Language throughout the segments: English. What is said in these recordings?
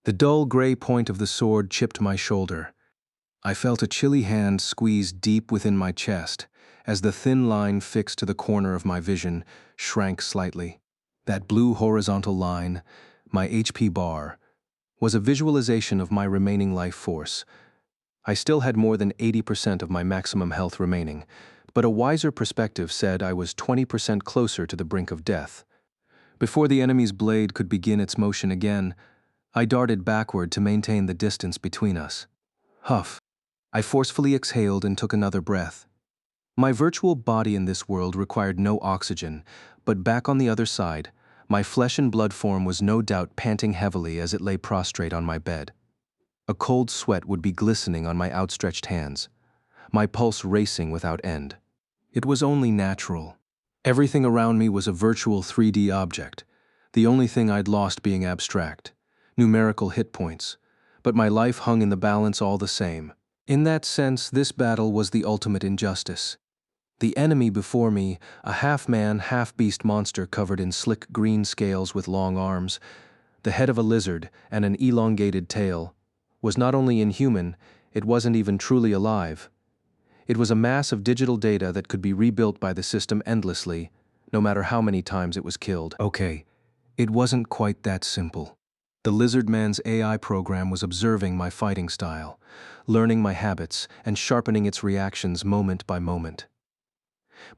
The dull gray point of the sword chipped my shoulder. I felt a chilly hand squeeze deep within my chest as the thin line fixed to the corner of my vision shrank slightly. That blue horizontal line, my HP bar, was a visualization of my remaining life force. I still had more than 80% of my maximum health remaining, but a wiser perspective said I was 20% closer to the brink of death. Before the enemy's blade could begin its motion again, I darted backward to maintain the distance between us. Huff. I forcefully exhaled and took another breath. My virtual body in this world required no oxygen, but back on the other side, my flesh and blood form was no doubt panting heavily as it lay prostrate on my bed. A cold sweat would be glistening on my outstretched hands, my pulse racing without end. It was only natural. Everything around me was a virtual 3D object, the only thing I'd lost being abstract, numerical hit points, but my life hung in the balance all the same. In that sense, this battle was the ultimate injustice. The enemy before me, a half-man, half-beast monster covered in slick green scales with long arms, the head of a lizard and an elongated tail, was not only inhuman, it wasn't even truly alive. It was a mass of digital data that could be rebuilt by the system endlessly, no matter how many times it was killed. Okay, it wasn't quite that simple. The lizard man's AI program was observing my fighting style, learning my habits, and sharpening its reactions moment by moment.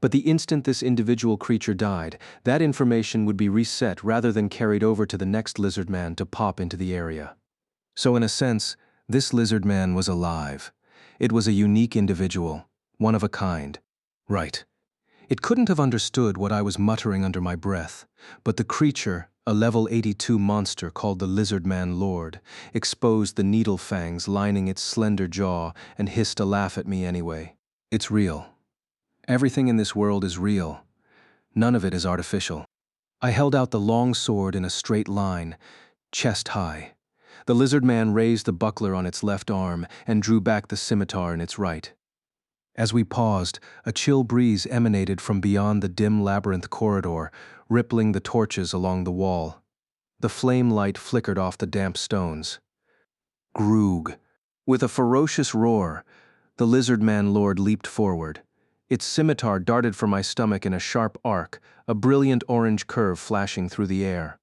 But the instant this individual creature died, that information would be reset rather than carried over to the next lizard man to pop into the area. So in a sense, this lizard man was alive. It was a unique individual, one of a kind. Right. It couldn't have understood what I was muttering under my breath, but the creature, a level 82 monster called the Lizard Man Lord, exposed the needle fangs lining its slender jaw and hissed a laugh at me anyway. It's real. Everything in this world is real. None of it is artificial. I held out the long sword in a straight line, chest high. The lizard man raised the buckler on its left arm and drew back the scimitar in its right. As we paused, a chill breeze emanated from beyond the dim labyrinth corridor, rippling the torches along the wall. The flame light flickered off the damp stones. Groog. With a ferocious roar, the lizard man lord leaped forward. Its scimitar darted from my stomach in a sharp arc, a brilliant orange curve flashing through the air.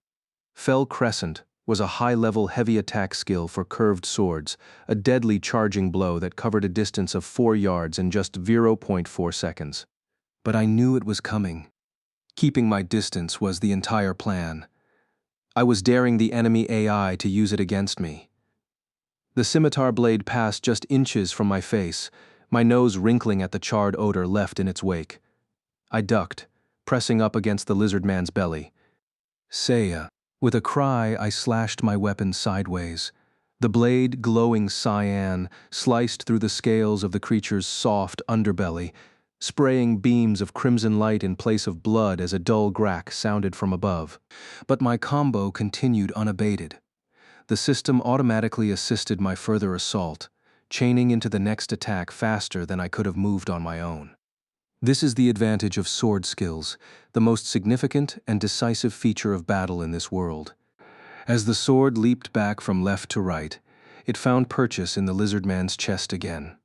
Fell Crescent was a high-level heavy attack skill for curved swords, a deadly charging blow that covered a distance of 4 yards in just 0.4 seconds. But I knew it was coming. Keeping my distance was the entire plan. I was daring the enemy AI to use it against me. The scimitar blade passed just inches from my face, my nose wrinkling at the charred odor left in its wake. I ducked, pressing up against the lizard man's belly. Saya. With a cry, I slashed my weapon sideways. The blade, glowing cyan, sliced through the scales of the creature's soft underbelly, spraying beams of crimson light in place of blood as a dull crack sounded from above. But my combo continued unabated. The system automatically assisted my further assault, chaining into the next attack faster than I could have moved on my own. This is the advantage of sword skills, the most significant and decisive feature of battle in this world. As the sword leaped back from left to right, it found purchase in the lizard man's chest again.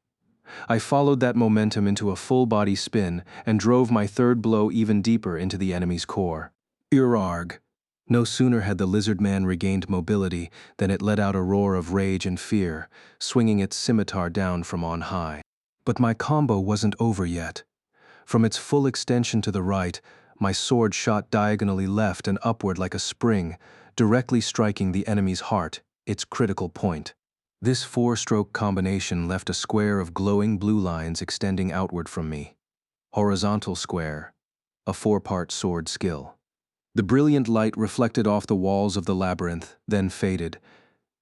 I followed that momentum into a full-body spin and drove my third blow even deeper into the enemy's core. Urarg. No sooner had the lizard man regained mobility than it let out a roar of rage and fear, swinging its scimitar down from on high. But my combo wasn't over yet. From its full extension to the right, my sword shot diagonally left and upward like a spring, directly striking the enemy's heart, its critical point. This 4-stroke combination left a square of glowing blue lines extending outward from me. Horizontal square, a 4-part sword skill. The brilliant light reflected off the walls of the labyrinth, then faded.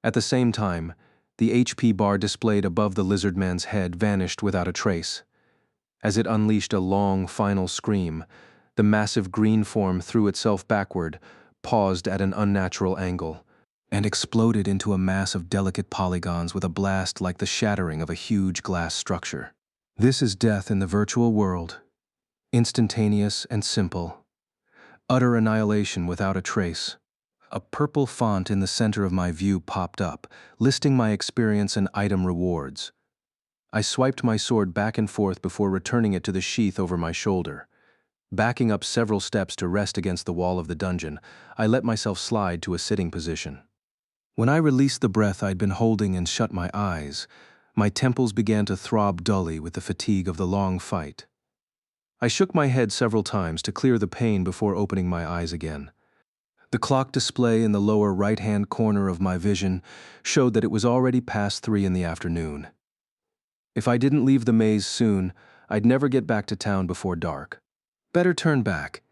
At the same time, the HP bar displayed above the lizard man's head vanished without a trace. As it unleashed a long, final scream, the massive green form threw itself backward, paused at an unnatural angle, and exploded into a mass of delicate polygons with a blast like the shattering of a huge glass structure. This is death in the virtual world. Instantaneous and simple. Utter annihilation without a trace. A purple font in the center of my view popped up, listing my experience and item rewards. I swiped my sword back and forth before returning it to the sheath over my shoulder. Backing up several steps to rest against the wall of the dungeon, I let myself slide to a sitting position. When I released the breath I'd been holding and shut my eyes, my temples began to throb dully with the fatigue of the long fight. I shook my head several times to clear the pain before opening my eyes again. The clock display in the lower right-hand corner of my vision showed that it was already past 3 in the afternoon. If I didn't leave the maze soon, I'd never get back to town before dark. Better turn back,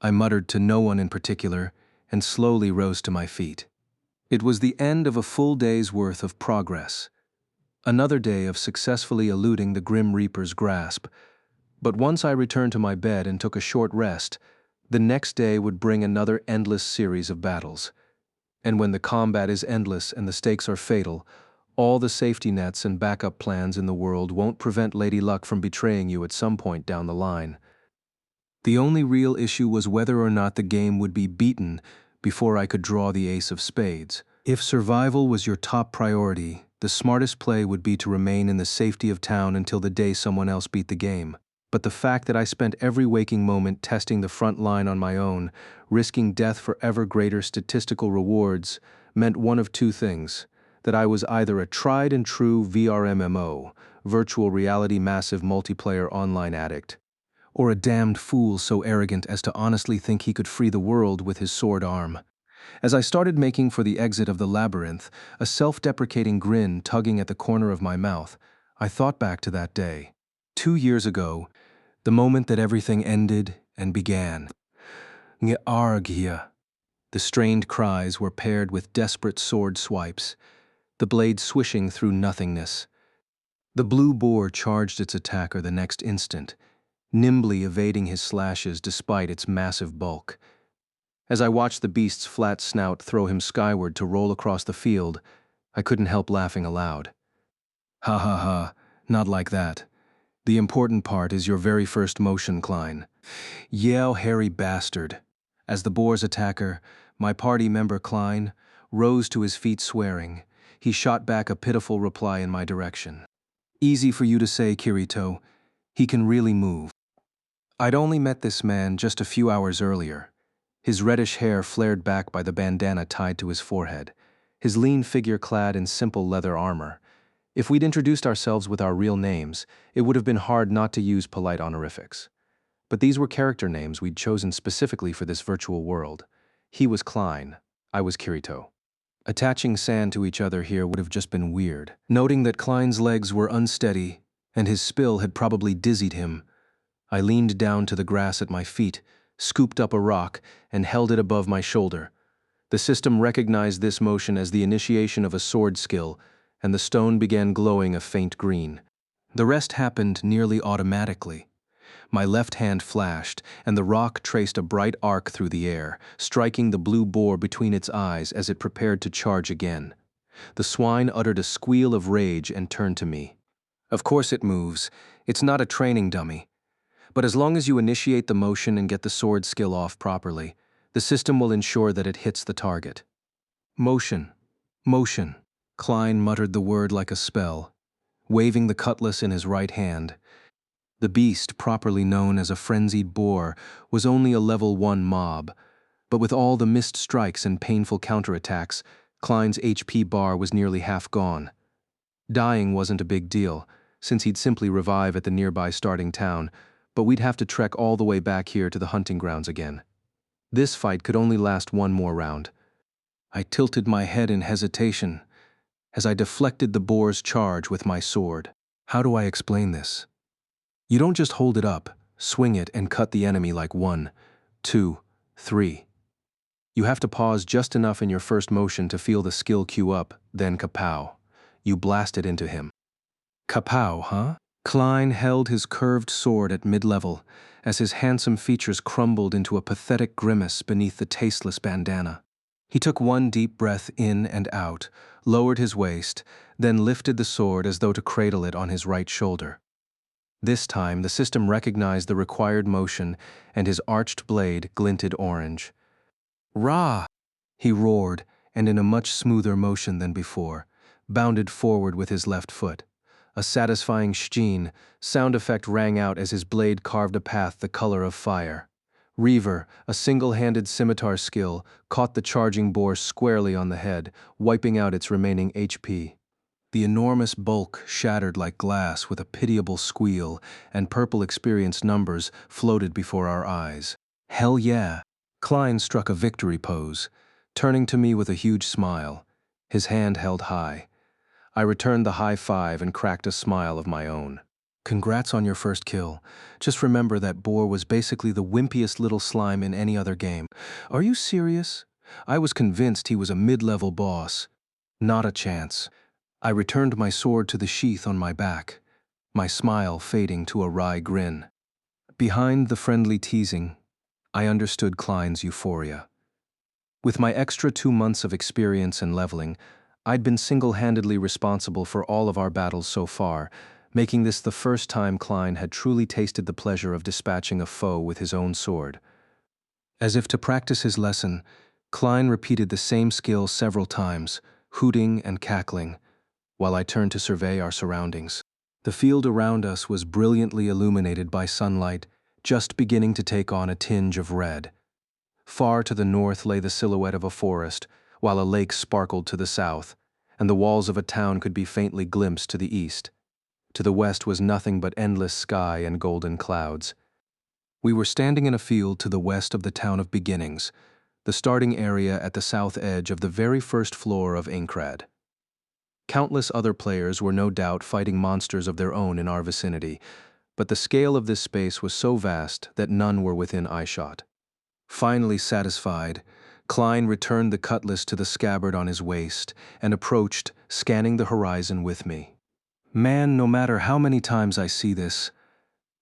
I muttered to no one in particular, and slowly rose to my feet. It was the end of a full day's worth of progress. Another day of successfully eluding the Grim Reaper's grasp. But once I returned to my bed and took a short rest, the next day would bring another endless series of battles. And when the combat is endless and the stakes are fatal, all the safety nets and backup plans in the world won't prevent Lady Luck from betraying you at some point down the line. The only real issue was whether or not the game would be beaten before I could draw the ace of spades. If survival was your top priority, the smartest play would be to remain in the safety of town until the day someone else beat the game. But the fact that I spent every waking moment testing the front line on my own, risking death for ever greater statistical rewards, meant one of two things: that I was either a tried and true VRMMO, virtual reality massive multiplayer online addict, or a damned fool so arrogant as to honestly think he could free the world with his sword arm. As I started making for the exit of the labyrinth, a self-deprecating grin tugging at the corner of my mouth, I thought back to that day. 2 years ago, the moment that everything ended and began. Ngeargia. The strained cries were paired with desperate sword swipes, the blade swishing through nothingness. The blue boar charged its attacker the next instant, nimbly evading his slashes despite its massive bulk. As I watched the beast's flat snout throw him skyward to roll across the field, I couldn't help laughing aloud. Ha ha ha, not like that. The important part is your very first motion, Klein. Yell, hairy bastard. As the boar's attacker, my party member Klein, rose to his feet swearing, he shot back a pitiful reply in my direction. Easy for you to say, Kirito. He can really move. I'd only met this man just a few hours earlier. His reddish hair flared back by the bandana tied to his forehead, his lean figure clad in simple leather armor. If we'd introduced ourselves with our real names, it would have been hard not to use polite honorifics. But these were character names we'd chosen specifically for this virtual world. He was Klein, I was Kirito. Attaching sand to each other here would have just been weird. Noting that Klein's legs were unsteady, and his spill had probably dizzied him, I leaned down to the grass at my feet, scooped up a rock, and held it above my shoulder. The system recognized this motion as the initiation of a sword skill, and the stone began glowing a faint green. The rest happened nearly automatically. My left hand flashed, and the rock traced a bright arc through the air, striking the blue boar between its eyes as it prepared to charge again. The swine uttered a squeal of rage and turned to me. Of course it moves. It's not a training dummy. But as long as you initiate the motion and get the sword skill off properly, the system will ensure that it hits the target. Motion. Motion. Klein muttered the word like a spell, waving the cutlass in his right hand. The beast, properly known as a frenzied boar, was only a level 1 mob, but with all the missed strikes and painful counterattacks, Klein's HP bar was nearly half gone. Dying wasn't a big deal, since he'd simply revive at the nearby starting town, but we'd have to trek all the way back here to the hunting grounds again. This fight could only last one more round. I tilted my head in hesitation as I deflected the boar's charge with my sword. How do I explain this? You don't just hold it up, swing it, and cut the enemy like 1, 2, 3. You have to pause just enough in your first motion to feel the skill queue up, then kapow. You blast it into him. Kapow, huh? Klein held his curved sword at mid-level as his handsome features crumbled into a pathetic grimace beneath the tasteless bandana. He took one deep breath in and out, lowered his waist, then lifted the sword as though to cradle it on his right shoulder. This time, the system recognized the required motion, and his arched blade glinted orange. Rah! He roared, and in a much smoother motion than before, bounded forward with his left foot. A satisfying sheen sound effect rang out as his blade carved a path the color of fire. Reaver, a single-handed scimitar skill, caught the charging boar squarely on the head, wiping out its remaining HP. The enormous bulk shattered like glass with a pitiable squeal, and purple experience numbers floated before our eyes. Hell yeah! Klein struck a victory pose, turning to me with a huge smile, his hand held high. I returned the high five and cracked a smile of my own. Congrats on your first kill. Just remember that boar was basically the wimpiest little slime in any other game. Are you serious? I was convinced he was a mid-level boss. Not a chance. I returned my sword to the sheath on my back, my smile fading to a wry grin. Behind the friendly teasing, I understood Klein's euphoria. With my extra 2 months of experience and leveling, I'd been single-handedly responsible for all of our battles so far, making this the first time Klein had truly tasted the pleasure of dispatching a foe with his own sword. As if to practice his lesson, Klein repeated the same skill several times, hooting and cackling, while I turned to survey our surroundings. The field around us was brilliantly illuminated by sunlight, just beginning to take on a tinge of red. Far to the north lay the silhouette of a forest, while a lake sparkled to the south, and the walls of a town could be faintly glimpsed to the east. To the west was nothing but endless sky and golden clouds. We were standing in a field to the west of the town of Beginnings, the starting area at the south edge of the very first floor of Inkrad. Countless other players were no doubt fighting monsters of their own in our vicinity, but the scale of this space was so vast that none were within eyeshot. Finally satisfied, Klein returned the cutlass to the scabbard on his waist and approached, scanning the horizon with me. Man, no matter how many times I see this,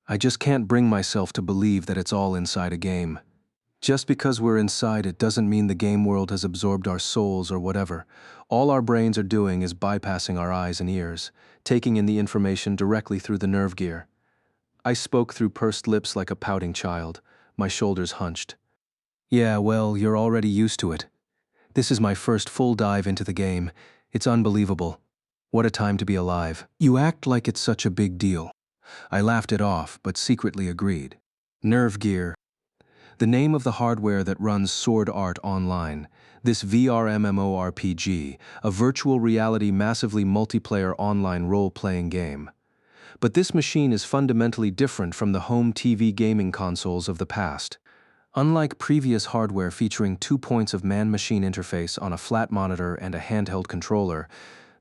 I just can't bring myself to believe that it's all inside a game. Just because we're inside it doesn't mean the game world has absorbed our souls or whatever. All our brains are doing is bypassing our eyes and ears, taking in the information directly through the nerve gear. I spoke through pursed lips like a pouting child, my shoulders hunched. Yeah, well, you're already used to it. This is my first full dive into the game. It's unbelievable. What a time to be alive. You act like it's such a big deal. I laughed it off, but secretly agreed. Nerve gear. The name of the hardware that runs Sword Art Online, this VR MMORPG, a virtual reality massively multiplayer online role-playing game. But this machine is fundamentally different from the home TV gaming consoles of the past. Unlike previous hardware featuring 2 points of man-machine interface on a flat monitor and a handheld controller,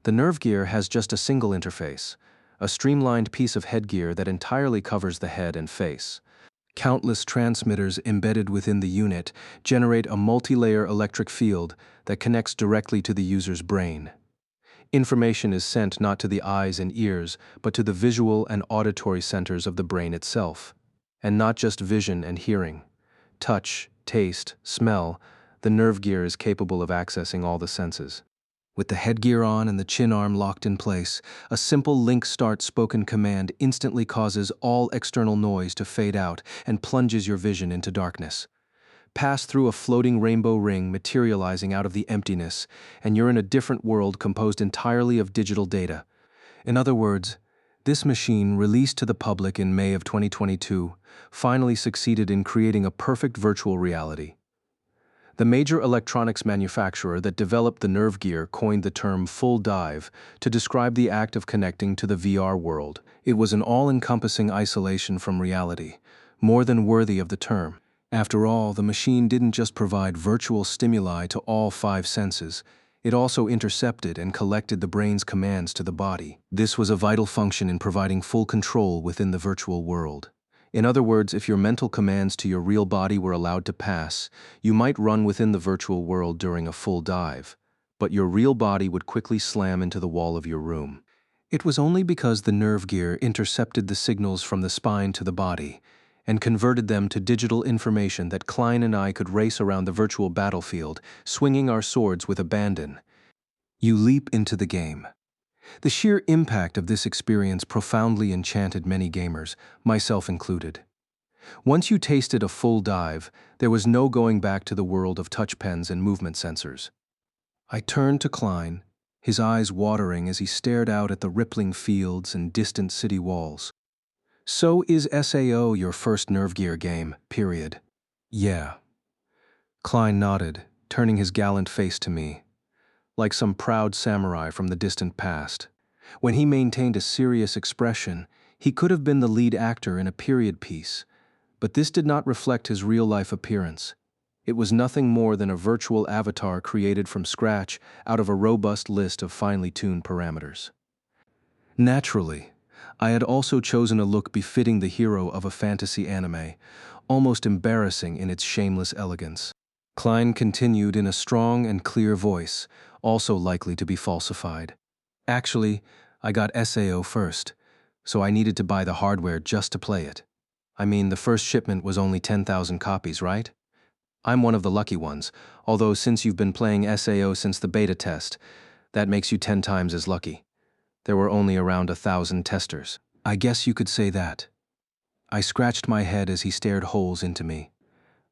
the Nerve Gear has just a single interface, a streamlined piece of headgear that entirely covers the head and face. Countless transmitters embedded within the unit generate a multi-layer electric field that connects directly to the user's brain. Information is sent not to the eyes and ears, but to the visual and auditory centers of the brain itself. And not just vision and hearing. Touch, taste, smell, the nerve gear is capable of accessing all the senses. With the headgear on and the chin arm locked in place, a simple link start spoken command instantly causes all external noise to fade out and plunges your vision into darkness. Pass through a floating rainbow ring materializing out of the emptiness, and you're in a different world composed entirely of digital data. In other words, this machine, released to the public in May of 2022, finally succeeded in creating a perfect virtual reality. The major electronics manufacturer that developed the Nerve Gear coined the term full dive to describe the act of connecting to the VR world. It was an all-encompassing isolation from reality, more than worthy of the term. After all, the machine didn't just provide virtual stimuli to all 5 senses, it also intercepted and collected the brain's commands to the body. This was a vital function in providing full control within the virtual world. In other words, if your mental commands to your real body were allowed to pass, you might run within the virtual world during a full dive, but your real body would quickly slam into the wall of your room. It was only because the nerve gear intercepted the signals from the spine to the body and converted them to digital information that Klein and I could race around the virtual battlefield, swinging our swords with abandon. You leap into the game. The sheer impact of this experience profoundly enchanted many gamers, myself included. Once you tasted a full dive, there was no going back to the world of touch pens and movement sensors. I turned to Klein, his eyes watering as he stared out at the rippling fields and distant city walls. "So is SAO your first Nerve Gear game, period?" "Yeah." Klein nodded, turning his gallant face to me, like some proud samurai from the distant past. When he maintained a serious expression, he could have been the lead actor in a period piece, but this did not reflect his real-life appearance. It was nothing more than a virtual avatar created from scratch out of a robust list of finely tuned parameters. Naturally, I had also chosen a look befitting the hero of a fantasy anime, almost embarrassing in its shameless elegance. Klein continued in a strong and clear voice, also likely to be falsified. "Actually, I got SAO first, so I needed to buy the hardware just to play it. I mean, the first shipment was only 10,000 copies, right? I'm one of the lucky ones, although since you've been playing SAO since the beta test, that makes you 10 times as lucky. There were only around 1,000 testers." "I guess you could say that." I scratched my head as he stared holes into me.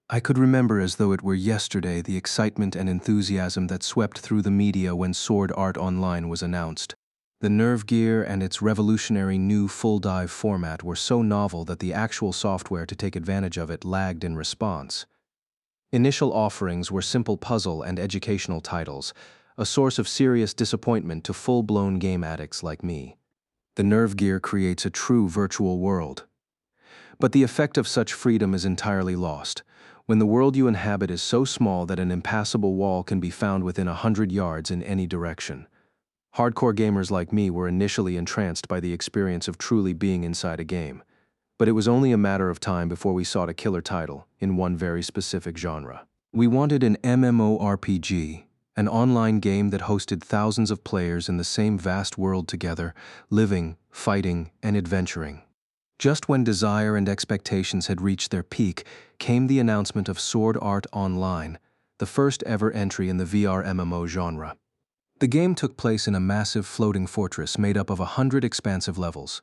I could remember as though it were yesterday the excitement and enthusiasm that swept through the media when Sword Art Online was announced. The Nerve Gear and its revolutionary new full dive format were so novel that the actual software to take advantage of it lagged in response. Initial offerings were simple puzzle and educational titles, a source of serious disappointment to full-blown game addicts like me. The Nerve Gear creates a true virtual world. But the effect of such freedom is entirely lost when the world you inhabit is so small that an impassable wall can be found within 100 yards in any direction. Hardcore gamers like me were initially entranced by the experience of truly being inside a game, but it was only a matter of time before we sought a killer title in one very specific genre. We wanted an MMORPG, an online game that hosted thousands of players in the same vast world together, living, fighting, and adventuring. Just when desire and expectations had reached their peak, came the announcement of Sword Art Online, the first ever entry in the VR MMO genre. The game took place in a massive floating fortress made up of 100 expansive levels.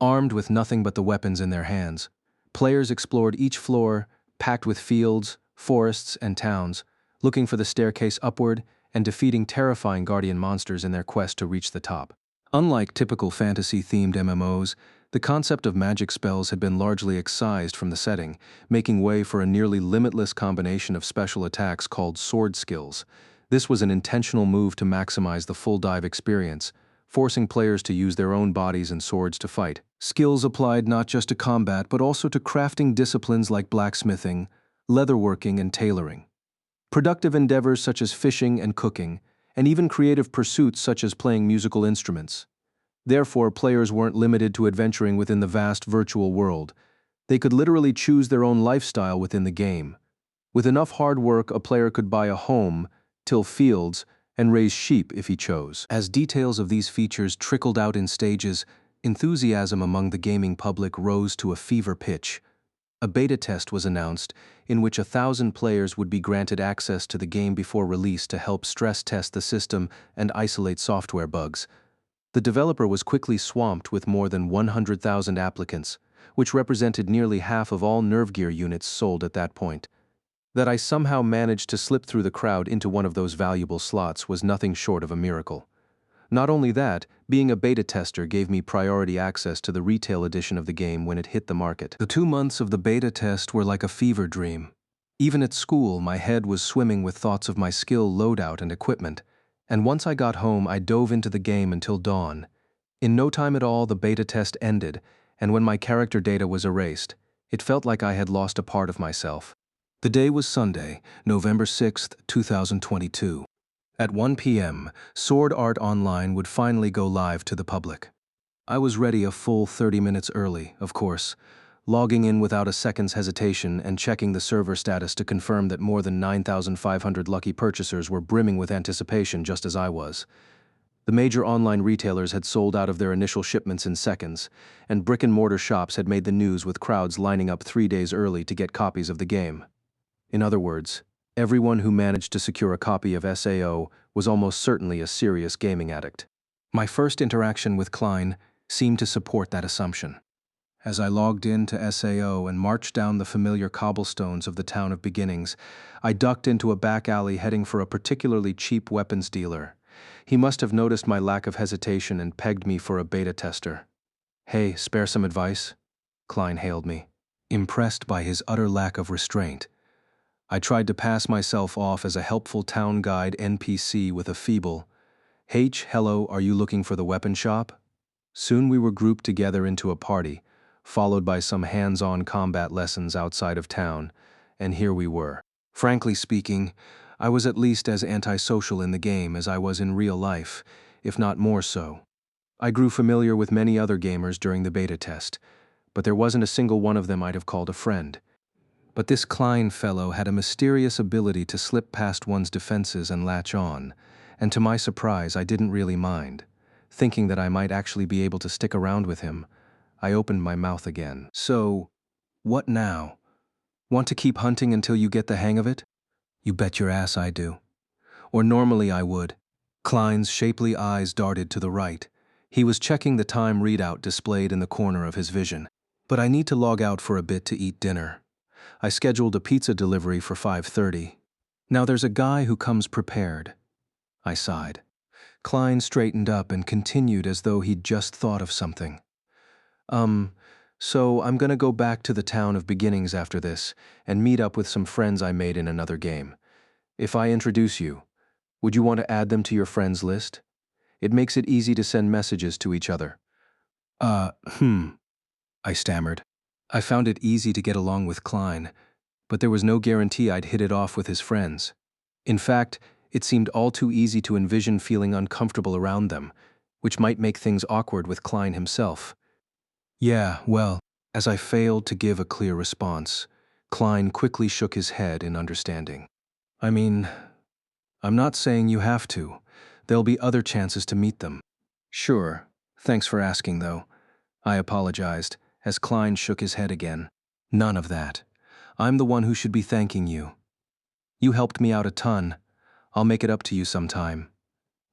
Armed with nothing but the weapons in their hands, players explored each floor, packed with fields, forests, and towns, looking for the staircase upward and defeating terrifying guardian monsters in their quest to reach the top. Unlike typical fantasy-themed MMOs, the concept of magic spells had been largely excised from the setting, making way for a nearly limitless combination of special attacks called sword skills. This was an intentional move to maximize the full dive experience, forcing players to use their own bodies and swords to fight. Skills applied not just to combat but also to crafting disciplines like blacksmithing, leatherworking, and tailoring. Productive endeavors such as fishing and cooking, and even creative pursuits such as playing musical instruments. Therefore, players weren't limited to adventuring within the vast virtual world. They could literally choose their own lifestyle within the game. With enough hard work, a player could buy a home, till fields, and raise sheep if he chose. As details of these features trickled out in stages, enthusiasm among the gaming public rose to a fever pitch. A beta test was announced, in which 1,000 players would be granted access to the game before release to help stress test the system and isolate software bugs. The developer was quickly swamped with more than 100,000 applicants, which represented nearly half of all Nerve Gear units sold at that point. That I somehow managed to slip through the crowd into one of those valuable slots was nothing short of a miracle. Not only that, being a beta tester gave me priority access to the retail edition of the game when it hit the market. The 2 months of the beta test were like a fever dream. Even at school, my head was swimming with thoughts of my skill loadout and equipment, and once I got home, I dove into the game until dawn. In no time at all, the beta test ended, and when my character data was erased, it felt like I had lost a part of myself. The day was Sunday, November 6th, 2022. At 1 p.m., Sword Art Online would finally go live to the public. I was ready a full 30 minutes early, of course, logging in without a second's hesitation and checking the server status to confirm that more than 9,500 lucky purchasers were brimming with anticipation just as I was. The major online retailers had sold out of their initial shipments in seconds, and brick-and-mortar shops had made the news with crowds lining up 3 days early to get copies of the game. In other words, everyone who managed to secure a copy of SAO was almost certainly a serious gaming addict. My first interaction with Klein seemed to support that assumption. As I logged in to SAO and marched down the familiar cobblestones of the town of beginnings, I ducked into a back alley heading for a particularly cheap weapons dealer. He must have noticed my lack of hesitation and pegged me for a beta tester. "Hey, spare some advice?" Klein hailed me, impressed by his utter lack of restraint. I tried to pass myself off as a helpful town guide NPC with a feeble, "Hello, are you looking for the weapon shop?" Soon we were grouped together into a party, followed by some hands-on combat lessons outside of town, and here we were. Frankly speaking, I was at least as antisocial in the game as I was in real life, if not more so. I grew familiar with many other gamers during the beta test, but there wasn't a single one of them I'd have called a friend. But this Klein fellow had a mysterious ability to slip past one's defenses and latch on, and to my surprise I didn't really mind. Thinking that I might actually be able to stick around with him, I opened my mouth again. "So, what now? Want to keep hunting until you get the hang of it?" "You bet your ass I do. Or normally I would." Klein's shapely eyes darted to the right. He was checking the time readout displayed in the corner of his vision. "But I need to log out for a bit to eat dinner. I scheduled a pizza delivery for 5:30. Now there's a guy who comes prepared." I sighed. Klein straightened up and continued as though he'd just thought of something. So I'm gonna go back to the town of beginnings after this and meet up with some friends I made in another game. If I introduce you, would you want to add them to your friends list? It makes it easy to send messages to each other." Uh, hmm, I stammered. I found it easy to get along with Klein, but there was no guarantee I'd hit it off with his friends. In fact, it seemed all too easy to envision feeling uncomfortable around them, which might make things awkward with Klein himself. "Yeah, well," as I failed to give a clear response, Klein quickly shook his head in understanding. "I mean, I'm not saying you have to. There'll be other chances to meet them." "Sure, thanks for asking though," I apologized, as Klein shook his head again. "None of that. I'm the one who should be thanking you. You helped me out a ton. I'll make it up to you sometime.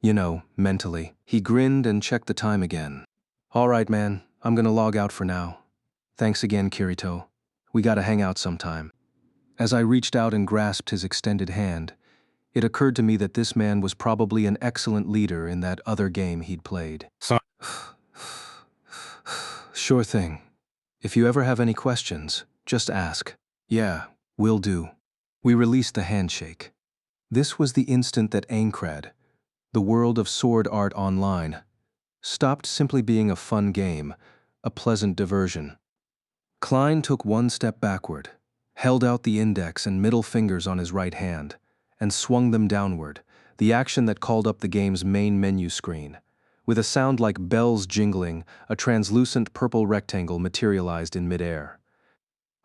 You know, mentally." He grinned and checked the time again. "All right, man, I'm gonna log out for now. Thanks again, Kirito. We gotta hang out sometime." As I reached out and grasped his extended hand, it occurred to me that this man was probably an excellent leader in that other game he'd played. "Sure thing. If you ever have any questions, just ask." "Yeah, will do." We released the handshake. This was the instant that Aincrad, the world of Sword Art Online, stopped simply being a fun game, a pleasant diversion. Klein took one step backward, held out the index and middle fingers on his right hand, and swung them downward, the action that called up the game's main menu screen. With a sound like bells jingling, a translucent purple rectangle materialized in midair.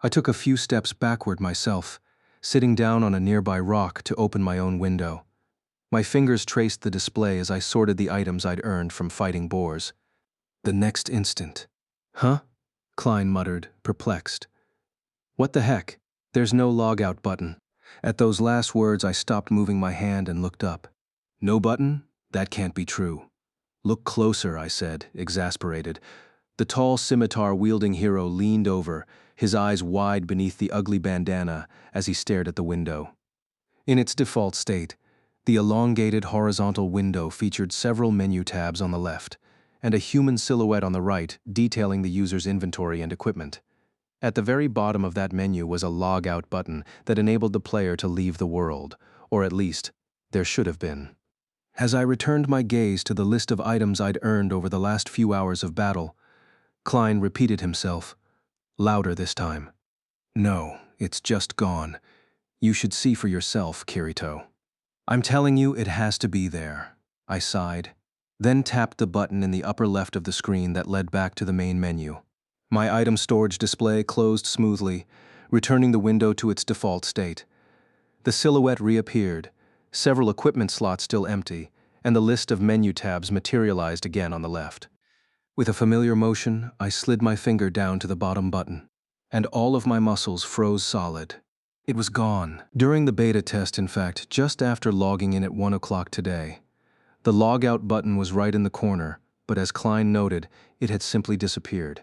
I took a few steps backward myself, sitting down on a nearby rock to open my own window. My fingers traced the display as I sorted the items I'd earned from fighting boars. The next instant. "Huh?" Klein muttered, perplexed. "What the heck? There's no logout button." At those last words, I stopped moving my hand and looked up. "No button? That can't be true." "Look closer," I said, exasperated. The tall scimitar-wielding hero leaned over, his eyes wide beneath the ugly bandana as he stared at the window. In its default state, the elongated horizontal window featured several menu tabs on the left, and a human silhouette on the right detailing the user's inventory and equipment. At the very bottom of that menu was a log out button that enabled the player to leave the world, or at least, there should have been. As I returned my gaze to the list of items I'd earned over the last few hours of battle, Klein repeated himself, louder this time. "No, it's just gone. You should see for yourself, Kirito." "I'm telling you, it has to be there," I sighed, then tapped the button in the upper left of the screen that led back to the main menu. My item storage display closed smoothly, returning the window to its default state. The silhouette reappeared, several equipment slots still empty, and the list of menu tabs materialized again on the left. With a familiar motion, I slid my finger down to the bottom button, and all of my muscles froze solid. It was gone. During the beta test, in fact, just after logging in at 1 o'clock today. The logout button was right in the corner, but as Klein noted, it had simply disappeared.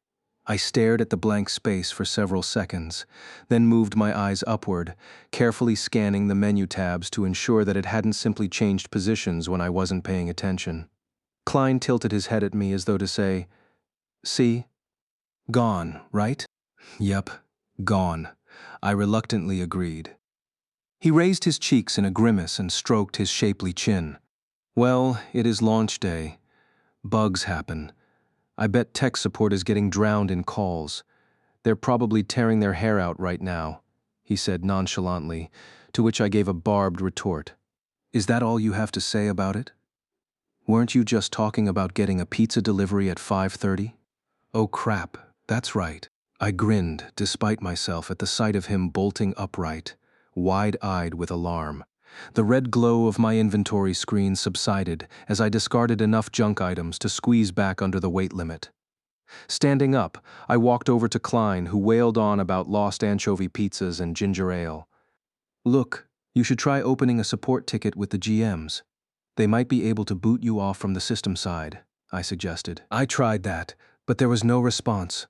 I stared at the blank space for several seconds, then moved my eyes upward, carefully scanning the menu tabs to ensure that it hadn't simply changed positions when I wasn't paying attention. Klein tilted his head at me as though to say, "See? Gone, right?" "Yep, gone," I reluctantly agreed. He raised his cheeks in a grimace and stroked his shapely chin. "Well, it is launch day. Bugs happen. I bet tech support is getting drowned in calls. They're probably tearing their hair out right now," he said nonchalantly, to which I gave a barbed retort. "Is that all you have to say about it? Weren't you just talking about getting a pizza delivery at 5:30? "Oh crap, that's right." I grinned, despite myself, at the sight of him bolting upright, wide-eyed with alarm. The red glow of my inventory screen subsided as I discarded enough junk items to squeeze back under the weight limit. Standing up, I walked over to Klein, who wailed on about lost anchovy pizzas and ginger ale. "Look, you should try opening a support ticket with the GMs. They might be able to boot you off from the system side," I suggested. "I tried that, but there was no response.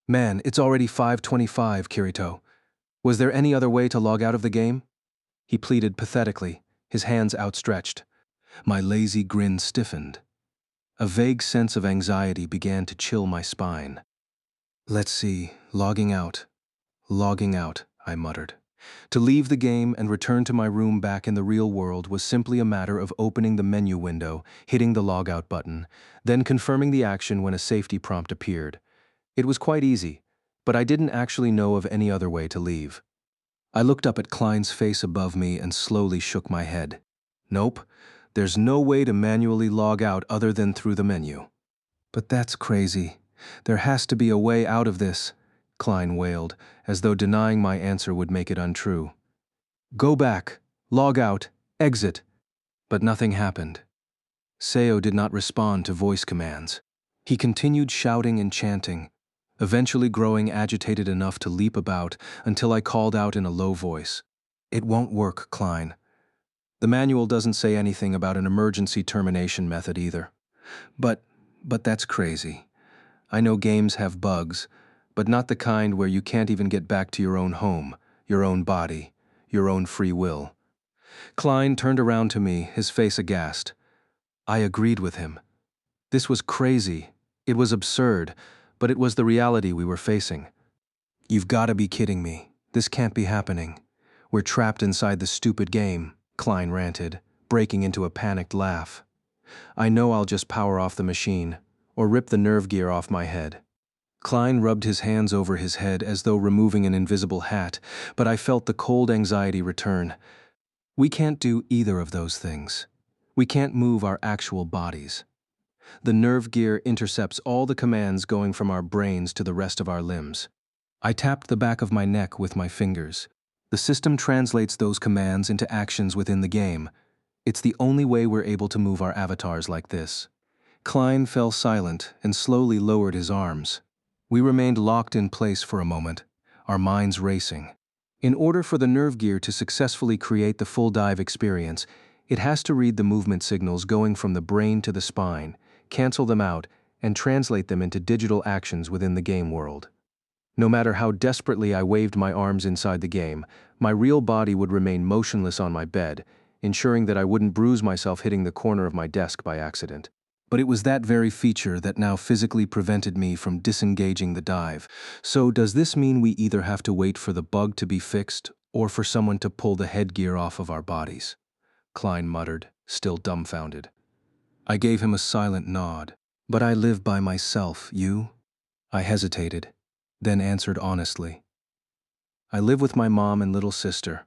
Man, it's already 5:25, Kirito. Was there any other way to log out of the game?" He pleaded pathetically, his hands outstretched. My lazy grin stiffened. A vague sense of anxiety began to chill my spine. "Let's see, logging out, I muttered. To leave the game and return to my room back in the real world was simply a matter of opening the menu window, hitting the logout button, then confirming the action when a safety prompt appeared. It was quite easy, but I didn't actually know of any other way to leave. I looked up at Klein's face above me and slowly shook my head. "Nope, there's no way to manually log out other than through the menu." "But that's crazy. There has to be a way out of this," Klein wailed, as though denying my answer would make it untrue. "Go back, log out, exit." But nothing happened. Seo did not respond to voice commands. He continued shouting and chanting, eventually growing agitated enough to leap about until I called out in a low voice, "It won't work, Klein. The manual doesn't say anything about an emergency termination method either. But that's crazy. I know games have bugs, but not the kind where you can't even get back to your own home, your own body, your own free will." Klein turned around to me, his face aghast. I agreed with him. This was crazy. It was absurd, but it was the reality we were facing. "You've got to be kidding me. This can't be happening. We're trapped inside the stupid game," Klein ranted, breaking into a panicked laugh. "I know I'll just power off the machine, or rip the nerve gear off my head." Klein rubbed his hands over his head as though removing an invisible hat, but I felt the cold anxiety return. "We can't do either of those things. We can't move our actual bodies. The nerve gear intercepts all the commands going from our brains to the rest of our limbs." I tapped the back of my neck with my fingers. "The system translates those commands into actions within the game. It's the only way we're able to move our avatars like this." Klein fell silent and slowly lowered his arms. We remained locked in place for a moment, our minds racing. In order for the nerve gear to successfully create the full dive experience, it has to read the movement signals going from the brain to the spine, cancel them out, and translate them into digital actions within the game world. No matter how desperately I waved my arms inside the game, my real body would remain motionless on my bed, ensuring that I wouldn't bruise myself hitting the corner of my desk by accident. But it was that very feature that now physically prevented me from disengaging the dive. So does this mean we either have to wait for the bug to be fixed or for someone to pull the headgear off of our bodies? Klein muttered, still dumbfounded. I gave him a silent nod. "But I live by myself, you?" I hesitated, then answered honestly. "I live with my mom and little sister.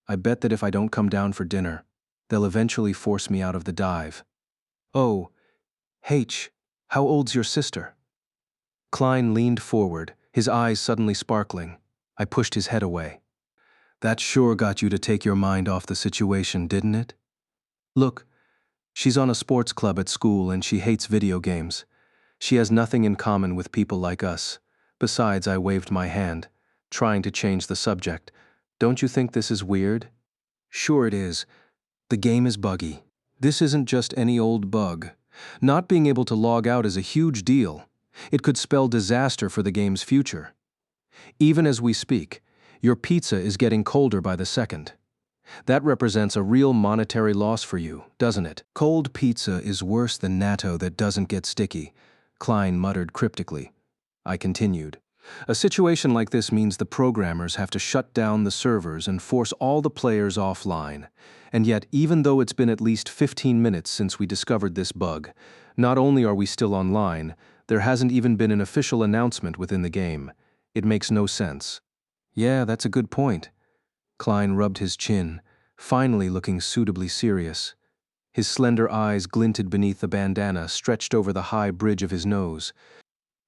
I bet that if I don't come down for dinner, they'll eventually force me out of the dive." "Oh, H, how old's your sister?" Klein leaned forward, his eyes suddenly sparkling. I pushed his head away. "That sure got you to take your mind off the situation, didn't it? Look, she's on a sports club at school and she hates video games. She has nothing in common with people like us. Besides," I waved my hand, trying to change the subject. "Don't you think this is weird?" "Sure it is. The game is buggy. This isn't just any old bug. Not being able to log out is a huge deal. It could spell disaster for the game's future. Even as we speak, your pizza is getting colder by the second. That represents a real monetary loss for you, doesn't it? Cold pizza is worse than natto that doesn't get sticky, Klein muttered cryptically. I continued. A situation like this means the programmers have to shut down the servers and force all the players offline. And yet, even though it's been at least 15 minutes since we discovered this bug, not only are we still online, there hasn't even been an official announcement within the game. It makes no sense. Yeah, that's a good point. Klein rubbed his chin, finally looking suitably serious. His slender eyes glinted beneath the bandana stretched over the high bridge of his nose.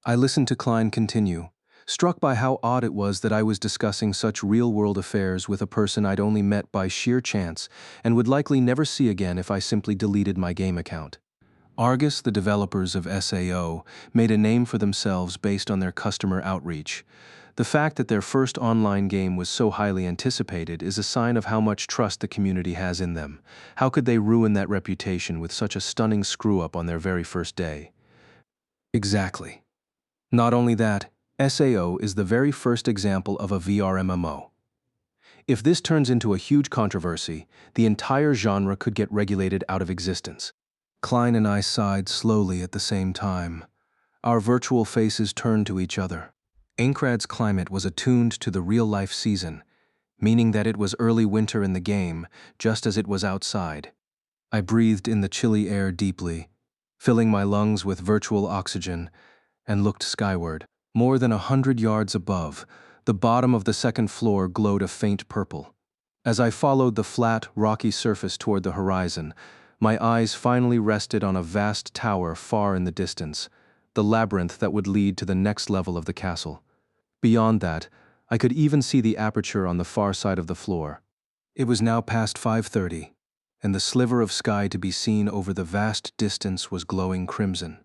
I listened to Klein continue, struck by how odd it was that I was discussing such real-world affairs with a person I'd only met by sheer chance and would likely never see again if I simply deleted my game account. Argus, the developers of SAO, made a name for themselves based on their customer outreach. The fact that their first online game was so highly anticipated is a sign of how much trust the community has in them. How could they ruin that reputation with such a stunning screw-up on their very first day? Exactly. Not only that, SAO is the very first example of a VR MMO. If this turns into a huge controversy, the entire genre could get regulated out of existence. Klein and I sighed slowly at the same time. Our virtual faces turned to each other. Aincrad's climate was attuned to the real-life season, meaning that it was early winter in the game, just as it was outside. I breathed in the chilly air deeply, filling my lungs with virtual oxygen, and looked skyward. More than 100 yards above, the bottom of the second floor glowed a faint purple. As I followed the flat, rocky surface toward the horizon, my eyes finally rested on a vast tower far in the distance, the labyrinth that would lead to the next level of the castle. Beyond that, I could even see the aperture on the far side of the floor. It was now past 5:30, and the sliver of sky to be seen over the vast distance was glowing crimson.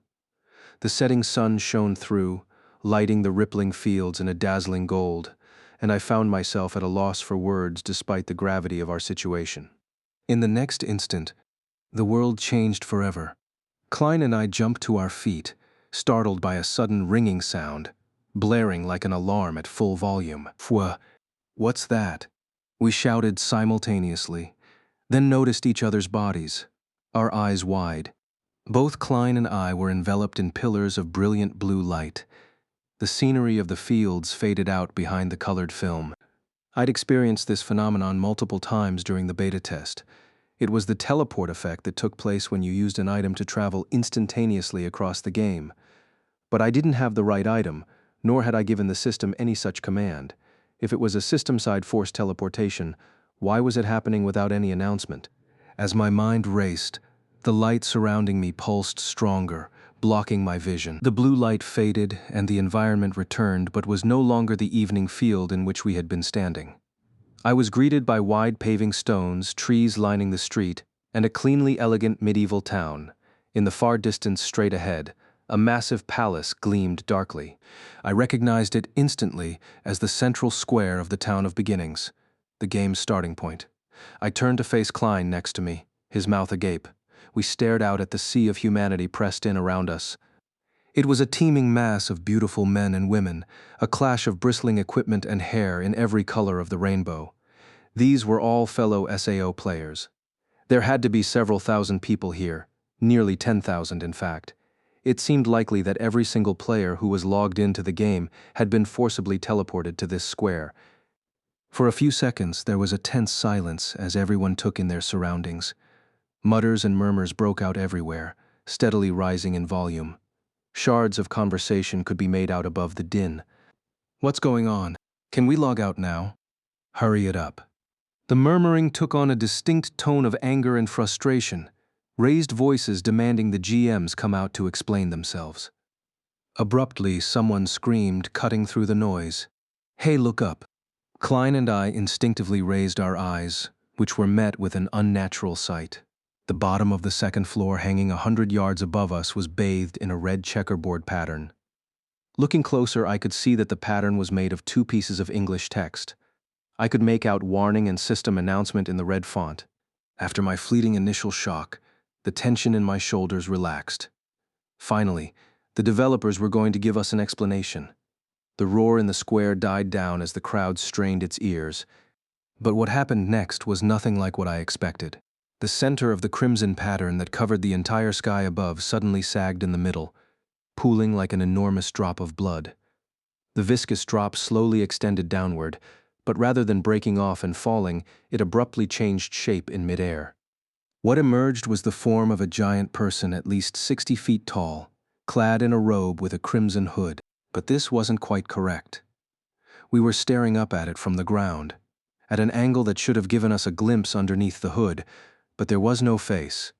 The setting sun shone through, lighting the rippling fields in a dazzling gold, and I found myself at a loss for words despite the gravity of our situation. In the next instant, the world changed forever. Klein and I jumped to our feet, startled by a sudden ringing sound, blaring like an alarm at full volume. Pfwa! What's that? We shouted simultaneously, then noticed each other's bodies, our eyes wide. Both Klein and I were enveloped in pillars of brilliant blue light. The scenery of the fields faded out behind the colored film. I'd experienced this phenomenon multiple times during the beta test. It was the teleport effect that took place when you used an item to travel instantaneously across the game. But I didn't have the right item, nor had I given the system any such command. If it was a system-side forced teleportation, why was it happening without any announcement? As my mind raced, the light surrounding me pulsed stronger, blocking my vision. The blue light faded, and the environment returned, but was no longer the evening field in which we had been standing. I was greeted by wide paving stones, trees lining the street, and a cleanly elegant medieval town. In the far distance straight ahead, a massive palace gleamed darkly. I recognized it instantly as the central square of the Town of Beginnings, the game's starting point. I turned to face Klein next to me, his mouth agape. We stared out at the sea of humanity pressed in around us. It was a teeming mass of beautiful men and women, a clash of bristling equipment and hair in every color of the rainbow. These were all fellow SAO players. There had to be several thousand people here, nearly 10,000 in fact. It seemed likely that every single player who was logged into the game had been forcibly teleported to this square. For a few seconds, there was a tense silence as everyone took in their surroundings. Mutters and murmurs broke out everywhere, steadily rising in volume. Shards of conversation could be made out above the din. What's going on? Can we log out now? Hurry it up. The murmuring took on a distinct tone of anger and frustration, raised voices demanding the GMs come out to explain themselves. Abruptly, someone screamed, cutting through the noise. Hey, look up. Klein and I instinctively raised our eyes, which were met with an unnatural sight. The bottom of the second floor, hanging 100 yards above us, was bathed in a red checkerboard pattern. Looking closer, I could see that the pattern was made of two pieces of English text. I could make out warning and system announcement in the red font. After my fleeting initial shock, the tension in my shoulders relaxed. Finally, The developers were going to give us an explanation. The roar in the square died down as the crowd strained its ears. But what happened next was nothing like what I expected. The center of the crimson pattern that covered the entire sky above suddenly sagged in the middle, pooling like an enormous drop of blood. The viscous drop slowly extended downward, but rather than breaking off and falling, it abruptly changed shape in midair. What emerged was the form of a giant person at least 60 feet tall, clad in a robe with a crimson hood. But this wasn't quite correct. We were staring up at it from the ground, at an angle that should have given us a glimpse underneath the hood, but there was no face.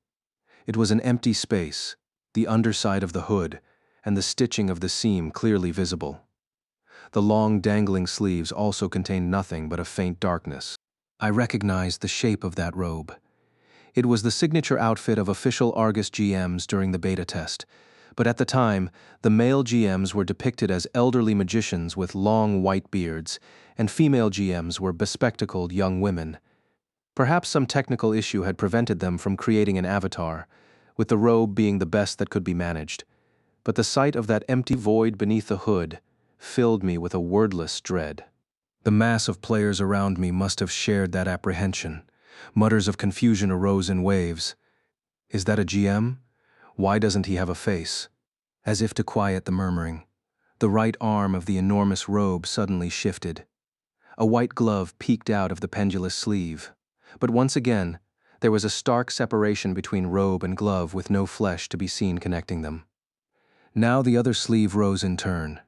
It was an empty space, the underside of the hood, and the stitching of the seam clearly visible. The long dangling sleeves also contained nothing but a faint darkness. I recognized the shape of that robe. It was the signature outfit of official Argus GMs during the beta test, but at the time, the male GMs were depicted as elderly magicians with long white beards, and female GMs were bespectacled young women. Perhaps some technical issue had prevented them from creating an avatar, with the robe being the best that could be managed. But the sight of that empty void beneath the hood filled me with a wordless dread. The mass of players around me must have shared that apprehension. Mutters of confusion arose in waves. Is that a GM? Why doesn't he have a face? As if to quiet the murmuring, the right arm of the enormous robe suddenly shifted. A white glove peeked out of the pendulous sleeve. But once again, there was a stark separation between robe and glove with no flesh to be seen connecting them. Now the other sleeve rose in turn.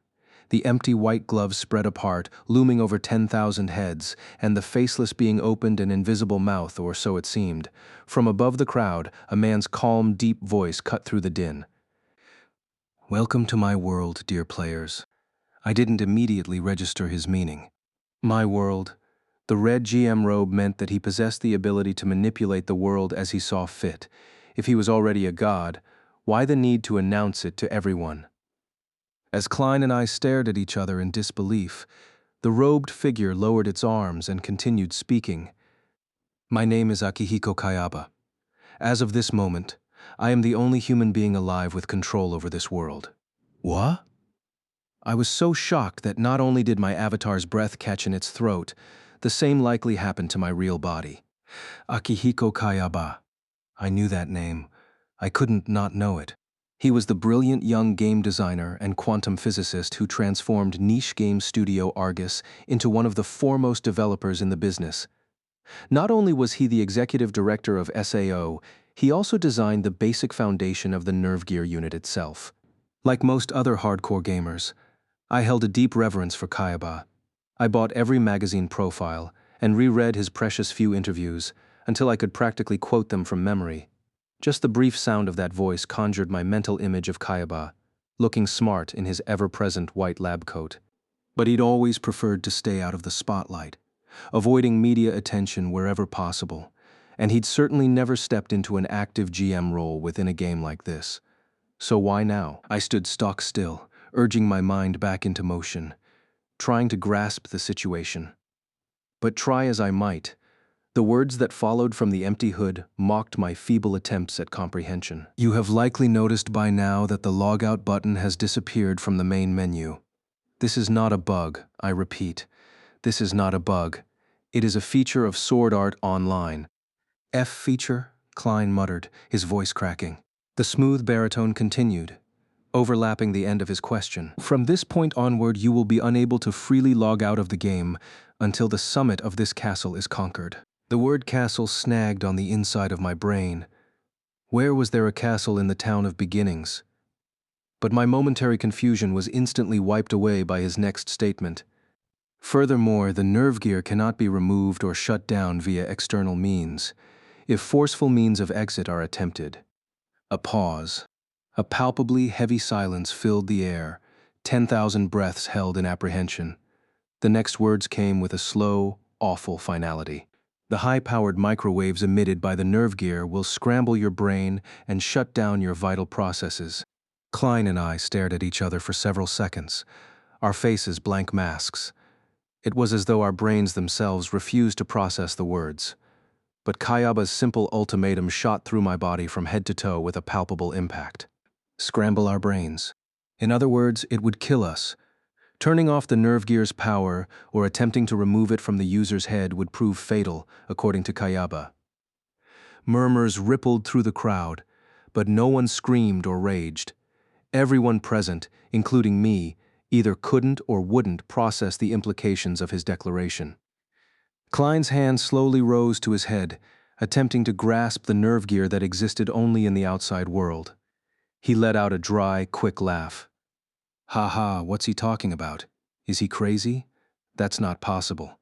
The empty white glove spread apart, looming over 10,000 heads, and the faceless being opened an invisible mouth, or so it seemed. From above the crowd, a man's calm, deep voice cut through the din. Welcome to my world, dear players. I didn't immediately register his meaning. My world. The red GM robe meant that he possessed the ability to manipulate the world as he saw fit. If he was already a god, why the need to announce it to everyone? As Klein and I stared at each other in disbelief, the robed figure lowered its arms and continued speaking. My name is Akihiko Kayaba. As of this moment, I am the only human being alive with control over this world. What? I was so shocked that not only did my avatar's breath catch in its throat, the same likely happened to my real body. Akihiko Kayaba. I knew that name. I couldn't not know it. He was the brilliant young game designer and quantum physicist who transformed niche game studio Argus into one of the foremost developers in the business. Not only was he the executive director of SAO, he also designed the basic foundation of the Nerve Gear unit itself. Like most other hardcore gamers, I held a deep reverence for Kayaba. I bought every magazine profile and reread his precious few interviews until I could practically quote them from memory. Just the brief sound of that voice conjured my mental image of Kayaba, looking smart in his ever-present white lab coat. But he'd always preferred to stay out of the spotlight, avoiding media attention wherever possible, and he'd certainly never stepped into an active GM role within a game like this. So why now? I stood stock still, urging my mind back into motion, trying to grasp the situation. But try as I might, the words that followed from the empty hood mocked my feeble attempts at comprehension. You have likely noticed by now that the logout button has disappeared from the main menu. This is not a bug, I repeat. This is not a bug. It is a feature of Sword Art Online. F feature? Klein muttered, his voice cracking. The smooth baritone continued, overlapping the end of his question. From this point onward, you will be unable to freely log out of the game until the summit of this castle is conquered. The word castle snagged on the inside of my brain. Where was there a castle in the town of beginnings? But my momentary confusion was instantly wiped away by his next statement. Furthermore, the nerve gear cannot be removed or shut down via external means, if forceful means of exit are attempted. A pause. A palpably heavy silence filled the air, 10,000 breaths held in apprehension. The next words came with a slow, awful finality. The high-powered microwaves emitted by the nerve gear will scramble your brain and shut down your vital processes. Klein and I stared at each other for several seconds, our faces blank masks. It was as though our brains themselves refused to process the words. But Kayaba's simple ultimatum shot through my body from head to toe with a palpable impact. Scramble our brains. In other words, it would kill us. Turning off the nerve gear's power or attempting to remove it from the user's head would prove fatal, according to Kayaba. Murmurs rippled through the crowd, but no one screamed or raged. Everyone present, including me, either couldn't or wouldn't process the implications of his declaration. Klein's hand slowly rose to his head, attempting to grasp the nerve gear that existed only in the outside world. He let out a dry, quick laugh. "Ha ha, what's he talking about? Is he crazy? That's not possible.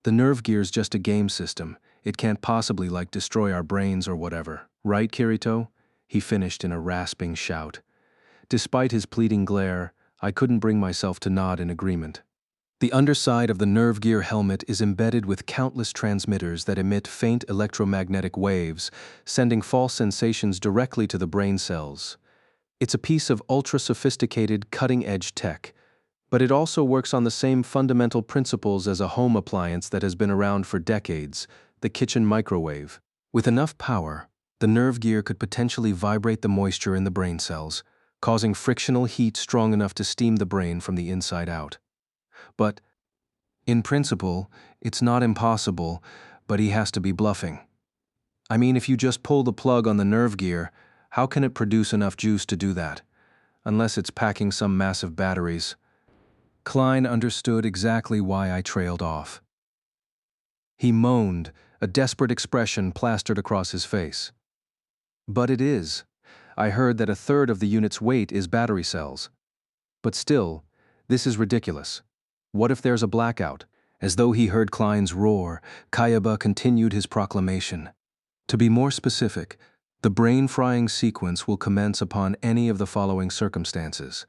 The nerve gear's just a game system. It can't possibly, destroy our brains or whatever. Right, Kirito?" He finished in a rasping shout. Despite his pleading glare, I couldn't bring myself to nod in agreement. The underside of the nerve gear helmet is embedded with countless transmitters that emit faint electromagnetic waves, sending false sensations directly to the brain cells. It's a piece of ultra-sophisticated, cutting-edge tech, but it also works on the same fundamental principles as a home appliance that has been around for decades, the kitchen microwave. With enough power, the nerve gear could potentially vibrate the moisture in the brain cells, causing frictional heat strong enough to steam the brain from the inside out. But, in principle, it's not impossible, but he has to be bluffing. I mean, if you just pull the plug on the nerve gear, how can it produce enough juice to do that? Unless it's packing some massive batteries. Klein understood exactly why I trailed off. He moaned, a desperate expression plastered across his face. But it is. I heard that a third of the unit's weight is battery cells. But still, this is ridiculous. What if there's a blackout? As though he heard Klein's roar, Kayaba continued his proclamation. To be more specific, the brain-frying sequence will commence upon any of the following circumstances: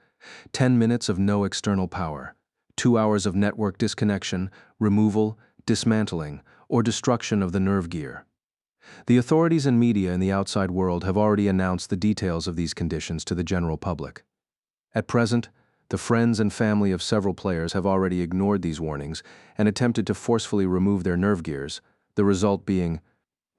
10 minutes of no external power, 2 hours of network disconnection, removal, dismantling, or destruction of the nerve gear. The authorities and media in the outside world have already announced the details of these conditions to the general public. At present, the friends and family of several players have already ignored these warnings and attempted to forcefully remove their nerve gears, the result being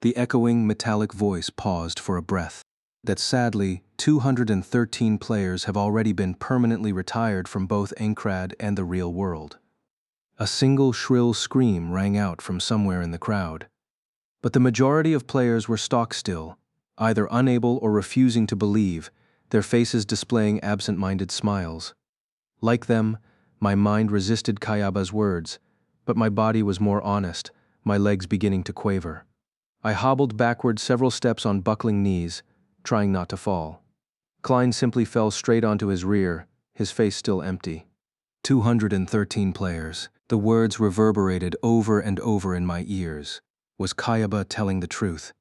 the echoing metallic voice paused for a breath. That sadly, 213 players have already been permanently retired from both Aincrad and the real world. A single shrill scream rang out from somewhere in the crowd. But the majority of players were stock-still, either unable or refusing to believe, their faces displaying absent-minded smiles. Like them, my mind resisted Kayaba's words, but my body was more honest, my legs beginning to quaver. I hobbled backward several steps on buckling knees, trying not to fall. Klein simply fell straight onto his rear, his face still empty. 213 players. The words reverberated over and over in my ears. Was Kayaba telling the truth?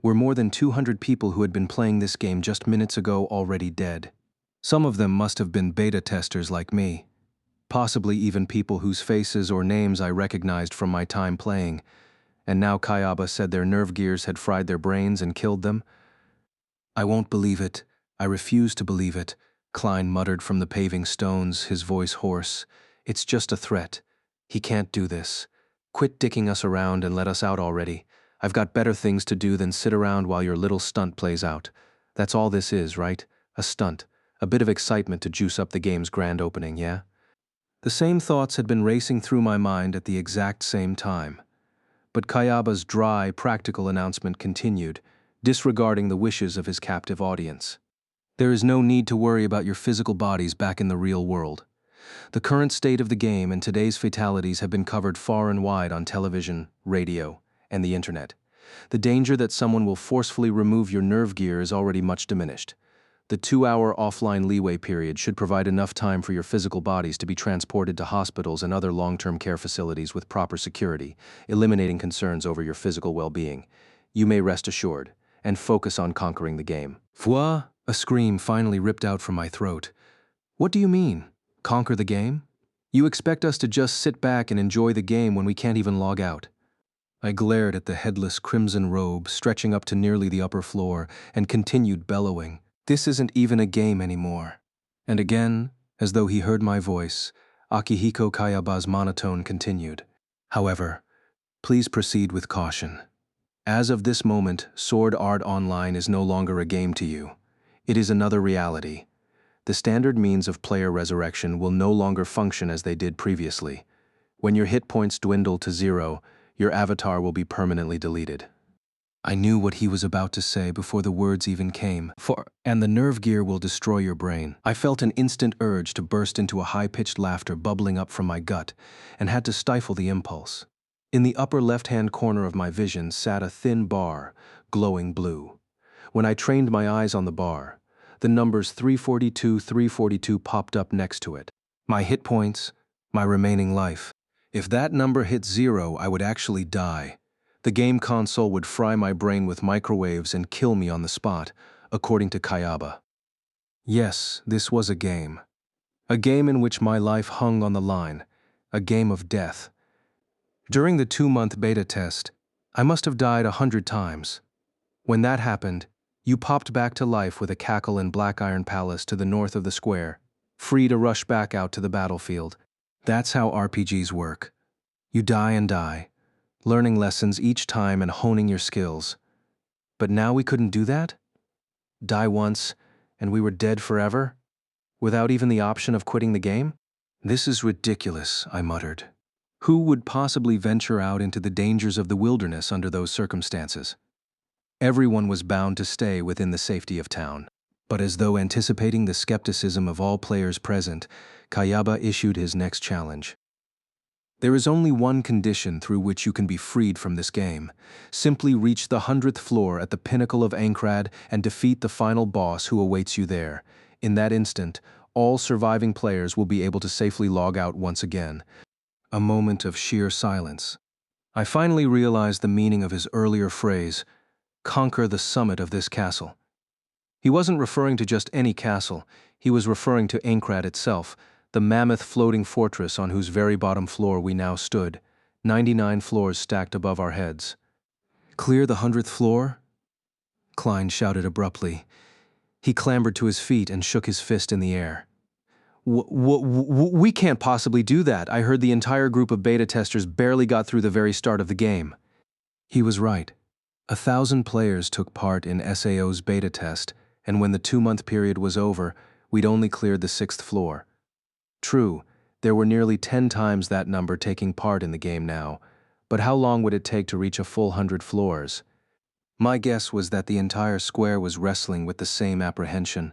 Were more than 200 people who had been playing this game just minutes ago already dead? Some of them must have been beta testers like me, possibly even people whose faces or names I recognized from my time playing, and now Kayaba said their nerve gears had fried their brains and killed them? "I won't believe it. I refuse to believe it," Klein muttered from the paving stones, his voice hoarse. "It's just a threat. He can't do this. Quit dicking us around and let us out already. I've got better things to do than sit around while your little stunt plays out. That's all this is, right? A stunt. A bit of excitement to juice up the game's grand opening, yeah?" The same thoughts had been racing through my mind at the exact same time. But Kayaba's dry, practical announcement continued, disregarding the wishes of his captive audience. "There is no need to worry about your physical bodies back in the real world. The current state of the game and today's fatalities have been covered far and wide on television, radio, and the internet. The danger that someone will forcefully remove your nerve gear is already much diminished. The 2-hour offline leeway period should provide enough time for your physical bodies to be transported to hospitals and other long-term care facilities with proper security, eliminating concerns over your physical well-being. You may rest assured, and focus on conquering the game." "Fwa!" A scream finally ripped out from my throat. "What do you mean? Conquer the game? You expect us to just sit back and enjoy the game when we can't even log out?" I glared at the headless crimson robe stretching up to nearly the upper floor and continued bellowing. "This isn't even a game anymore." And again, as though he heard my voice, Akihiko Kayaba's monotone continued. "However, please proceed with caution. As of this moment, Sword Art Online is no longer a game to you. It is another reality. The standard means of player resurrection will no longer function as they did previously. When your hit points dwindle to 0, your avatar will be permanently deleted. I knew what he was about to say before the words even came. And the nerve gear will destroy your brain. I felt an instant urge to burst into a high-pitched laughter bubbling up from my gut, and had to stifle the impulse. In the upper left-hand corner of my vision sat a thin bar, glowing blue. When I trained my eyes on the bar, the numbers 342 popped up next to it. My hit points, my remaining life. If that number hit 0, I would actually die. The game console would fry my brain with microwaves and kill me on the spot, according to Kayaba. Yes, this was a game. A game in which my life hung on the line. A game of death. During the 2-month beta test, I must have died 100 times. When that happened, you popped back to life with a cackle in Black Iron Palace to the north of the square, free to rush back out to the battlefield. That's how RPGs work. You die and die, learning lessons each time and honing your skills. But now we couldn't do that? Die once, and we were dead forever? Without even the option of quitting the game? This is ridiculous, I muttered. Who would possibly venture out into the dangers of the wilderness under those circumstances? Everyone was bound to stay within the safety of town. But as though anticipating the skepticism of all players present, Kayaba issued his next challenge. There is only one condition through which you can be freed from this game. Simply reach the 100th floor at the pinnacle of Aincrad and defeat the final boss who awaits you there. In that instant, all surviving players will be able to safely log out once again. A moment of sheer silence. I finally realized the meaning of his earlier phrase, "Conquer the summit of this castle." He wasn't referring to just any castle, he was referring to Aincrad itself, the mammoth floating fortress on whose very bottom floor we now stood, 99 floors stacked above our heads. "Clear the 100th floor?" Klein shouted abruptly. He clambered to his feet and shook his fist in the air. We can't possibly do that. I heard the entire group of beta testers barely got through the very start of the game." He was right. 1,000 players took part in SAO's beta test, and when the 2-month period was over, we'd only cleared the 6th floor. True, there were nearly 10 times that number taking part in the game now, but how long would it take to reach a full 100 floors? My guess was that the entire square was wrestling with the same apprehension.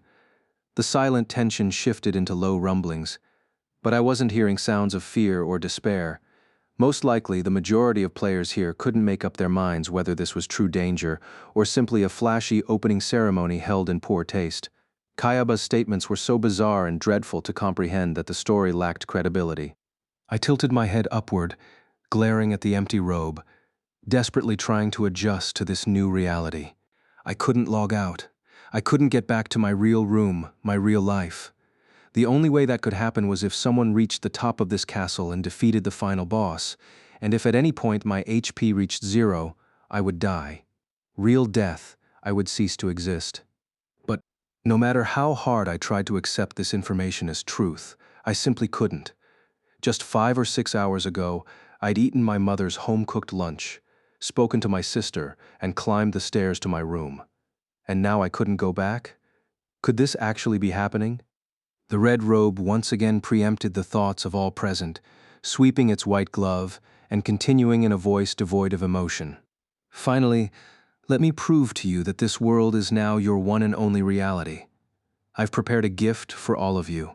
The silent tension shifted into low rumblings, but I wasn't hearing sounds of fear or despair. Most likely, the majority of players here couldn't make up their minds whether this was true danger or simply a flashy opening ceremony held in poor taste. Kayaba's statements were so bizarre and dreadful to comprehend that the story lacked credibility. I tilted my head upward, glaring at the empty robe, desperately trying to adjust to this new reality. I couldn't log out. I couldn't get back to my real room, my real life. The only way that could happen was if someone reached the top of this castle and defeated the final boss, and if at any point my HP reached 0, I would die. Real death, I would cease to exist. But no matter how hard I tried to accept this information as truth, I simply couldn't. Just 5 or 6 hours ago, I'd eaten my mother's home-cooked lunch, spoken to my sister, and climbed the stairs to my room. And now I couldn't go back? Could this actually be happening? The red robe once again preempted the thoughts of all present, sweeping its white glove and continuing in a voice devoid of emotion. "Finally, let me prove to you that this world is now your one and only reality. I've prepared a gift for all of you.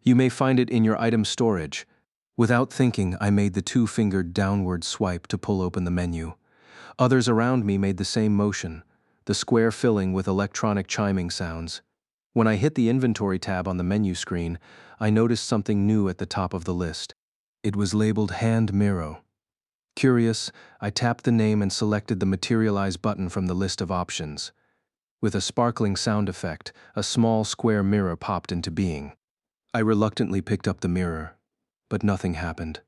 You may find it in your item storage." Without thinking, I made the 2-fingered downward swipe to pull open the menu. Others around me made the same motion, the square filling with electronic chiming sounds. When I hit the inventory tab on the menu screen, I noticed something new at the top of the list. It was labeled Hand Mirror. Curious, I tapped the name and selected the Materialize button from the list of options. With a sparkling sound effect, a small square mirror popped into being. I reluctantly picked up the mirror, but nothing happened.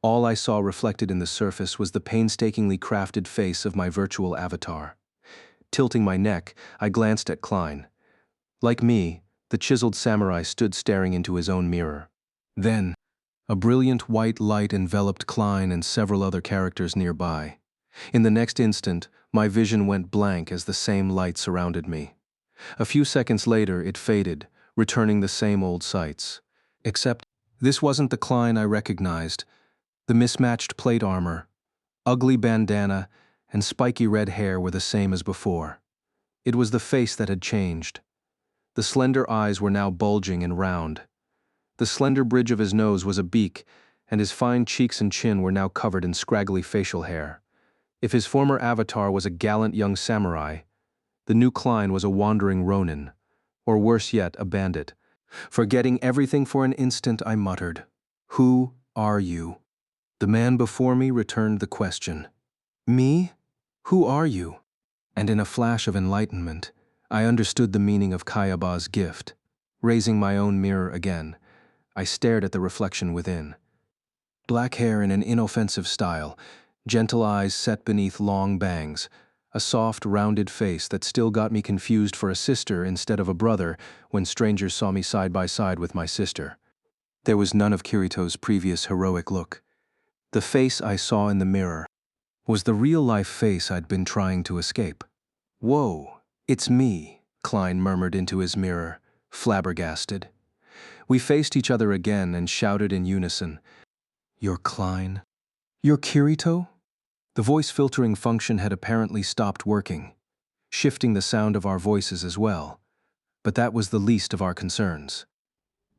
All I saw reflected in the surface was the painstakingly crafted face of my virtual avatar. Tilting my neck, I glanced at Klein. Like me, the chiseled samurai stood staring into his own mirror. Then, a brilliant white light enveloped Klein and several other characters nearby. In the next instant, my vision went blank as the same light surrounded me. A few seconds later, it faded, returning the same old sights. Except, this wasn't the Klein I recognized. The mismatched plate armor, ugly bandana, and spiky red hair were the same as before. It was the face that had changed. The slender eyes were now bulging and round. The slender bridge of his nose was a beak, and his fine cheeks and chin were now covered in scraggly facial hair. If his former avatar was a gallant young samurai, the new Klein was a wandering ronin, or worse yet, a bandit. Forgetting everything for an instant, I muttered, "Who are you?" The man before me returned the question. "Me? Who are you?" And in a flash of enlightenment, I understood the meaning of Kayaba's gift. Raising my own mirror again, I stared at the reflection within. Black hair in an inoffensive style, gentle eyes set beneath long bangs, a soft, rounded face that still got me confused for a sister instead of a brother when strangers saw me side by side with my sister. There was none of Kirito's previous heroic look. The face I saw in the mirror was the real-life face I'd been trying to escape. "Whoa, it's me," Klein murmured into his mirror, flabbergasted. We faced each other again and shouted in unison, "You're Klein? You're Kirito?" The voice filtering function had apparently stopped working, shifting the sound of our voices as well, but that was the least of our concerns.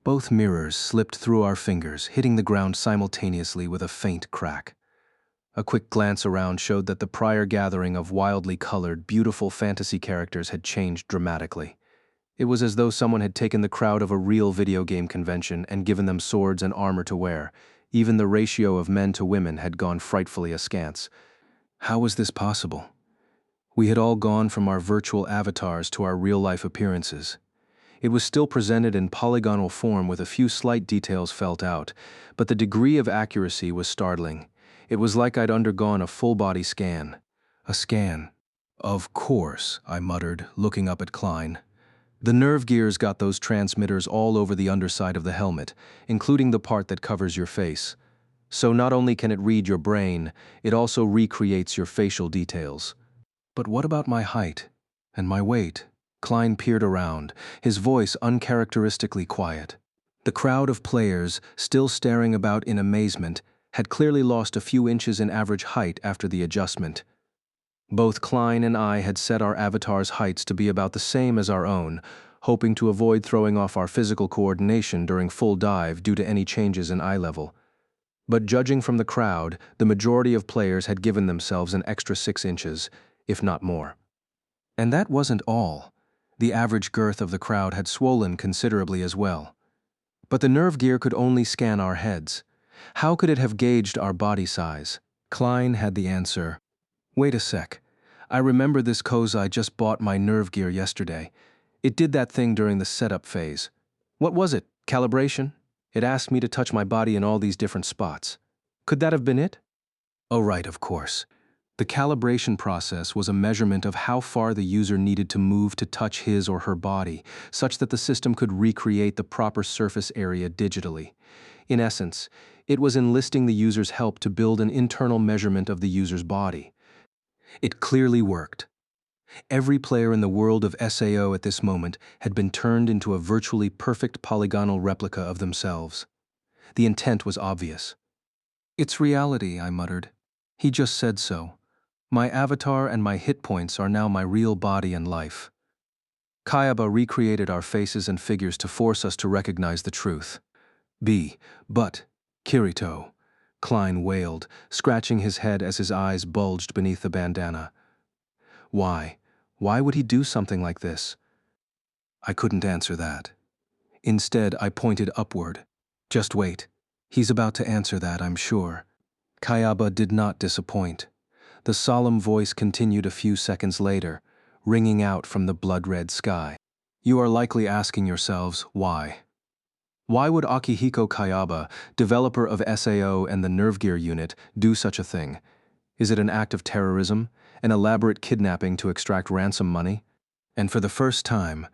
Both mirrors slipped through our fingers, hitting the ground simultaneously with a faint crack. A quick glance around showed that the prior gathering of wildly colored, beautiful fantasy characters had changed dramatically. It was as though someone had taken the crowd of a real video game convention and given them swords and armor to wear. Even the ratio of men to women had gone frightfully askance. How was this possible? We had all gone from our virtual avatars to our real-life appearances. It was still presented in polygonal form with a few slight details felt out, but the degree of accuracy was startling. It was like I'd undergone a full-body scan. A scan. "Of course," I muttered, looking up at Klein. "The nerve gears got those transmitters all over the underside of the helmet, including the part that covers your face. So not only can it read your brain, it also recreates your facial details." But what about my height and my weight? Klein peered around, his voice uncharacteristically quiet. The crowd of players, still staring about in amazement, had clearly lost a few inches in average height after the adjustment. Both Klein and I had set our avatars' heights to be about the same as our own, hoping to avoid throwing off our physical coordination during full dive due to any changes in eye level. But judging from the crowd, the majority of players had given themselves an extra 6 inches, if not more. And that wasn't all. The average girth of the crowd had swollen considerably as well. But the nerve gear could only scan our heads. How could it have gauged our body size? Klein had the answer. "Wait a sec. I remember this Koza. I just bought my nerve gear yesterday. It did that thing during the setup phase. What was it? Calibration? It asked me to touch my body in all these different spots. Could that have been it?" Oh, right, of course. The calibration process was a measurement of how far the user needed to move to touch his or her body, such that the system could recreate the proper surface area digitally. In essence, it was enlisting the user's help to build an internal measurement of the user's body. It clearly worked. Every player in the world of SAO at this moment had been turned into a virtually perfect polygonal replica of themselves. The intent was obvious. "It's reality," I muttered. "He just said so. My avatar and my hit points are now my real body and life." Kayaba recreated our faces and figures to force us to recognize the truth. But, Kirito," Klein wailed, scratching his head as his eyes bulged beneath the bandana. Why? Why would he do something like this? I couldn't answer that. Instead, I pointed upward. "Just wait. He's about to answer that, I'm sure." Kayaba did not disappoint. The solemn voice continued a few seconds later, ringing out from the blood-red sky. "You are likely asking yourselves, why? Why would Akihiko Kayaba, developer of SAO and the Nerve Gear unit, do such a thing? Is it an act of terrorism, an elaborate kidnapping to extract ransom money?" And for the first time,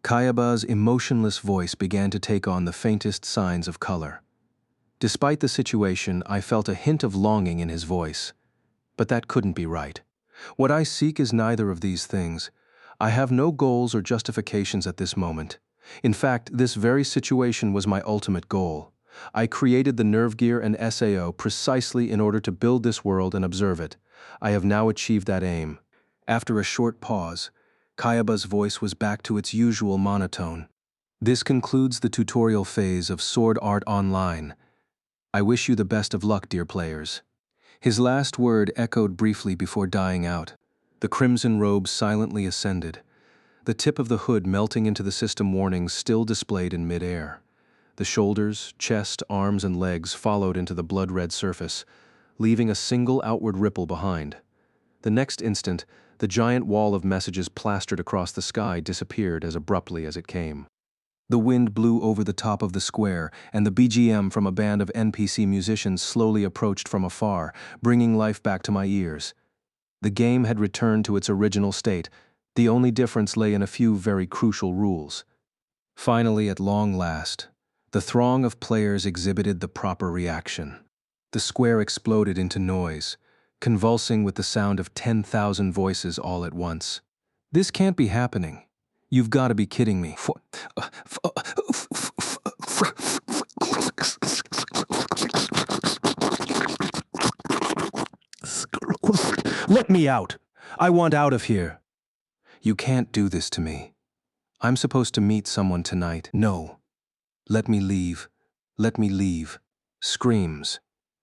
Kayaba's emotionless voice began to take on the faintest signs of color. Despite the situation, I felt a hint of longing in his voice. But that couldn't be right. What I seek is neither of these things. I have no goals or justifications at this moment. In fact, this very situation was my ultimate goal. I created the nerve gear and SAO precisely in order to build this world and observe it. I have now achieved that aim. After a short pause, Kayaba's voice was back to its usual monotone. This concludes the tutorial phase of Sword Art Online. I wish you the best of luck, dear players. His last word echoed briefly before dying out. The crimson robe silently ascended, the tip of the hood melting into the system warnings still displayed in mid-air. The shoulders, chest, arms, and legs followed into the blood-red surface, leaving a single outward ripple behind. The next instant, the giant wall of messages plastered across the sky disappeared as abruptly as it came. The wind blew over the top of the square, and the BGM from a band of NPC musicians slowly approached from afar, bringing life back to my ears. The game had returned to its original state. The only difference lay in a few very crucial rules. Finally, at long last, the throng of players exhibited the proper reaction. The square exploded into noise, convulsing with the sound of 10,000 voices all at once. This can't be happening. You've got to be kidding me. Let me out. I want out of here. You can't do this to me. I'm supposed to meet someone tonight. No. Let me leave. Let me leave. Screams,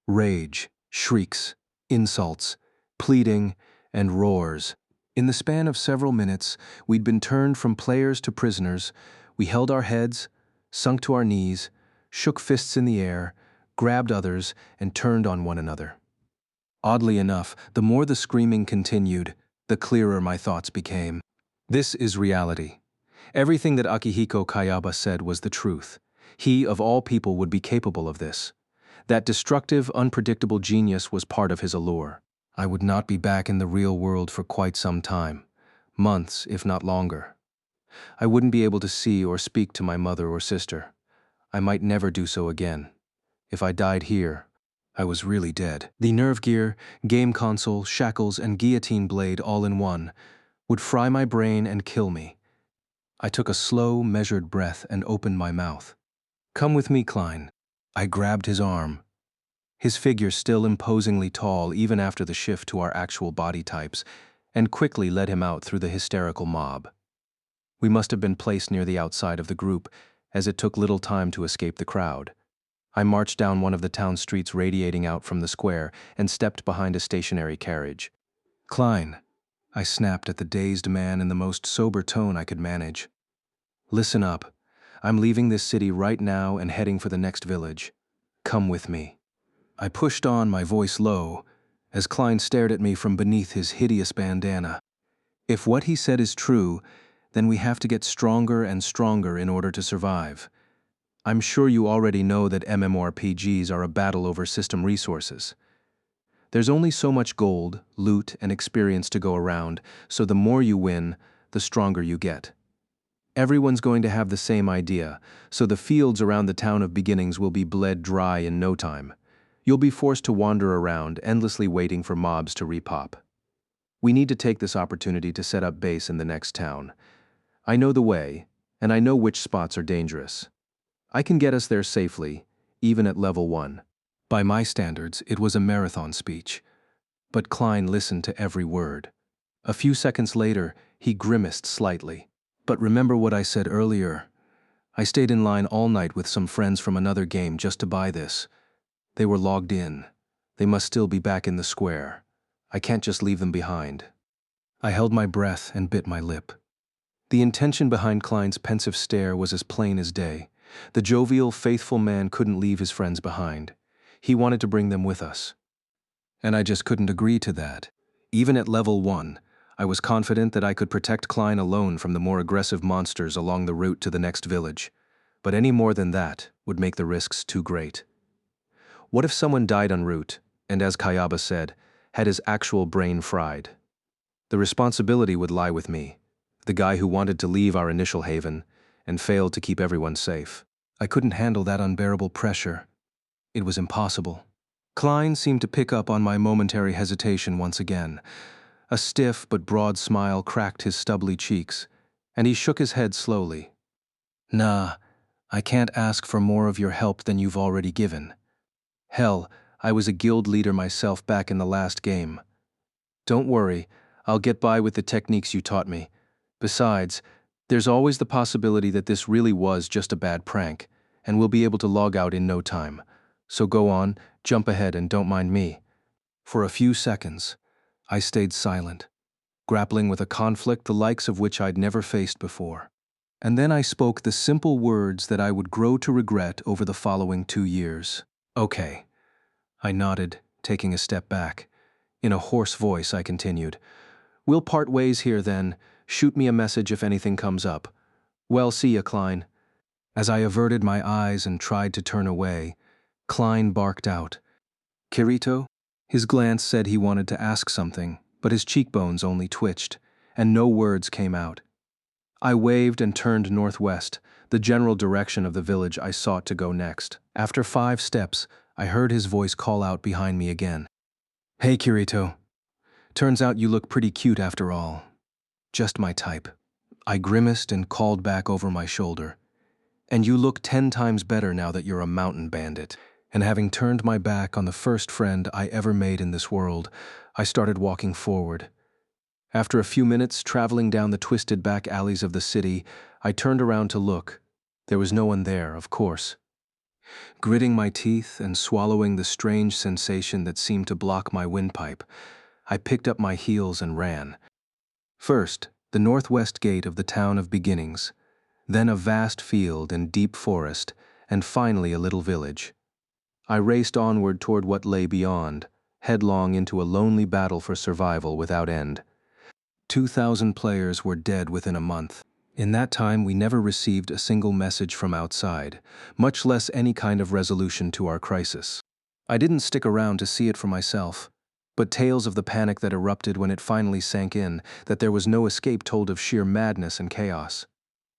rage, shrieks, insults, pleading, and roars. In the span of several minutes, we'd been turned from players to prisoners. We held our heads, sunk to our knees, shook fists in the air, grabbed others, and turned on one another. Oddly enough, the more the screaming continued, the clearer my thoughts became. This is reality. Everything that Akihiko Kayaba said was the truth. He, of all people, would be capable of this. That destructive, unpredictable genius was part of his allure. I would not be back in the real world for quite some time. Months, if not longer. I wouldn't be able to see or speak to my mother or sister. I might never do so again. If I died here, I was really dead. The nerve gear, game console, shackles, and guillotine blade all in one would fry my brain and kill me. I took a slow, measured breath and opened my mouth. Come with me, Klein. I grabbed his arm. His figure still imposingly tall even after the shift to our actual body types, and quickly led him out through the hysterical mob. We must have been placed near the outside of the group, as it took little time to escape the crowd. I marched down one of the town streets radiating out from the square and stepped behind a stationary carriage. Klein, I snapped at the dazed man in the most sober tone I could manage. Listen up. I'm leaving this city right now and heading for the next village. Come with me. I pushed on, my voice low, as Klein stared at me from beneath his hideous bandana. If what he said is true, then we have to get stronger and stronger in order to survive. I'm sure you already know that MMORPGs are a battle over system resources. There's only so much gold, loot, and experience to go around, so the more you win, the stronger you get. Everyone's going to have the same idea, so the fields around the town of beginnings will be bled dry in no time. You'll be forced to wander around, endlessly waiting for mobs to repop. We need to take this opportunity to set up base in the next town. I know the way, and I know which spots are dangerous. I can get us there safely, even at level 1. By my standards, it was a marathon speech. But Klein listened to every word. A few seconds later, he grimaced slightly. But remember what I said earlier. I stayed in line all night with some friends from another game just to buy this. They were logged in. They must still be back in the square. I can't just leave them behind. I held my breath and bit my lip. The intention behind Klein's pensive stare was as plain as day. The jovial, faithful man couldn't leave his friends behind. He wanted to bring them with us. And I just couldn't agree to that. Even at level 1, I was confident that I could protect Klein alone from the more aggressive monsters along the route to the next village. But any more than that would make the risks too great. What if someone died en route, and as Kayaba said, had his actual brain fried? The responsibility would lie with me, the guy who wanted to leave our initial haven and failed to keep everyone safe. I couldn't handle that unbearable pressure. It was impossible. Klein seemed to pick up on my momentary hesitation once again. A stiff but broad smile cracked his stubbly cheeks, and he shook his head slowly. Nah, I can't ask for more of your help than you've already given. Hell, I was a guild leader myself back in the last game. Don't worry, I'll get by with the techniques you taught me. Besides, there's always the possibility that this really was just a bad prank, and we'll be able to log out in no time. So go on, jump ahead and don't mind me. For a few seconds, I stayed silent, grappling with a conflict the likes of which I'd never faced before. And then I spoke the simple words that I would grow to regret over the following 2 years. Okay. I nodded, taking a step back. In a hoarse voice, I continued. We'll part ways here then. Shoot me a message if anything comes up. Well, see ya, Klein. As I averted my eyes and tried to turn away, Klein barked out. Kirito? His glance said he wanted to ask something, but his cheekbones only twitched, and no words came out. I waved and turned northwest, the general direction of the village I sought to go next. After 5 steps, I heard his voice call out behind me again. Hey, Kirito. Turns out you look pretty cute after all. Just my type. I grimaced and called back over my shoulder. And you look 10 times better now that you're a mountain bandit. And having turned my back on the first friend I ever made in this world, I started walking forward. After a few minutes traveling down the twisted back alleys of the city, I turned around to look. There was no one there, of course. Gritting my teeth and swallowing the strange sensation that seemed to block my windpipe, I picked up my heels and ran. First, the northwest gate of the town of Beginnings, then a vast field and deep forest, and finally a little village. I raced onward toward what lay beyond, headlong into a lonely battle for survival without end. 2,000 players were dead within a month. In that time, we never received a single message from outside, much less any kind of resolution to our crisis. I didn't stick around to see it for myself, but tales of the panic that erupted when it finally sank in, that there was no escape, told of sheer madness and chaos.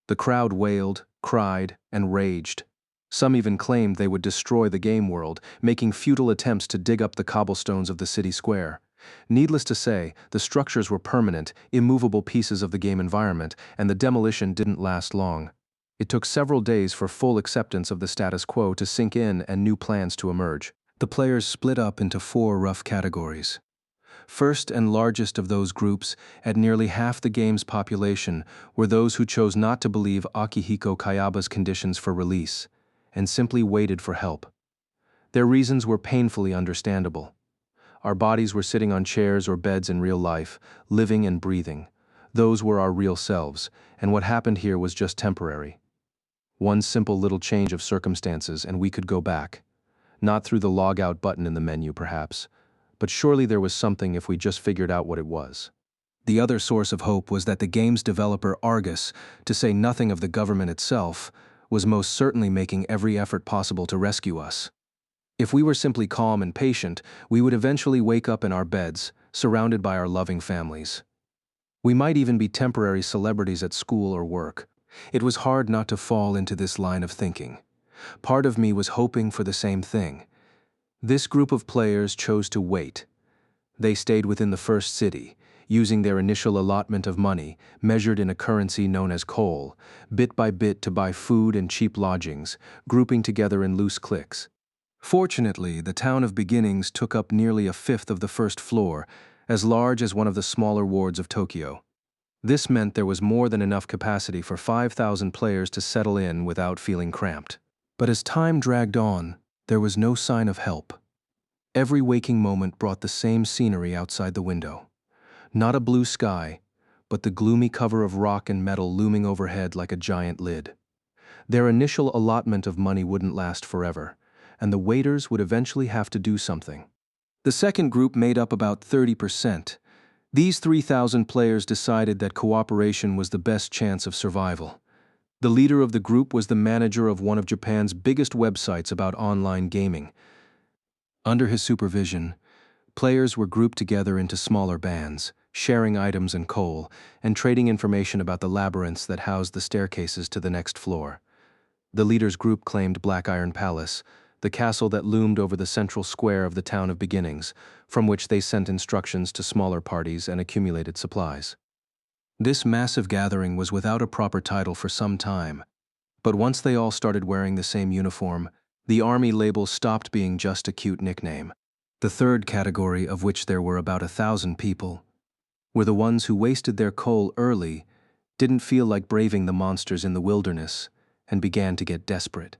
The crowd wailed, cried, and raged. Some even claimed they would destroy the game world, making futile attempts to dig up the cobblestones of the city square. Needless to say, the structures were permanent, immovable pieces of the game environment, and the demolition didn't last long. It took several days for full acceptance of the status quo to sink in and new plans to emerge. The players split up into 4 rough categories. First and largest of those groups, at nearly half the game's population, were those who chose not to believe Akihiko Kayaba's conditions for release, and simply waited for help. Their reasons were painfully understandable. Our bodies were sitting on chairs or beds in real life, living and breathing. Those were our real selves, and what happened here was just temporary. One simple little change of circumstances and we could go back. Not through the log out button in the menu, perhaps, but surely there was something if we just figured out what it was. The other source of hope was that the game's developer Argus, to say nothing of the government itself, was most certainly making every effort possible to rescue us. If we were simply calm and patient, we would eventually wake up in our beds, surrounded by our loving families. We might even be temporary celebrities at school or work. It was hard not to fall into this line of thinking. Part of me was hoping for the same thing. This group of players chose to wait. They stayed within the first city, using their initial allotment of money, measured in a currency known as coal, bit by bit to buy food and cheap lodgings, grouping together in loose cliques. Fortunately, the town of Beginnings took up nearly a fifth of the first floor, as large as one of the smaller wards of Tokyo. This meant there was more than enough capacity for 5,000 players to settle in without feeling cramped. But as time dragged on, there was no sign of help. Every waking moment brought the same scenery outside the window. Not a blue sky, but the gloomy cover of rock and metal looming overhead like a giant lid. Their initial allotment of money wouldn't last forever, and the waiters would eventually have to do something. The second group made up about 30%. These 3,000 players decided that cooperation was the best chance of survival. The leader of the group was the manager of one of Japan's biggest websites about online gaming. Under his supervision, players were grouped together into smaller bands, sharing items and coal, and trading information about the labyrinths that housed the staircases to the next floor. The leader's group claimed Black Iron Palace, the castle that loomed over the central square of the town of Beginnings, from which they sent instructions to smaller parties and accumulated supplies. This massive gathering was without a proper title for some time, But once they all started wearing the same uniform, the army label stopped being just a cute nickname. The third category, of which there were about 1,000 people, were the ones who wasted their coal early, didn't feel like braving the monsters in the wilderness, and began to get desperate.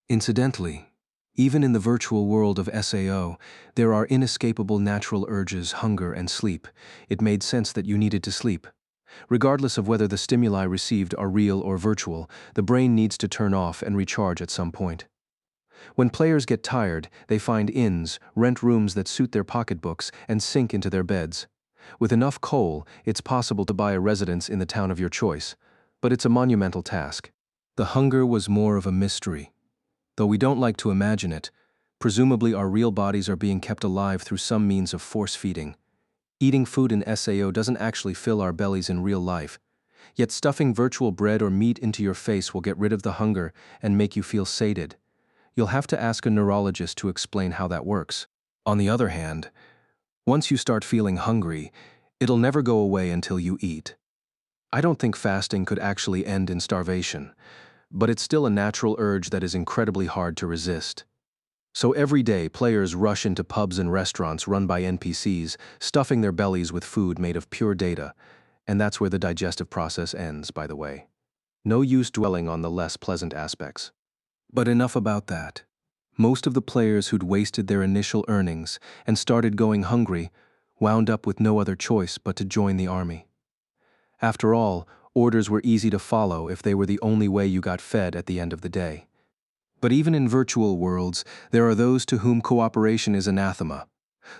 Incidentally, even in the virtual world of SAO, there are inescapable natural urges, hunger, and sleep. It made sense that you needed to sleep. Regardless of whether the stimuli received are real or virtual, the brain needs to turn off and recharge at some point. When players get tired, they find inns, rent rooms that suit their pocketbooks, and sink into their beds. With enough coal, it's possible to buy a residence in the town of your choice, but it's a monumental task. The hunger was more of a mystery. Though we don't like to imagine it, presumably our real bodies are being kept alive through some means of force feeding. Eating food in SAO doesn't actually fill our bellies in real life, yet stuffing virtual bread or meat into your face will get rid of the hunger and make you feel sated. You'll have to ask a neurologist to explain how that works. On the other hand, once you start feeling hungry, it'll never go away until you eat. I don't think fasting could actually end in starvation, but it's still a natural urge that is incredibly hard to resist. So every day, players rush into pubs and restaurants run by NPCs, stuffing their bellies with food made of pure data, and that's where the digestive process ends, by the way. No use dwelling on the less pleasant aspects. But enough about that. Most of the players who'd wasted their initial earnings and started going hungry wound up with no other choice but to join the army. After all, orders were easy to follow if they were the only way you got fed at the end of the day. But even in virtual worlds, there are those to whom cooperation is anathema.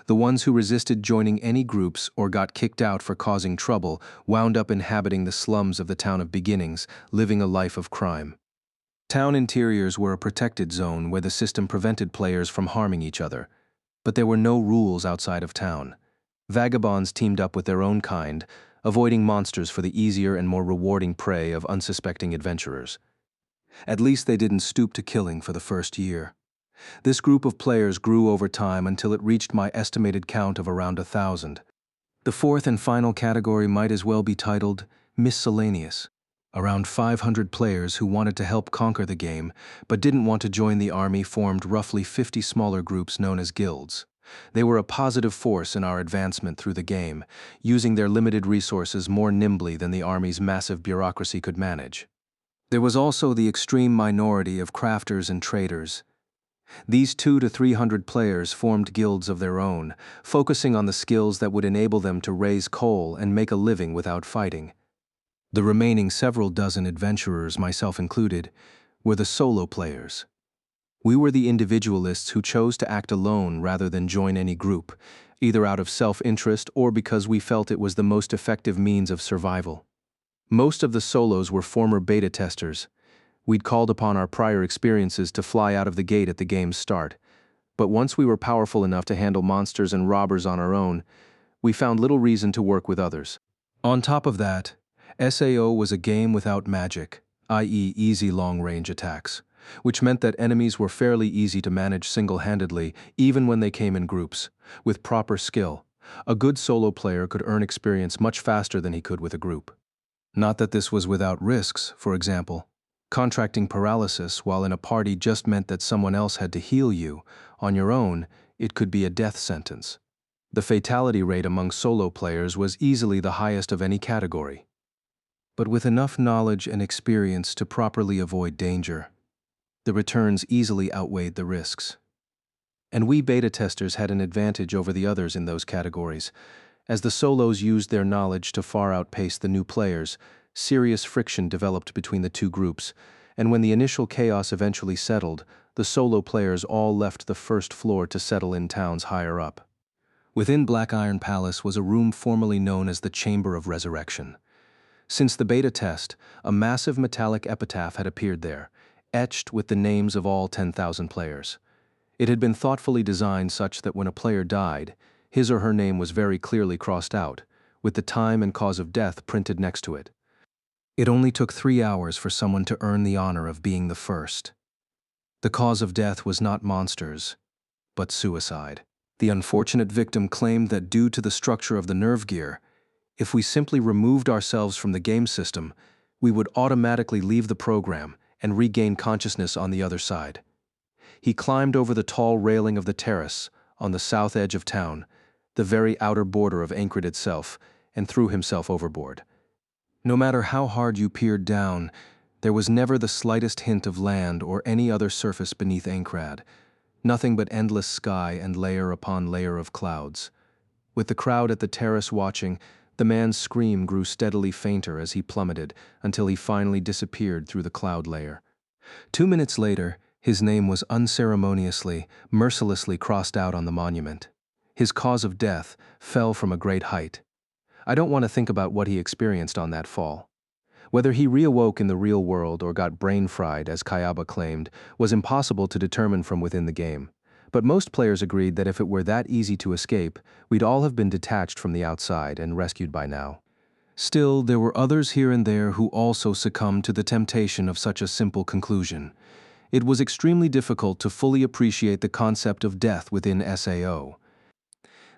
The ones who resisted joining any groups or got kicked out for causing trouble wound up inhabiting the slums of the town of beginnings, living a life of crime. Town interiors were a protected zone where the system prevented players from harming each other, but there were no rules outside of town. Vagabonds teamed up with their own kind, avoiding monsters for the easier and more rewarding prey of unsuspecting adventurers. At least they didn't stoop to killing for the first year. This group of players grew over time until it reached my estimated count of around 1,000. The fourth and final category might as well be titled miscellaneous. Around 500 players who wanted to help conquer the game, but didn't want to join the army, formed roughly 50 smaller groups known as guilds. They were a positive force in our advancement through the game, using their limited resources more nimbly than the army's massive bureaucracy could manage. There was also the extreme minority of crafters and traders. These 200 to 300 players formed guilds of their own, focusing on the skills that would enable them to raise coal and make a living without fighting. The remaining several dozen adventurers, myself included, were the solo players. We were the individualists who chose to act alone rather than join any group, either out of self-interest or because we felt it was the most effective means of survival. Most of the solos were former beta testers. We'd called upon our prior experiences to fly out of the gate at the game's start, but once we were powerful enough to handle monsters and robbers on our own, we found little reason to work with others. On top of that, SAO was a game without magic, i.e. easy long-range attacks, which meant that enemies were fairly easy to manage single-handedly even when they came in groups. With proper skill, a good solo player could earn experience much faster than he could with a group. Not that this was without risks. For example, contracting paralysis while in a party just meant that someone else had to heal you. On your own, it could be a death sentence. The fatality rate among solo players was easily the highest of any category. But with enough knowledge and experience to properly avoid danger, the returns easily outweighed the risks. And we beta testers had an advantage over the others in those categories. As the solos used their knowledge to far outpace the new players, serious friction developed between the two groups, and when the initial chaos eventually settled, the solo players all left the first floor to settle in towns higher up. Within Black Iron Palace was a room formerly known as the Chamber of Resurrection. Since the beta test, a massive metallic epitaph had appeared there, etched with the names of all 10,000 players. It had been thoughtfully designed such that when a player died, his or her name was very clearly crossed out, with the time and cause of death printed next to it. It only took 3 hours for someone to earn the honor of being the first. The cause of death was not monsters, but suicide. The unfortunate victim claimed that due to the structure of the nerve gear, if we simply removed ourselves from the game system, we would automatically leave the program and regained consciousness on the other side. He climbed over the tall railing of the terrace on the south edge of town, the very outer border of Aincrad itself, and threw himself overboard. No matter how hard you peered down, there was never the slightest hint of land or any other surface beneath Aincrad, nothing but endless sky and layer upon layer of clouds. With the crowd at the terrace watching, the man's scream grew steadily fainter as he plummeted until he finally disappeared through the cloud layer. 2 minutes later, his name was unceremoniously, mercilessly crossed out on the monument. His cause of death fell from a great height. I don't want to think about what he experienced on that fall. Whether he reawoke in the real world or got brain-fried, as Kayaba claimed, was impossible to determine from within the game. But most players agreed that if it were that easy to escape, we'd all have been detached from the outside and rescued by now. Still, there were others here and there who also succumbed to the temptation of such a simple conclusion. It was extremely difficult to fully appreciate the concept of death within SAO.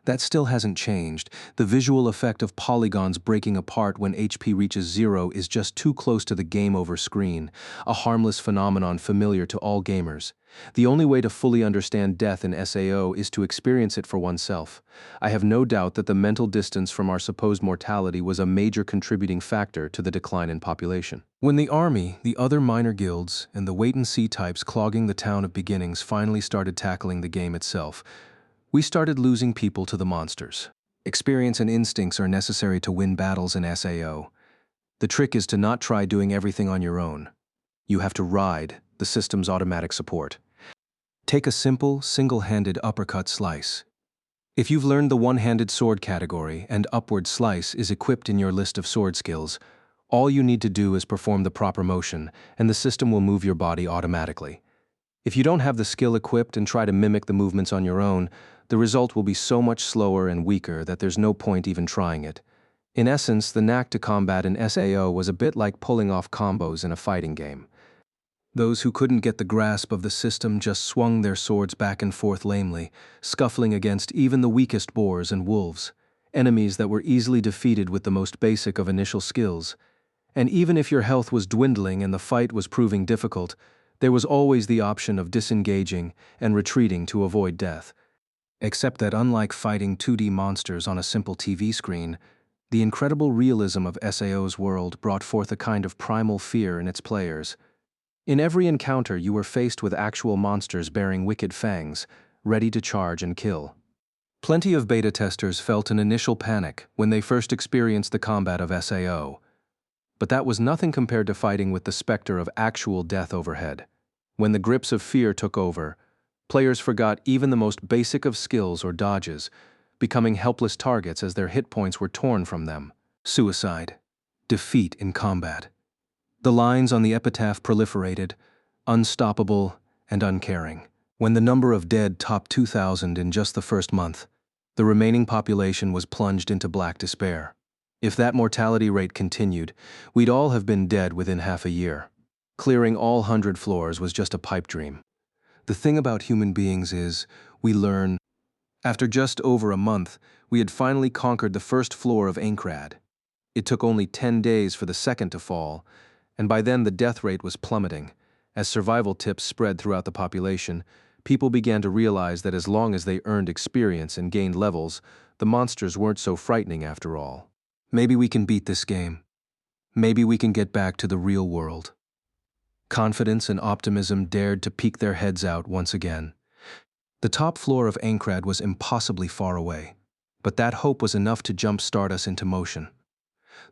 That still hasn't changed. The visual effect of polygons breaking apart when HP reaches 0 is just too close to the game over screen, a harmless phenomenon familiar to all gamers. The only way to fully understand death in SAO is to experience it for oneself. I have no doubt that the mental distance from our supposed mortality was a major contributing factor to the decline in population. When the army, the other minor guilds, and the wait-and-see types clogging the town of beginnings finally started tackling the game itself, we started losing people to the monsters. Experience and instincts are necessary to win battles in SAO. The trick is to not try doing everything on your own. You have to ride the system's automatic support. Take a simple, single-handed uppercut slice. If you've learned the one-handed sword category and upward slice is equipped in your list of sword skills, all you need to do is perform the proper motion, and the system will move your body automatically. If you don't have the skill equipped and try to mimic the movements on your own, the result will be so much slower and weaker that there's no point even trying it. In essence, the knack to combat in SAO was a bit like pulling off combos in a fighting game. Those who couldn't get the grasp of the system just swung their swords back and forth lamely, scuffling against even the weakest boars and wolves, enemies that were easily defeated with the most basic of initial skills. And even if your health was dwindling and the fight was proving difficult, there was always the option of disengaging and retreating to avoid death. Except that unlike fighting 2D monsters on a simple TV screen, the incredible realism of SAO's world brought forth a kind of primal fear in its players. In every encounter, you were faced with actual monsters bearing wicked fangs, ready to charge and kill. Plenty of beta testers felt an initial panic when they first experienced the combat of SAO. But that was nothing compared to fighting with the specter of actual death overhead. When the grips of fear took over, players forgot even the most basic of skills or dodges, becoming helpless targets as their hit points were torn from them. Suicide. Defeat in combat. The lines on the epitaph proliferated, unstoppable and uncaring. When the number of dead topped 2,000 in just the first month, the remaining population was plunged into black despair. If that mortality rate continued, we'd all have been dead within half a year. Clearing all 100 floors was just a pipe dream. The thing about human beings is, we learn. After just over a month, we had finally conquered the first floor of Aincrad. It took only 10 days for the second to fall, and by then the death rate was plummeting. As survival tips spread throughout the population, people began to realize that as long as they earned experience and gained levels, the monsters weren't so frightening after all. Maybe we can beat this game. Maybe we can get back to the real world. Confidence and optimism dared to peek their heads out once again. The top floor of Aincrad was impossibly far away, but that hope was enough to jump-start us into motion.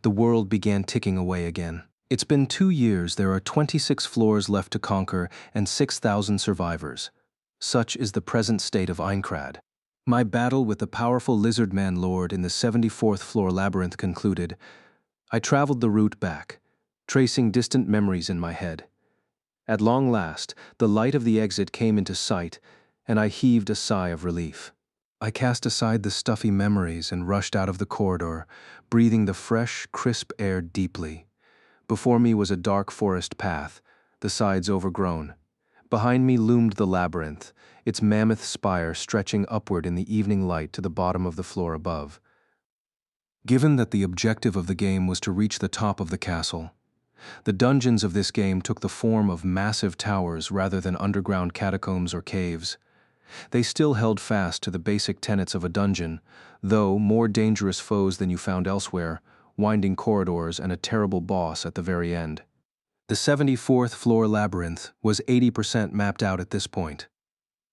The world began ticking away again. It's been 2 years, there are 26 floors left to conquer and 6,000 survivors. Such is the present state of Aincrad. My battle with the powerful Lizardman Lord in the 74th floor labyrinth concluded. I traveled the route back, tracing distant memories in my head. At long last, the light of the exit came into sight, and I heaved a sigh of relief. I cast aside the stuffy memories and rushed out of the corridor, breathing the fresh, crisp air deeply. Before me was a dark forest path, the sides overgrown. Behind me loomed the labyrinth, its mammoth spire stretching upward in the evening light to the bottom of the floor above. Given that the objective of the game was to reach the top of the castle, The dungeons of this game took the form of massive towers rather than underground catacombs or caves. They still held fast to the basic tenets of a dungeon, though more dangerous foes than you found elsewhere, winding corridors and a terrible boss at the very end. The 74th floor labyrinth was 80% mapped out at this point.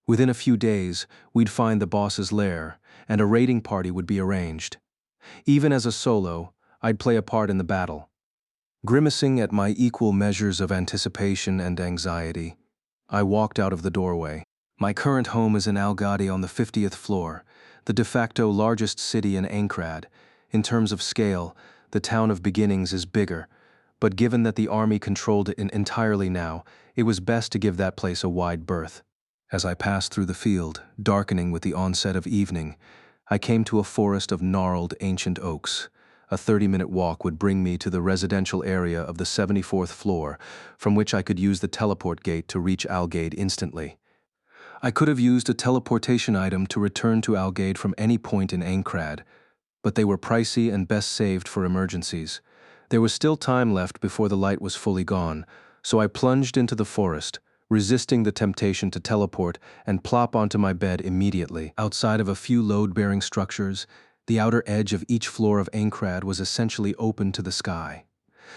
Within a few days, we'd find the boss's lair, and a raiding party would be arranged. Even as a solo, I'd play a part in the battle. Grimacing at my equal measures of anticipation and anxiety, I walked out of the doorway. My current home is in Al Ghadi on the 50th floor, the de facto largest city in Aincrad. In terms of scale, the town of beginnings is bigger, but given that the army controlled it entirely now, it was best to give that place a wide berth. As I passed through the field, darkening with the onset of evening, I came to a forest of gnarled ancient oaks. A 30-minute walk would bring me to the residential area of the 74th floor, from which I could use the teleport gate to reach Algade instantly. I could have used a teleportation item to return to Algade from any point in Aincrad, but they were pricey and best saved for emergencies. There was still time left before the light was fully gone, so I plunged into the forest, resisting the temptation to teleport and plop onto my bed immediately. Outside of a few load-bearing structures, the outer edge of each floor of Aincrad was essentially open to the sky.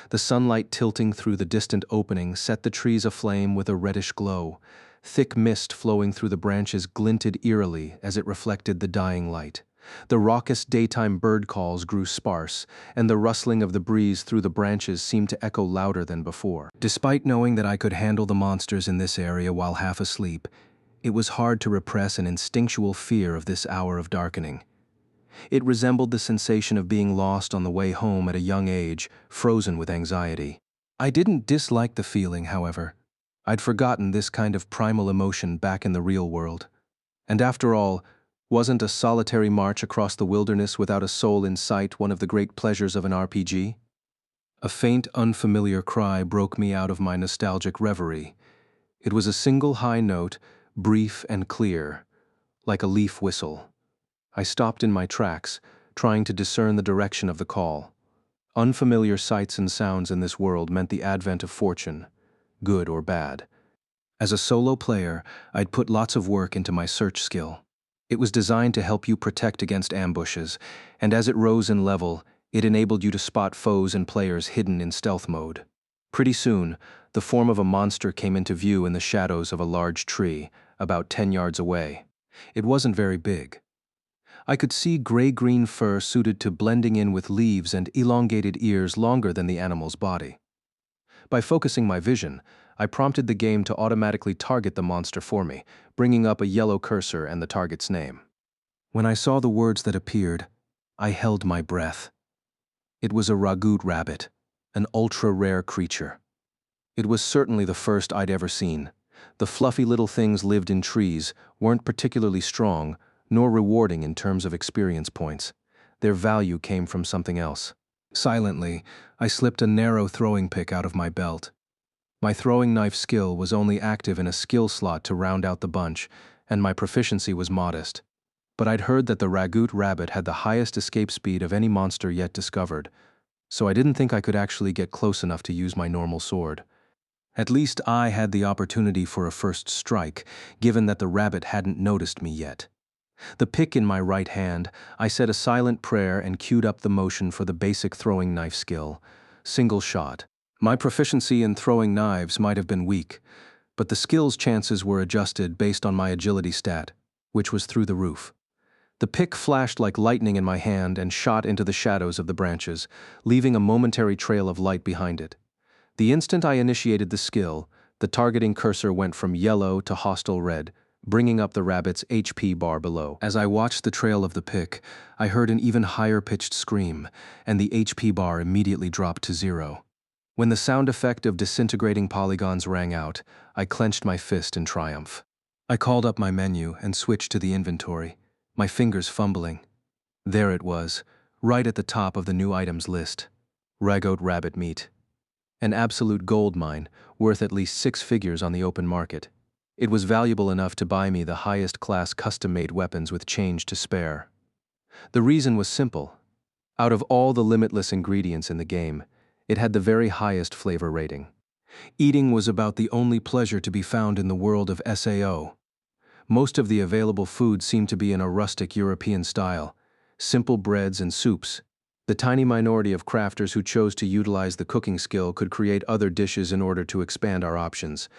The sunlight tilting through the distant opening set the trees aflame with a reddish glow. Thick mist flowing through the branches glinted eerily as it reflected the dying light. The raucous daytime bird calls grew sparse, and the rustling of the breeze through the branches seemed to echo louder than before. Despite knowing that I could handle the monsters in this area while half asleep, it was hard to repress an instinctual fear of this hour of darkening. It resembled the sensation of being lost on the way home at a young age, frozen with anxiety. I didn't dislike the feeling, however. I'd forgotten this kind of primal emotion back in the real world. And after all, wasn't a solitary march across the wilderness without a soul in sight one of the great pleasures of an RPG? A faint, unfamiliar cry broke me out of my nostalgic reverie. It was a single high note, brief and clear, like a leaf whistle. I stopped in my tracks, trying to discern the direction of the call. Unfamiliar sights and sounds in this world meant the advent of fortune, good or bad. As a solo player, I'd put lots of work into my search skill. It was designed to help you protect against ambushes, and as it rose in level, it enabled you to spot foes and players hidden in stealth mode. Pretty soon, the form of a monster came into view in the shadows of a large tree, about 10 yards away. It wasn't very big. I could see gray-green fur suited to blending in with leaves and elongated ears longer than the animal's body. By focusing my vision, I prompted the game to automatically target the monster for me, bringing up a yellow cursor and the target's name. When I saw the words that appeared, I held my breath. It was a ragout rabbit, an ultra-rare creature. It was certainly the first I'd ever seen. The fluffy little things lived in trees, weren't particularly strong, nor rewarding in terms of experience points. Their value came from something else. Silently, I slipped a narrow throwing pick out of my belt. My throwing knife skill was only active in a skill slot to round out the bunch, and my proficiency was modest. But I'd heard that the ragout rabbit had the highest escape speed of any monster yet discovered, so I didn't think I could actually get close enough to use my normal sword. At least I had the opportunity for a first strike, given that the rabbit hadn't noticed me yet. The pick in my right hand, I said a silent prayer and queued up the motion for the basic throwing knife skill. Single shot. My proficiency in throwing knives might have been weak, but the skill's chances were adjusted based on my agility stat, which was through the roof. The pick flashed like lightning in my hand and shot into the shadows of the branches, leaving a momentary trail of light behind it. The instant I initiated the skill, the targeting cursor went from yellow to hostile red, bringing up the rabbit's HP bar below. As I watched the trail of the pick, I heard an even higher-pitched scream, and the HP bar immediately dropped to 0. When the sound effect of disintegrating polygons rang out, I clenched my fist in triumph. I called up my menu and switched to the inventory, my fingers fumbling. There it was, right at the top of the new items list. Ragout rabbit meat. An absolute gold mine, worth at least 6 figures on the open market. It was valuable enough to buy me the highest-class custom-made weapons with change to spare. The reason was simple. Out of all the limitless ingredients in the game, It had the very highest flavor rating. Eating was about the only pleasure to be found in the world of SAO. Most of the available food seemed to be in a rustic European style, simple breads and soups. The tiny minority of crafters who chose to utilize the cooking skill could create other dishes in order to expand our options.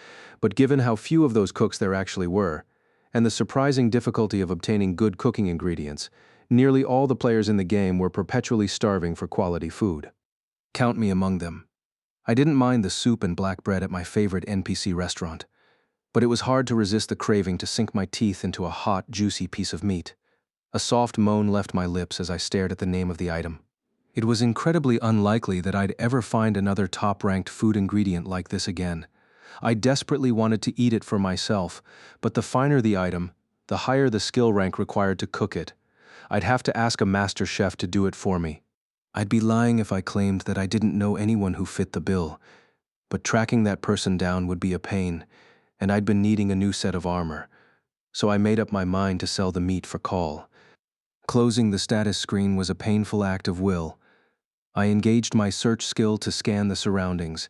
But given how few of those cooks there actually were, and the surprising difficulty of obtaining good cooking ingredients, nearly all the players in the game were perpetually starving for quality food. Count me among them. I didn't mind the soup and black bread at my favorite NPC restaurant, but it was hard to resist the craving to sink my teeth into a hot, juicy piece of meat. A soft moan left my lips as I stared at the name of the item. It was incredibly unlikely that I'd ever find another top-ranked food ingredient like this again. I desperately wanted to eat it for myself, but the finer the item, the higher the skill rank required to cook it. I'd have to ask a master chef to do it for me. I'd be lying if I claimed that I didn't know anyone who fit the bill, but tracking that person down would be a pain, and I'd been needing a new set of armor, so I made up my mind to sell the meat for call. Closing the status screen was a painful act of will. I engaged my search skill to scan the surroundings.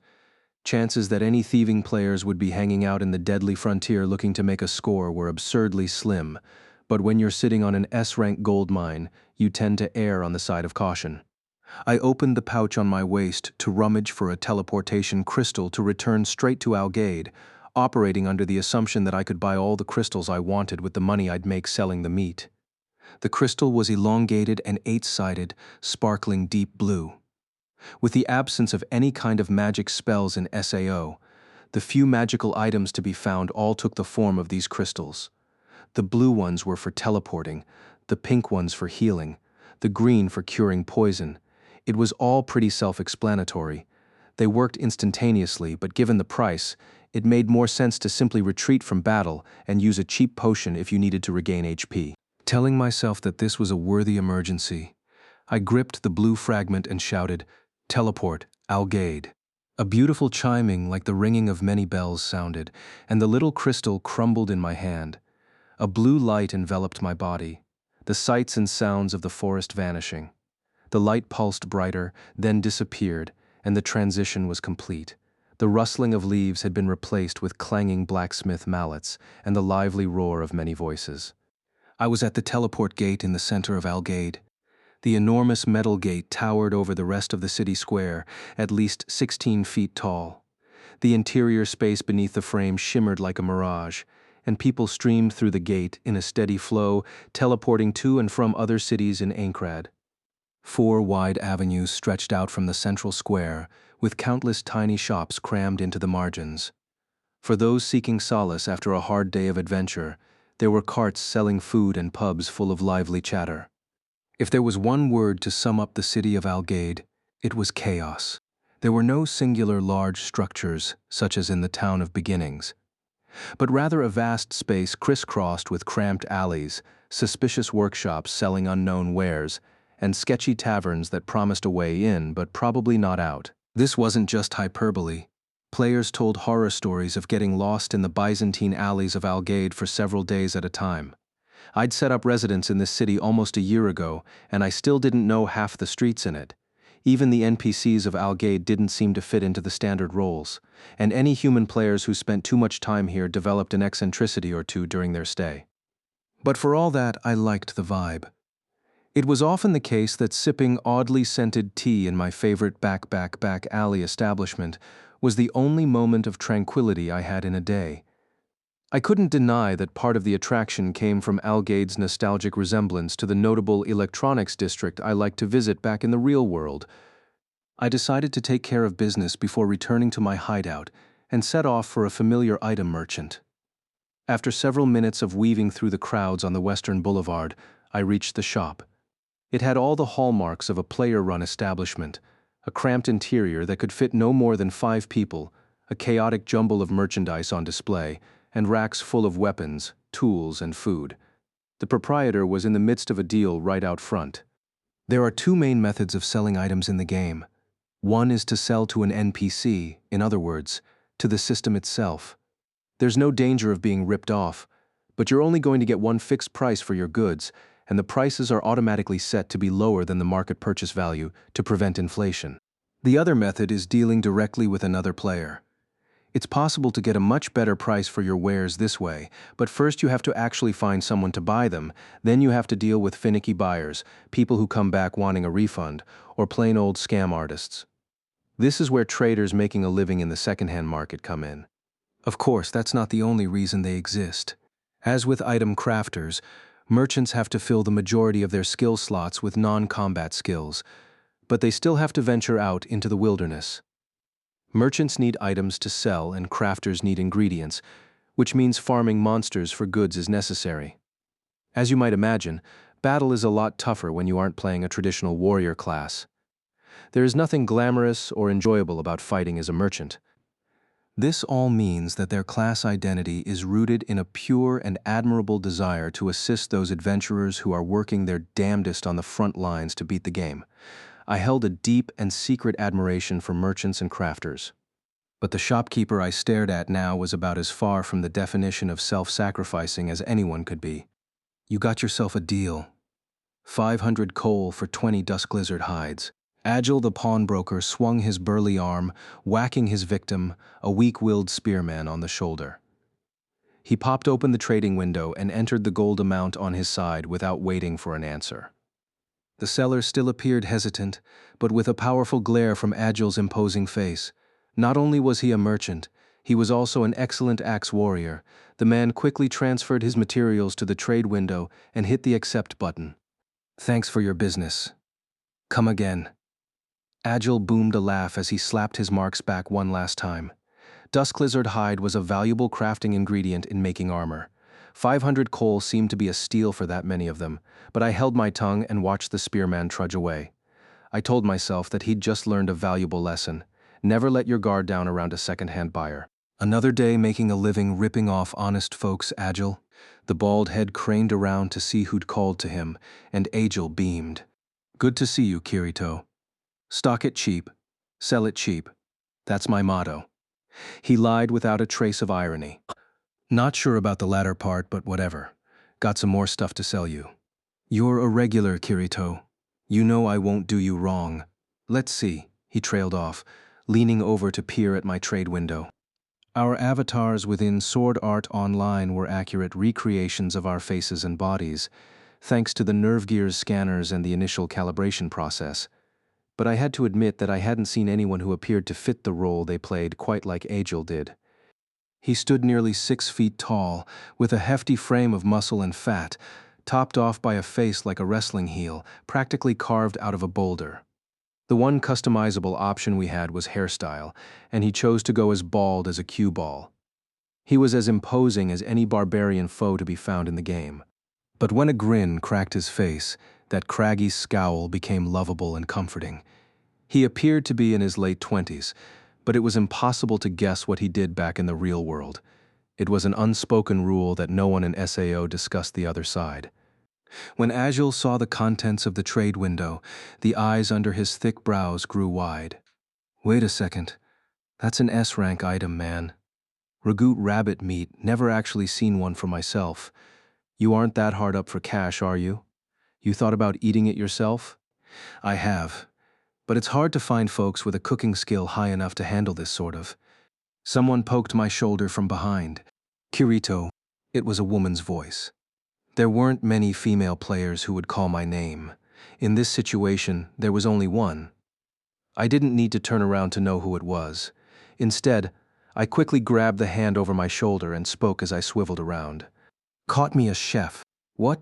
Chances that any thieving players would be hanging out in the deadly frontier looking to make a score were absurdly slim, but when you're sitting on an S-rank gold mine, you tend to err on the side of caution. I opened the pouch on my waist to rummage for a teleportation crystal to return straight to Algaid, operating under the assumption that I could buy all the crystals I wanted with the money I'd make selling the meat. The crystal was elongated and eight-sided, sparkling deep blue. With the absence of any kind of magic spells in SAO, the few magical items to be found all took the form of these crystals. The blue ones were for teleporting, the pink ones for healing, the green for curing poison. It was all pretty self-explanatory. They worked instantaneously, but given the price, it made more sense to simply retreat from battle and use a cheap potion if you needed to regain HP. Telling myself that this was a worthy emergency, I gripped the blue fragment and shouted, "Teleport, Algaid." A beautiful chiming like the ringing of many bells sounded, and the little crystal crumbled in my hand. A blue light enveloped my body, the sights and sounds of the forest vanishing. The light pulsed brighter, then disappeared, and the transition was complete. The rustling of leaves had been replaced with clanging blacksmith mallets and the lively roar of many voices. I was at the teleport gate in the center of Algaid. The enormous metal gate towered over the rest of the city square, at least 16 feet tall. The interior space beneath the frame shimmered like a mirage, and people streamed through the gate in a steady flow, teleporting to and from other cities in Ainkrad. 4 wide avenues stretched out from the central square, with countless tiny shops crammed into the margins. For those seeking solace after a hard day of adventure, there were carts selling food and pubs full of lively chatter. If there was one word to sum up the city of Algaid, it was chaos. There were no singular large structures, such as in the town of Beginnings, but rather a vast space crisscrossed with cramped alleys, suspicious workshops selling unknown wares, and sketchy taverns that promised a way in but probably not out. This wasn't just hyperbole. Players told horror stories of getting lost in the Byzantine alleys of Algaid for several days at a time. I'd set up residence in this city almost a year ago, and I still didn't know half the streets in it. Even the NPCs of Algaid didn't seem to fit into the standard roles, and any human players who spent too much time here developed an eccentricity or two during their stay. But for all that, I liked the vibe. It was often the case that sipping oddly scented tea in my favorite back alley establishment was the only moment of tranquility I had in a day. I couldn't deny that part of the attraction came from Algaid's nostalgic resemblance to the notable electronics district I liked to visit back in the real world. I decided to take care of business before returning to my hideout and set off for a familiar item merchant. After several minutes of weaving through the crowds on the Western Boulevard, I reached the shop. It had all the hallmarks of a player-run establishment, a cramped interior that could fit no more than 5 people, a chaotic jumble of merchandise on display, and racks full of weapons, tools, and food. The proprietor was in the midst of a deal right out front. There are 2 main methods of selling items in the game. One is to sell to an NPC, in other words, to the system itself. There's no danger of being ripped off, but you're only going to get one fixed price for your goods, and the prices are automatically set to be lower than the market purchase value to prevent inflation. The other method is dealing directly with another player. It's possible to get a much better price for your wares this way, but first you have to actually find someone to buy them, then you have to deal with finicky buyers, people who come back wanting a refund, or plain old scam artists. This is where traders making a living in the secondhand market come in. Of course, that's not the only reason they exist. As with item crafters, merchants have to fill the majority of their skill slots with non-combat skills, but they still have to venture out into the wilderness. Merchants need items to sell and crafters need ingredients, which means farming monsters for goods is necessary. As you might imagine, battle is a lot tougher when you aren't playing a traditional warrior class. There is nothing glamorous or enjoyable about fighting as a merchant. This all means that their class identity is rooted in a pure and admirable desire to assist those adventurers who are working their damnedest on the front lines to beat the game. I held a deep and secret admiration for merchants and crafters. But the shopkeeper I stared at now was about as far from the definition of self-sacrificing as anyone could be. You got yourself a deal. 500 coal for 20 dusk lizard hides. Agile the pawnbroker swung his burly arm, whacking his victim, a weak-willed spearman, on the shoulder. He popped open the trading window and entered the gold amount on his side without waiting for an answer. The seller still appeared hesitant, but with a powerful glare from Agile's imposing face. Not only was he a merchant, he was also an excellent axe warrior. The man quickly transferred his materials to the trade window and hit the accept button. Thanks for your business. Come again. Agile boomed a laugh as he slapped his marks back one last time. Dusk lizard hide was a valuable crafting ingredient in making armor. 500 coal seemed to be a steal for that many of them, but I held my tongue and watched the spearman trudge away. I told myself that he'd just learned a valuable lesson. Never let your guard down around a second-hand buyer. Another day making a living ripping off honest folks, Agile. The bald head craned around to see who'd called to him, and Agile beamed. Good to see you, Kirito. Stock it cheap, sell it cheap. That's my motto. He lied without a trace of irony. Not sure about the latter part, but whatever. Got some more stuff to sell you. You're a regular, Kirito. You know I won't do you wrong. Let's see, he trailed off, leaning over to peer at my trade window. Our avatars within Sword Art Online were accurate recreations of our faces and bodies, thanks to the Nerve Gear's scanners and the initial calibration process. But I had to admit that I hadn't seen anyone who appeared to fit the role they played quite like Agile did. He stood nearly 6 feet tall, with a hefty frame of muscle and fat, topped off by a face like a wrestling heel, practically carved out of a boulder. The one customizable option we had was hairstyle, and he chose to go as bald as a cue ball. He was as imposing as any barbarian foe to be found in the game. But when a grin cracked his face, that craggy scowl became lovable and comforting. He appeared to be in his late 20s, but it was impossible to guess what he did back in the real world. It was an unspoken rule that no one in SAO discussed the other side. When Agile saw the contents of the trade window, the eyes under his thick brows grew wide. Wait a second. That's an S-rank item, man. Ragout rabbit meat, never actually seen one for myself. You aren't that hard up for cash, are you? You thought about eating it yourself? I have. But it's hard to find folks with a cooking skill high enough to handle this sort of. Someone poked my shoulder from behind. Kirito. It was a woman's voice. There weren't many female players who would call my name. In this situation, there was only one. I didn't need to turn around to know who it was. Instead, I quickly grabbed the hand over my shoulder and spoke as I swiveled around. Caught me a chef. What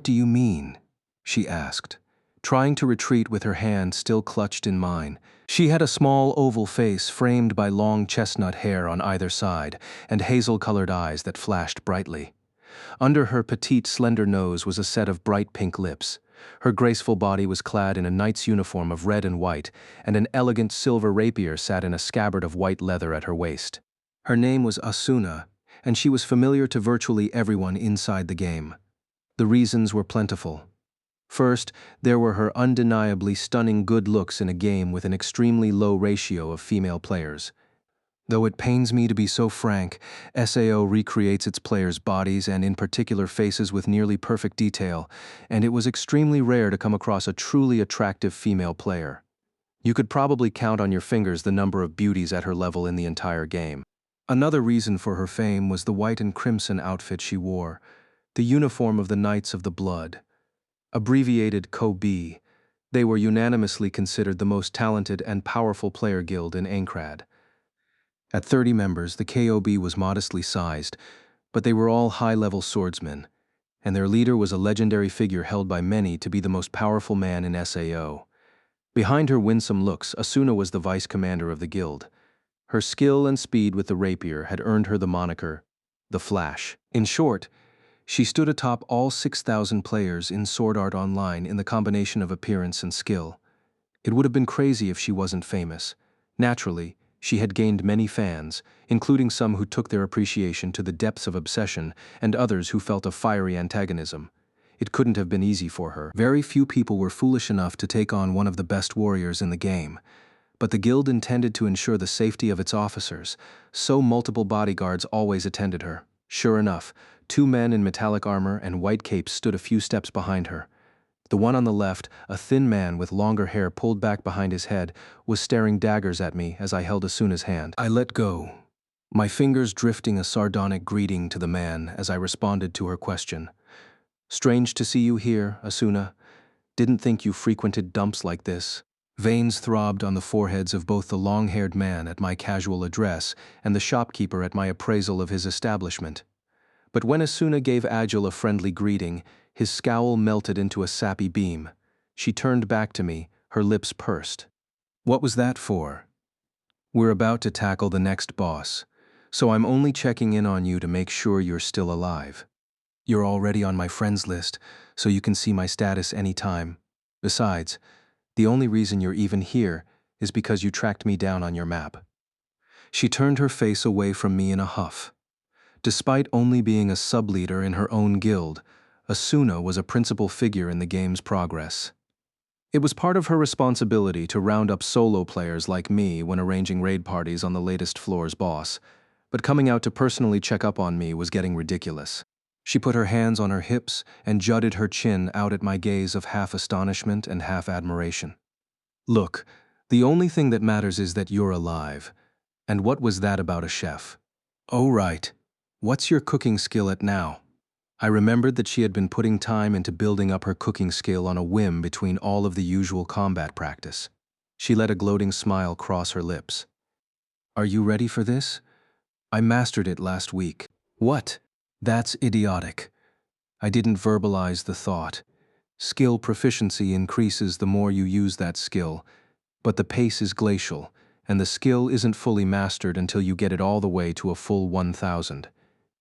do you mean? She asked, trying to retreat with her hand still clutched in mine. She had a small oval face framed by long chestnut hair on either side and hazel-colored eyes that flashed brightly. Under her petite, slender nose was a set of bright pink lips. Her graceful body was clad in a knight's uniform of red and white, and an elegant silver rapier sat in a scabbard of white leather at her waist. Her name was Asuna, and she was familiar to virtually everyone inside the game. The reasons were plentiful. First, there were her undeniably stunning good looks in a game with an extremely low ratio of female players. Though it pains me to be so frank, SAO recreates its players' bodies and in particular faces with nearly perfect detail, and it was extremely rare to come across a truly attractive female player. You could probably count on your fingers the number of beauties at her level in the entire game. Another reason for her fame was the white and crimson outfit she wore, the uniform of the Knights of the Blood. Abbreviated KOB, they were unanimously considered the most talented and powerful player guild in Aincrad. At 30 members, the KOB was modestly sized, but they were all high-level swordsmen, and their leader was a legendary figure held by many to be the most powerful man in SAO. Behind her winsome looks, Asuna was the vice commander of the guild. Her skill and speed with the rapier had earned her the moniker, the Flash. In short, she stood atop all 6,000 players in Sword Art Online in the combination of appearance and skill. It would have been crazy if she wasn't famous. Naturally, she had gained many fans, including some who took their appreciation to the depths of obsession and others who felt a fiery antagonism. It couldn't have been easy for her. Very few people were foolish enough to take on one of the best warriors in the game. But the guild intended to ensure the safety of its officers, so multiple bodyguards always attended her. Sure enough, 2 men in metallic armor and white capes stood a few steps behind her. The one on the left, a thin man with longer hair pulled back behind his head, was staring daggers at me as I held Asuna's hand. I let go, my fingers drifting a sardonic greeting to the man as I responded to her question. Strange to see you here, Asuna. Didn't think you frequented dumps like this. Veins throbbed on the foreheads of both the long-haired man at my casual address and the shopkeeper at my appraisal of his establishment. But when Asuna gave Agile a friendly greeting, his scowl melted into a sappy beam. She turned back to me, her lips pursed. What was that for? We're about to tackle the next boss, so I'm only checking in on you to make sure you're still alive. You're already on my friends list, so you can see my status anytime. Besides, the only reason you're even here is because you tracked me down on your map. She turned her face away from me in a huff. Despite only being a sub-leader in her own guild, Asuna was a principal figure in the game's progress. It was part of her responsibility to round up solo players like me when arranging raid parties on the latest floor's boss, but coming out to personally check up on me was getting ridiculous. She put her hands on her hips and jutted her chin out at my gaze of half astonishment and half admiration. Look, the only thing that matters is that you're alive. And what was that about a chef? Oh, right. What's your cooking skill at now? I remembered that she had been putting time into building up her cooking skill on a whim between all of the usual combat practice. She let a gloating smile cross her lips. Are you ready for this? I mastered it last week. What? That's idiotic. I didn't verbalize the thought. Skill proficiency increases the more you use that skill, but the pace is glacial, and the skill isn't fully mastered until you get it all the way to a full 1,000.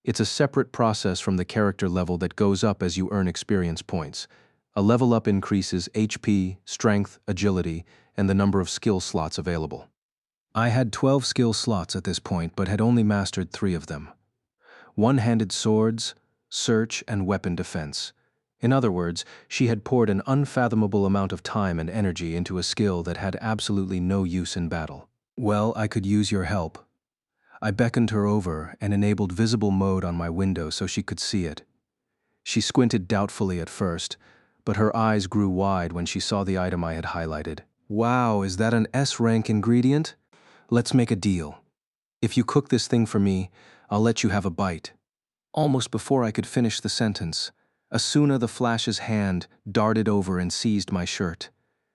It's a separate process from the character level that goes up as you earn experience points. A level up increases HP, strength, agility, and the number of skill slots available. I had 12 skill slots at this point, but had only mastered 3 of them. One-handed swords, search, and weapon defense. In other words, she had poured an unfathomable amount of time and energy into a skill that had absolutely no use in battle. Well, I could use your help. I beckoned her over and enabled visible mode on my window so she could see it. She squinted doubtfully at first, but her eyes grew wide when she saw the item I had highlighted. Wow, is that an S-rank ingredient? Let's make a deal. If you cook this thing for me, I'll let you have a bite. Almost before I could finish the sentence, Asuna the Flash's hand darted over and seized my shirt.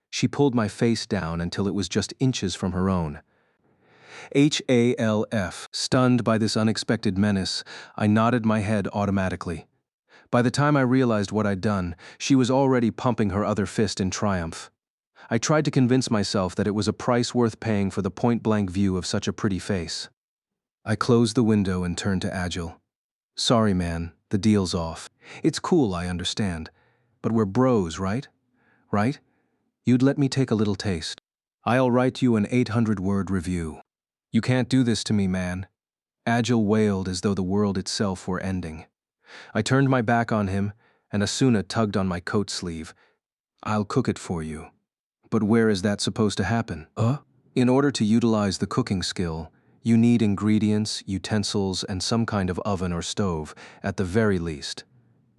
She pulled my face down until it was just inches from her own. HALF. Stunned by this unexpected menace, I nodded my head automatically. By the time I realized what I'd done, she was already pumping her other fist in triumph. I tried to convince myself that it was a price worth paying for the point-blank view of such a pretty face. I closed the window and turned to Agile. Sorry, man, the deal's off. It's cool, I understand. But we're bros, right? Right? You'd let me take a little taste. I'll write you an 800-word review. You can't do this to me, man. Agile wailed as though the world itself were ending. I turned my back on him, and Asuna tugged on my coat sleeve. I'll cook it for you. But where is that supposed to happen? In order to utilize the cooking skill, you need ingredients, utensils, and some kind of oven or stove, at the very least.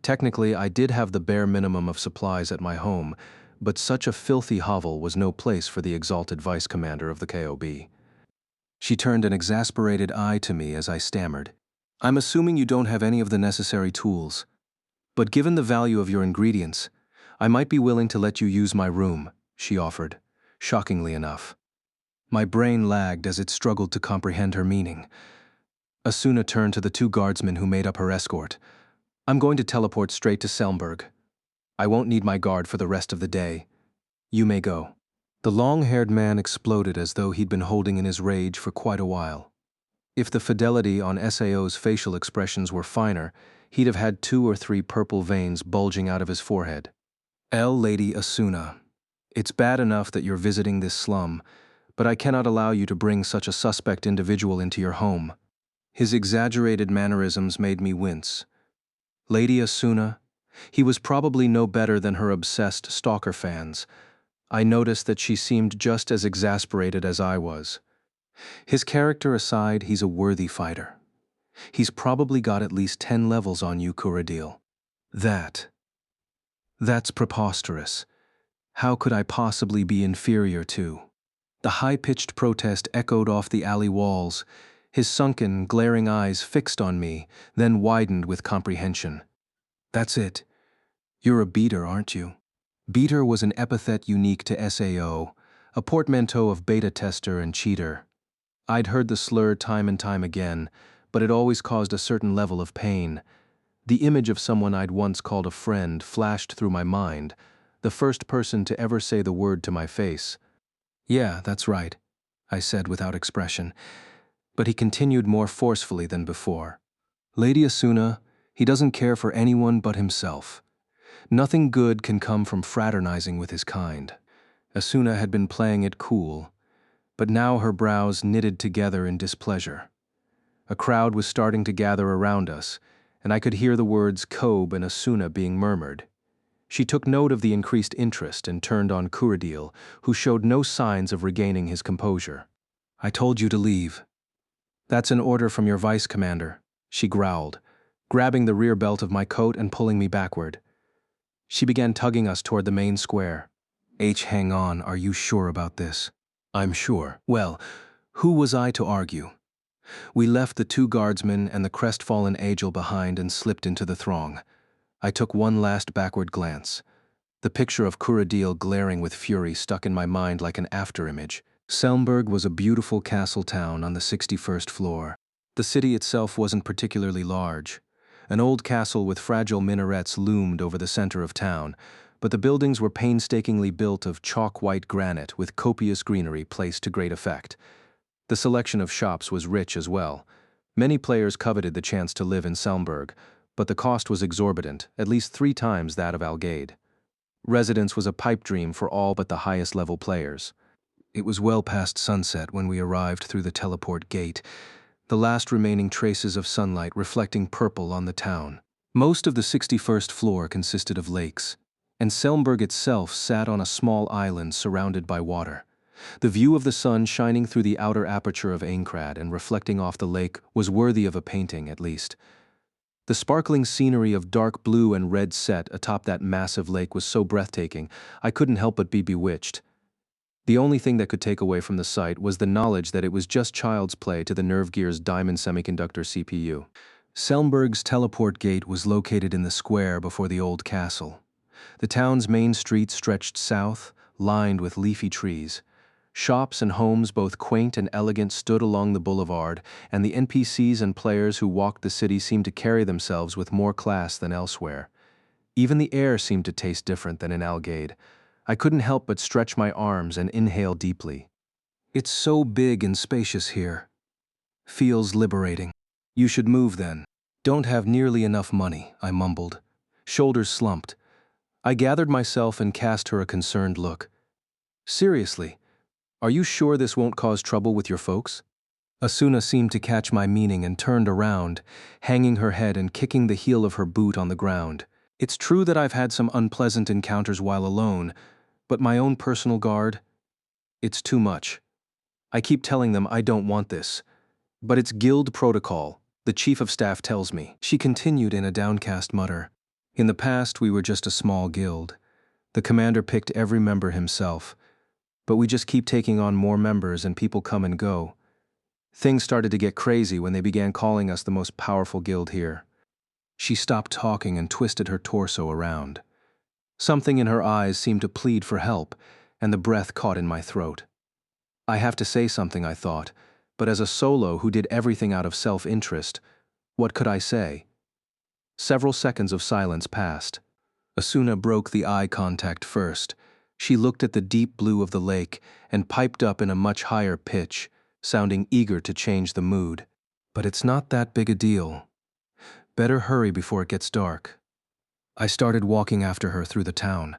Technically, I did have the bare minimum of supplies at my home, but such a filthy hovel was no place for the exalted vice commander of the KOB. She turned an exasperated eye to me as I stammered. "I'm assuming you don't have any of the necessary tools, but given the value of your ingredients, I might be willing to let you use my room," she offered, shockingly enough. My brain lagged as it struggled to comprehend her meaning. Asuna turned to the two guardsmen who made up her escort. "I'm going to teleport straight to Selmberg. I won't need my guard for the rest of the day. You may go." The long-haired man exploded as though he'd been holding in his rage for quite a while. If the fidelity on SAO's facial expressions were finer, he'd have had 2 or 3 purple veins bulging out of his forehead. Lady Asuna, it's bad enough that you're visiting this slum, but I cannot allow you to bring such a suspect individual into your home." His exaggerated mannerisms made me wince. Lady Asuna? He was probably no better than her obsessed stalker fans. I noticed that she seemed just as exasperated as I was. His character aside, he's a worthy fighter. He's probably got at least 10 levels on you, Kuradil. That's preposterous. How could I possibly be inferior to? The high-pitched protest echoed off the alley walls, his sunken, glaring eyes fixed on me, then widened with comprehension. "That's it. You're a beater, aren't you?" Beater was an epithet unique to SAO, a portmanteau of beta tester and cheater. I'd heard the slur time and time again, but it always caused a certain level of pain. The image of someone I'd once called a friend flashed through my mind, the first person to ever say the word to my face. "Yeah, that's right," I said without expression, but he continued more forcefully than before. "Lady Asuna, he doesn't care for anyone but himself. Nothing good can come from fraternizing with his kind." Asuna had been playing it cool, but now her brows knitted together in displeasure. A crowd was starting to gather around us, and I could hear the words Kobe and Asuna being murmured. She took note of the increased interest and turned on Kuradil, who showed no signs of regaining his composure. "I told you to leave." "That's an order from your vice commander," she growled, grabbing the rear belt of my coat and pulling me backward. She began tugging us toward the main square. Hang on, are you sure about this?" "I'm sure." Well, who was I to argue? We left the 2 guardsmen and the crestfallen Agel behind and slipped into the throng. I took one last backward glance. The picture of Kuradil glaring with fury stuck in my mind like an afterimage. Selmberg was a beautiful castle town on the 61st floor. The city itself wasn't particularly large. An old castle with fragile minarets loomed over the center of town, but the buildings were painstakingly built of chalk-white granite with copious greenery placed to great effect. The selection of shops was rich as well. Many players coveted the chance to live in Selmberg, but the cost was exorbitant, at least 3 times that of Algade. Residence was a pipe dream for all but the highest-level players. It was well past sunset when we arrived through the teleport gate, the last remaining traces of sunlight reflecting purple on the town. Most of the 61st floor consisted of lakes, and Selmberg itself sat on a small island surrounded by water. The view of the sun shining through the outer aperture of Aincrad and reflecting off the lake was worthy of a painting, at least. The sparkling scenery of dark blue and red set atop that massive lake was so breathtaking, I couldn't help but be bewitched. The only thing that could take away from the sight was the knowledge that it was just child's play to the Nervegear's diamond semiconductor CPU. Selmberg's teleport gate was located in the square before the old castle. The town's main street stretched south, lined with leafy trees. Shops and homes, both quaint and elegant, stood along the boulevard, and the NPCs and players who walked the city seemed to carry themselves with more class than elsewhere. Even the air seemed to taste different than in Algade. I couldn't help but stretch my arms and inhale deeply. "It's so big and spacious here. Feels liberating." "You should move then." "Don't have nearly enough money," I mumbled. Shoulders slumped. I gathered myself and cast her a concerned look. "Seriously, are you sure this won't cause trouble with your folks?" Asuna seemed to catch my meaning and turned around, hanging her head and kicking the heel of her boot on the ground. "It's true that I've had some unpleasant encounters while alone, but my own personal guard? It's too much. I keep telling them I don't want this. But it's guild protocol, the chief of staff tells me." She continued in a downcast mutter. "In the past, we were just a small guild. The commander picked every member himself, but we just keep taking on more members and people come and go. Things started to get crazy when they began calling us the most powerful guild here. She stopped talking and twisted her torso around. Something in her eyes seemed to plead for help, and the breath caught in my throat. I have to say something, I thought, but as a solo who did everything out of self-interest, what could I say? Several seconds of silence passed. Asuna broke the eye contact first. She looked at the deep blue of the lake and piped up in a much higher pitch, sounding eager to change the mood. But it's not that big a deal. Better hurry before it gets dark. I started walking after her through the town.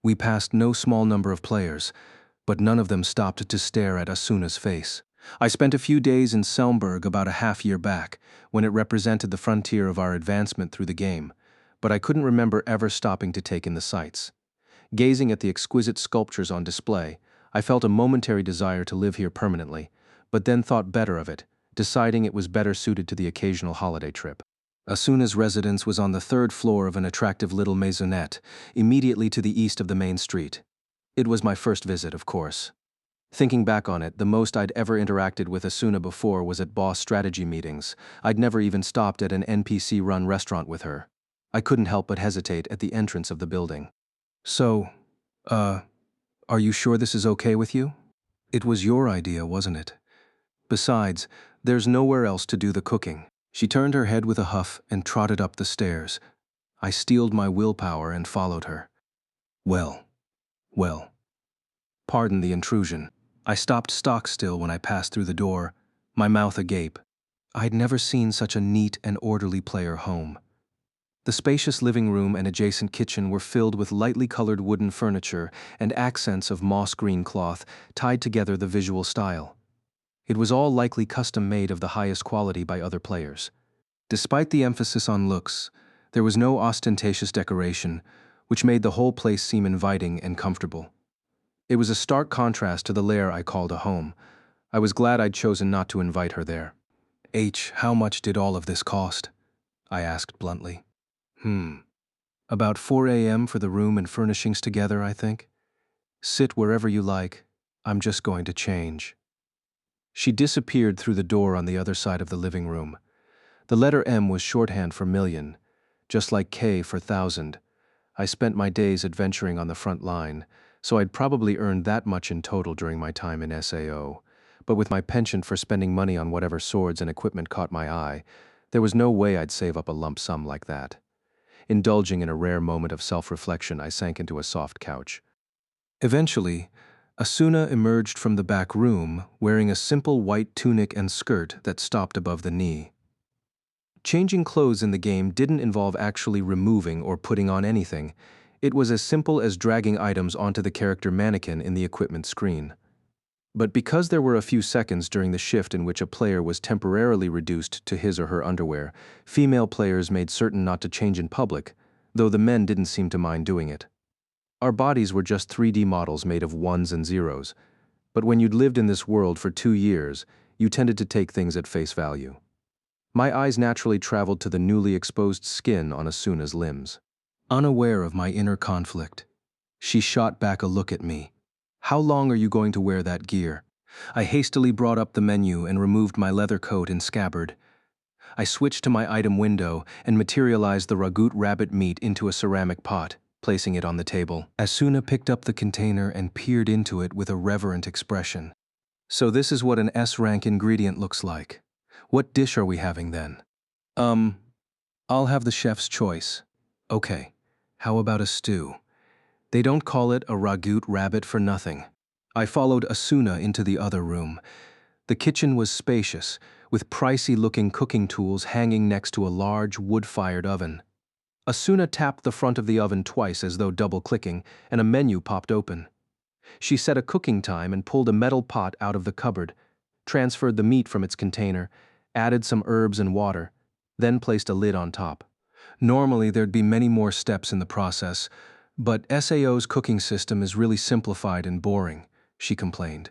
We passed no small number of players, but none of them stopped to stare at Asuna's face. I spent a few days in Selmberg about a half-year back, when it represented the frontier of our advancement through the game, but I couldn't remember ever stopping to take in the sights. Gazing at the exquisite sculptures on display, I felt a momentary desire to live here permanently, but then thought better of it, deciding it was better suited to the occasional holiday trip. Asuna's residence was on the third floor of an attractive little maisonette, immediately to the east of the main street. It was my first visit, of course. Thinking back on it, the most I'd ever interacted with Asuna before was at boss strategy meetings. I'd never even stopped at an NPC-run restaurant with her. I couldn't help but hesitate at the entrance of the building. So, are you sure this is okay with you? It was your idea, wasn't it? Besides, there's nowhere else to do the cooking. She turned her head with a huff and trotted up the stairs. I steeled my willpower and followed her. Well. Pardon the intrusion. I stopped stock still when I passed through the door, my mouth agape. I'd never seen such a neat and orderly player home. The spacious living room and adjacent kitchen were filled with lightly colored wooden furniture and accents of moss green cloth tied together the visual style. It was all likely custom-made of the highest quality by other players. Despite the emphasis on looks, there was no ostentatious decoration, which made the whole place seem inviting and comfortable. It was a stark contrast to the lair I called a home. I was glad I'd chosen not to invite her there. How much did all of this cost? I asked bluntly. About 4 a.m. for the room and furnishings together, I think. Sit wherever you like. I'm just going to change. She disappeared through the door on the other side of the living room. The letter M was shorthand for million, just like K for thousand. I spent my days adventuring on the front line, so I'd probably earned that much in total during my time in SAO. But with my penchant for spending money on whatever swords and equipment caught my eye, there was no way I'd save up a lump sum like that. Indulging in a rare moment of self-reflection, I sank into a soft couch. Eventually, Asuna emerged from the back room wearing a simple white tunic and skirt that stopped above the knee. Changing clothes in the game didn't involve actually removing or putting on anything. It was as simple as dragging items onto the character mannequin in the equipment screen. But because there were a few seconds during the shift in which a player was temporarily reduced to his or her underwear, female players made certain not to change in public, though the men didn't seem to mind doing it. Our bodies were just 3D models made of ones and zeros, but when you'd lived in this world for 2 years, you tended to take things at face value. My eyes naturally traveled to the newly exposed skin on Asuna's limbs. Unaware of my inner conflict, she shot back a look at me. How long are you going to wear that gear? I hastily brought up the menu and removed my leather coat and scabbard. I switched to my item window and materialized the ragout rabbit meat into a ceramic pot, placing it on the table. Asuna picked up the container and peered into it with a reverent expression. So this is what an S-rank ingredient looks like. What dish are we having then? I'll have the chef's choice. Okay, how about a stew? They don't call it a ragout rabbit for nothing. I followed Asuna into the other room. The kitchen was spacious, with pricey-looking cooking tools hanging next to a large wood-fired oven. Asuna tapped the front of the oven twice as though double-clicking, and a menu popped open. She set a cooking time and pulled a metal pot out of the cupboard, transferred the meat from its container, added some herbs and water, then placed a lid on top. Normally, there'd be many more steps in the process, but SAO's cooking system is really simplified and boring, she complained.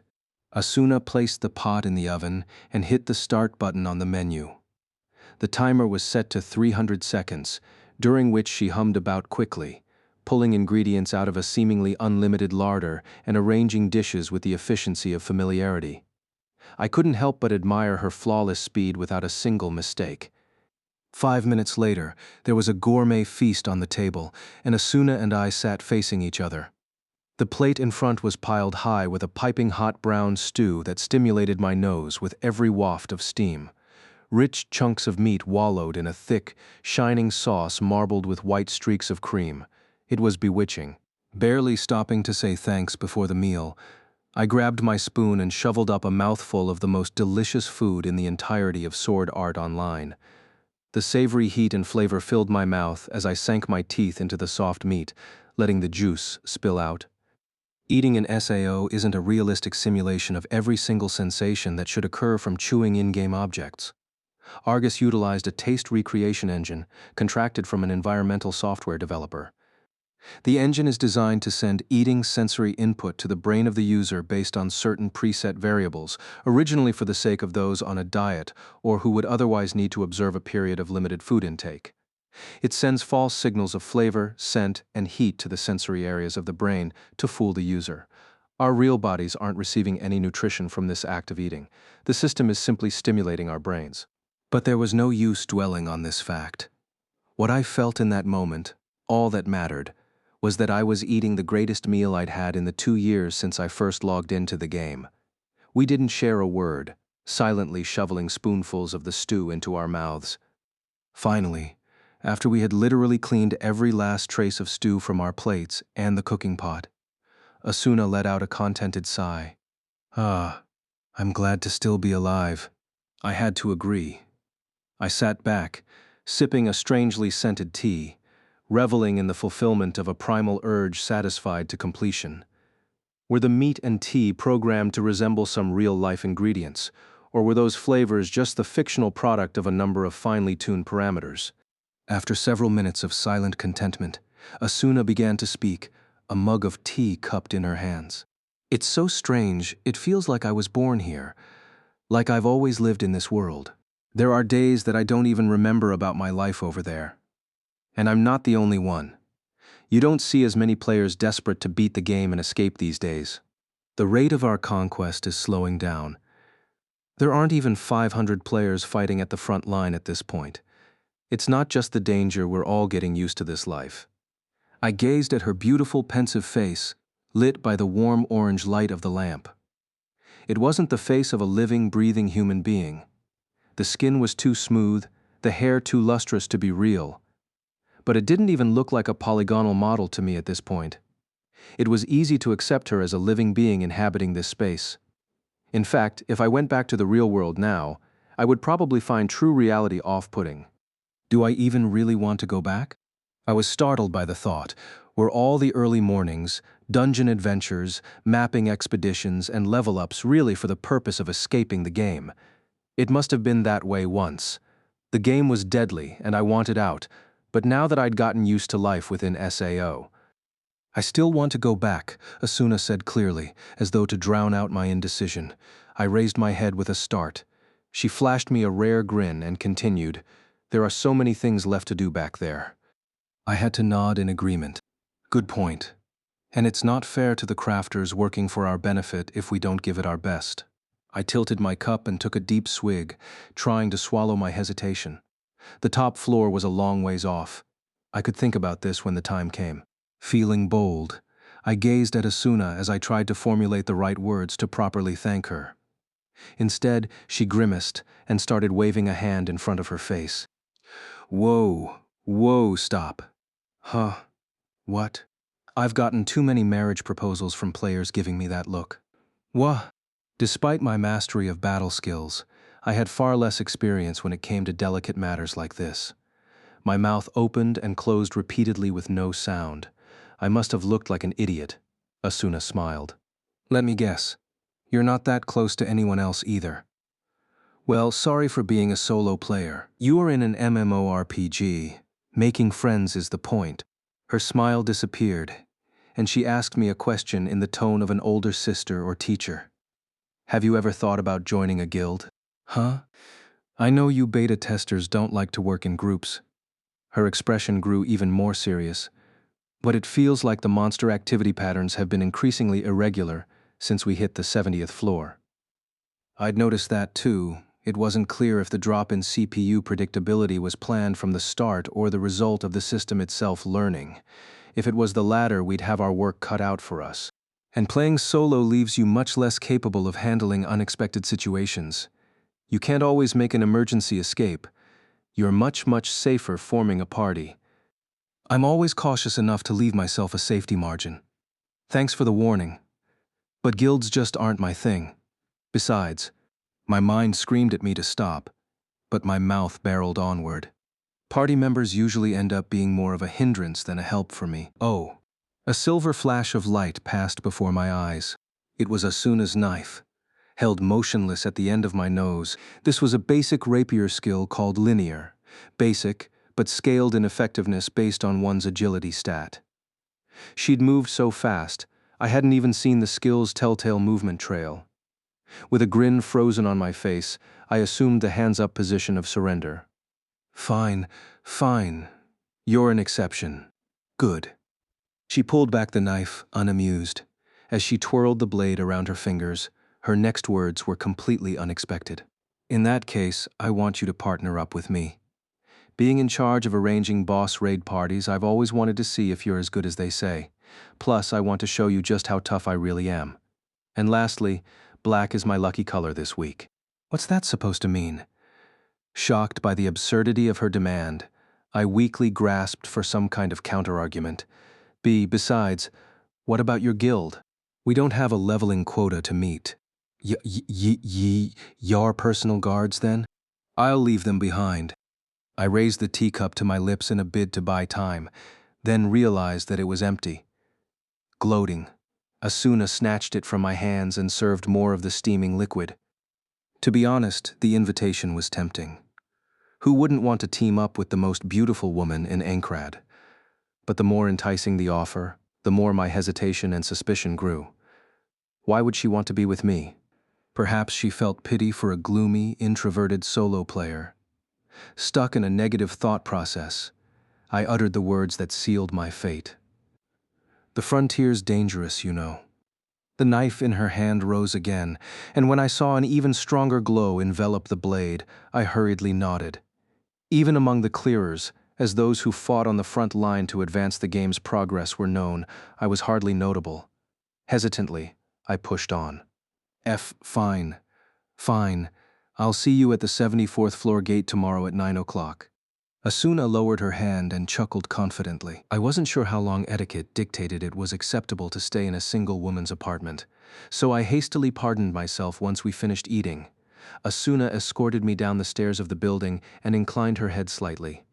Asuna placed the pot in the oven and hit the start button on the menu. The timer was set to 300 seconds, during which she hummed about quickly, pulling ingredients out of a seemingly unlimited larder and arranging dishes with the efficiency of familiarity. I couldn't help but admire her flawless speed without a single mistake. 5 minutes later, there was a gourmet feast on the table, and Asuna and I sat facing each other. The plate in front was piled high with a piping hot brown stew that stimulated my nose with every waft of steam. Rich chunks of meat wallowed in a thick, shining sauce marbled with white streaks of cream. It was bewitching. Barely stopping to say thanks before the meal, I grabbed my spoon and shoveled up a mouthful of the most delicious food in the entirety of Sword Art Online. The savory heat and flavor filled my mouth as I sank my teeth into the soft meat, letting the juice spill out. Eating an SAO isn't a realistic simulation of every single sensation that should occur from chewing in-game objects. Argus utilized a taste recreation engine contracted from an environmental software developer. The engine is designed to send eating sensory input to the brain of the user based on certain preset variables, originally for the sake of those on a diet or who would otherwise need to observe a period of limited food intake. It sends false signals of flavor, scent, and heat to the sensory areas of the brain to fool the user. Our real bodies aren't receiving any nutrition from this act of eating. The system is simply stimulating our brains. But there was no use dwelling on this fact. What I felt in that moment, all that mattered, was that I was eating the greatest meal I'd had in the 2 years since I first logged into the game. We didn't share a word, silently shoveling spoonfuls of the stew into our mouths. Finally, after we had literally cleaned every last trace of stew from our plates and the cooking pot, Asuna let out a contented sigh. Ah, I'm glad to still be alive. I had to agree. I sat back, sipping a strangely scented tea, reveling in the fulfillment of a primal urge satisfied to completion. Were the meat and tea programmed to resemble some real-life ingredients, or were those flavors just the fictional product of a number of finely tuned parameters? After several minutes of silent contentment, Asuna began to speak, a mug of tea cupped in her hands. It's so strange, it feels like I was born here, like I've always lived in this world. There are days that I don't even remember about my life over there. And I'm not the only one. You don't see as many players desperate to beat the game and escape these days. The rate of our conquest is slowing down. There aren't even 500 players fighting at the front line at this point. It's not just the danger, we're all getting used to this life. I gazed at her beautiful, pensive face, lit by the warm orange light of the lamp. It wasn't the face of a living, breathing human being. The skin was too smooth, the hair too lustrous to be real. But it didn't even look like a polygonal model to me at this point. It was easy to accept her as a living being inhabiting this space. In fact, if I went back to the real world now, I would probably find true reality off-putting. Do I even really want to go back? I was startled by the thought. Were all the early mornings, dungeon adventures, mapping expeditions, and level-ups really for the purpose of escaping the game? It must have been that way once. The game was deadly, and I wanted out, but now that I'd gotten used to life within SAO. I still want to go back, Asuna said clearly, as though to drown out my indecision. I raised my head with a start. She flashed me a rare grin and continued, "There are so many things left to do back there." I had to nod in agreement. Good point. And it's not fair to the crafters working for our benefit if we don't give it our best. I tilted my cup and took a deep swig, trying to swallow my hesitation. The top floor was a long ways off. I could think about this when the time came. Feeling bold, I gazed at Asuna as I tried to formulate the right words to properly thank her. Instead, she grimaced and started waving a hand in front of her face. Whoa, stop. Huh? What? I've gotten too many marriage proposals from players giving me that look. What? Despite my mastery of battle skills, I had far less experience when it came to delicate matters like this. My mouth opened and closed repeatedly with no sound. I must have looked like an idiot. Asuna smiled. Let me guess. You're not that close to anyone else either. Well, sorry for being a solo player. You are in an MMORPG. Making friends is the point. Her smile disappeared, and she asked me a question in the tone of an older sister or teacher. Have you ever thought about joining a guild? Huh? I know you beta testers don't like to work in groups. Her expression grew even more serious. But it feels like the monster activity patterns have been increasingly irregular since we hit the 70th floor. I'd noticed that too. It wasn't clear if the drop in CPU predictability was planned from the start or the result of the system itself learning. If it was the latter, we'd have our work cut out for us. And playing solo leaves you much less capable of handling unexpected situations. You can't always make an emergency escape. You're much safer forming a party. I'm always cautious enough to leave myself a safety margin. Thanks for the warning. But guilds just aren't my thing. Besides, my mind screamed at me to stop, but my mouth barreled onward. Party members usually end up being more of a hindrance than a help for me. Oh. A silver flash of light passed before my eyes. It was Asuna's knife, held motionless at the end of my nose. This was a basic rapier skill called linear. Basic, but scaled in effectiveness based on one's agility stat. She'd moved so fast, I hadn't even seen the skill's telltale movement trail. With a grin frozen on my face, I assumed the hands-up position of surrender. Fine. You're an exception. Good. She pulled back the knife, unamused. As she twirled the blade around her fingers, her next words were completely unexpected. In that case, I want you to partner up with me. Being in charge of arranging boss raid parties, I've always wanted to see if you're as good as they say. Plus, I want to show you just how tough I really am. And lastly, black is my lucky color this week. What's that supposed to mean? Shocked by the absurdity of her demand, I weakly grasped for some kind of counterargument. Besides, what about your guild? We don't have a leveling quota to meet. Your personal guards, then? I'll leave them behind. I raised the teacup to my lips in a bid to buy time, then realized that it was empty. Gloating, Asuna snatched it from my hands and served more of the steaming liquid. To be honest, the invitation was tempting. Who wouldn't want to team up with the most beautiful woman in Ankrad? But the more enticing the offer, the more my hesitation and suspicion grew. Why would she want to be with me? Perhaps she felt pity for a gloomy, introverted solo player. Stuck in a negative thought process, I uttered the words that sealed my fate. The frontier's dangerous, you know. The knife in her hand rose again, and when I saw an even stronger glow envelop the blade, I hurriedly nodded. Even among the clearers, as those who fought on the front line to advance the game's progress were known, I was hardly notable. Hesitantly, I pushed on. Fine. I'll see you at the 74th floor gate tomorrow at 9 o'clock. Asuna lowered her hand and chuckled confidently. I wasn't sure how long etiquette dictated it was acceptable to stay in a single woman's apartment, so I hastily pardoned myself once we finished eating. Asuna escorted me down the stairs of the building and inclined her head slightly.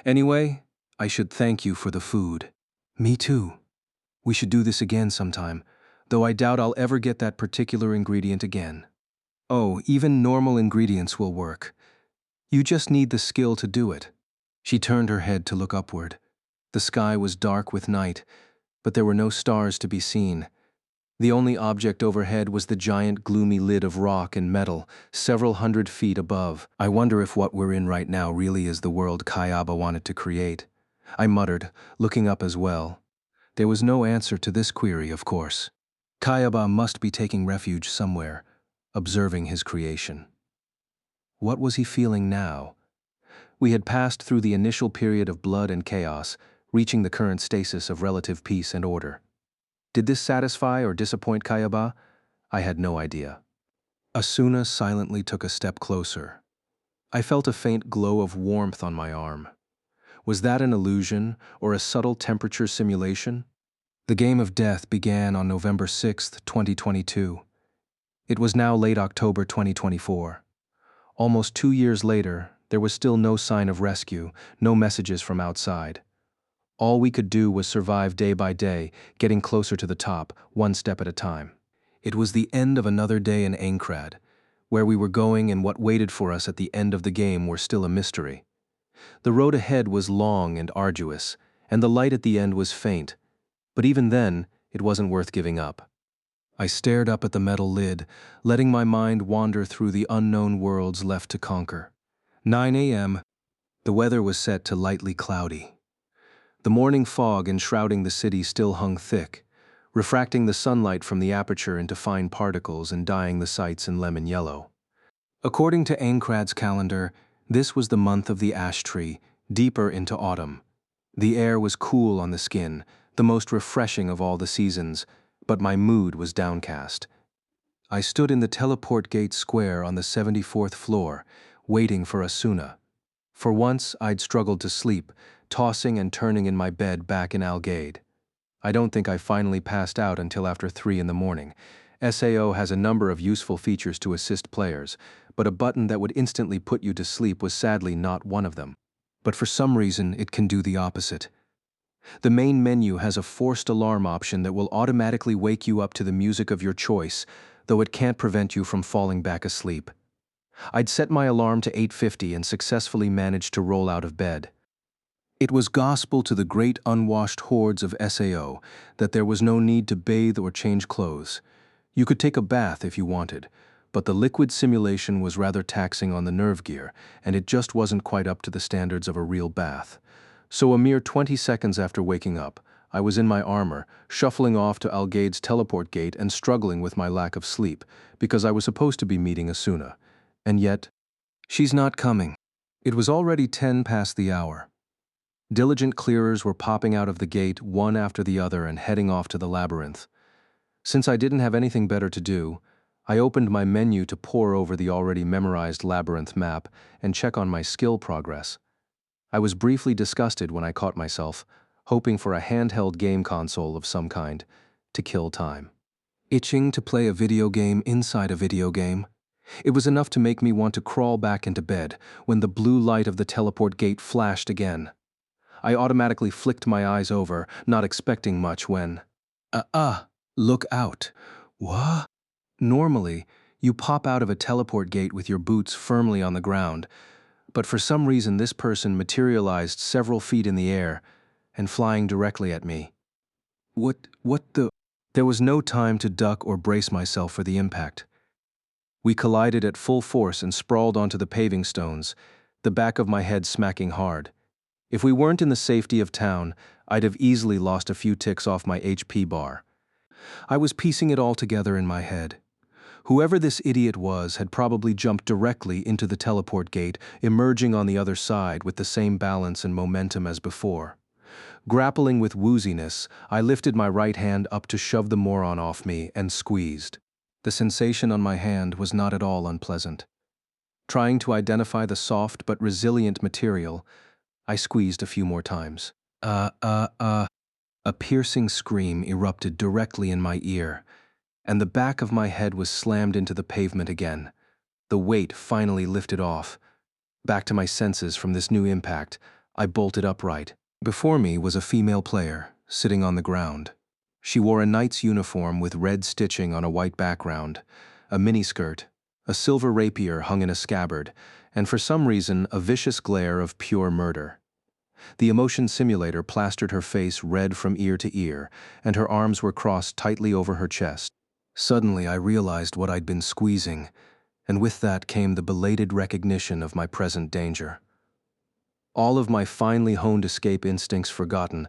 Anyway, I should thank you for the food. Me too. We should do this again sometime, though I doubt I'll ever get that particular ingredient again. Oh, even normal ingredients will work. You just need the skill to do it. She turned her head to look upward. The sky was dark with night, but there were no stars to be seen. The only object overhead was the giant gloomy lid of rock and metal, several hundred feet above. I wonder if what we're in right now really is the world Kayaba wanted to create. I muttered, looking up as well. There was no answer to this query, of course. Kayaba must be taking refuge somewhere, observing his creation. What was he feeling now? We had passed through the initial period of blood and chaos, reaching the current stasis of relative peace and order. Did this satisfy or disappoint Kayaba? I had no idea. Asuna silently took a step closer. I felt a faint glow of warmth on my arm. Was that an illusion or a subtle temperature simulation? The game of death began on November 6, 2022. It was now late October 2024. Almost 2 years later, there was still no sign of rescue, no messages from outside. All we could do was survive day by day, getting closer to the top, one step at a time. It was the end of another day in Ankrad. Where we were going and what waited for us at the end of the game were still a mystery. The road ahead was long and arduous, and the light at the end was faint. But even then, it wasn't worth giving up. I stared up at the metal lid, letting my mind wander through the unknown worlds left to conquer. 9 a.m. The weather was set to lightly cloudy. The morning fog enshrouding the city still hung thick, refracting the sunlight from the aperture into fine particles and dyeing the sights in lemon yellow. According to Aincrad's calendar, this was the month of the ash tree, deeper into autumn. The air was cool on the skin, the most refreshing of all the seasons, but my mood was downcast. I stood in the teleport gate square on the 74th floor, waiting for Asuna. For once, I'd struggled to sleep, tossing and turning in my bed back in Algade. I don't think I finally passed out until after 3 in the morning. SAO has a number of useful features to assist players, but a button that would instantly put you to sleep was sadly not one of them. But for some reason, it can do the opposite. The main menu has a forced alarm option that will automatically wake you up to the music of your choice, though it can't prevent you from falling back asleep. I'd set my alarm to 8:50 and successfully managed to roll out of bed. It was gospel to the great unwashed hordes of SAO that there was no need to bathe or change clothes. You could take a bath if you wanted, but the liquid simulation was rather taxing on the nerve gear, and it just wasn't quite up to the standards of a real bath. So a mere 20 seconds after waking up, I was in my armor, shuffling off to Algade's teleport gate and struggling with my lack of sleep, because I was supposed to be meeting Asuna. And yet, she's not coming. It was already 10 past the hour. Diligent clearers were popping out of the gate one after the other and heading off to the labyrinth. Since I didn't have anything better to do, I opened my menu to pore over the already memorized labyrinth map and check on my skill progress. I was briefly disgusted when I caught myself, hoping for a handheld game console of some kind, to kill time. Itching to play a video game inside a video game? It was enough to make me want to crawl back into bed when the blue light of the teleport gate flashed again. I automatically flicked my eyes over, not expecting much when... Look out. What? Normally, you pop out of a teleport gate with your boots firmly on the ground, but for some reason this person materialized several feet in the air and flying directly at me. What the... There was no time to duck or brace myself for the impact. We collided at full force and sprawled onto the paving stones, the back of my head smacking hard. If we weren't in the safety of town, I'd have easily lost a few ticks off my HP bar. I was piecing it all together in my head. Whoever this idiot was had probably jumped directly into the teleport gate, emerging on the other side with the same balance and momentum as before. Grappling with wooziness, I lifted my right hand up to shove the moron off me and squeezed. The sensation on my hand was not at all unpleasant. Trying to identify the soft but resilient material, I squeezed a few more times. A piercing scream erupted directly in my ear, and the back of my head was slammed into the pavement again. The weight finally lifted off. Back to my senses from this new impact, I bolted upright. Before me was a female player, sitting on the ground. She wore a knight's uniform with red stitching on a white background, a miniskirt, a silver rapier hung in a scabbard, and for some reason a vicious glare of pure murder. The emotion simulator plastered her face red from ear to ear, and her arms were crossed tightly over her chest. Suddenly I realized what I'd been squeezing, and with that came the belated recognition of my present danger. All of my finely honed escape instincts forgotten,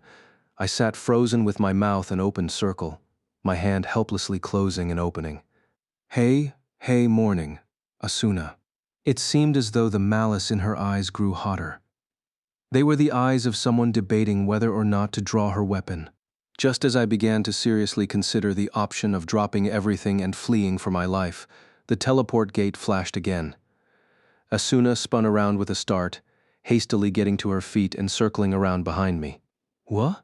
I sat frozen with my mouth an open circle, my hand helplessly closing and opening. Hey, morning, Asuna. It seemed as though the malice in her eyes grew hotter. They were the eyes of someone debating whether or not to draw her weapon. Just as I began to seriously consider the option of dropping everything and fleeing for my life, the teleport gate flashed again. Asuna spun around with a start, hastily getting to her feet and circling around behind me. What?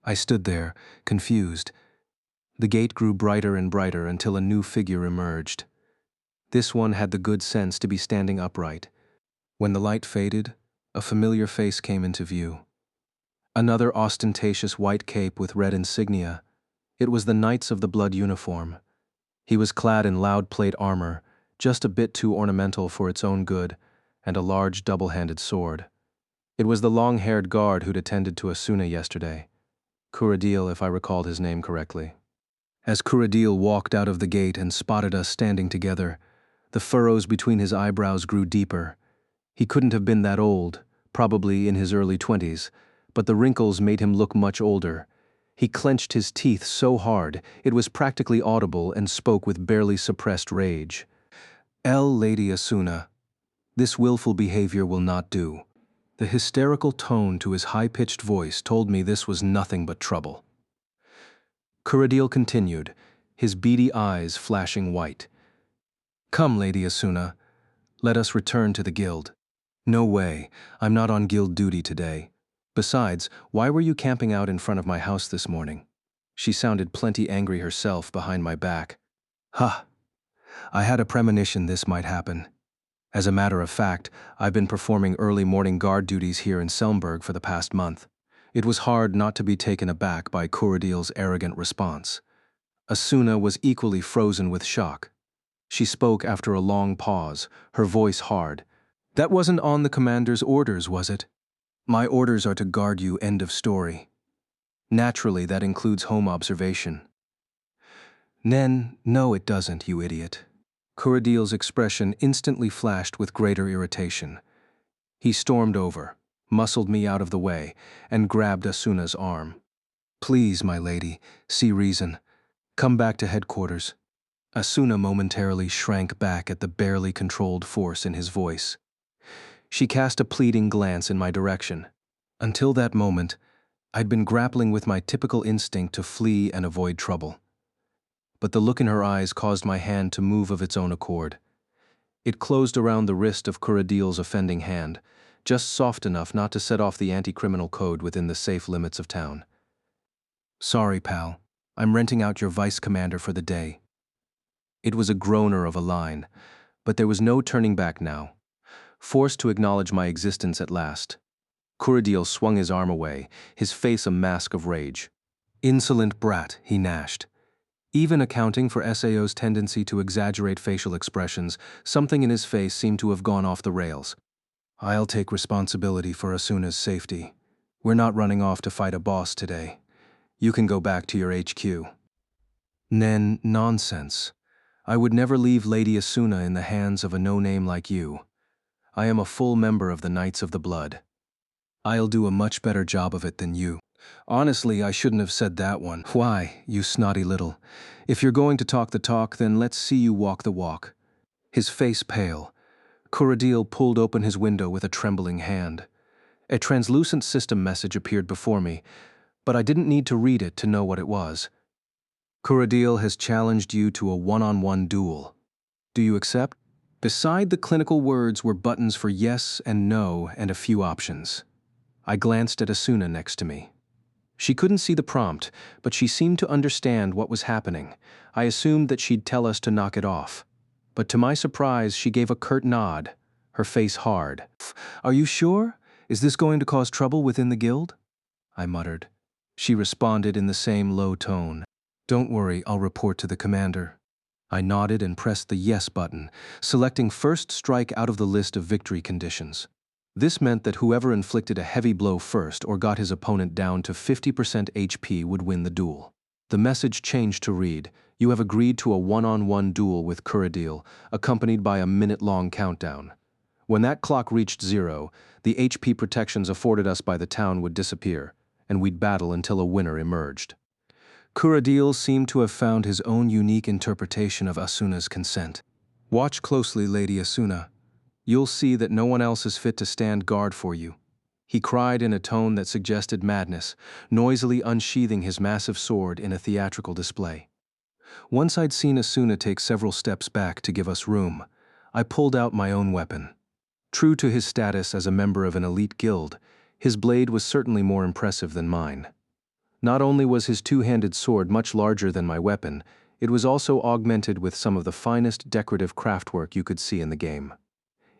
I stood there, confused. The gate grew brighter and brighter until a new figure emerged. This one had the good sense to be standing upright. When the light faded, a familiar face came into view. Another ostentatious white cape with red insignia. It was the Knights of the Blood uniform. He was clad in loud plate armor, just a bit too ornamental for its own good, and a large double-handed sword. It was the long-haired guard who'd attended to Asuna yesterday. Kuradil, if I recalled his name correctly. As Kuradil walked out of the gate and spotted us standing together, the furrows between his eyebrows grew deeper. He couldn't have been that old, probably in his early 20s, but the wrinkles made him look much older. He clenched his teeth so hard it was practically audible and spoke with barely suppressed rage. Lady Asuna, this willful behavior will not do." The hysterical tone to his high-pitched voice told me this was nothing but trouble. Kuradil continued, his beady eyes flashing white. "Come, Lady Asuna, let us return to the guild." "No way, I'm not on guild duty today. Besides, why were you camping out in front of my house this morning?" She sounded plenty angry herself behind my back. "Ha! I had a premonition this might happen. As a matter of fact, I've been performing early morning guard duties here in Selmberg for the past month." It was hard not to be taken aback by Kuradil's arrogant response. Asuna was equally frozen with shock. She spoke after a long pause, her voice hard. "That wasn't on the commander's orders, was it?" "My orders are to guard you, end of story. Naturally, that includes home observation." No, it doesn't, you idiot." Kuradil's expression instantly flashed with greater irritation. He stormed over, muscled me out of the way, and grabbed Asuna's arm. "Please, my lady, see reason. Come back to headquarters." Asuna momentarily shrank back at the barely controlled force in his voice. She cast a pleading glance in my direction. Until that moment, I'd been grappling with my typical instinct to flee and avoid trouble. But the look in her eyes caused my hand to move of its own accord. It closed around the wrist of Kuradil's offending hand, just soft enough not to set off the anti-criminal code within the safe limits of town. "Sorry, pal. I'm renting out your vice commander for the day." It was a groaner of a line, but there was no turning back now. Forced to acknowledge my existence at last, Kuradil swung his arm away, his face a mask of rage. "Insolent brat," he gnashed. Even accounting for SAO's tendency to exaggerate facial expressions, something in his face seemed to have gone off the rails. "I'll take responsibility for Asuna's safety. We're not running off to fight a boss today. You can go back to your HQ." Nonsense. I would never leave Lady Asuna in the hands of a no-name like you. I am a full member of the Knights of the Blood. I'll do a much better job of it than you. Honestly, I shouldn't have said that one. Why, you snotty little. If you're going to talk the talk, then let's see you walk the walk. His face pale, Kuradil pulled open his window with a trembling hand. A translucent system message appeared before me, but I didn't need to read it to know what it was. "Kuradil has challenged you to a one-on-one duel. Do you accept?" Beside the clinical words were buttons for yes and no and a few options. I glanced at Asuna next to me. She couldn't see the prompt, but she seemed to understand what was happening. I assumed that she'd tell us to knock it off. But to my surprise, she gave a curt nod, her face hard. "Are you sure? Is this going to cause trouble within the guild?" I muttered. She responded in the same low tone. "Don't worry, I'll report to the commander." I nodded and pressed the yes button, selecting first strike out of the list of victory conditions. This meant that whoever inflicted a heavy blow first or got his opponent down to 50% HP would win the duel. The message changed to read, "You have agreed to a one-on-one duel with Kuradil, accompanied by a minute-long countdown. When that clock reached 0, the HP protections afforded us by the town would disappear, and we'd battle until a winner emerged." Kuradil seemed to have found his own unique interpretation of Asuna's consent. "Watch closely, Lady Asuna. You'll see that no one else is fit to stand guard for you," he cried in a tone that suggested madness, noisily unsheathing his massive sword in a theatrical display. Once I'd seen Asuna take several steps back to give us room, I pulled out my own weapon. True to his status as a member of an elite guild, his blade was certainly more impressive than mine. Not only was his two-handed sword much larger than my weapon, it was also augmented with some of the finest decorative craftwork you could see in the game.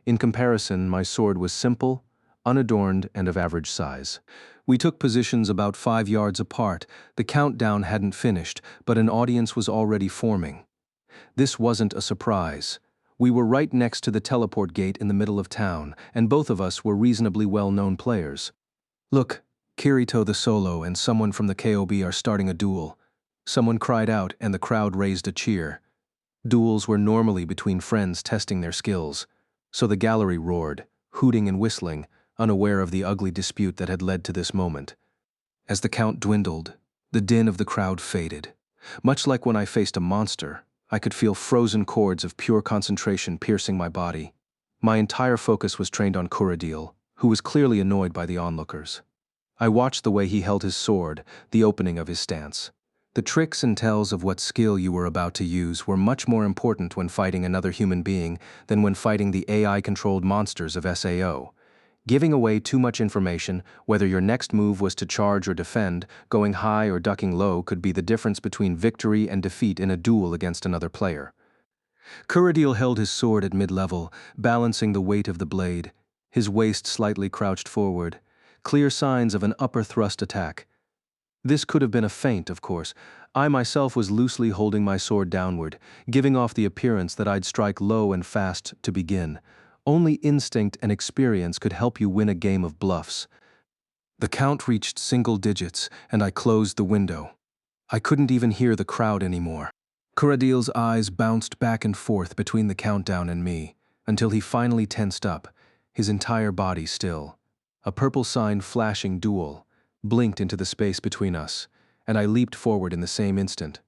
In comparison, my sword was simple, unadorned, and of average size. We took positions about 5 yards apart. The countdown hadn't finished, but an audience was already forming. This wasn't a surprise. We were right next to the teleport gate in the middle of town, and both of us were reasonably well-known players. "Look, Kirito the Solo and someone from the KOB are starting a duel." Someone cried out, and the crowd raised a cheer. Duels were normally between friends testing their skills, so the gallery roared, hooting and whistling, unaware of the ugly dispute that had led to this moment. As the count dwindled, the din of the crowd faded. Much like when I faced a monster, I could feel frozen chords of pure concentration piercing my body. My entire focus was trained on Kuradil, who was clearly annoyed by the onlookers. I watched the way he held his sword, the opening of his stance. The tricks and tells of what skill you were about to use were much more important when fighting another human being than when fighting the AI-controlled monsters of SAO. Giving away too much information, whether your next move was to charge or defend, going high or ducking low, could be the difference between victory and defeat in a duel against another player. Kuradil held his sword at mid-level, balancing the weight of the blade, his waist slightly crouched forward, clear signs of an upper thrust attack. This could have been a feint, of course. I myself was loosely holding my sword downward, giving off the appearance that I'd strike low and fast to begin. Only instinct and experience could help you win a game of bluffs. The count reached single digits, and I closed the window. I couldn't even hear the crowd anymore. Kuradil's eyes bounced back and forth between the countdown and me, until he finally tensed up, his entire body still. A purple sign flashing duel blinked into the space between us, and I leaped forward in the same instant.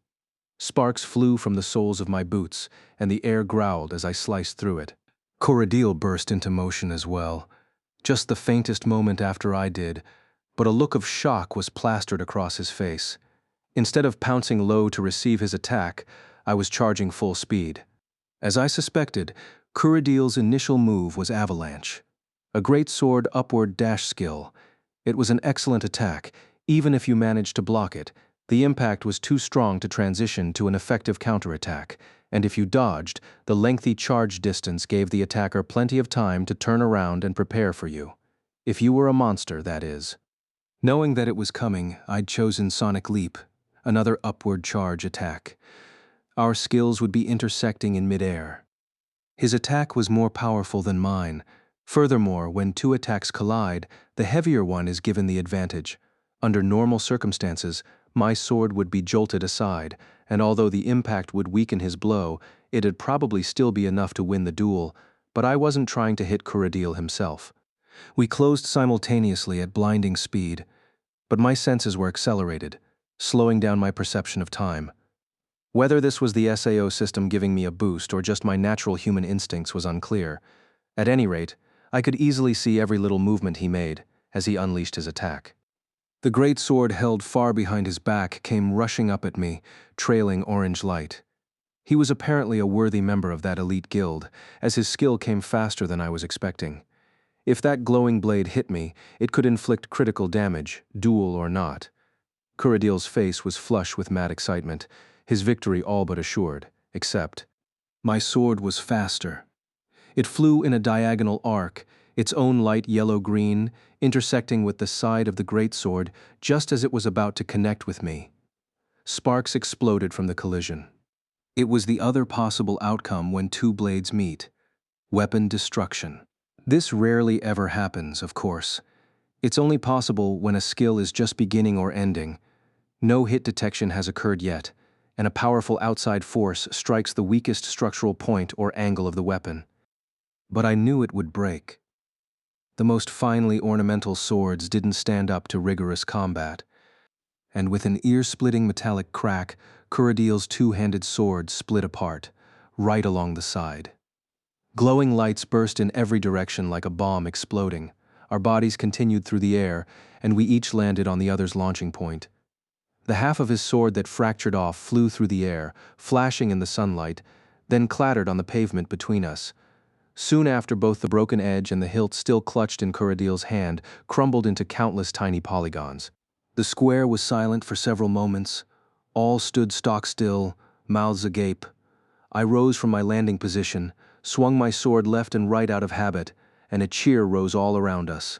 Sparks flew from the soles of my boots, and the air growled as I sliced through it. Kuradil burst into motion as well, just the faintest moment after I did, but a look of shock was plastered across his face. Instead of pouncing low to receive his attack, I was charging full speed. As I suspected, Kuradil's initial move was Avalanche, a great sword upward dash skill. It was an excellent attack, even if you managed to block it. The impact was too strong to transition to an effective counterattack, and if you dodged, the lengthy charge distance gave the attacker plenty of time to turn around and prepare for you. If you were a monster, that is. Knowing that it was coming, I'd chosen Sonic Leap, another upward charge attack. Our skills would be intersecting in midair. His attack was more powerful than mine. Furthermore, when two attacks collide, the heavier one is given the advantage. Under normal circumstances, my sword would be jolted aside, and although the impact would weaken his blow, it'd probably still be enough to win the duel, but I wasn't trying to hit Kuradil himself. We closed simultaneously at blinding speed, but my senses were accelerated, slowing down my perception of time. Whether this was the SAO system giving me a boost or just my natural human instincts was unclear. At any rate, I could easily see every little movement he made as he unleashed his attack. The great sword held far behind his back came rushing up at me, trailing orange light. He was apparently a worthy member of that elite guild, as his skill came faster than I was expecting. If that glowing blade hit me, it could inflict critical damage, duel or not. Kuradil's face was flush with mad excitement, his victory all but assured, except my sword was faster. It flew in a diagonal arc, its own light yellow-green, intersecting with the side of the greatsword just as it was about to connect with me. Sparks exploded from the collision. It was the other possible outcome when two blades meet: weapon destruction. This rarely ever happens, of course. It's only possible when a skill is just beginning or ending. No hit detection has occurred yet, and a powerful outside force strikes the weakest structural point or angle of the weapon. But I knew it would break. The most finely ornamental swords didn't stand up to rigorous combat, and with an ear-splitting metallic crack, Kuradil's two-handed sword split apart, right along the side. Glowing lights burst in every direction like a bomb exploding. Our bodies continued through the air, and we each landed on the other's launching point. The half of his sword that fractured off flew through the air, flashing in the sunlight, then clattered on the pavement between us. Soon after, both the broken edge and the hilt still clutched in Kuradil's hand crumbled into countless tiny polygons. The square was silent for several moments. All stood stock still, mouths agape. I rose from my landing position, swung my sword left and right out of habit, and a cheer rose all around us.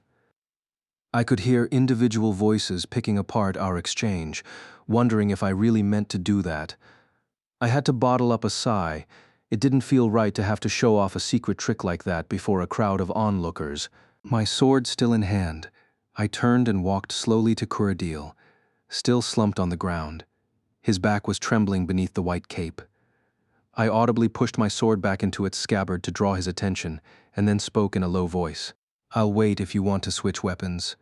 I could hear individual voices picking apart our exchange, wondering if I really meant to do that. I had to bottle up a sigh. It didn't feel right to have to show off a secret trick like that before a crowd of onlookers. My sword still in hand, I turned and walked slowly to Kuradil, still slumped on the ground. His back was trembling beneath the white cape. I audibly pushed my sword back into its scabbard to draw his attention, and then spoke in a low voice. I'll wait if you want to switch weapons,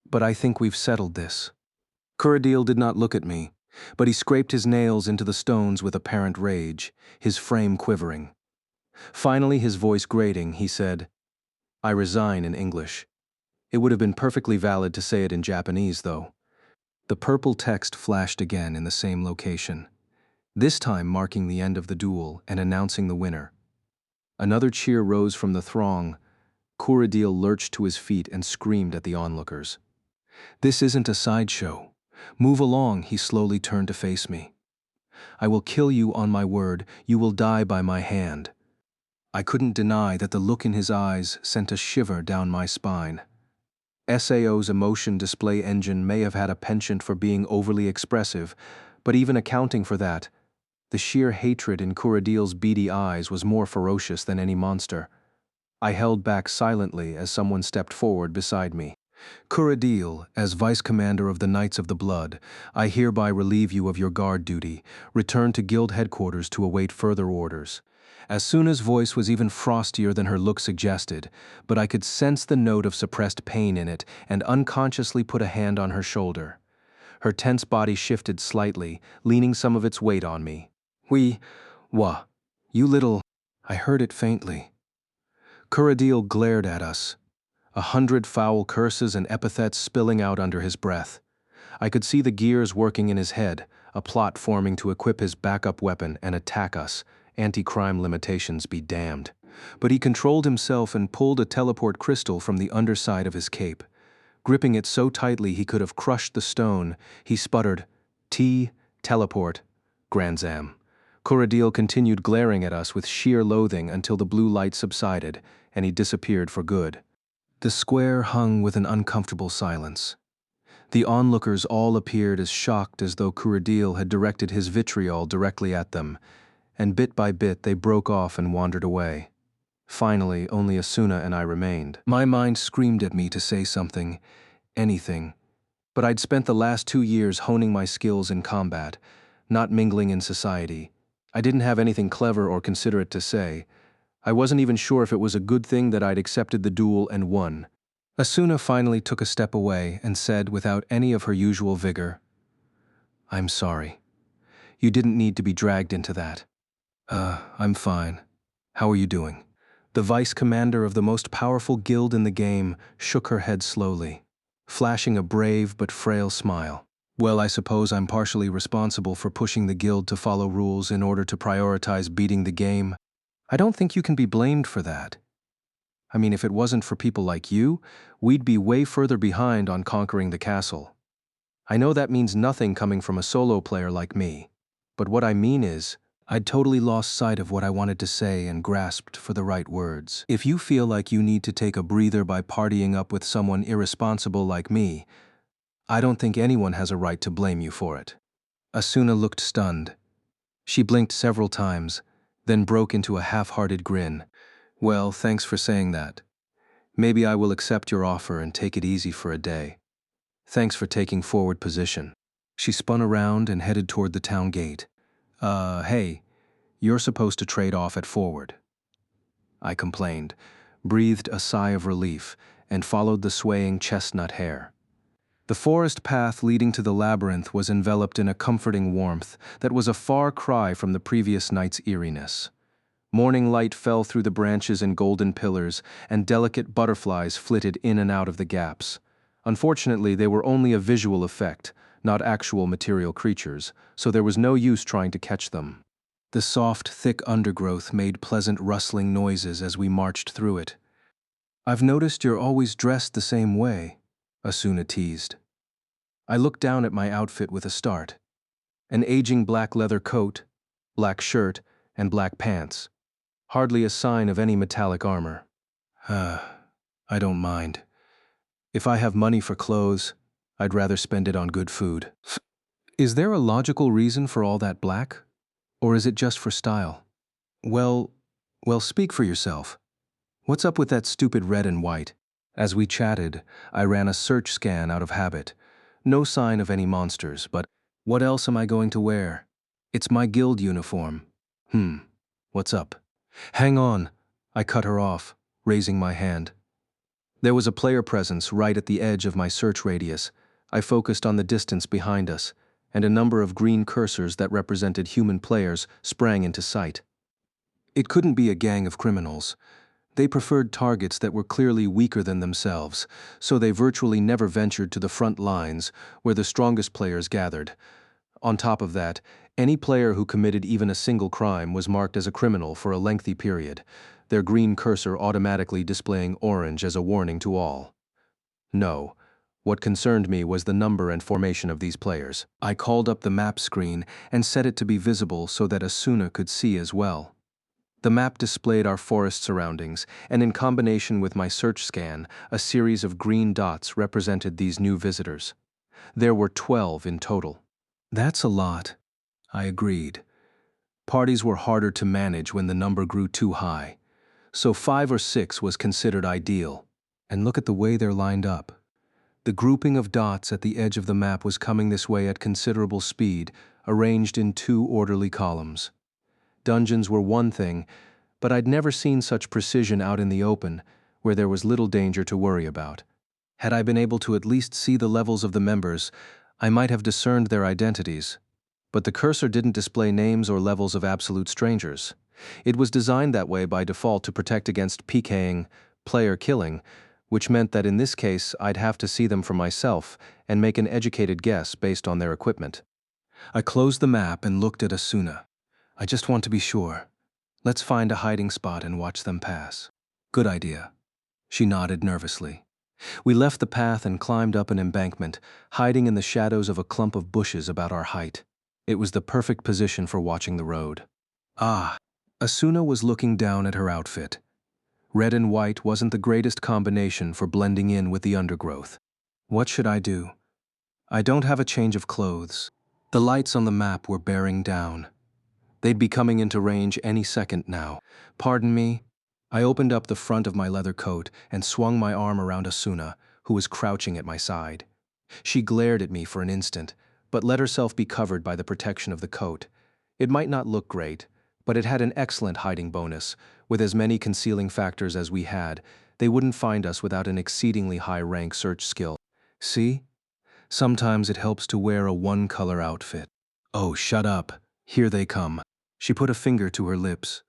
but I think we've settled this. Kuradil did not look at me, but he scraped his nails into the stones with apparent rage, his frame quivering. Finally, his voice grating, he said, "I resign," in English. It would have been perfectly valid to say it in Japanese, though. The purple text flashed again in the same location, this time marking the end of the duel and announcing the winner. Another cheer rose from the throng. Kuradil lurched to his feet and screamed at the onlookers. "This isn't a sideshow. Move along," he slowly turned to face me. "I will kill you on my word, you will die by my hand." I couldn't deny that the look in his eyes sent a shiver down my spine. SAO's emotion display engine may have had a penchant for being overly expressive, but even accounting for that, the sheer hatred in Kuradil's beady eyes was more ferocious than any monster. I held back silently as someone stepped forward beside me. "Kuradil, as Vice Commander of the Knights of the Blood, I hereby relieve you of your guard duty. Return to Guild headquarters to await further orders." Asuna's voice was even frostier than her look suggested, but I could sense the note of suppressed pain in it and unconsciously put a hand on her shoulder. Her tense body shifted slightly, leaning some of its weight on me. You little—" I heard it faintly. Kuradil glared at us, 100 foul curses and epithets spilling out under his breath. I could see the gears working in his head, a plot forming to equip his backup weapon and attack us. Anti-crime limitations be damned. But he controlled himself and pulled a teleport crystal from the underside of his cape. Gripping it so tightly he could have crushed the stone, he sputtered, "Teleport, Granzam." Kuradil continued glaring at us with sheer loathing until the blue light subsided, and he disappeared for good. The square hung with an uncomfortable silence. The onlookers all appeared as shocked as though Kuradil had directed his vitriol directly at them, and bit by bit they broke off and wandered away. Finally, only Asuna and I remained. My mind screamed at me to say something, anything, but I'd spent the last 2 years honing my skills in combat, not mingling in society. I didn't have anything clever or considerate to say. I wasn't even sure if it was a good thing that I'd accepted the duel and won. Asuna finally took a step away and said without any of her usual vigor, "I'm sorry. You didn't need to be dragged into that." I'm fine. How are you doing?" The vice commander of the most powerful guild in the game shook her head slowly, flashing a brave but frail smile. "Well, I suppose I'm partially responsible for pushing the guild to follow rules in order to prioritize beating the game. I don't think you can be blamed for that. I mean, if it wasn't for people like you, we'd be way further behind on conquering the castle. I know that means nothing coming from a solo player like me, but what I mean is, I'd totally lost sight of what I wanted to say and grasped for the right words. If you feel like you need to take a breather by partying up with someone irresponsible like me, I don't think anyone has a right to blame you for it." Asuna looked stunned. She blinked several times, then broke into a half-hearted grin. "Well, thanks for saying that. Maybe I will accept your offer and take it easy for a day. Thanks for taking forward position." She spun around and headed toward the town gate. Hey, you're supposed to trade off at forward." I complained, breathed a sigh of relief, and followed the swaying chestnut hair. The forest path leading to the labyrinth was enveloped in a comforting warmth that was a far cry from the previous night's eeriness. Morning light fell through the branches and golden pillars, and delicate butterflies flitted in and out of the gaps. Unfortunately, they were only a visual effect, not actual material creatures, so there was no use trying to catch them. The soft, thick undergrowth made pleasant rustling noises as we marched through it. "I've noticed you're always dressed the same way," Asuna teased. I looked down at my outfit with a start. An aging black leather coat, black shirt, and black pants. Hardly a sign of any metallic armor. I don't mind. If I have money for clothes, I'd rather spend it on good food." "Is there a logical reason for all that black? Or is it just for style?" Well, speak for yourself. What's up with that stupid red and white?" As we chatted, I ran a search scan out of habit. No sign of any monsters, but what else am I going to wear? It's my guild uniform. What's up? "Hang on," I cut her off, raising my hand. There was a player presence right at the edge of my search radius. I focused on the distance behind us, and a number of green cursors that represented human players sprang into sight. It couldn't be a gang of criminals. They preferred targets that were clearly weaker than themselves, so they virtually never ventured to the front lines where the strongest players gathered. On top of that, any player who committed even a single crime was marked as a criminal for a lengthy period, their green cursor automatically displaying orange as a warning to all. No. What concerned me was the number and formation of these players. I called up the map screen and set it to be visible so that Asuna could see as well. The map displayed our forest surroundings, and in combination with my search scan, a series of green dots represented these new visitors. There were 12 in total. That's a lot, I agreed. Parties were harder to manage when the number grew too high, so 5 or 6 was considered ideal. And look at the way they're lined up. The grouping of dots at the edge of the map was coming this way at considerable speed, arranged in 2 orderly columns. Dungeons were one thing, but I'd never seen such precision out in the open, where there was little danger to worry about. Had I been able to at least see the levels of the members, I might have discerned their identities. But the cursor didn't display names or levels of absolute strangers. It was designed that way by default to protect against PKing, player killing, which meant that in this case I'd have to see them for myself and make an educated guess based on their equipment. I closed the map and looked at Asuna. I just want to be sure. Let's find a hiding spot and watch them pass. Good idea. She nodded nervously. We left the path and climbed up an embankment, hiding in the shadows of a clump of bushes about our height. It was the perfect position for watching the road. Ah, Asuna was looking down at her outfit. Red and white wasn't the greatest combination for blending in with the undergrowth. What should I do? I don't have a change of clothes. The lights on the map were bearing down. They'd be coming into range any second now. Pardon me? I opened up the front of my leather coat and swung my arm around Asuna, who was crouching at my side. She glared at me for an instant, but let herself be covered by the protection of the coat. It might not look great, but it had an excellent hiding bonus. With as many concealing factors as we had, they wouldn't find us without an exceedingly high-rank search skill. See? Sometimes it helps to wear a one-color outfit. Oh, shut up. Here they come. She put a finger to her lips.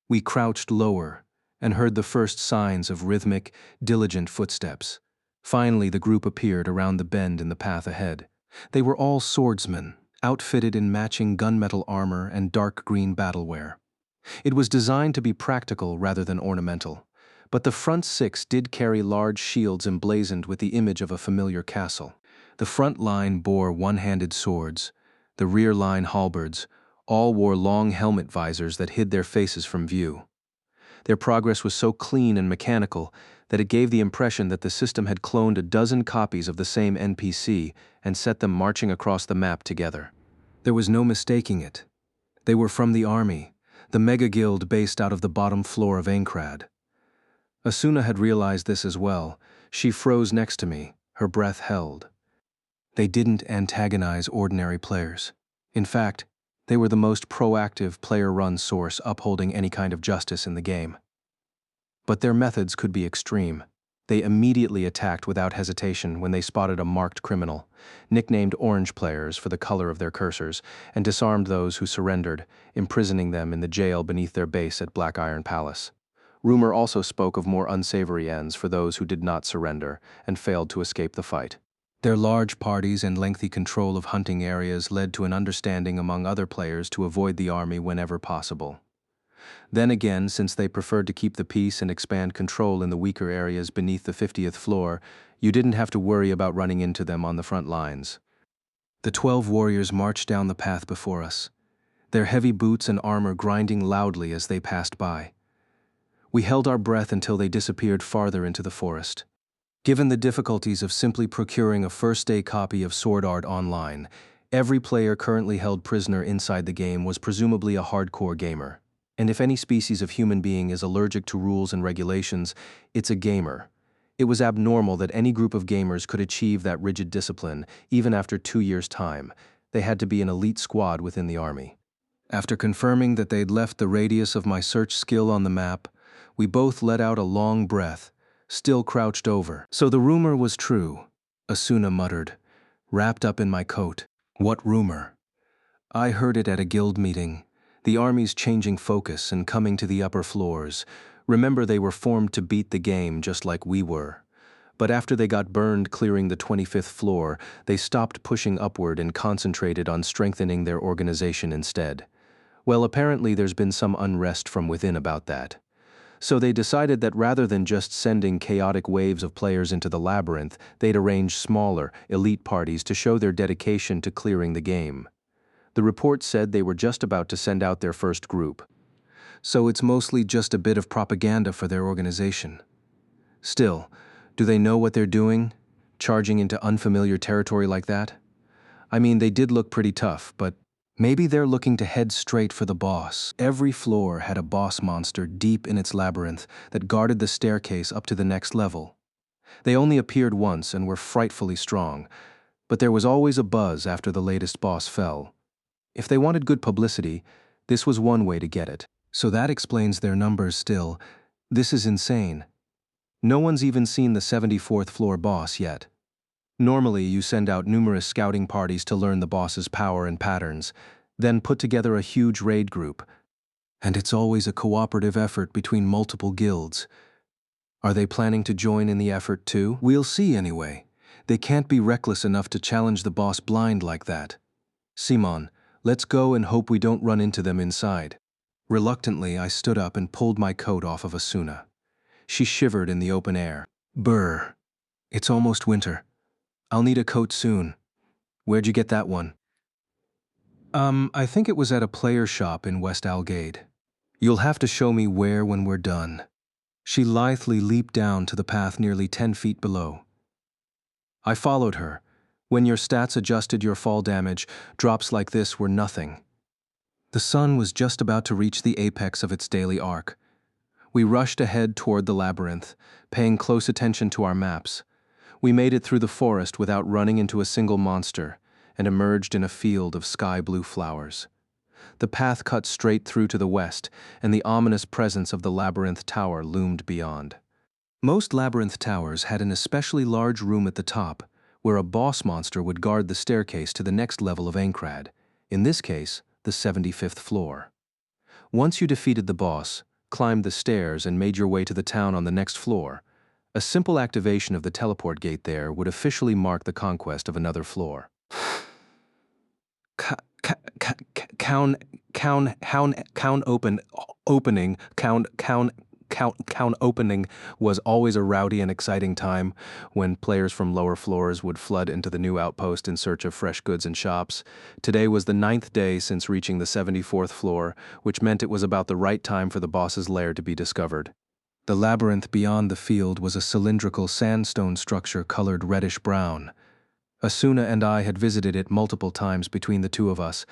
We crouched lower and heard the first signs of rhythmic, diligent footsteps. Finally, the group appeared around the bend in the path ahead. They were all swordsmen, outfitted in matching gunmetal armor and dark green battleware. It was designed to be practical rather than ornamental, but the front 6 did carry large shields emblazoned with the image of a familiar castle. The front line bore one-handed swords, the rear line halberds. All wore long helmet visors that hid their faces from view. Their progress was so clean and mechanical that it gave the impression that the system had cloned a dozen copies of the same NPC and set them marching across the map together. There was no mistaking it. They were from the army, the mega guild based out of the bottom floor of Aincrad. Asuna had realized this as well. She froze next to me, her breath held. They didn't antagonize ordinary players. In fact, they were the most proactive player-run source upholding any kind of justice in the game. But their methods could be extreme. They immediately attacked without hesitation when they spotted a marked criminal, nicknamed Orange Players for the color of their cursors, and disarmed those who surrendered, imprisoning them in the jail beneath their base at Black Iron Palace. Rumor also spoke of more unsavory ends for those who did not surrender and failed to escape the fight. Their large parties and lengthy control of hunting areas led to an understanding among other players to avoid the army whenever possible. Then again, since they preferred to keep the peace and expand control in the weaker areas beneath the 50th floor, you didn't have to worry about running into them on the front lines. The 12 warriors marched down the path before us, their heavy boots and armor grinding loudly as they passed by. We held our breath until they disappeared farther into the forest. Given the difficulties of simply procuring a first-day copy of Sword Art online, every player currently held prisoner inside the game was presumably a hardcore gamer. And if any species of human being is allergic to rules and regulations, it's a gamer. It was abnormal that any group of gamers could achieve that rigid discipline, even after 2 years' time. They had to be an elite squad within the army. After confirming that they'd left the radius of my search skill on the map, we both let out a long breath, still crouched over. So the rumor was true, Asuna muttered, wrapped up in my coat. What rumor? I heard it at a guild meeting. The army's changing focus and coming to the upper floors. Remember, they were formed to beat the game just like we were. But after they got burned clearing the 25th floor, they stopped pushing upward and concentrated on strengthening their organization instead. Well, apparently there's been some unrest from within about that. So they decided that rather than just sending chaotic waves of players into the labyrinth, they'd arrange smaller, elite parties to show their dedication to clearing the game. The report said they were just about to send out their first group. So it's mostly just a bit of propaganda for their organization. Still, do they know what they're doing, charging into unfamiliar territory like that? I mean, they did look pretty tough, but maybe they're looking to head straight for the boss. Every floor had a boss monster deep in its labyrinth that guarded the staircase up to the next level. They only appeared once and were frightfully strong, but there was always a buzz after the latest boss fell. If they wanted good publicity, this was one way to get it. So that explains their numbers still. This is insane. No one's even seen the 74th floor boss yet. Normally, you send out numerous scouting parties to learn the boss's power and patterns, then put together a huge raid group. And it's always a cooperative effort between multiple guilds. Are they planning to join in the effort too? We'll see anyway. They can't be reckless enough to challenge the boss blind like that. Simon, let's go and hope we don't run into them inside. Reluctantly, I stood up and pulled my coat off of Asuna. She shivered in the open air. Brr. It's almost winter. I'll need a coat soon. Where'd you get that one? I think it was at a player shop in West Algade. You'll have to show me where when we're done. She lithely leaped down to the path nearly 10 feet below. I followed her. When your stats adjusted your fall damage, drops like this were nothing. The sun was just about to reach the apex of its daily arc. We rushed ahead toward the labyrinth, paying close attention to our maps. We made it through the forest without running into a single monster, and emerged in a field of sky-blue flowers. The path cut straight through to the west, and the ominous presence of the labyrinth tower loomed beyond. Most labyrinth towers had an especially large room at the top, where a boss monster would guard the staircase to the next level of Aincrad, in this case, the 75th floor. Once you defeated the boss, climbed the stairs, and made your way to the town on the next floor, a simple activation of the teleport gate there would officially mark the conquest of another floor. Opening was always a rowdy and exciting time when players from lower floors would flood into the new outpost in search of fresh goods and shops. Today was the 9th day since reaching the 74th floor, which meant it was about the right time for the boss's lair to be discovered. The labyrinth beyond the field was a cylindrical sandstone structure colored reddish-brown. Asuna and I had visited it multiple times between the two of us,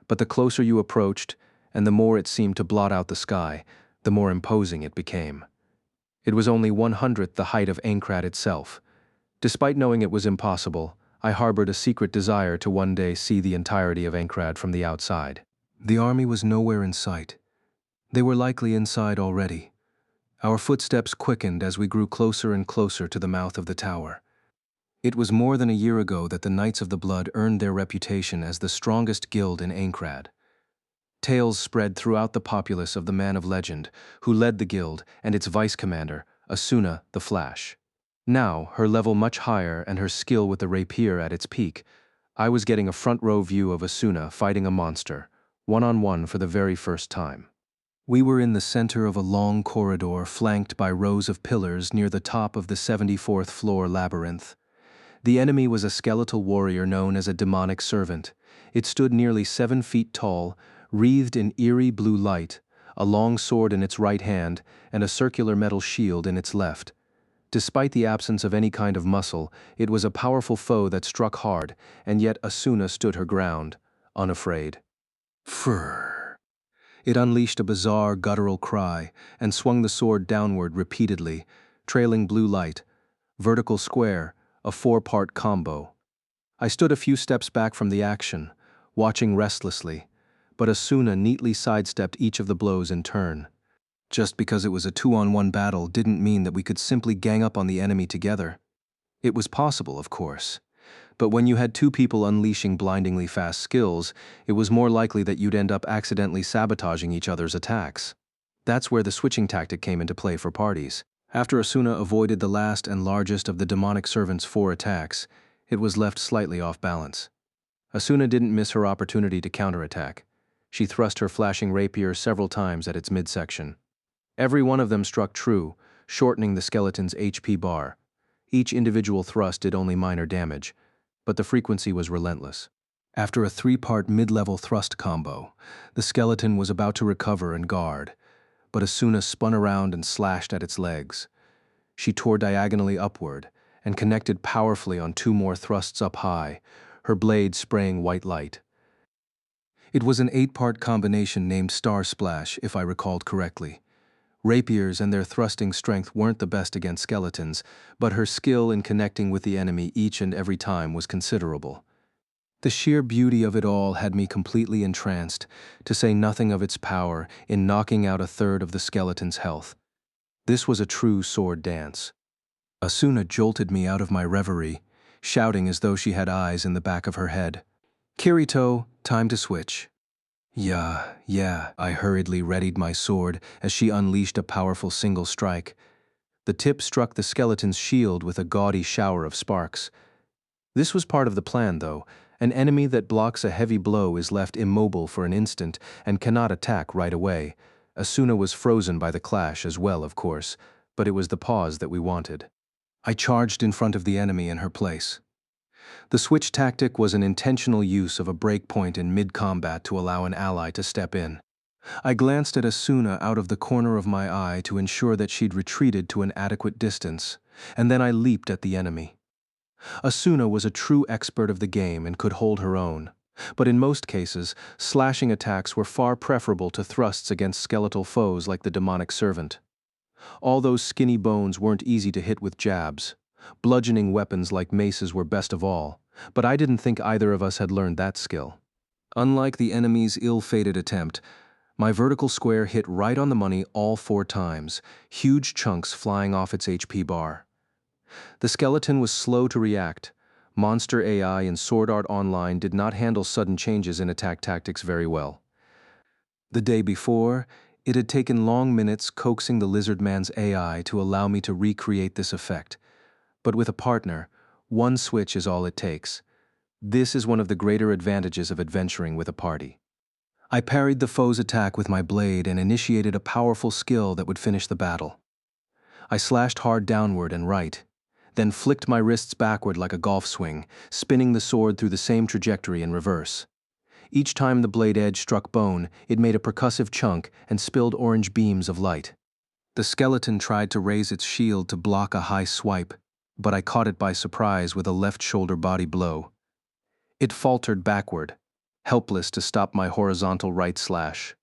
but the closer you approached, and the more it seemed to blot out the sky, the more imposing it became. It was only 1/100th the height of Aincrad itself. Despite knowing it was impossible, I harbored a secret desire to one day see the entirety of Aincrad from the outside. The army was nowhere in sight. They were likely inside already. Our footsteps quickened as we grew closer and closer to the mouth of the tower. It was more than a year ago that the Knights of the Blood earned their reputation as the strongest guild in Aincrad. Tales spread throughout the populace of the man of legend, who led the guild, and its vice-commander, Asuna the Flash. Now, her level much higher and her skill with the rapier at its peak, I was getting a front-row view of Asuna fighting a monster, one-on-one for the very first time. We were in the center of a long corridor flanked by rows of pillars near the top of the 74th floor labyrinth. The enemy was a skeletal warrior known as a demonic servant. It stood nearly 7 feet tall, wreathed in eerie blue light, a long sword in its right hand, and a circular metal shield in its left. Despite the absence of any kind of muscle, it was a powerful foe that struck hard, and yet Asuna stood her ground, unafraid. Frrr. It unleashed a bizarre guttural cry and swung the sword downward repeatedly, trailing blue light, vertical square, a 4-part combo. I stood a few steps back from the action, watching restlessly, but Asuna neatly sidestepped each of the blows in turn. Just because it was a two-on-one battle didn't mean that we could simply gang up on the enemy together. It was possible, of course. But when you had two people unleashing blindingly fast skills, it was more likely that you'd end up accidentally sabotaging each other's attacks. That's where the switching tactic came into play for parties. After Asuna avoided the last and largest of the demonic servant's 4 attacks, it was left slightly off balance. Asuna didn't miss her opportunity to counterattack. She thrust her flashing rapier several times at its midsection. Every one of them struck true, shortening the skeleton's HP bar. Each individual thrust did only minor damage, but the frequency was relentless. After a 3-part mid-level thrust combo, the skeleton was about to recover and guard, but Asuna spun around and slashed at its legs. She tore diagonally upward and connected powerfully on 2 more thrusts up high, her blade spraying white light. It was an 8-part combination named Star Splash, if I recalled correctly. Rapiers and their thrusting strength weren't the best against skeletons, but her skill in connecting with the enemy each and every time was considerable. The sheer beauty of it all had me completely entranced, to say nothing of its power in knocking out 1/3 of the skeleton's health. This was a true sword dance. Asuna jolted me out of my reverie, shouting as though she had eyes in the back of her head. "Kirito, time to switch." Yeah, I hurriedly readied my sword as she unleashed a powerful single strike. The tip struck the skeleton's shield with a gaudy shower of sparks. This was part of the plan, though. An enemy that blocks a heavy blow is left immobile for an instant and cannot attack right away. Asuna was frozen by the clash as well, of course, but it was the pause that we wanted. I charged in front of the enemy in her place. The switch tactic was an intentional use of a breakpoint in mid-combat to allow an ally to step in. I glanced at Asuna out of the corner of my eye to ensure that she'd retreated to an adequate distance, and then I leaped at the enemy. Asuna was a true expert of the game and could hold her own, but in most cases, slashing attacks were far preferable to thrusts against skeletal foes like the demonic servant. All those skinny bones weren't easy to hit with jabs. Bludgeoning weapons like maces were best of all, but I didn't think either of us had learned that skill. Unlike the enemy's ill-fated attempt, my vertical square hit right on the money all 4 times, huge chunks flying off its HP bar. The skeleton was slow to react. Monster AI in Sword Art Online did not handle sudden changes in attack tactics very well. The day before, it had taken long minutes coaxing the lizard man's AI to allow me to recreate this effect. But with a partner, one switch is all it takes. This is one of the greater advantages of adventuring with a party. I parried the foe's attack with my blade and initiated a powerful skill that would finish the battle. I slashed hard downward and right, then flicked my wrists backward like a golf swing, spinning the sword through the same trajectory in reverse. Each time the blade edge struck bone, it made a percussive chunk and spilled orange beams of light. The skeleton tried to raise its shield to block a high swipe, but I caught it by surprise with a left shoulder body blow. It faltered backward, helpless to stop my horizontal right slash.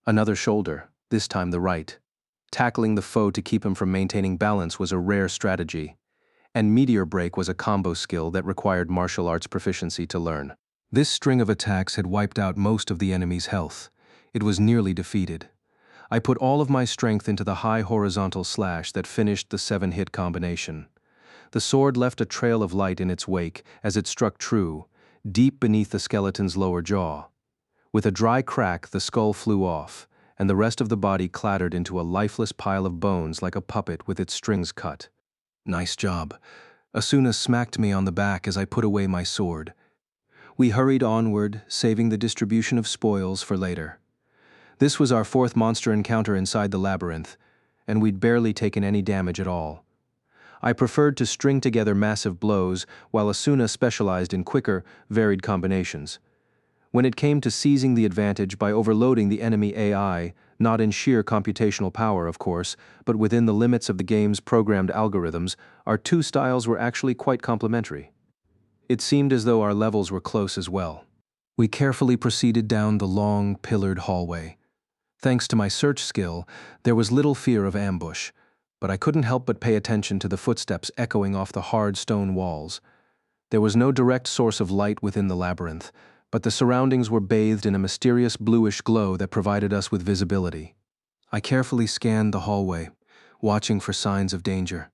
Another shoulder, this time the right. Tackling the foe to keep him from maintaining balance was a rare strategy, and Meteor Break was a combo skill that required martial arts proficiency to learn. This string of attacks had wiped out most of the enemy's health. It was nearly defeated. I put all of my strength into the high horizontal slash that finished the 7-hit combination. The sword left a trail of light in its wake as it struck true, deep beneath the skeleton's lower jaw. With a dry crack, the skull flew off, and the rest of the body clattered into a lifeless pile of bones like a puppet with its strings cut. Nice job. Asuna smacked me on the back as I put away my sword. We hurried onward, saving the distribution of spoils for later. This was our 4th monster encounter inside the labyrinth, and we'd barely taken any damage at all. I preferred to string together massive blows, while Asuna specialized in quicker, varied combinations. When it came to seizing the advantage by overloading the enemy AI, not in sheer computational power, of course, but within the limits of the game's programmed algorithms, our 2 styles were actually quite complementary. It seemed as though our levels were close as well. We carefully proceeded down the long, pillared hallway. Thanks to my search skill, there was little fear of ambush, but I couldn't help but pay attention to the footsteps echoing off the hard stone walls. There was no direct source of light within the labyrinth, but the surroundings were bathed in a mysterious bluish glow that provided us with visibility. I carefully scanned the hallway, watching for signs of danger.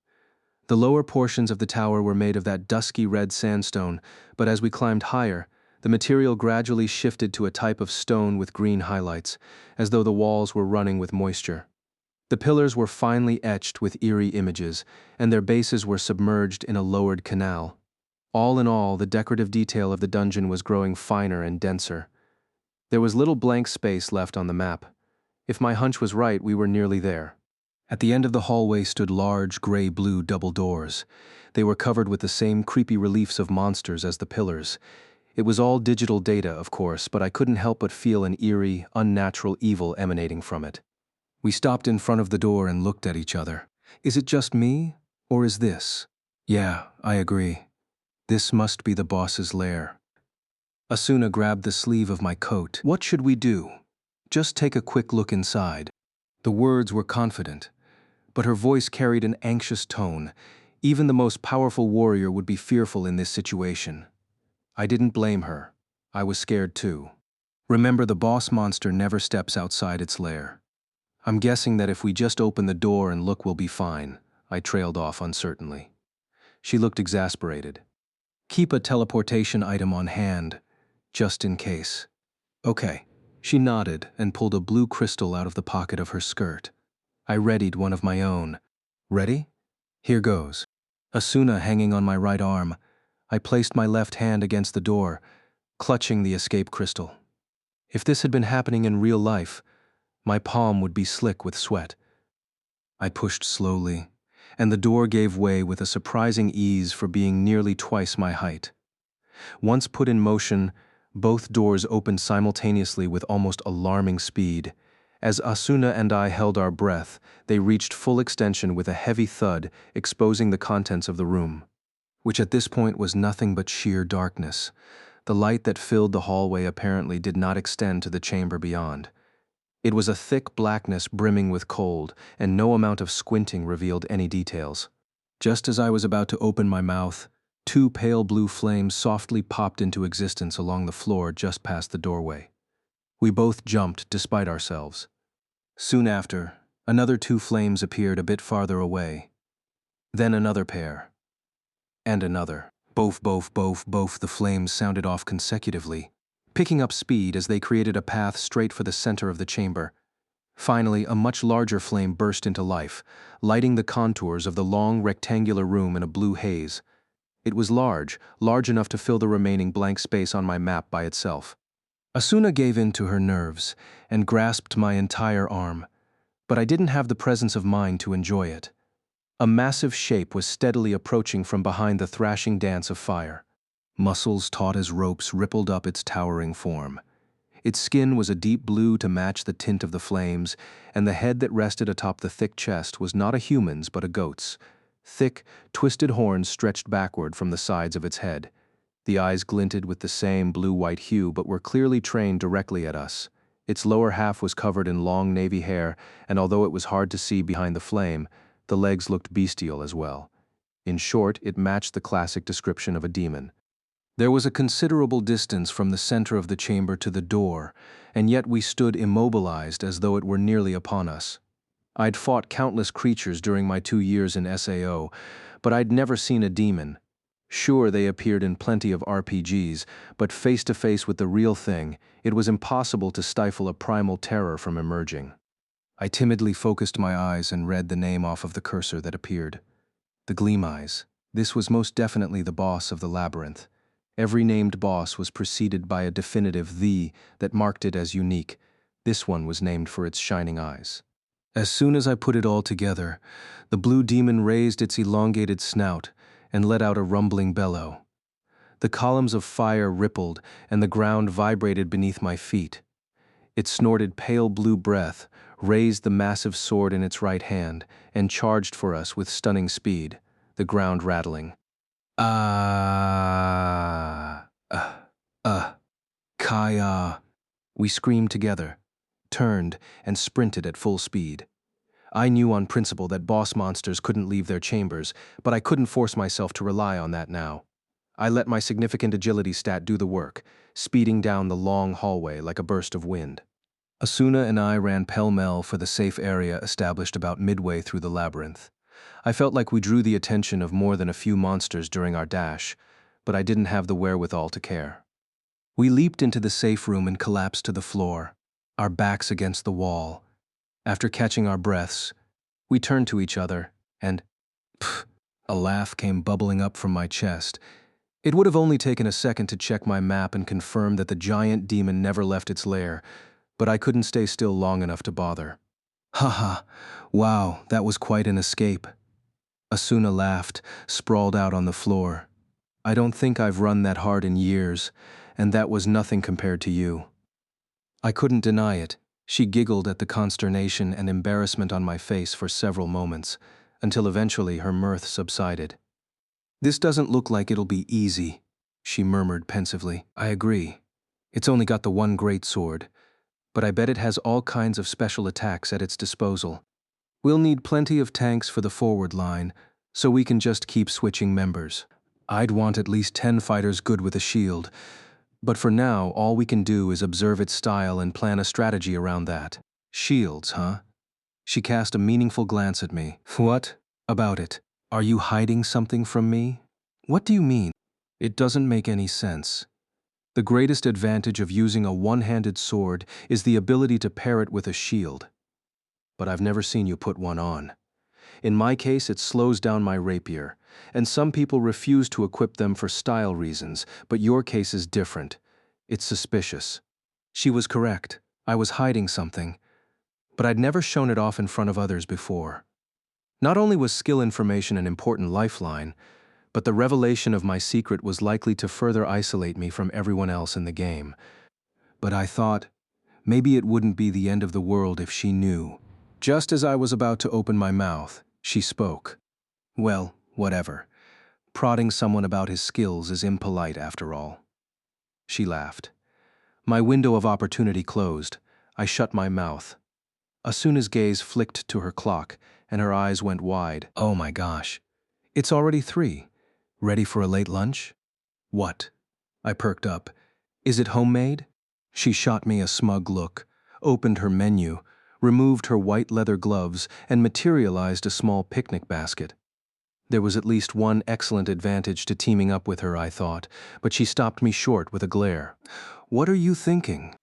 The lower portions of the tower were made of that dusky red sandstone, but as we climbed higher, the material gradually shifted to a type of stone with green highlights, as though the walls were running with moisture. The pillars were finely etched with eerie images, and their bases were submerged in a lowered canal. All in all, the decorative detail of the dungeon was growing finer and denser. There was little blank space left on the map. If my hunch was right, we were nearly there. At the end of the hallway stood large, gray-blue double doors. They were covered with the same creepy reliefs of monsters as the pillars. It was all digital data, of course, but I couldn't help but feel an eerie, unnatural evil emanating from it. We stopped in front of the door and looked at each other. Is it just me, or is this? Yeah, I agree. This must be the boss's lair. Asuna grabbed the sleeve of my coat. What should we do? Just take a quick look inside. The words were confident, but her voice carried an anxious tone. Even the most powerful warrior would be fearful in this situation. I didn't blame her. I was scared too. Remember, the boss monster never steps outside its lair. I'm guessing that if we just open the door and look, we'll be fine. I trailed off uncertainly. She looked exasperated. Keep a teleportation item on hand, just in case. Okay. She nodded and pulled a blue crystal out of the pocket of her skirt. I readied one of my own. Ready? Here goes. Asuna hanging on my right arm, I placed my left hand against the door, clutching the escape crystal. If this had been happening in real life, my palm would be slick with sweat. I pushed slowly, and the door gave way with a surprising ease for being nearly twice my height. Once put in motion, both doors opened simultaneously with almost alarming speed. As Asuna and I held our breath, they reached full extension with a heavy thud, exposing the contents of the room, which at this point was nothing but sheer darkness. The light that filled the hallway apparently did not extend to the chamber beyond. It was a thick blackness brimming with cold, and no amount of squinting revealed any details. Just as I was about to open my mouth, two pale blue flames softly popped into existence along the floor just past the doorway. We both jumped despite ourselves. Soon after, another two flames appeared a bit farther away. Then another pair. And another. Both, the flames sounded off consecutively, picking up speed as they created a path straight for the center of the chamber. Finally, a much larger flame burst into life, lighting the contours of the long rectangular room in a blue haze. It was large enough to fill the remaining blank space on my map by itself. Asuna gave in to her nerves and grasped my entire arm, but I didn't have the presence of mind to enjoy it. A massive shape was steadily approaching from behind the thrashing dance of fire. Muscles taut as ropes rippled up its towering form. Its skin was a deep blue to match the tint of the flames, and the head that rested atop the thick chest was not a human's but a goat's. Thick, twisted horns stretched backward from the sides of its head. The eyes glinted with the same blue-white hue but were clearly trained directly at us. Its lower half was covered in long navy hair, and although it was hard to see behind the flame, the legs looked bestial as well. In short, it matched the classic description of a demon. There was a considerable distance from the center of the chamber to the door, and yet we stood immobilized as though it were nearly upon us. I'd fought countless creatures during my 2 years in SAO, but I'd never seen a demon. Sure, they appeared in plenty of RPGs, but face to face with the real thing, it was impossible to stifle a primal terror from emerging. I timidly focused my eyes and read the name off of the cursor that appeared. The Gleam Eyes. This was most definitely the boss of the labyrinth. Every named boss was preceded by a definitive "the" that marked it as unique. This one was named for its shining eyes. As soon as I put it all together, the blue demon raised its elongated snout and let out a rumbling bellow. The columns of fire rippled and the ground vibrated beneath my feet. It snorted pale blue breath, raised the massive sword in its right hand, and charged for us with stunning speed, the ground rattling. Kaya. We screamed together, turned, and sprinted at full speed. I knew on principle that boss monsters couldn't leave their chambers, but I couldn't force myself to rely on that now. I let my significant agility stat do the work, speeding down the long hallway like a burst of wind. Asuna and I ran pell-mell for the safe area established about midway through the labyrinth. I felt like we drew the attention of more than a few monsters during our dash, but I didn't have the wherewithal to care. We leaped into the safe room and collapsed to the floor, our backs against the wall. After catching our breaths, we turned to each other, and pff, a laugh came bubbling up from my chest. It would have only taken a second to check my map and confirm that the giant demon never left its lair, but I couldn't stay still long enough to bother. Haha, wow, that was quite an escape. Asuna laughed, sprawled out on the floor. I don't think I've run that hard in years, and that was nothing compared to you. I couldn't deny it. She giggled at the consternation and embarrassment on my face for several moments, until eventually her mirth subsided. This doesn't look like it'll be easy, she murmured pensively. I agree. It's only got the one great sword, but I bet it has all kinds of special attacks at its disposal. We'll need plenty of tanks for the forward line, so we can just keep switching members. I'd want at least 10 fighters good with a shield, but for now all we can do is observe its style and plan a strategy around that. Shields, huh? She cast a meaningful glance at me. What about it? Are you hiding something from me? What do you mean? It doesn't make any sense. The greatest advantage of using a one-handed sword is the ability to pair it with a shield. But I've never seen you put one on. In my case, it slows down my rapier, and some people refuse to equip them for style reasons, but your case is different. It's suspicious. She was correct. I was hiding something, but I'd never shown it off in front of others before. Not only was skill information an important lifeline, but the revelation of my secret was likely to further isolate me from everyone else in the game. But I thought, maybe it wouldn't be the end of the world if she knew. Just as I was about to open my mouth, she spoke. Well, whatever. Prodding someone about his skills is impolite after all. She laughed. My window of opportunity closed. I shut my mouth. Asuna's gaze flicked to her clock, and her eyes went wide. Oh my gosh. It's already 3. Ready for a late lunch? What? I perked up. Is it homemade? She shot me a smug look, opened her menu, removed her white leather gloves, and materialized a small picnic basket. There was at least one excellent advantage to teaming up with her, I thought, but she stopped me short with a glare. What are you thinking?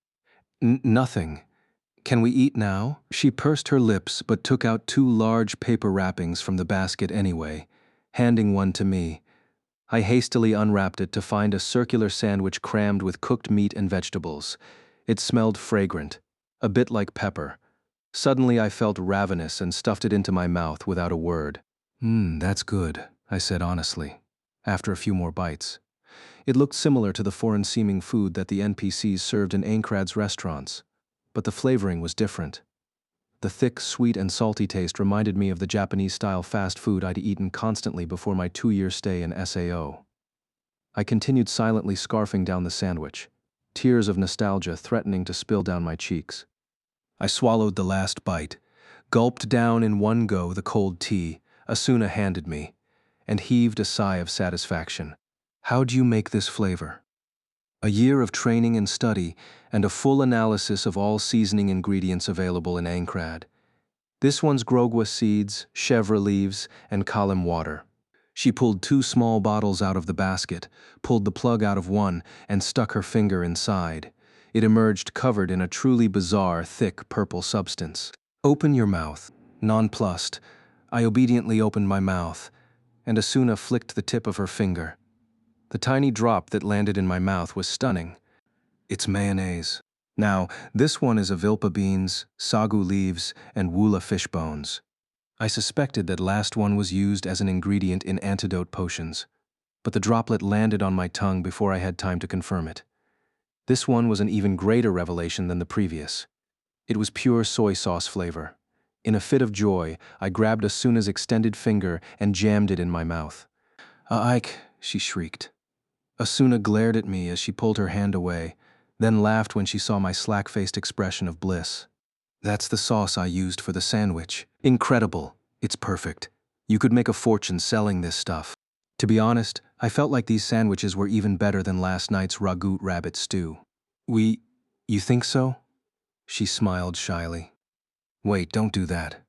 Nothing. Can we eat now? She pursed her lips but took out 2 large paper wrappings from the basket anyway, handing one to me. I hastily unwrapped it to find a circular sandwich crammed with cooked meat and vegetables. It smelled fragrant, a bit like pepper. Suddenly I felt ravenous and stuffed it into my mouth without a word. That's good, I said honestly, after a few more bites. It looked similar to the foreign-seeming food that the NPCs served in Aincrad's restaurants, but the flavoring was different. The thick, sweet, and salty taste reminded me of the Japanese-style fast food I'd eaten constantly before my 2-year stay in SAO. I continued silently scarfing down the sandwich, tears of nostalgia threatening to spill down my cheeks. I swallowed the last bite, gulped down in one go the cold tea Asuna handed me, and heaved a sigh of satisfaction. How'd you make this flavor? A year of training and study, and a full analysis of all seasoning ingredients available in Aincrad. This one's grogwa seeds, chèvre leaves, and kalim water. She pulled 2 small bottles out of the basket, pulled the plug out of one, and stuck her finger inside. It emerged covered in a truly bizarre, thick purple substance. Open your mouth. Nonplussed, I obediently opened my mouth, and Asuna flicked the tip of her finger. The tiny drop that landed in my mouth was stunning. It's mayonnaise. Now, this one is avilpa beans, sagu leaves, and wula fish bones. I suspected that last one was used as an ingredient in antidote potions, but the droplet landed on my tongue before I had time to confirm it. This one was an even greater revelation than the previous. It was pure soy sauce flavor. In a fit of joy, I grabbed Asuna's extended finger and jammed it in my mouth. Ike, she shrieked. Asuna glared at me as she pulled her hand away, then laughed when she saw my slack-faced expression of bliss. That's the sauce I used for the sandwich. Incredible. It's perfect. You could make a fortune selling this stuff. To be honest, I felt like these sandwiches were even better than last night's ragout rabbit stew. You think so? She smiled shyly. Wait, don't do that.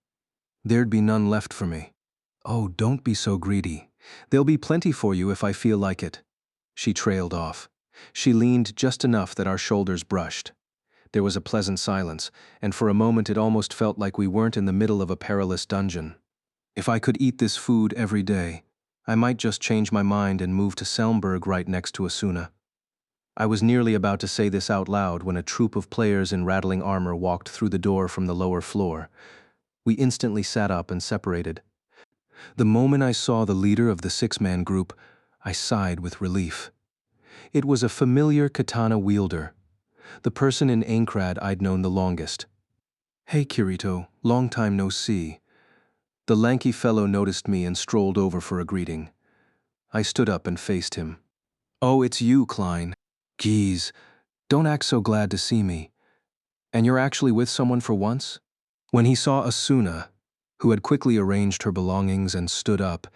There'd be none left for me. Oh, don't be so greedy. There'll be plenty for you if I feel like it. She trailed off. She leaned just enough that our shoulders brushed. There was a pleasant silence, and for a moment it almost felt like we weren't in the middle of a perilous dungeon. If I could eat this food every day, I might just change my mind and move to Selmberg right next to Asuna. I was nearly about to say this out loud when a troop of players in rattling armor walked through the door from the lower floor. We instantly sat up and separated. The moment I saw the leader of the six-man group, I sighed with relief. It was a familiar katana wielder, the person in Aincrad I'd known the longest. Hey Kirito, long time no see. The lanky fellow noticed me and strolled over for a greeting. I stood up and faced him. Oh, it's you, Klein. Geez, don't act so glad to see me. And you're actually with someone for once? When he saw Asuna, who had quickly arranged her belongings and stood up,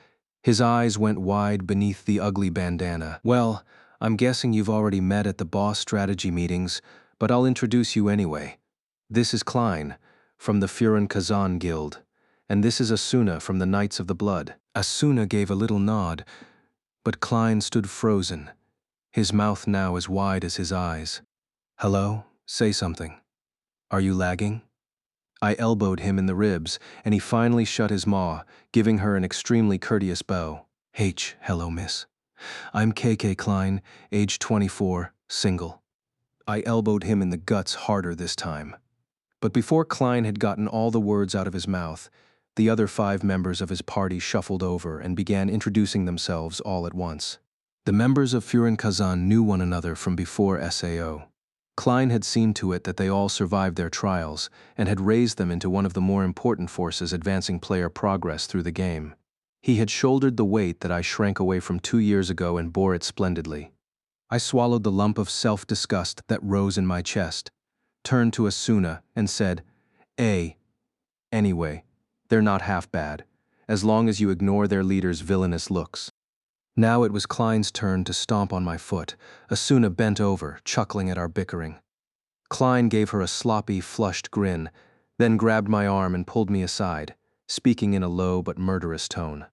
his eyes went wide beneath the ugly bandana. Well, I'm guessing you've already met at the boss strategy meetings, but I'll introduce you anyway. This is Klein, from the Furin Kazan Guild, and this is Asuna from the Knights of the Blood. Asuna gave a little nod, but Klein stood frozen, his mouth now as wide as his eyes. Hello? Say something. Are you lagging? I elbowed him in the ribs, and he finally shut his maw, giving her an extremely courteous bow. Hello, miss. I'm KK Klein, age 24, single. I elbowed him in the guts harder this time. But before Klein had gotten all the words out of his mouth, the other 5 members of his party shuffled over and began introducing themselves all at once. The members of Furin Kazan knew one another from before SAO. Klein had seen to it that they all survived their trials and had raised them into one of the more important forces advancing player progress through the game. He had shouldered the weight that I shrank away from 2 years ago and bore it splendidly. I swallowed the lump of self-disgust that rose in my chest, turned to Asuna and said, Anyway, they're not half bad, as long as you ignore their leader's villainous looks. Now it was Klein's turn to stomp on my foot. Asuna bent over, chuckling at our bickering. Klein gave her a sloppy, flushed grin, then grabbed my arm and pulled me aside, speaking in a low but murderous tone.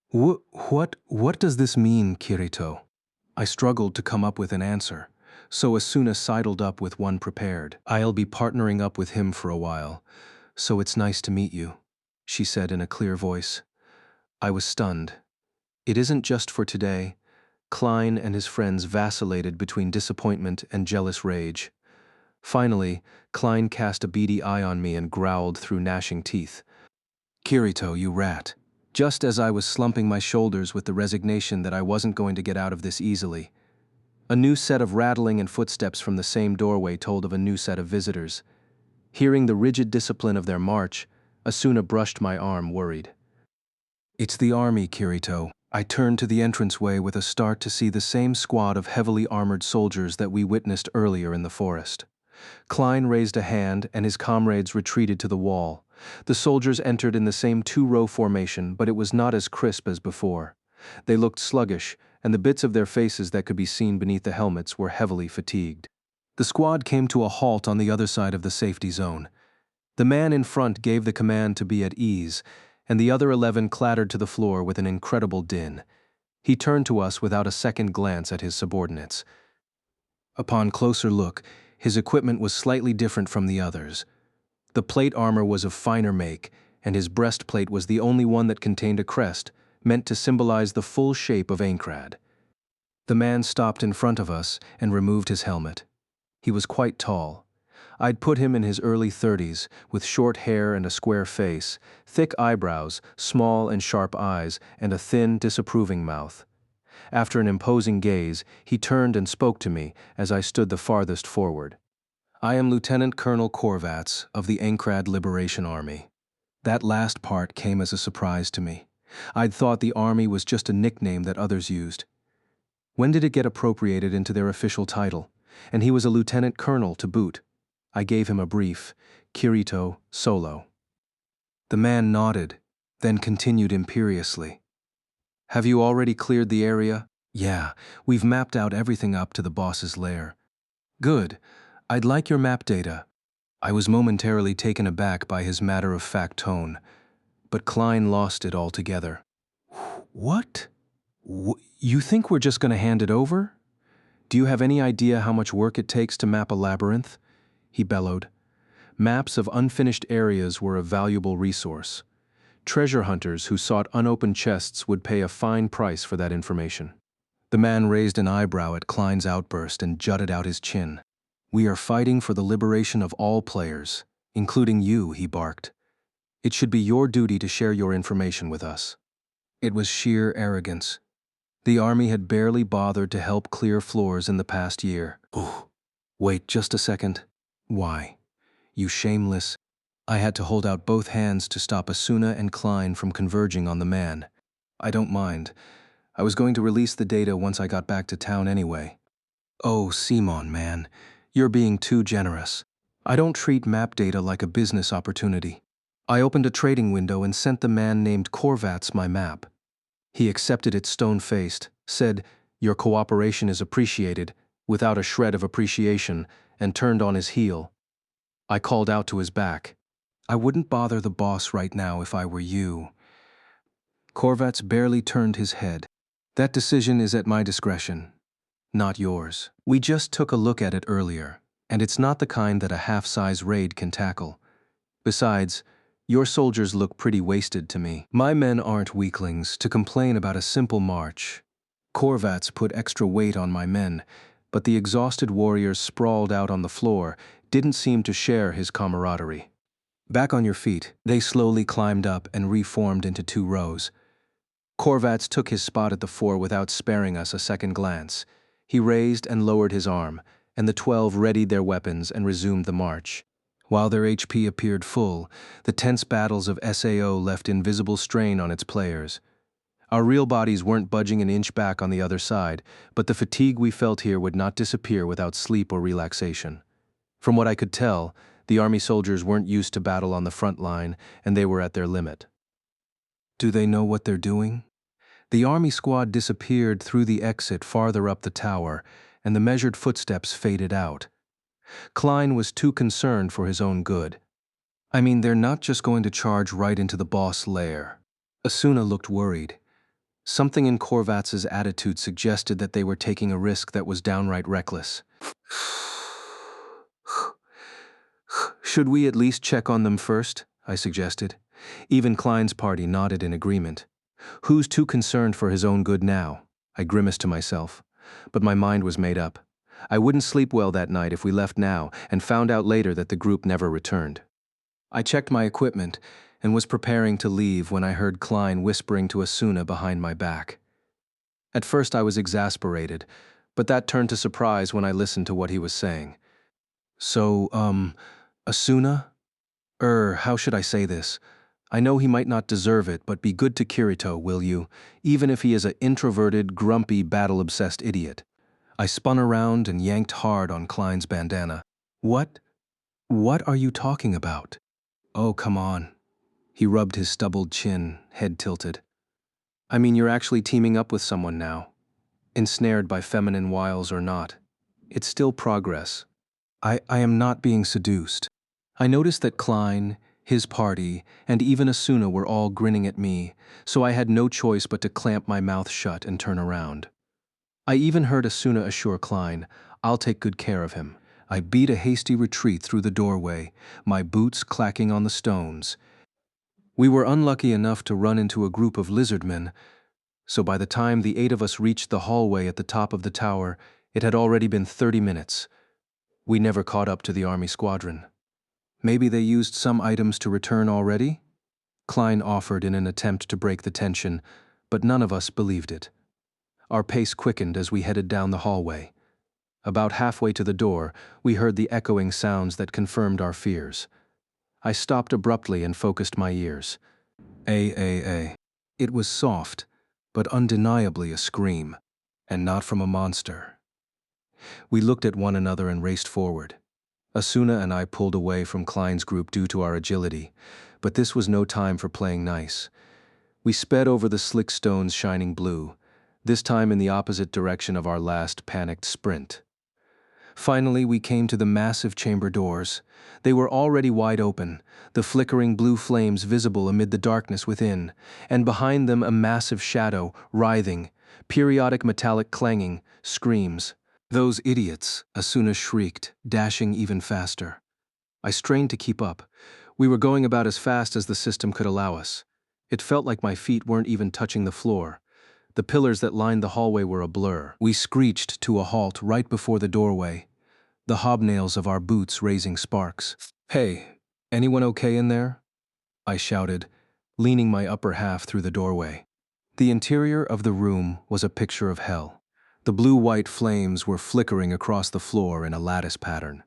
What does this mean, Kirito? I struggled to come up with an answer, so Asuna sidled up with one prepared. I'll be partnering up with him for a while, so it's nice to meet you, she said in a clear voice. I was stunned. It isn't just for today. Klein and his friends vacillated between disappointment and jealous rage. Finally, Klein cast a beady eye on me and growled through gnashing teeth. Kirito, you rat. Just as I was slumping my shoulders with the resignation that I wasn't going to get out of this easily. A new set of rattling and footsteps from the same doorway told of a new set of visitors. Hearing the rigid discipline of their march, Asuna brushed my arm, worried. It's the army, Kirito. I turned to the entranceway with a start to see the same squad of heavily armored soldiers that we witnessed earlier in the forest. Klein raised a hand and his comrades retreated to the wall. The soldiers entered in the same 2-row formation, but it was not as crisp as before. They looked sluggish, and the bits of their faces that could be seen beneath the helmets were heavily fatigued. The squad came to a halt on the other side of the safety zone. The man in front gave the command to be at ease, and the other 11 clattered to the floor with an incredible din. He turned to us without a second glance at his subordinates. Upon closer look, his equipment was slightly different from the others. The plate armor was of finer make, and his breastplate was the only one that contained a crest, meant to symbolize the full shape of Aincrad. The man stopped in front of us and removed his helmet. He was quite tall. I'd put him in his early 30s, with short hair and a square face, thick eyebrows, small and sharp eyes, and a thin, disapproving mouth. After an imposing gaze, he turned and spoke to me as I stood the farthest forward. I am Lieutenant Colonel Korvats of the Aincrad Liberation Army. That last part came as a surprise to me. I'd thought the army was just a nickname that others used. When did it get appropriated into their official title? And he was a lieutenant colonel to boot. I gave him a brief, Kirito Solo. The man nodded, then continued imperiously. Have you already cleared the area? Yeah, we've mapped out everything up to the boss's lair. Good. I'd like your map data. I was momentarily taken aback by his matter-of-fact tone, but Klein lost it altogether. What? You think we're just going to hand it over? Do you have any idea how much work it takes to map a labyrinth? He bellowed. Maps of unfinished areas were a valuable resource. Treasure hunters who sought unopened chests would pay a fine price for that information. The man raised an eyebrow at Klein's outburst and jutted out his chin. We are fighting for the liberation of all players, including you, he barked. It should be your duty to share your information with us. It was sheer arrogance. The army had barely bothered to help clear floors in the past year. Ooh, wait just a second. Why? You shameless. I had to hold out both hands to stop Asuna and Klein from converging on the man. I don't mind. I was going to release the data once I got back to town anyway. Oh, Simon, man. You're being too generous. I don't treat map data like a business opportunity. I opened a trading window and sent the man named Korvats my map. He accepted it stone-faced, said, "Your cooperation is appreciated," without a shred of appreciation, and turned on his heel. I called out to his back. I wouldn't bother the boss right now if I were you. Korvats barely turned his head. That decision is at my discretion, not yours. We just took a look at it earlier, and it's not the kind that a half-size raid can tackle. Besides, your soldiers look pretty wasted to me. My men aren't weaklings to complain about a simple march. Korvats put extra weight on my men, but the exhausted warriors sprawled out on the floor didn't seem to share his camaraderie. Back on your feet, they slowly climbed up and reformed into 2 rows. Korvats took his spot at the fore without sparing us a second glance. He raised and lowered his arm, and the 12 readied their weapons and resumed the march. While their HP appeared full, the tense battles of SAO left invisible strain on its players. Our real bodies weren't budging an inch back on the other side, but the fatigue we felt here would not disappear without sleep or relaxation. From what I could tell, the army soldiers weren't used to battle on the front line, and they were at their limit. Do they know what they're doing? The army squad disappeared through the exit farther up the tower, and the measured footsteps faded out. Klein was too concerned for his own good. I mean, they're not just going to charge right into the boss lair. Asuna looked worried. Something in Korvats's attitude suggested that they were taking a risk that was downright reckless. Should we at least check on them first? I suggested. Even Klein's party nodded in agreement. Who's too concerned for his own good now? I grimaced to myself. But my mind was made up. I wouldn't sleep well that night if we left now and found out later that the group never returned. I checked my equipment and was preparing to leave when I heard Klein whispering to Asuna behind my back. At first I was exasperated, but that turned to surprise when I listened to what he was saying. So, Asuna? How should I say this? I know he might not deserve it, but be good to Kirito, will you? Even if he is an introverted, grumpy, battle-obsessed idiot. I spun around and yanked hard on Klein's bandana. What? What are you talking about? Oh, come on. He rubbed his stubbled chin, head tilted. I mean, you're actually teaming up with someone now. Ensnared by feminine wiles or not. It's still progress. I am not being seduced. I noticed that Klein, his party, and even Asuna were all grinning at me, so I had no choice but to clamp my mouth shut and turn around. I even heard Asuna assure Klein, "I'll take good care of him." I beat a hasty retreat through the doorway, my boots clacking on the stones. We were unlucky enough to run into a group of lizardmen, so by the time the 8 of us reached the hallway at the top of the tower, it had already been 30 minutes. We never caught up to the army squadron. Maybe they used some items to return already? Klein offered in an attempt to break the tension, but none of us believed it. Our pace quickened as we headed down the hallway. About halfway to the door, we heard the echoing sounds that confirmed our fears. I stopped abruptly and focused my ears. A. It was soft, but undeniably a scream, and not from a monster. We looked at one another and raced forward. Asuna and I pulled away from Klein's group due to our agility, but this was no time for playing nice. We sped over the slick stones shining blue, this time in the opposite direction of our last panicked sprint. Finally, we came to the massive chamber doors. They were already wide open, the flickering blue flames visible amid the darkness within, and behind them a massive shadow, writhing, periodic metallic clanging, screams. "Those idiots," Asuna shrieked, dashing even faster. I strained to keep up. We were going about as fast as the system could allow us. It felt like my feet weren't even touching the floor. The pillars that lined the hallway were a blur. We screeched to a halt right before the doorway, the hobnails of our boots raising sparks. "Hey, anyone okay in there?" I shouted, leaning my upper half through the doorway. The interior of the room was a picture of hell. The blue-white flames were flickering across the floor in a lattice pattern.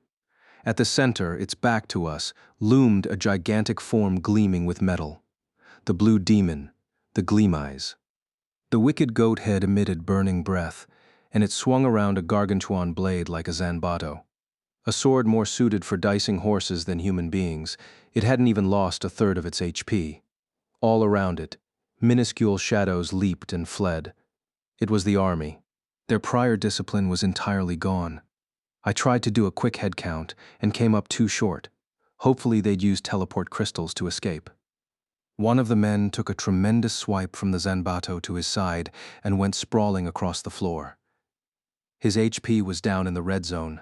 At the center, its back to us, loomed a gigantic form gleaming with metal. The blue demon, the Gleam Eyes. The wicked goat head emitted burning breath, and it swung around a gargantuan blade like a zanbato. A sword more suited for dicing horses than human beings, it hadn't even lost a third of its HP. All around it, minuscule shadows leaped and fled. It was the army. Their prior discipline was entirely gone. I tried to do a quick head count and came up too short. Hopefully they'd use teleport crystals to escape. One of the men took a tremendous swipe from the Zanbato to his side and went sprawling across the floor. His HP was down in the red zone.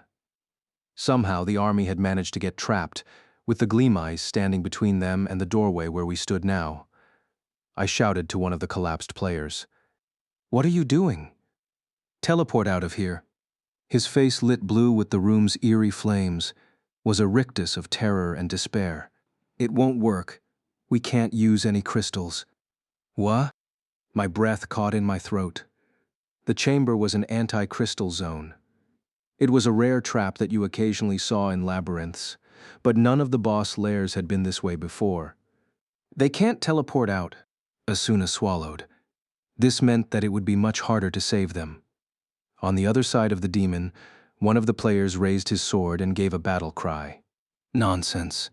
Somehow the army had managed to get trapped, with the Gleam Eyes standing between them and the doorway where we stood now. I shouted to one of the collapsed players. "What are you doing?" "Teleport out of here." His face lit blue with the room's eerie flames, was a rictus of terror and despair. "It won't work. We can't use any crystals." "What?" My breath caught in my throat. The chamber was an anti-crystal zone. It was a rare trap that you occasionally saw in labyrinths, but none of the boss lairs had been this way before. "They can't teleport out," Asuna swallowed. This meant that it would be much harder to save them. On the other side of the demon, one of the players raised his sword and gave a battle cry. "Nonsense.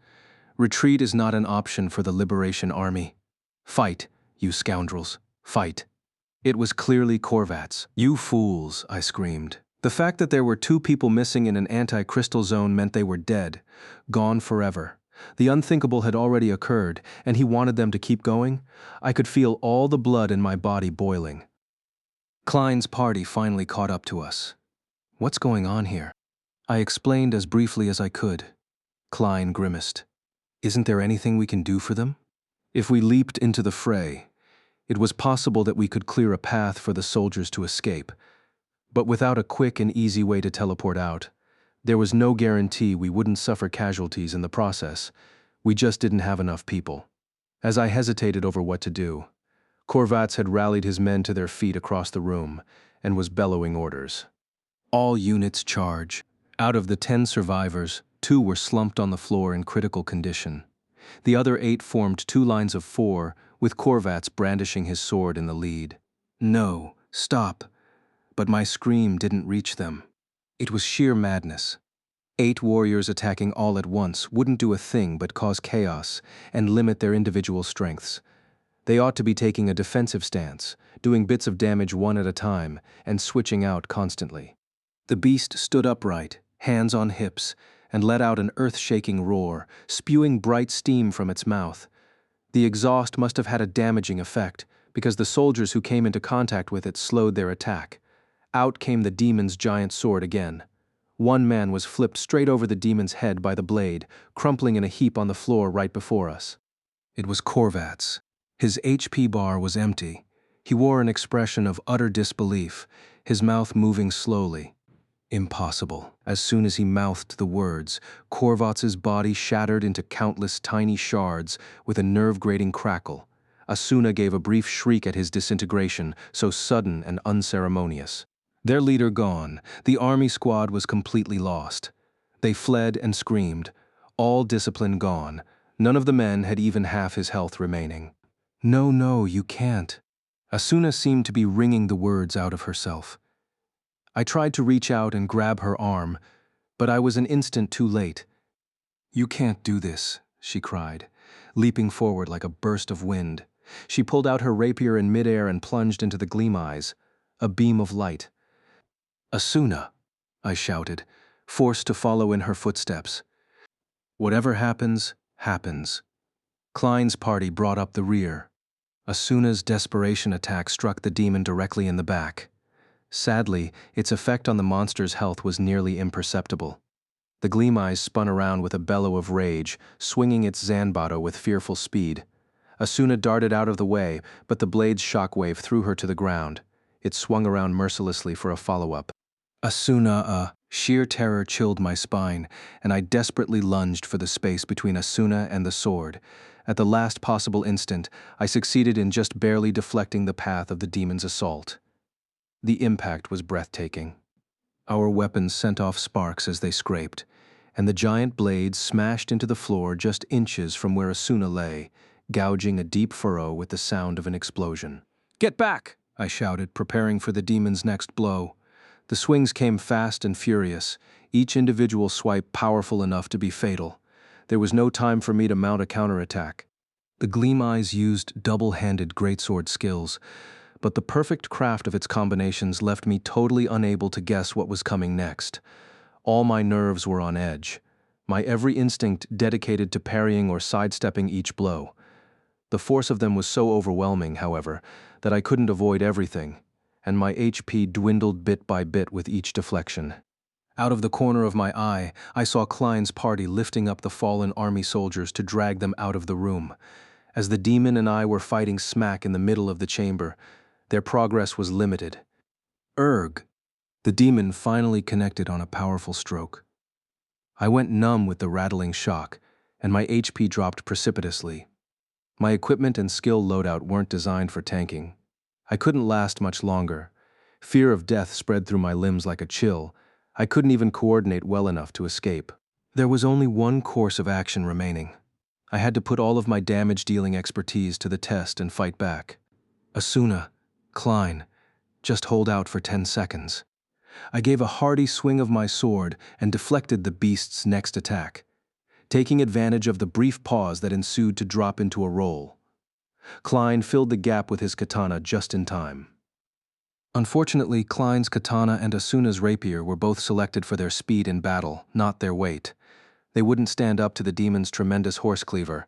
Retreat is not an option for the Liberation Army. Fight, you scoundrels, fight." It was clearly Korvat's. "You fools," I screamed. The fact that there were 2 people missing in an anti-crystal zone meant they were dead, gone forever. The unthinkable had already occurred, and he wanted them to keep going. I could feel all the blood in my body boiling. Klein's party finally caught up to us. "What's going on here?" I explained as briefly as I could. Klein grimaced. "Isn't there anything we can do for them?" If we leaped into the fray, it was possible that we could clear a path for the soldiers to escape. But without a quick and easy way to teleport out, there was no guarantee we wouldn't suffer casualties in the process. We just didn't have enough people. As I hesitated over what to do, Korvatz had rallied his men to their feet across the room and was bellowing orders. "All units charge." Out of the 10 survivors, 2 were slumped on the floor in critical condition. The other 8 formed 2 lines of 4, with Korvatz brandishing his sword in the lead. "No, stop." But my scream didn't reach them. It was sheer madness. 8 warriors attacking all at once wouldn't do a thing but cause chaos and limit their individual strengths. They ought to be taking a defensive stance, doing bits of damage one at a time, and switching out constantly. The beast stood upright, hands on hips, and let out an earth-shaking roar, spewing bright steam from its mouth. The exhaust must have had a damaging effect, because the soldiers who came into contact with it slowed their attack. Out came the demon's giant sword again. One man was flipped straight over the demon's head by the blade, crumpling in a heap on the floor right before us. It was Korvatz. His HP bar was empty. He wore an expression of utter disbelief, his mouth moving slowly. Impossible. As soon as he mouthed the words, Korvatz's body shattered into countless tiny shards with a nerve-grating crackle. Asuna gave a brief shriek at his disintegration, so sudden and unceremonious. Their leader gone, the army squad was completely lost. They fled and screamed, all discipline gone. None of the men had even half his health remaining. "No, no, you can't." Asuna seemed to be wringing the words out of herself. I tried to reach out and grab her arm, but I was an instant too late. "You can't do this," she cried, leaping forward like a burst of wind. She pulled out her rapier in midair and plunged into the Gleam Eyes, a beam of light. "Asuna," I shouted, forced to follow in her footsteps. Whatever happens, happens. Klein's party brought up the rear. Asuna's desperation attack struck the demon directly in the back. Sadly, its effect on the monster's health was nearly imperceptible. The gleam eyes spun around with a bellow of rage, swinging its Zanbato with fearful speed. Asuna darted out of the way, but the blade's shockwave threw her to the ground. It swung around mercilessly for a follow-up. Sheer terror chilled my spine, and I desperately lunged for the space between Asuna and the sword. At the last possible instant, I succeeded in just barely deflecting the path of the demon's assault. The impact was breathtaking. Our weapons sent off sparks as they scraped, and the giant blade smashed into the floor just inches from where Asuna lay, gouging a deep furrow with the sound of an explosion. "Get back!" I shouted, preparing for the demon's next blow. The swings came fast and furious, each individual swipe powerful enough to be fatal. There was no time for me to mount a counterattack. The Gleam Eyes used double-handed greatsword skills, but the perfect craft of its combinations left me totally unable to guess what was coming next. All my nerves were on edge, my every instinct dedicated to parrying or sidestepping each blow. The force of them was so overwhelming, however, that I couldn't avoid everything, and my HP dwindled bit by bit with each deflection. Out of the corner of my eye, I saw Klein's party lifting up the fallen army soldiers to drag them out of the room. As the demon and I were fighting smack in the middle of the chamber, their progress was limited. Erg! The demon finally connected on a powerful stroke. I went numb with the rattling shock, and my HP dropped precipitously. My equipment and skill loadout weren't designed for tanking. I couldn't last much longer. Fear of death spread through my limbs like a chill. I couldn't even coordinate well enough to escape. There was only one course of action remaining. I had to put all of my damage-dealing expertise to the test and fight back. Asuna, Klein, just hold out for 10 seconds. I gave a hearty swing of my sword and deflected the beast's next attack, taking advantage of the brief pause that ensued to drop into a roll. Klein filled the gap with his katana just in time. Unfortunately, Klein's katana and Asuna's rapier were both selected for their speed in battle, not their weight. They wouldn't stand up to the demon's tremendous horse cleaver.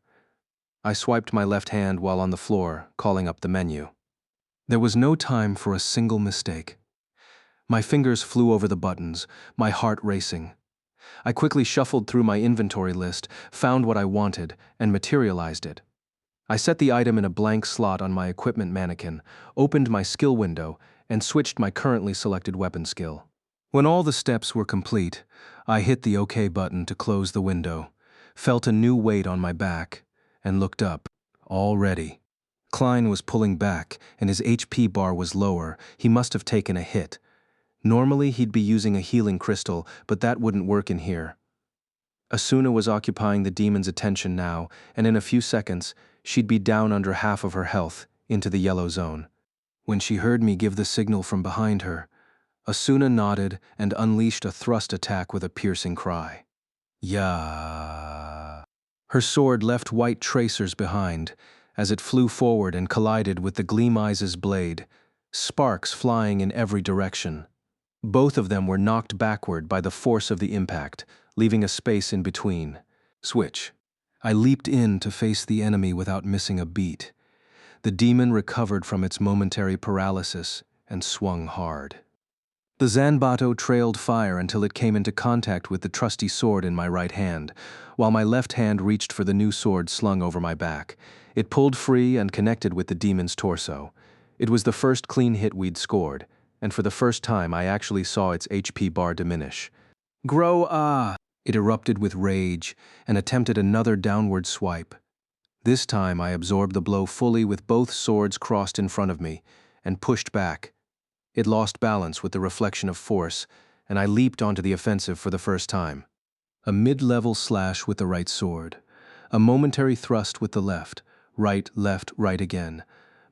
I swiped my left hand while on the floor, calling up the menu. There was no time for a single mistake. My fingers flew over the buttons, my heart racing. I quickly shuffled through my inventory list, found what I wanted, and materialized it. I set the item in a blank slot on my equipment mannequin, opened my skill window, and switched my currently selected weapon skill. When all the steps were complete, I hit the OK button to close the window, felt a new weight on my back, and looked up. All ready. Klein was pulling back, and his HP bar was lower. He must have taken a hit. Normally, he'd be using a healing crystal, but that wouldn't work in here. Asuna was occupying the demon's attention now, and in a few seconds, she'd be down under half of her health, into the yellow zone. When she heard me give the signal from behind her, Asuna nodded and unleashed a thrust attack with a piercing cry. Yeah. Her sword left white tracers behind, as it flew forward and collided with the Gleam Eyes' blade, sparks flying in every direction. Both of them were knocked backward by the force of the impact, leaving a space in between. Switch. I leaped in to face the enemy without missing a beat. The demon recovered from its momentary paralysis and swung hard. The Zanbato trailed fire until it came into contact with the trusty sword in my right hand, while my left hand reached for the new sword slung over my back. It pulled free and connected with the demon's torso. It was the first clean hit we'd scored, and for the first time I actually saw its HP bar diminish. Grow ah! It erupted with rage and attempted another downward swipe. This time I absorbed the blow fully with both swords crossed in front of me, and pushed back. It lost balance with the reflection of force, and I leaped onto the offensive for the first time. A mid-level slash with the right sword. A momentary thrust with the left, right again.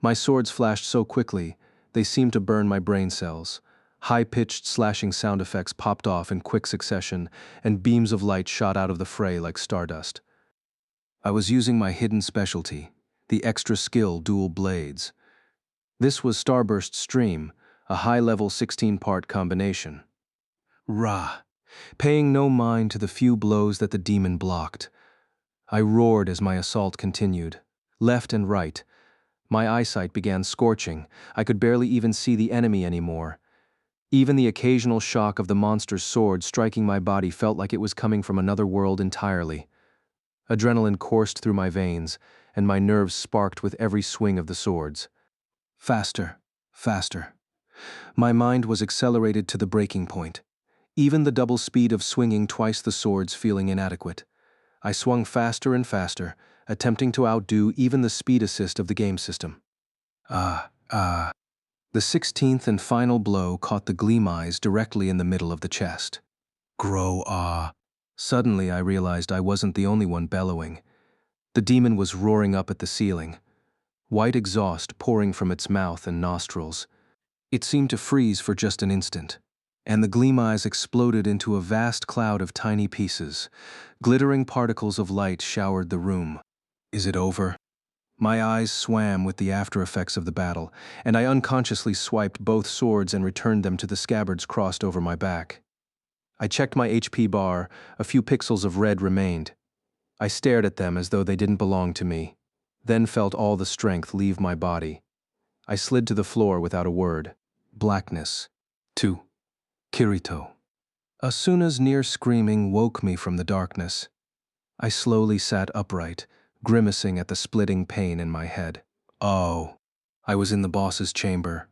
My swords flashed so quickly, they seemed to burn my brain cells. High-pitched slashing sound effects popped off in quick succession, and beams of light shot out of the fray like stardust. I was using my hidden specialty, the extra skill dual blades. This was Starburst Stream, a high-level 16-part combination. Rah! paying no mind to the few blows that the demon blocked. I roared as my assault continued, left and right. My eyesight began scorching. I could barely even see the enemy anymore. Even the occasional shock of the monster's sword striking my body felt like it was coming from another world entirely. Adrenaline coursed through my veins, and my nerves sparked with every swing of the swords. Faster, faster. My mind was accelerated to the breaking point, even the double speed of swinging twice the swords feeling inadequate. I swung faster and faster, attempting to outdo even the speed assist of the game system. Ah. The 16th and final blow caught the gleam eyes directly in the middle of the chest. Grow ah. Suddenly I realized I wasn't the only one bellowing. The demon was roaring up at the ceiling, white exhaust pouring from its mouth and nostrils. It seemed to freeze for just an instant, and the gleam eyes exploded into a vast cloud of tiny pieces. Glittering particles of light showered the room. Is it over? My eyes swam with the after effects of the battle, and I unconsciously swiped both swords and returned them to the scabbards crossed over my back. I checked my HP bar. A few pixels of red remained. I stared at them as though they didn't belong to me, then felt all the strength leave my body. I slid to the floor without a word. Blackness. 2. Kirito. Asuna's near screaming woke me from the darkness. I slowly sat upright, grimacing at the splitting pain in my head. Oh. I was in the boss's chamber.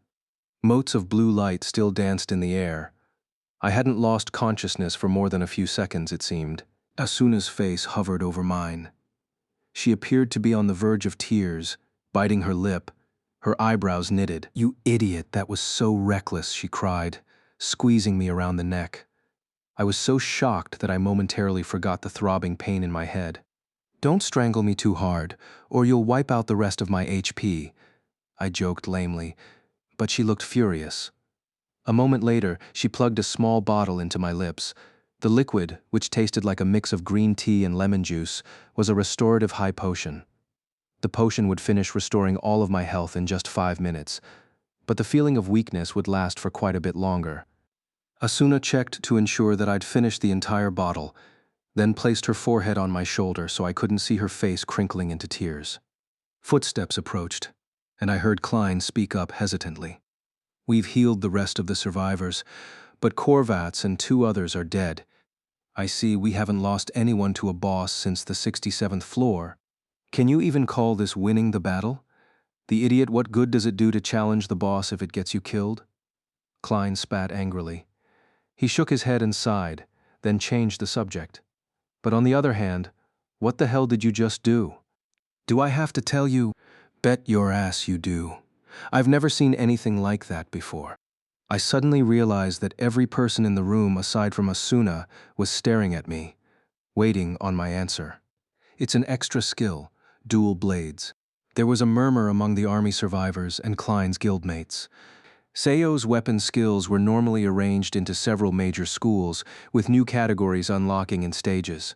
Motes of blue light still danced in the air. I hadn't lost consciousness for more than a few seconds, it seemed. Asuna's face hovered over mine. She appeared to be on the verge of tears, biting her lip, her eyebrows knitted. "You idiot, that was so reckless," she cried, squeezing me around the neck. I was so shocked that I momentarily forgot the throbbing pain in my head. "Don't strangle me too hard, or you'll wipe out the rest of my HP," I joked lamely, but she looked furious. A moment later, she plugged a small bottle into my lips. The liquid, which tasted like a mix of green tea and lemon juice, was a restorative high potion. The potion would finish restoring all of my health in just 5 minutes, but the feeling of weakness would last for quite a bit longer. Asuna checked to ensure that I'd finished the entire bottle, then placed her forehead on my shoulder so I couldn't see her face crinkling into tears. Footsteps approached, and I heard Klein speak up hesitantly. "We've healed the rest of the survivors, but Korvats and 2 others are dead. I see we haven't lost anyone to a boss since the 67th floor. Can you even call this winning the battle? The idiot, what good does it do to challenge the boss if it gets you killed?" Klein spat angrily. He shook his head and sighed, then changed the subject. "But on the other hand, what the hell did you just do?" "Do I have to tell you?" "Bet your ass you do. I've never seen anything like that before." I suddenly realized that every person in the room aside from Asuna was staring at me, waiting on my answer. "It's an extra skill, dual blades." There was a murmur among the army survivors and Klein's guildmates. Seio's weapon skills were normally arranged into several major schools, with new categories unlocking in stages.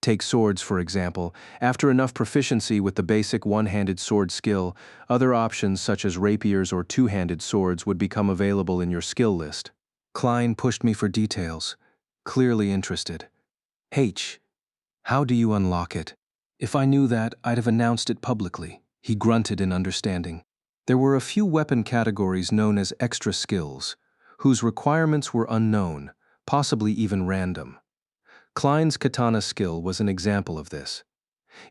Take swords, for example. After enough proficiency with the basic one-handed sword skill, other options such as rapiers or two-handed swords would become available in your skill list. Klein pushed me for details, clearly interested. "H, how do you unlock it? If I knew that, I'd have announced it publicly." He grunted in understanding. There were a few weapon categories known as extra skills, whose requirements were unknown, possibly even random. Klein's katana skill was an example of this.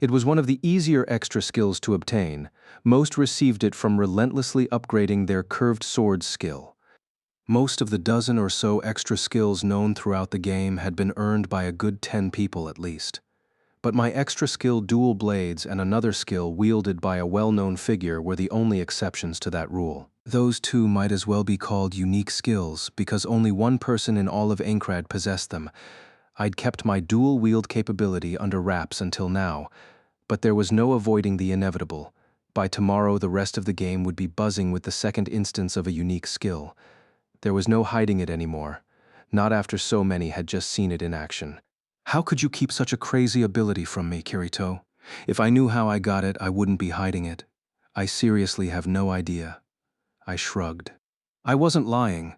It was one of the easier extra skills to obtain. Most received it from relentlessly upgrading their curved sword skill. Most of the dozen or so extra skills known throughout the game had been earned by a good 10 people at least. But my extra skill dual blades and another skill wielded by a well-known figure were the only exceptions to that rule. Those two might as well be called unique skills because only one person in all of Aincrad possessed them. I'd kept my dual-wield capability under wraps until now, but there was no avoiding the inevitable. By tomorrow, the rest of the game would be buzzing with the second instance of a unique skill. There was no hiding it anymore, not after so many had just seen it in action. "How could you keep such a crazy ability from me, Kirito? If I knew how I got it, I wouldn't be hiding it. I seriously have no idea." I shrugged. I wasn't lying.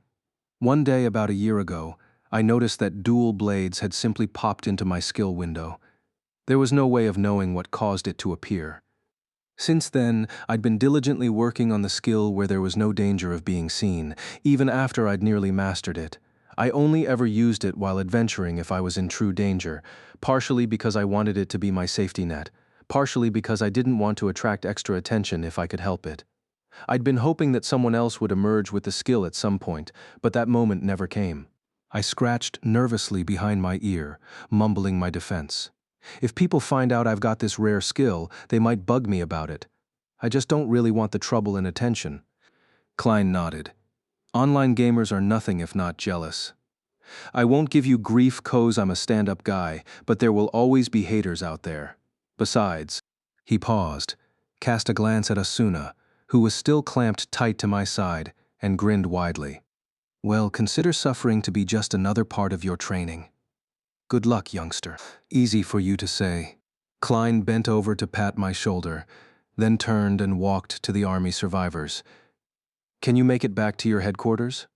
One day about a year ago, I noticed that dual blades had simply popped into my skill window. There was no way of knowing what caused it to appear. Since then, I'd been diligently working on the skill where there was no danger of being seen, even after I'd nearly mastered it. I only ever used it while adventuring if I was in true danger, partially because I wanted it to be my safety net, partially because I didn't want to attract extra attention if I could help it. I'd been hoping that someone else would emerge with the skill at some point, but that moment never came. I scratched nervously behind my ear, mumbling my defense. If people find out I've got this rare skill, they might bug me about it. I just don't really want the trouble and attention. Klein nodded. Online gamers are nothing if not jealous. I won't give you grief 'cause I'm a stand-up guy, but there will always be haters out there. Besides, he paused, cast a glance at Asuna, who was still clamped tight to my side, and grinned widely. Well, consider suffering to be just another part of your training. Good luck, youngster. Easy for you to say. Klein bent over to pat my shoulder, then turned and walked to the army survivors. Can you make it back to your headquarters?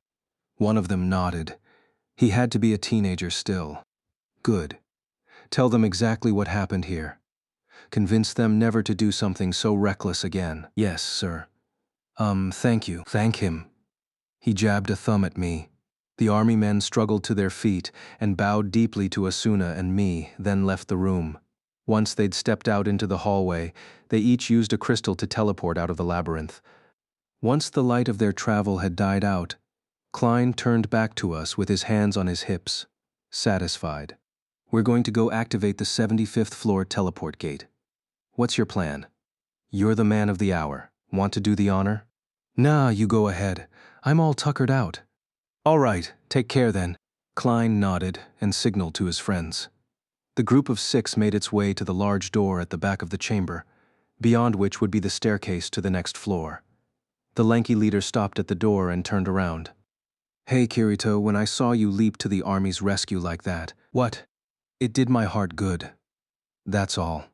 One of them nodded. He had to be a teenager still. Good. Tell them exactly what happened here. Convince them never to do something so reckless again. Yes, sir. Thank you. Thank him. He jabbed a thumb at me. The army men struggled to their feet and bowed deeply to Asuna and me, then left the room. Once they'd stepped out into the hallway, they each used a crystal to teleport out of the labyrinth. Once the light of their travel had died out, Klein turned back to us with his hands on his hips, satisfied. We're going to go activate the 75th floor teleport gate. What's your plan? You're the man of the hour. Want to do the honor? Nah, you go ahead. I'm all tuckered out. All right, take care then. Klein nodded and signaled to his friends. The group of 6 made its way to the large door at the back of the chamber, beyond which would be the staircase to the next floor. The lanky leader stopped at the door and turned around. Hey, Kirito, when I saw you leap to the army's rescue like that, what? It did my heart good. That's all.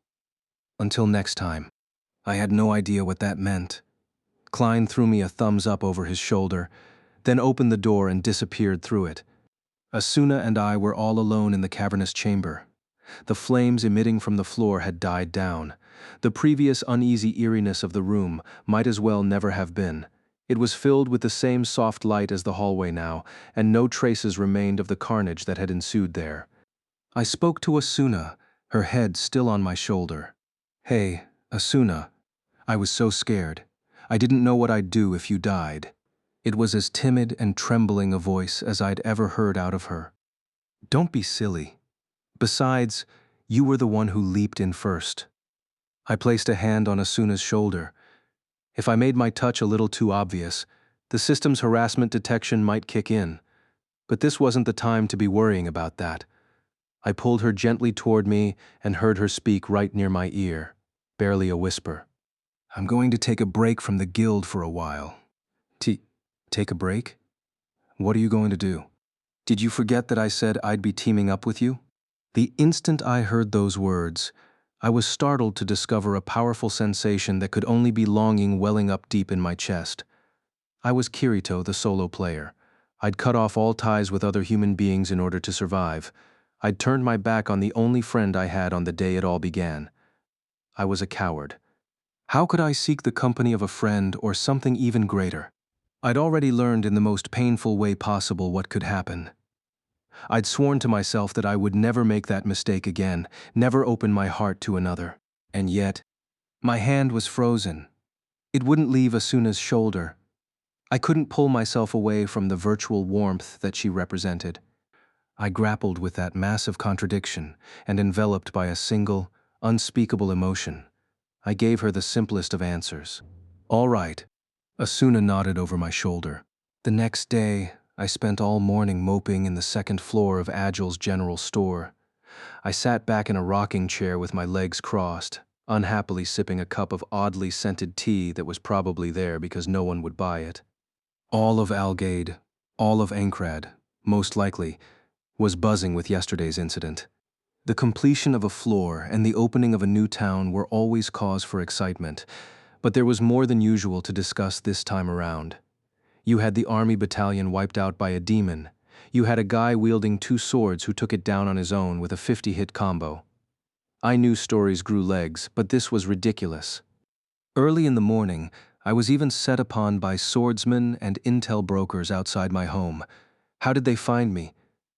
Until next time. I had no idea what that meant. Klein threw me a thumbs up over his shoulder, then opened the door and disappeared through it. Asuna and I were all alone in the cavernous chamber. The flames emitting from the floor had died down. The previous uneasy eeriness of the room might as well never have been. It was filled with the same soft light as the hallway now, and no traces remained of the carnage that had ensued there. I spoke to Asuna, her head still on my shoulder. Hey, Asuna. I was so scared. I didn't know what I'd do if you died. It was as timid and trembling a voice as I'd ever heard out of her. Don't be silly. Besides, you were the one who leaped in first. I placed a hand on Asuna's shoulder. If I made my touch a little too obvious, the system's harassment detection might kick in. But this wasn't the time to be worrying about that. I pulled her gently toward me and heard her speak right near my ear, barely a whisper. I'm going to take a break from the guild for a while. Take a break? What are you going to do? Did you forget that I said I'd be teaming up with you? The instant I heard those words, I was startled to discover a powerful sensation that could only be longing welling up deep in my chest. I was Kirito, the solo player. I'd cut off all ties with other human beings in order to survive. I'd turned my back on the only friend I had on the day it all began. I was a coward. How could I seek the company of a friend or something even greater? I'd already learned in the most painful way possible what could happen. I'd sworn to myself that I would never make that mistake again, never open my heart to another. And yet, my hand was frozen. It wouldn't leave Asuna's shoulder. I couldn't pull myself away from the virtual warmth that she represented. I grappled with that massive contradiction, and enveloped by a single, unspeakable emotion, I gave her the simplest of answers. All right. Asuna nodded over my shoulder. The next day, I spent all morning moping in the second floor of Agile's general store. I sat back in a rocking chair with my legs crossed, unhappily sipping a cup of oddly scented tea that was probably there because no one would buy it. All of Algade, all of Ankrad, most likely, was buzzing with yesterday's incident. The completion of a floor and the opening of a new town were always cause for excitement, but there was more than usual to discuss this time around. You had the army battalion wiped out by a demon, You had a guy wielding two swords who took it down on his own with a 50-hit combo. I knew stories grew legs, but this was ridiculous. Early in the morning, I was even set upon by swordsmen and intel brokers outside my home. How did they find me?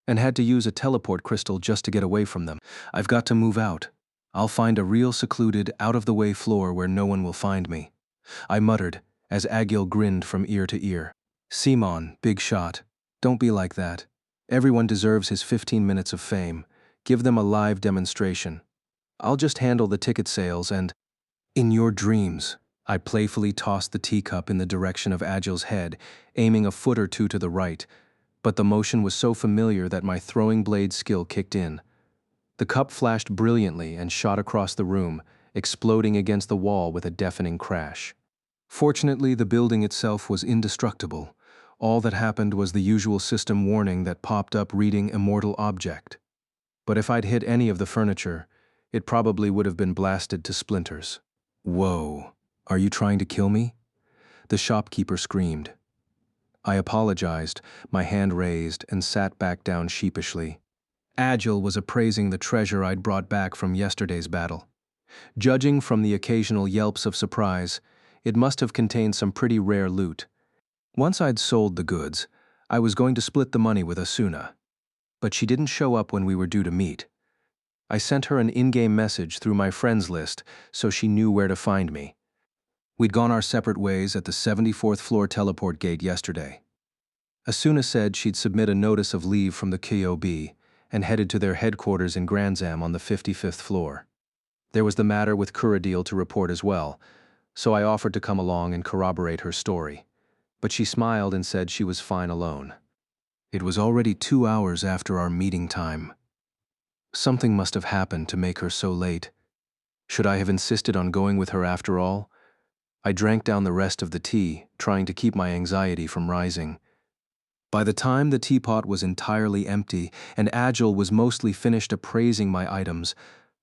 And had to use a teleport crystal just to get away from them. I've got to move out. I'll find a real secluded, out-of-the-way floor where no one will find me. I muttered, as Agil grinned from ear to ear. Simon, big shot. Don't be like that. Everyone deserves his 15 minutes of fame. Give them a live demonstration. I'll just handle the ticket sales and… In your dreams. I playfully tossed the teacup in the direction of Agil's head, aiming a foot or two to the right, but the motion was so familiar that my throwing blade skill kicked in. The cup flashed brilliantly and shot across the room, exploding against the wall with a deafening crash. Fortunately, the building itself was indestructible. All that happened was the usual system warning that popped up reading immortal object. But if I'd hit any of the furniture, it probably would have been blasted to splinters. Whoa, are you trying to kill me? The shopkeeper screamed. I apologized, my hand raised, and sat back down sheepishly. Agil was appraising the treasure I'd brought back from yesterday's battle. Judging from the occasional yelps of surprise, it must have contained some pretty rare loot. Once I'd sold the goods, I was going to split the money with Asuna. But she didn't show up when we were due to meet. I sent her an in-game message through my friends list so she knew where to find me. We'd gone our separate ways at the 74th floor teleport gate yesterday. Asuna said she'd submit a notice of leave from the KOB and headed to their headquarters in Granzam on the 55th floor. There was the matter with Kuradil to report as well, so I offered to come along and corroborate her story. But she smiled and said she was fine alone. It was already 2 hours after our meeting time. Something must have happened to make her so late. Should I have insisted on going with her after all? I drank down the rest of the tea, trying to keep my anxiety from rising. By the time the teapot was entirely empty and Agil was mostly finished appraising my items,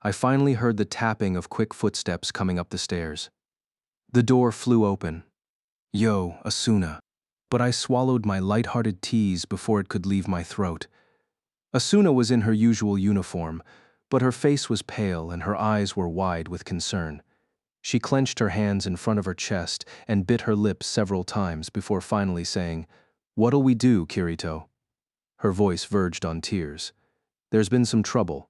I finally heard the tapping of quick footsteps coming up the stairs. The door flew open. Yo, Asuna. But I swallowed my light-hearted tease before it could leave my throat. Asuna was in her usual uniform, but her face was pale and her eyes were wide with concern. She clenched her hands in front of her chest and bit her lips several times before finally saying, "What'll we do, Kirito?" Her voice verged on tears. There's been some trouble.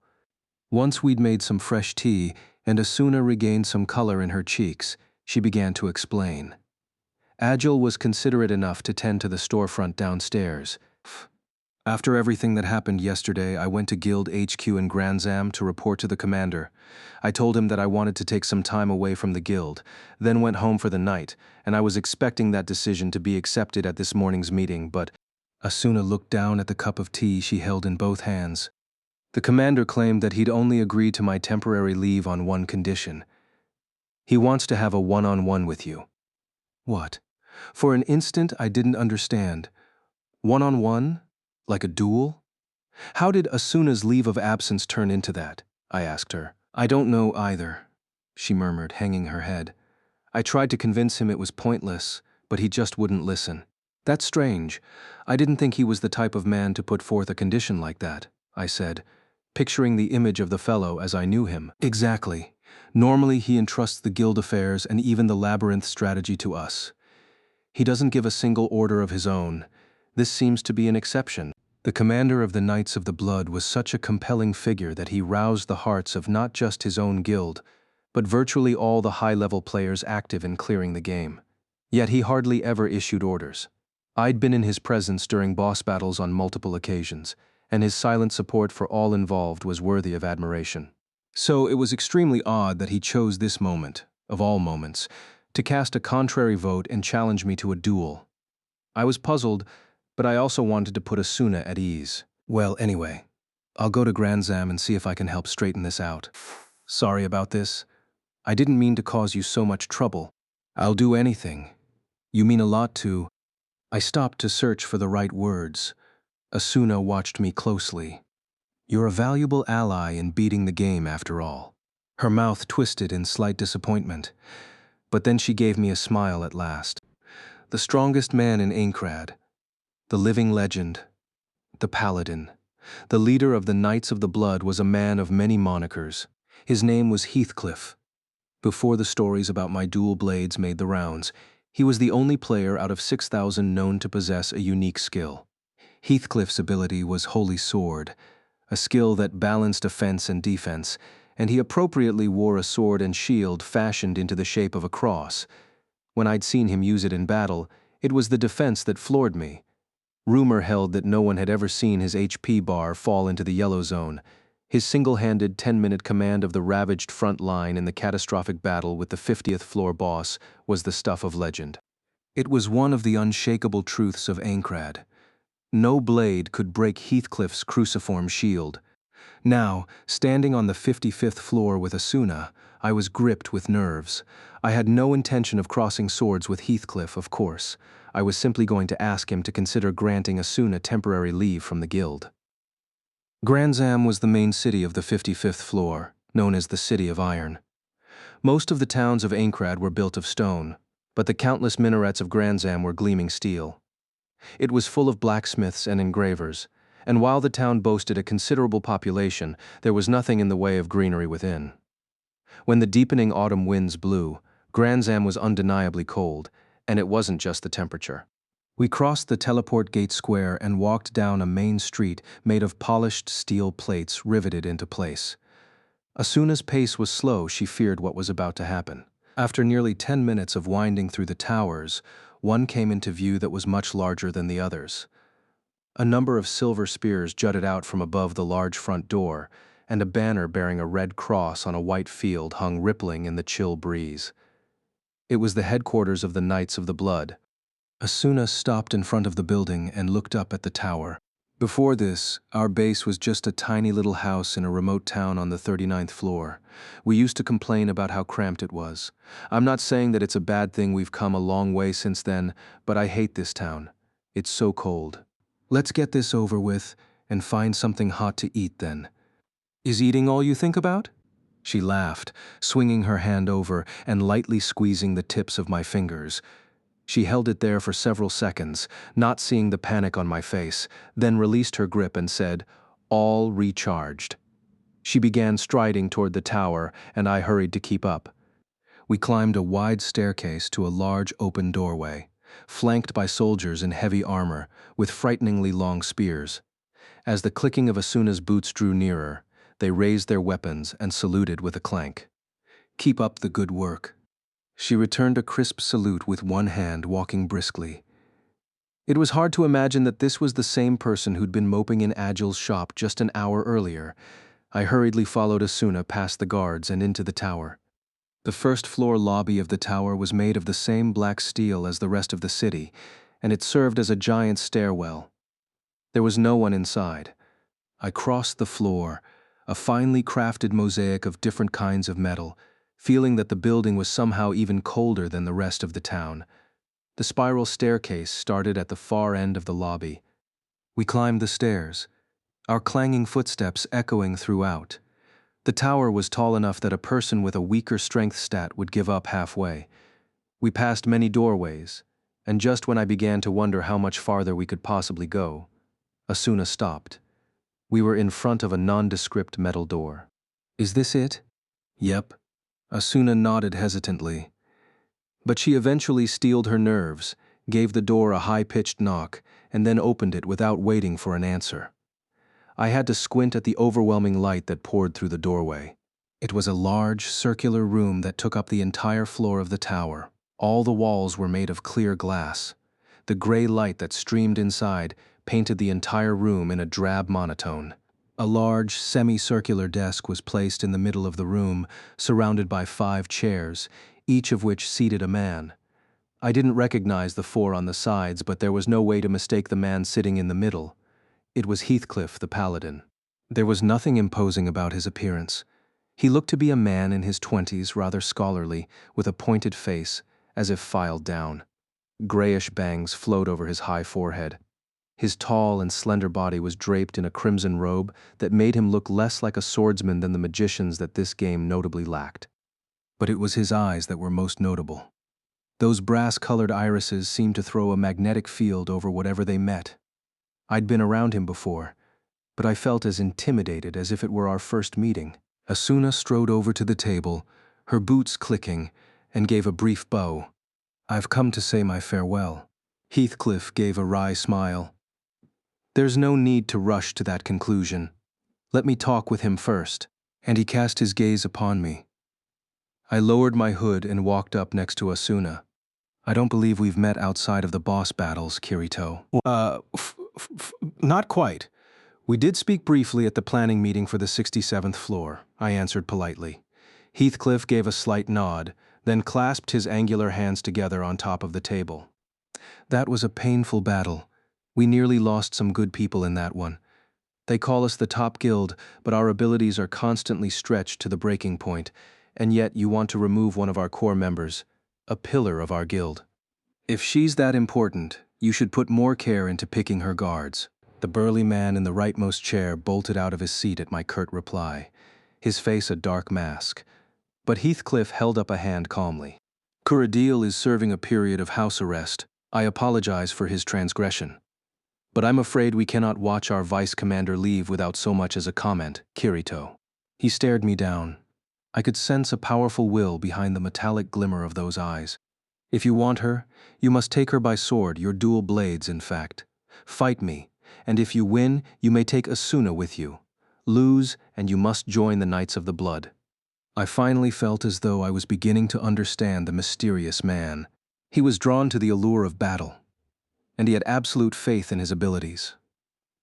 Once we'd made some fresh tea and Asuna regained some color in her cheeks, she began to explain. Agil was considerate enough to tend to the storefront downstairs. After everything that happened yesterday, I went to Guild HQ in Granzam to report to the commander. I told him that I wanted to take some time away from the guild, then went home for the night, and I was expecting that decision to be accepted at this morning's meeting, but Asuna looked down at the cup of tea she held in both hands. The commander claimed that he'd only agreed to my temporary leave on one condition. He wants to have a one-on-one with you. What? For an instant, I didn't understand. One-on-one? Like a duel? How did Asuna's leave of absence turn into that? I asked her. I don't know either, she murmured, hanging her head. I tried to convince him it was pointless, but he just wouldn't listen. That's strange. I didn't think he was the type of man to put forth a condition like that, I said, picturing the image of the fellow as I knew him. Exactly. Normally he entrusts the guild affairs and even the labyrinth strategy to us. He doesn't give a single order of his own. This seems to be an exception. The commander of the Knights of the Blood was such a compelling figure that he roused the hearts of not just his own guild, but virtually all the high-level players active in clearing the game. Yet he hardly ever issued orders. I'd been in his presence during boss battles on multiple occasions, and his silent support for all involved was worthy of admiration. So it was extremely odd that he chose this moment, of all moments, to cast a contrary vote and challenge me to a duel. I was puzzled, but I also wanted to put Asuna at ease. Well, anyway, I'll go to Granzam and see if I can help straighten this out. Sorry about this. I didn't mean to cause you so much trouble. I'll do anything. You mean a lot to… I stopped to search for the right words. Asuna watched me closely. You're a valuable ally in beating the game after all. Her mouth twisted in slight disappointment, but then she gave me a smile at last. The strongest man in Aincrad. The living legend. The Paladin. The leader of the Knights of the Blood was a man of many monikers. His name was Heathcliff. Before the stories about my dual blades made the rounds, he was the only player out of 6,000 known to possess a unique skill. Heathcliff's ability was Holy Sword, a skill that balanced offense and defense, and he appropriately wore a sword and shield fashioned into the shape of a cross. When I'd seen him use it in battle, it was the defense that floored me. Rumor held that no one had ever seen his HP bar fall into the yellow zone. His single-handed 10-minute command of the ravaged front line in the catastrophic battle with the 50th floor boss was the stuff of legend. It was one of the unshakable truths of Aincrad. No blade could break Heathcliff's cruciform shield. Now, standing on the 55th floor with Asuna, I was gripped with nerves. I had no intention of crossing swords with Heathcliff, of course. I was simply going to ask him to consider granting Asuna temporary leave from the guild. Granzam was the main city of the 55th floor, known as the City of Iron. Most of the towns of Aincrad were built of stone, but the countless minarets of Granzam were gleaming steel. It was full of blacksmiths and engravers, and while the town boasted a considerable population, there was nothing in the way of greenery within. When the deepening autumn winds blew, Granzam was undeniably cold, and it wasn't just the temperature. We crossed the teleport gate square and walked down a main street made of polished steel plates riveted into place. Asuna's pace was slow. She feared what was about to happen. After nearly 10 minutes of winding through the towers, one came into view that was much larger than the others. A number of silver spears jutted out from above the large front door, and a banner bearing a red cross on a white field hung rippling in the chill breeze. It was the headquarters of the Knights of the Blood. Asuna stopped in front of the building and looked up at the tower. Before this, our base was just a tiny little house in a remote town on the 39th floor. We used to complain about how cramped it was. I'm not saying that it's a bad thing we've come a long way since then, but I hate this town. It's so cold. Let's get this over with and find something hot to eat then. Is eating all you think about? She laughed, swinging her hand over and lightly squeezing the tips of my fingers. She held it there for several seconds, not seeing the panic on my face, then released her grip and said, "All recharged." She began striding toward the tower, and I hurried to keep up. We climbed a wide staircase to a large open doorway, flanked by soldiers in heavy armor, with frighteningly long spears. As the clicking of Asuna's boots drew nearer, they raised their weapons and saluted with a clank. "Keep up the good work." She returned a crisp salute with one hand, walking briskly. It was hard to imagine that this was the same person who'd been moping in Agil's shop just an hour earlier. I hurriedly followed Asuna past the guards and into the tower. The first-floor lobby of the tower was made of the same black steel as the rest of the city, and it served as a giant stairwell. There was no one inside. I crossed the floor, a finely crafted mosaic of different kinds of metal, feeling that the building was somehow even colder than the rest of the town. The spiral staircase started at the far end of the lobby. We climbed the stairs, our clanging footsteps echoing throughout. The tower was tall enough that a person with a weaker strength stat would give up halfway. We passed many doorways, and just when I began to wonder how much farther we could possibly go, Asuna stopped. We were in front of a nondescript metal door. "Is this it?" "Yep." Asuna nodded hesitantly. But she eventually steeled her nerves, gave the door a high-pitched knock, and then opened it without waiting for an answer. I had to squint at the overwhelming light that poured through the doorway. It was a large, circular room that took up the entire floor of the tower. All the walls were made of clear glass. The gray light that streamed inside painted the entire room in a drab monotone. A large, semicircular desk was placed in the middle of the room, surrounded by 5 chairs, each of which seated a man. I didn't recognize the 4 on the sides, but there was no way to mistake the man sitting in the middle. It was Heathcliff, the Paladin. There was nothing imposing about his appearance. He looked to be a man in his 20s, rather scholarly, with a pointed face, as if filed down. Grayish bangs flowed over his high forehead. His tall and slender body was draped in a crimson robe that made him look less like a swordsman than the magicians that this game notably lacked. But it was his eyes that were most notable. Those brass-colored irises seemed to throw a magnetic field over whatever they met. I'd been around him before, but I felt as intimidated as if it were our first meeting. Asuna strode over to the table, her boots clicking, and gave a brief bow. "I've come to say my farewell." Heathcliff gave a wry smile. "There's no need to rush to that conclusion. Let me talk with him first." And he cast his gaze upon me. I lowered my hood and walked up next to Asuna. "I don't believe we've met outside of the boss battles, Kirito." Not quite. We did speak briefly at the planning meeting for the 67th floor," I answered politely. Heathcliff gave a slight nod, then clasped his angular hands together on top of the table. "That was a painful battle. We nearly lost some good people in that one. They call us the top guild, but our abilities are constantly stretched to the breaking point, and yet you want to remove one of our core members, a pillar of our guild. If she's that important, you should put more care into picking her guards." The burly man in the rightmost chair bolted out of his seat at my curt reply, his face a dark mask. But Heathcliff held up a hand calmly. "Kuradil is serving a period of house arrest. I apologize for his transgression. But I'm afraid we cannot watch our vice commander leave without so much as a comment, Kirito." He stared me down. I could sense a powerful will behind the metallic glimmer of those eyes. "If you want her, you must take her by sword, your dual blades, in fact. Fight me, and if you win, you may take Asuna with you. Lose, and you must join the Knights of the Blood." I finally felt as though I was beginning to understand the mysterious man. He was drawn to the allure of battle, and he had absolute faith in his abilities.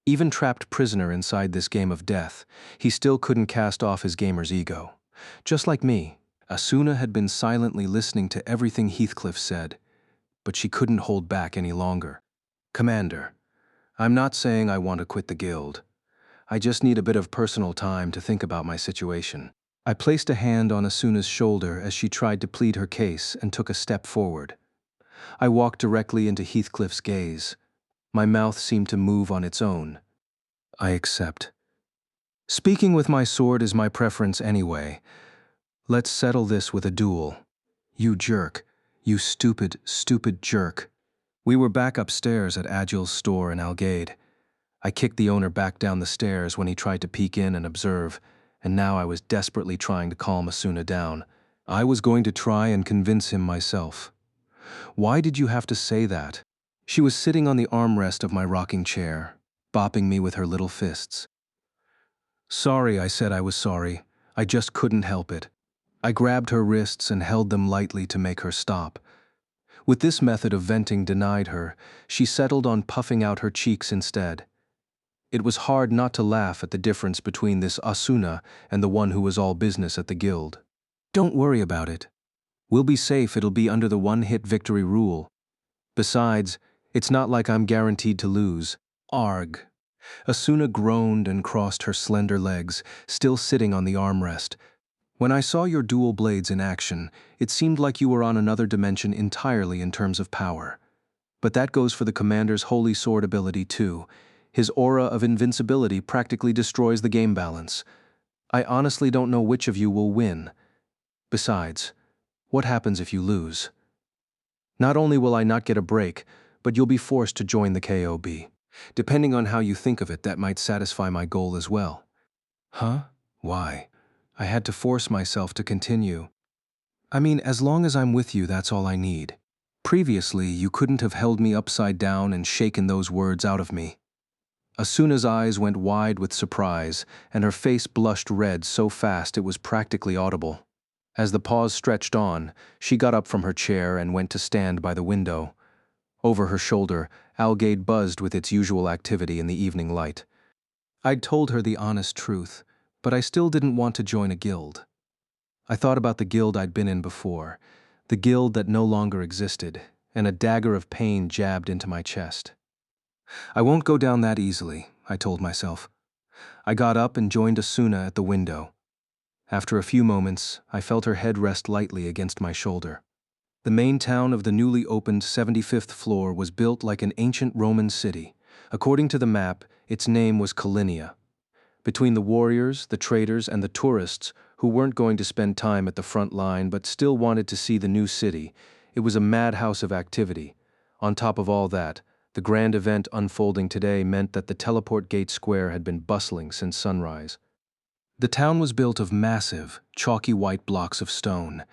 Even trapped prisoner inside this game of death, he still couldn't cast off his gamer's ego. Just like me, Asuna had been silently listening to everything Heathcliff said, but she couldn't hold back any longer. "Commander, I'm not saying I want to quit the guild. I just need a bit of personal time to think about my situation." I placed a hand on Asuna's shoulder as she tried to plead her case and took a step forward. I walked directly into Heathcliff's gaze. My mouth seemed to move on its own. "I accept. Speaking with my sword is my preference anyway. Let's settle this with a duel." "You jerk. You stupid, stupid jerk." We were back upstairs at Agil's store in Algade. I kicked the owner back down the stairs when he tried to peek in and observe, and now I was desperately trying to calm Asuna down. I was going to try and convince him myself. "Why did you have to say that?" She was sitting on the armrest of my rocking chair, bopping me with her little fists. "Sorry," I said I was sorry. I just couldn't help it. I grabbed her wrists and held them lightly to make her stop. With this method of venting denied her, she settled on puffing out her cheeks instead. It was hard not to laugh at the difference between this Asuna and the one who was all business at the guild. "Don't worry about it. We'll be safe, it'll be under the one-hit victory rule. Besides, it's not like I'm guaranteed to lose." "Arg." Asuna groaned and crossed her slender legs, still sitting on the armrest. "When I saw your dual blades in action, it seemed like you were on another dimension entirely in terms of power. But that goes for the commander's holy sword ability too. His aura of invincibility practically destroys the game balance. I honestly don't know which of you will win. Besides, what happens if you lose? Not only will I not get a break, but you'll be forced to join the KOB. Depending on how you think of it, that might satisfy my goal as well." "Huh? Why?" I had to force myself to continue. "I mean, as long as I'm with you, that's all I need. Previously, you couldn't have held me upside down and shaken those words out of me." Asuna's eyes went wide with surprise, and her face blushed red so fast it was practically audible. As the pause stretched on, she got up from her chair and went to stand by the window. Over her shoulder, Algade buzzed with its usual activity in the evening light. I'd told her the honest truth, but I still didn't want to join a guild. I thought about the guild I'd been in before, the guild that no longer existed, and a dagger of pain jabbed into my chest. "I won't go down that easily," I told myself. I got up and joined Asuna at the window. After a few moments, I felt her head rest lightly against my shoulder. The main town of the newly opened 75th floor was built like an ancient Roman city. According to the map, its name was Kalinia. Between the warriors, the traders, and the tourists, who weren't going to spend time at the front line but still wanted to see the new city, it was a madhouse of activity. On top of all that, The grand event unfolding today meant that the teleport gate square had been bustling since sunrise. The town was built of massive, chalky white blocks of stone.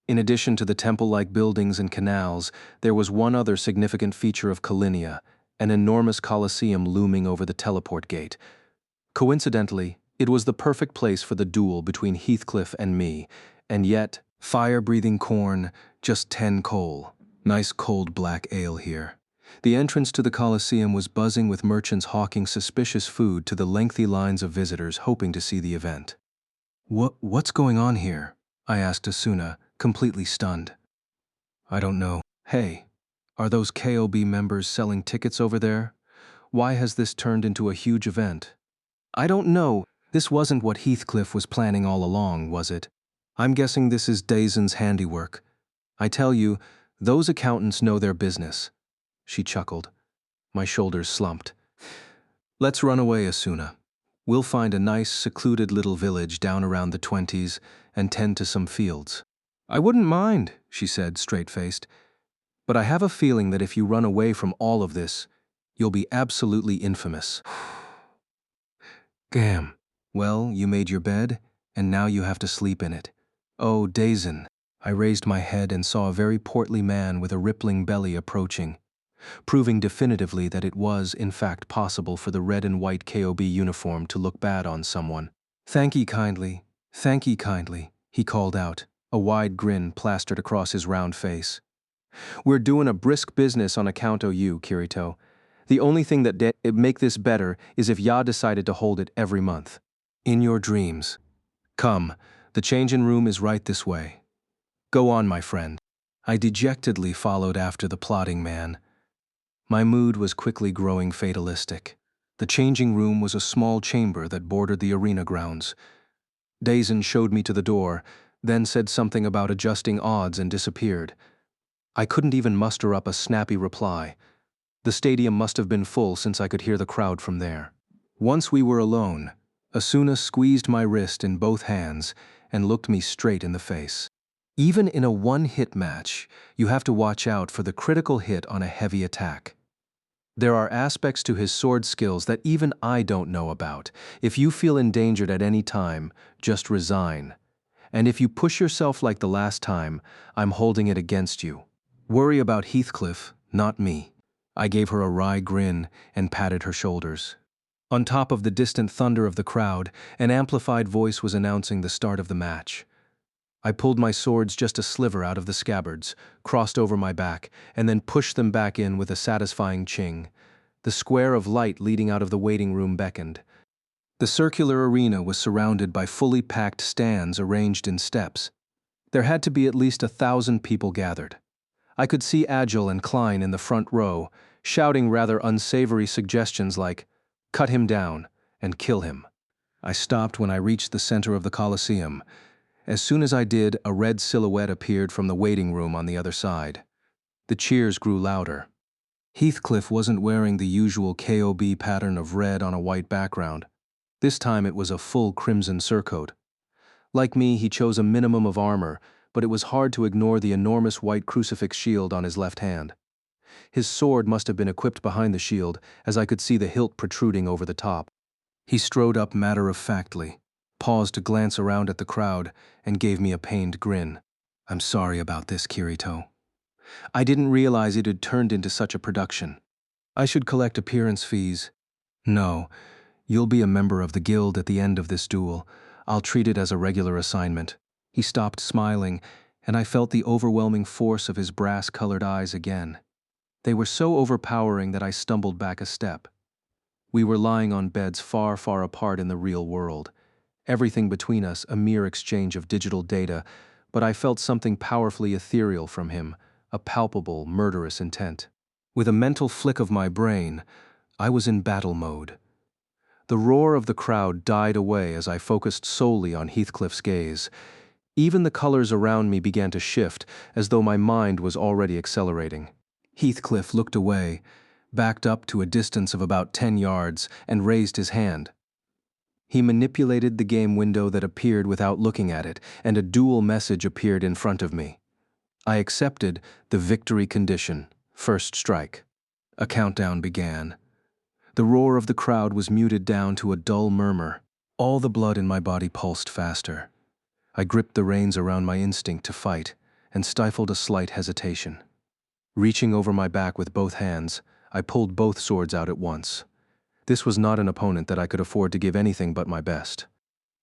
In addition to the temple-like buildings and canals, there was one other significant feature of Kalinia, an enormous coliseum looming over the teleport gate. Coincidentally, it was the perfect place for the duel between Heathcliff and me, and yet, fire-breathing corn, just 10 coal. Nice cold black ale here. The entrance to the Colosseum was buzzing with merchants hawking suspicious food to the lengthy lines of visitors hoping to see the event. What's going on here? I asked Asuna, completely stunned. I don't know. Hey, are those KOB members selling tickets over there? Why has this turned into a huge event? I don't know. This wasn't what Heathcliff was planning all along, was it? I'm guessing this is Dazen's handiwork. I tell you, those accountants know their business. She chuckled. My shoulders slumped. Let's run away, Asuna. We'll find a nice, secluded little village down around the 20s and tend to some fields. I wouldn't mind, she said, straight-faced. But I have a feeling that if you run away from all of this, you'll be absolutely infamous. Gam. Well, you made your bed, and now you have to sleep in it. Oh, Dazen. I raised my head and saw a very portly man with a rippling belly approaching, proving definitively that it was, in fact, possible for the red and white KOB uniform to look bad on someone. Thank ye kindly, he called out, a wide grin plastered across his round face. We're doing a brisk business on account o' you, Kirito. The only thing that'd make this better is if Ya decided to hold it every month. In your dreams. Come, the change-in room is right this way. Go on, my friend. I dejectedly followed after the plodding man. My mood was quickly growing fatalistic. The changing room was a small chamber that bordered the arena grounds. Dazen showed me to the door, then said something about adjusting odds and disappeared. I couldn't even muster up a snappy reply. The stadium must have been full since I could hear the crowd from there. Once we were alone, Asuna squeezed my wrist in both hands and looked me straight in the face. Even in a one-hit match, you have to watch out for the critical hit on a heavy attack. There are aspects to his sword skills that even I don't know about. If you feel endangered at any time, just resign. And if you push yourself like the last time, I'm holding it against you. Worry about Heathcliff, not me. I gave her a wry grin and patted her shoulders. On top of the distant thunder of the crowd, an amplified voice was announcing the start of the match. I pulled my swords just a sliver out of the scabbards, crossed over my back, and then pushed them back in with a satisfying ching. The square of light leading out of the waiting room beckoned. The circular arena was surrounded by fully packed stands arranged in steps. There had to be at least 1,000 people gathered. I could see Agile and Klein in the front row, shouting rather unsavory suggestions like, "Cut him down," and "Kill him." I stopped when I reached the center of the Colosseum. As soon as I did, a red silhouette appeared from the waiting room on the other side. The cheers grew louder. Heathcliff wasn't wearing the usual KOB pattern of red on a white background. This time it was a full crimson surcoat. Like me, he chose a minimum of armor, but it was hard to ignore the enormous white crucifix shield on his left hand. His sword must have been equipped behind the shield, as I could see the hilt protruding over the top. He strode up matter-of-factly, paused to glance around at the crowd, and gave me a pained grin. I'm sorry about this, Kirito. I didn't realize it had turned into such a production. I should collect appearance fees. No, you'll be a member of the guild at the end of this duel. I'll treat it as a regular assignment. He stopped smiling, and I felt the overwhelming force of his brass-colored eyes again. They were so overpowering that I stumbled back a step. We were lying on beds far, far apart in the real world. Everything between us a mere exchange of digital data, but I felt something powerfully ethereal from him, a palpable, murderous intent. With a mental flick of my brain, I was in battle mode. The roar of the crowd died away as I focused solely on Heathcliff's gaze. Even the colors around me began to shift, as though my mind was already accelerating. Heathcliff looked away, backed up to a distance of about 10 yards, and raised his hand. He manipulated the game window that appeared without looking at it, and a dual message appeared in front of me. I accepted the victory condition, first strike. A countdown began. The roar of the crowd was muted down to a dull murmur. All the blood in my body pulsed faster. I gripped the reins around my instinct to fight and stifled a slight hesitation. Reaching over my back with both hands, I pulled both swords out at once. This was not an opponent that I could afford to give anything but my best.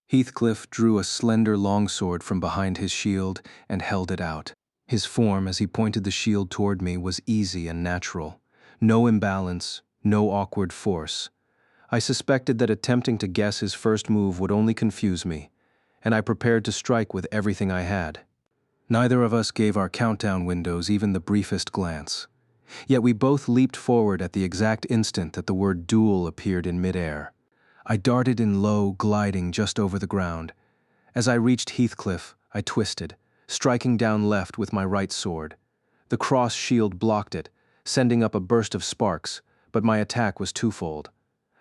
Heathcliff drew a slender longsword from behind his shield and held it out. His form, as he pointed the shield toward me, was easy and natural. No imbalance, no awkward force. I suspected that attempting to guess his first move would only confuse me, and I prepared to strike with everything I had. Neither of us gave our countdown windows even the briefest glance. Yet we both leaped forward at the exact instant that the word duel appeared in midair. I darted in low, gliding just over the ground. As I reached Heathcliff, I twisted, striking down left with my right sword. The cross shield blocked it, sending up a burst of sparks, but my attack was twofold.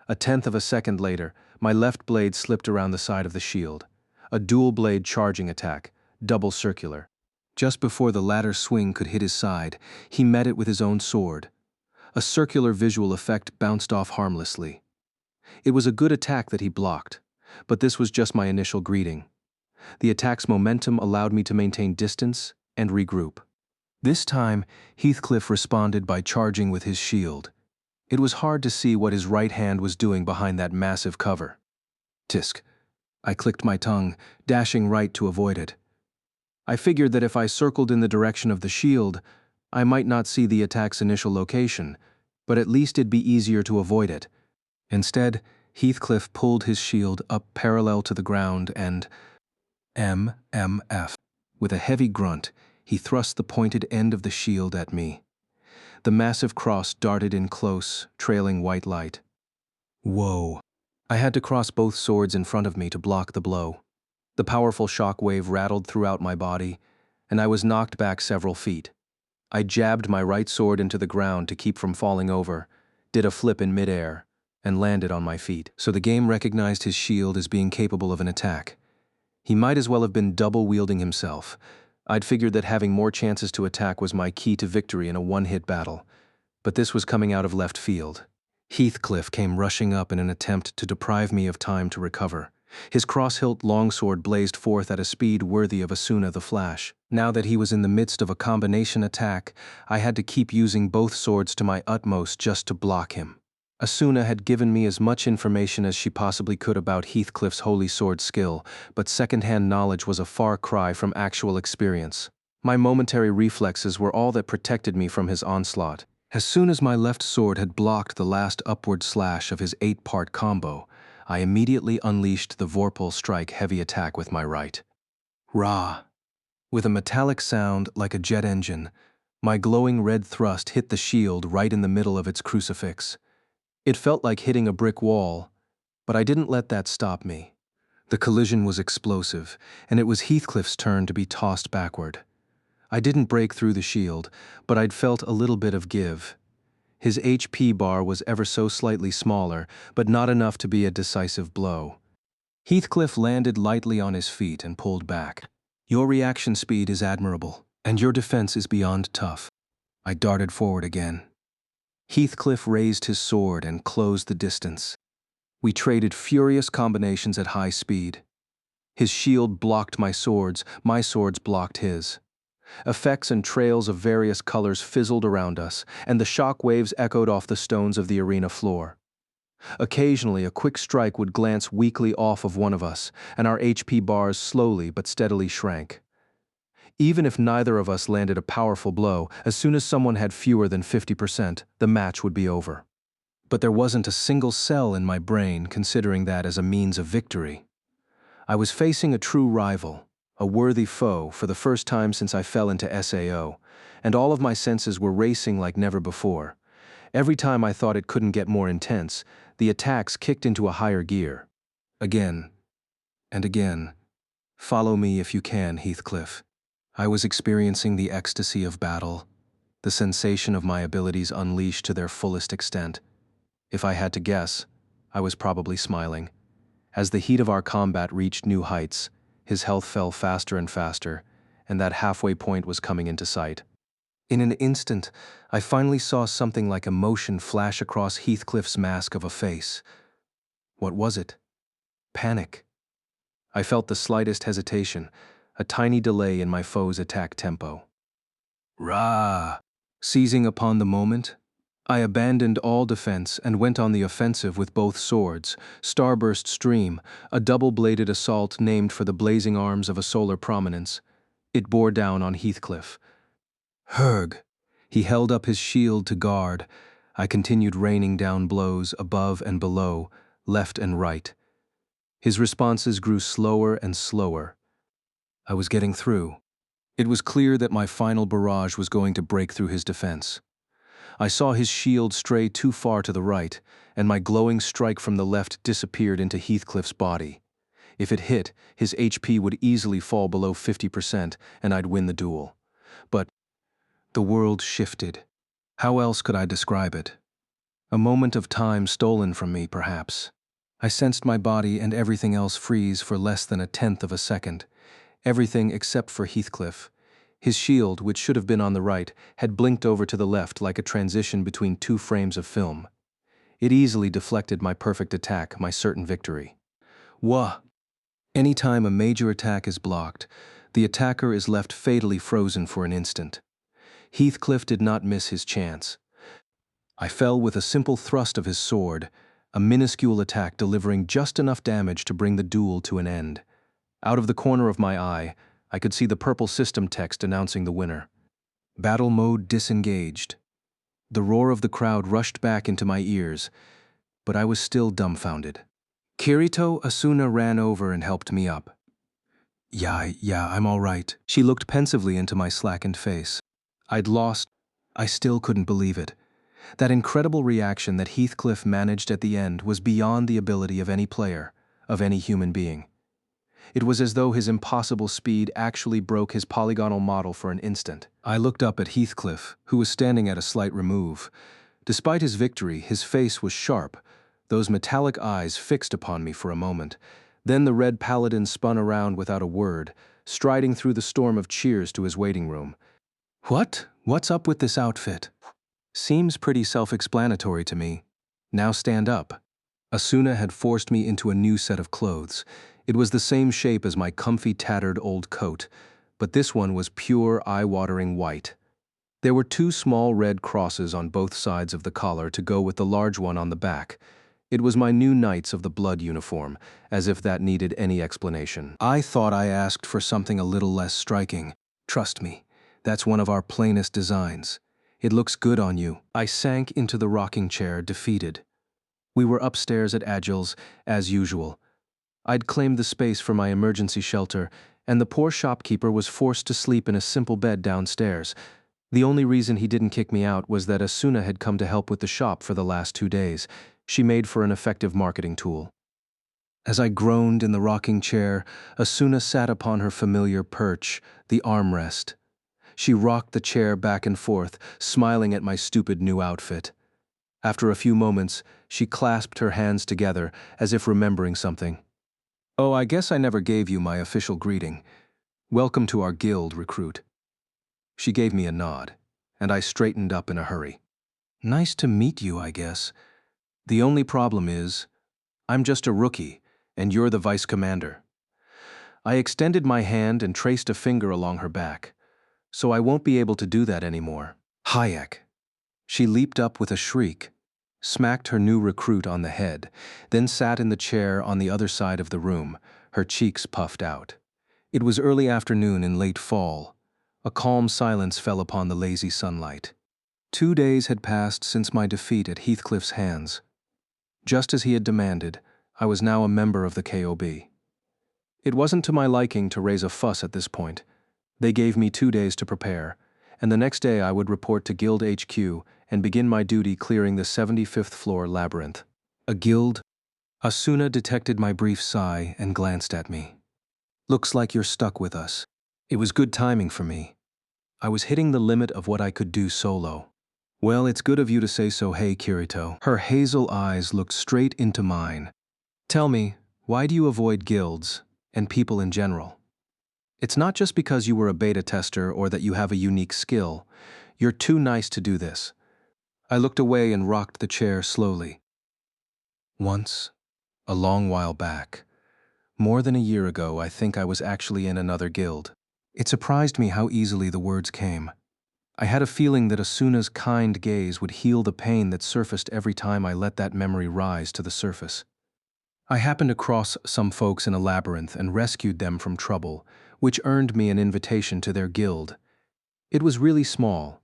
A tenth of a second later, my left blade slipped around the side of the shield. A dual-blade charging attack, double circular. Just before the latter swing could hit his side, he met it with his own sword. A circular visual effect bounced off harmlessly. It was a good attack that he blocked, but this was just my initial greeting. The attack's momentum allowed me to maintain distance and regroup. This time, Heathcliff responded by charging with his shield. It was hard to see what his right hand was doing behind that massive cover. Tisk. I clicked my tongue, dashing right to avoid it. I figured that if I circled in the direction of the shield, I might not see the attack's initial location, but at least it'd be easier to avoid it. Instead, Heathcliff pulled his shield up parallel to the ground and MMF. With a heavy grunt, he thrust the pointed end of the shield at me. The massive cross darted in close, trailing white light. Whoa. I had to cross both swords in front of me to block the blow. The powerful shock wave rattled throughout my body, and I was knocked back several feet. I jabbed my right sword into the ground to keep from falling over, did a flip in midair, and landed on my feet. So the game recognized his shield as being capable of an attack. He might as well have been double-wielding himself. I'd figured that having more chances to attack was my key to victory in a one-hit battle, but this was coming out of left field. Heathcliff came rushing up in an attempt to deprive me of time to recover. His cross-hilt longsword blazed forth at a speed worthy of Asuna the Flash. Now that he was in the midst of a combination attack, I had to keep using both swords to my utmost just to block him. Asuna had given me as much information as she possibly could about Heathcliff's holy sword skill, but second-hand knowledge was a far cry from actual experience. My momentary reflexes were all that protected me from his onslaught. As soon as my left sword had blocked the last upward slash of his 8-part combo, I immediately unleashed the Vorpal Strike heavy attack with my right. Rah! With a metallic sound like a jet engine, my glowing red thrust hit the shield right in the middle of its crucifix. It felt like hitting a brick wall, but I didn't let that stop me. The collision was explosive, and it was Heathcliff's turn to be tossed backward. I didn't break through the shield, but I'd felt a little bit of give. His HP bar was ever so slightly smaller, but not enough to be a decisive blow. Heathcliff landed lightly on his feet and pulled back. Your reaction speed is admirable, and your defense is beyond tough. I darted forward again. Heathcliff raised his sword and closed the distance. We traded furious combinations at high speed. His shield blocked my swords blocked his. Effects and trails of various colors fizzled around us, and the shock waves echoed off the stones of the arena floor. Occasionally, a quick strike would glance weakly off of one of us, and our HP bars slowly but steadily shrank. Even if neither of us landed a powerful blow, as soon as someone had fewer than 50%, the match would be over. But there wasn't a single cell in my brain considering that as a means of victory. I was facing a true rival, a worthy foe for the first time since I fell into SAO, and all of my senses were racing like never before. Every time I thought it couldn't get more intense, the attacks kicked into a higher gear. Again, and again. Follow me if you can, Heathcliff. I was experiencing the ecstasy of battle, the sensation of my abilities unleashed to their fullest extent. If I had to guess, I was probably smiling. As the heat of our combat reached new heights, his health fell faster and faster, and that halfway point was coming into sight. In an instant, I finally saw something like emotion flash across Heathcliff's mask of a face. What was it? Panic. I felt the slightest hesitation, a tiny delay in my foe's attack tempo. Rah! Seizing upon the moment, I abandoned all defense and went on the offensive with both swords, Starburst Stream, a double-bladed assault named for the blazing arms of a solar prominence. It bore down on Heathcliff. Herg! He held up his shield to guard. I continued raining down blows above and below, left and right. His responses grew slower and slower. I was getting through. It was clear that my final barrage was going to break through his defense. I saw his shield stray too far to the right, and my glowing strike from the left disappeared into Heathcliff's body. If it hit, his HP would easily fall below 50%, and I'd win the duel. But the world shifted. How else could I describe it? A moment of time stolen from me, perhaps. I sensed my body and everything else freeze for less than a tenth of a second. Everything except for Heathcliff. His shield, which should have been on the right, had blinked over to the left like a transition between two frames of film. It easily deflected my perfect attack, my certain victory. Wah! Anytime a major attack is blocked, the attacker is left fatally frozen for an instant. Heathcliff did not miss his chance. I fell with a simple thrust of his sword, a minuscule attack delivering just enough damage to bring the duel to an end. Out of the corner of my eye, I could see the purple system text announcing the winner. Battle mode disengaged. The roar of the crowd rushed back into my ears, but I was still dumbfounded. Kirito Asuna ran over and helped me up. Yeah, I'm all right. She looked pensively into my slackened face. I'd lost. I still couldn't believe it. That incredible reaction that Heathcliff managed at the end was beyond the ability of any player, of any human being. It was as though his impossible speed actually broke his polygonal model for an instant. I looked up at Heathcliff, who was standing at a slight remove. Despite his victory, his face was sharp, those metallic eyes fixed upon me for a moment. Then the red paladin spun around without a word, striding through the storm of cheers to his waiting room. What's up with this outfit? Seems pretty self-explanatory to me. Now stand up. Asuna had forced me into a new set of clothes. It was the same shape as my comfy, tattered old coat, but this one was pure, eye-watering white. There were two small red crosses on both sides of the collar to go with the large one on the back. It was my new Knights of the Blood uniform, as if that needed any explanation. I thought I asked for something a little less striking. Trust me, that's one of our plainest designs. It looks good on you. I sank into the rocking chair, defeated. We were upstairs at Agil's, as usual. I'd claimed the space for my emergency shelter, and the poor shopkeeper was forced to sleep in a simple bed downstairs. The only reason he didn't kick me out was that Asuna had come to help with the shop for the last 2 days. She made for an effective marketing tool. As I groaned in the rocking chair, Asuna sat upon her familiar perch, the armrest. She rocked the chair back and forth, smiling at my stupid new outfit. After a few moments, she clasped her hands together, as if remembering something. Oh, I guess I never gave you my official greeting. Welcome to our guild, recruit. She gave me a nod, and I straightened up in a hurry. Nice to meet you, I guess. The only problem is, I'm just a rookie, and you're the vice commander. I extended my hand and traced a finger along her back. So I won't be able to do that anymore. Hayek. She leaped up with a shriek, smacked her new recruit on the head, then sat in the chair on the other side of the room, her cheeks puffed out. It was early afternoon in late fall. A calm silence fell upon the lazy sunlight. 2 days had passed since my defeat at Heathcliff's hands. Just as he had demanded, I was now a member of the KOB. It wasn't to my liking to raise a fuss at this point. They gave me 2 days to prepare, and the next day I would report to Guild HQ and begin my duty clearing the 75th floor labyrinth. A guild? Asuna detected my brief sigh and glanced at me. Looks like you're stuck with us. It was good timing for me. I was hitting the limit of what I could do solo. Well, it's good of you to say so, hey Kirito. Her hazel eyes looked straight into mine. Tell me, why do you avoid guilds, and people in general? It's not just because you were a beta tester or that you have a unique skill. You're too nice to do this. I looked away and rocked the chair slowly. Once, a long while back, more than a year ago, I think I was actually in another guild. It surprised me how easily the words came. I had a feeling that Asuna's kind gaze would heal the pain that surfaced every time I let that memory rise to the surface. I happened across some folks in a labyrinth and rescued them from trouble, which earned me an invitation to their guild. It was really small,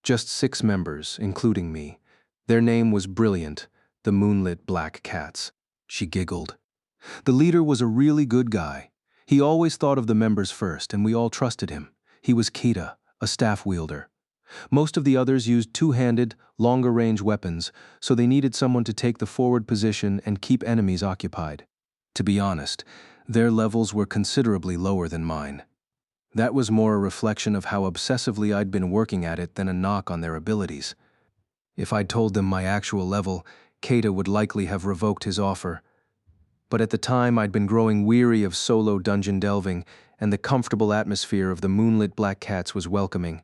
just 6 members, including me. Their name was Brilliant, the Moonlit Black Cats. She giggled. The leader was a really good guy. He always thought of the members first, and we all trusted him. He was Kita, a staff wielder. Most of the others used two-handed, longer-range weapons, so they needed someone to take the forward position and keep enemies occupied. To be honest, their levels were considerably lower than mine. That was more a reflection of how obsessively I'd been working at it than a knock on their abilities. If I'd told them my actual level, Keita would likely have revoked his offer. But at the time, I'd been growing weary of solo dungeon delving, and the comfortable atmosphere of the Moonlit Black Cats was welcoming.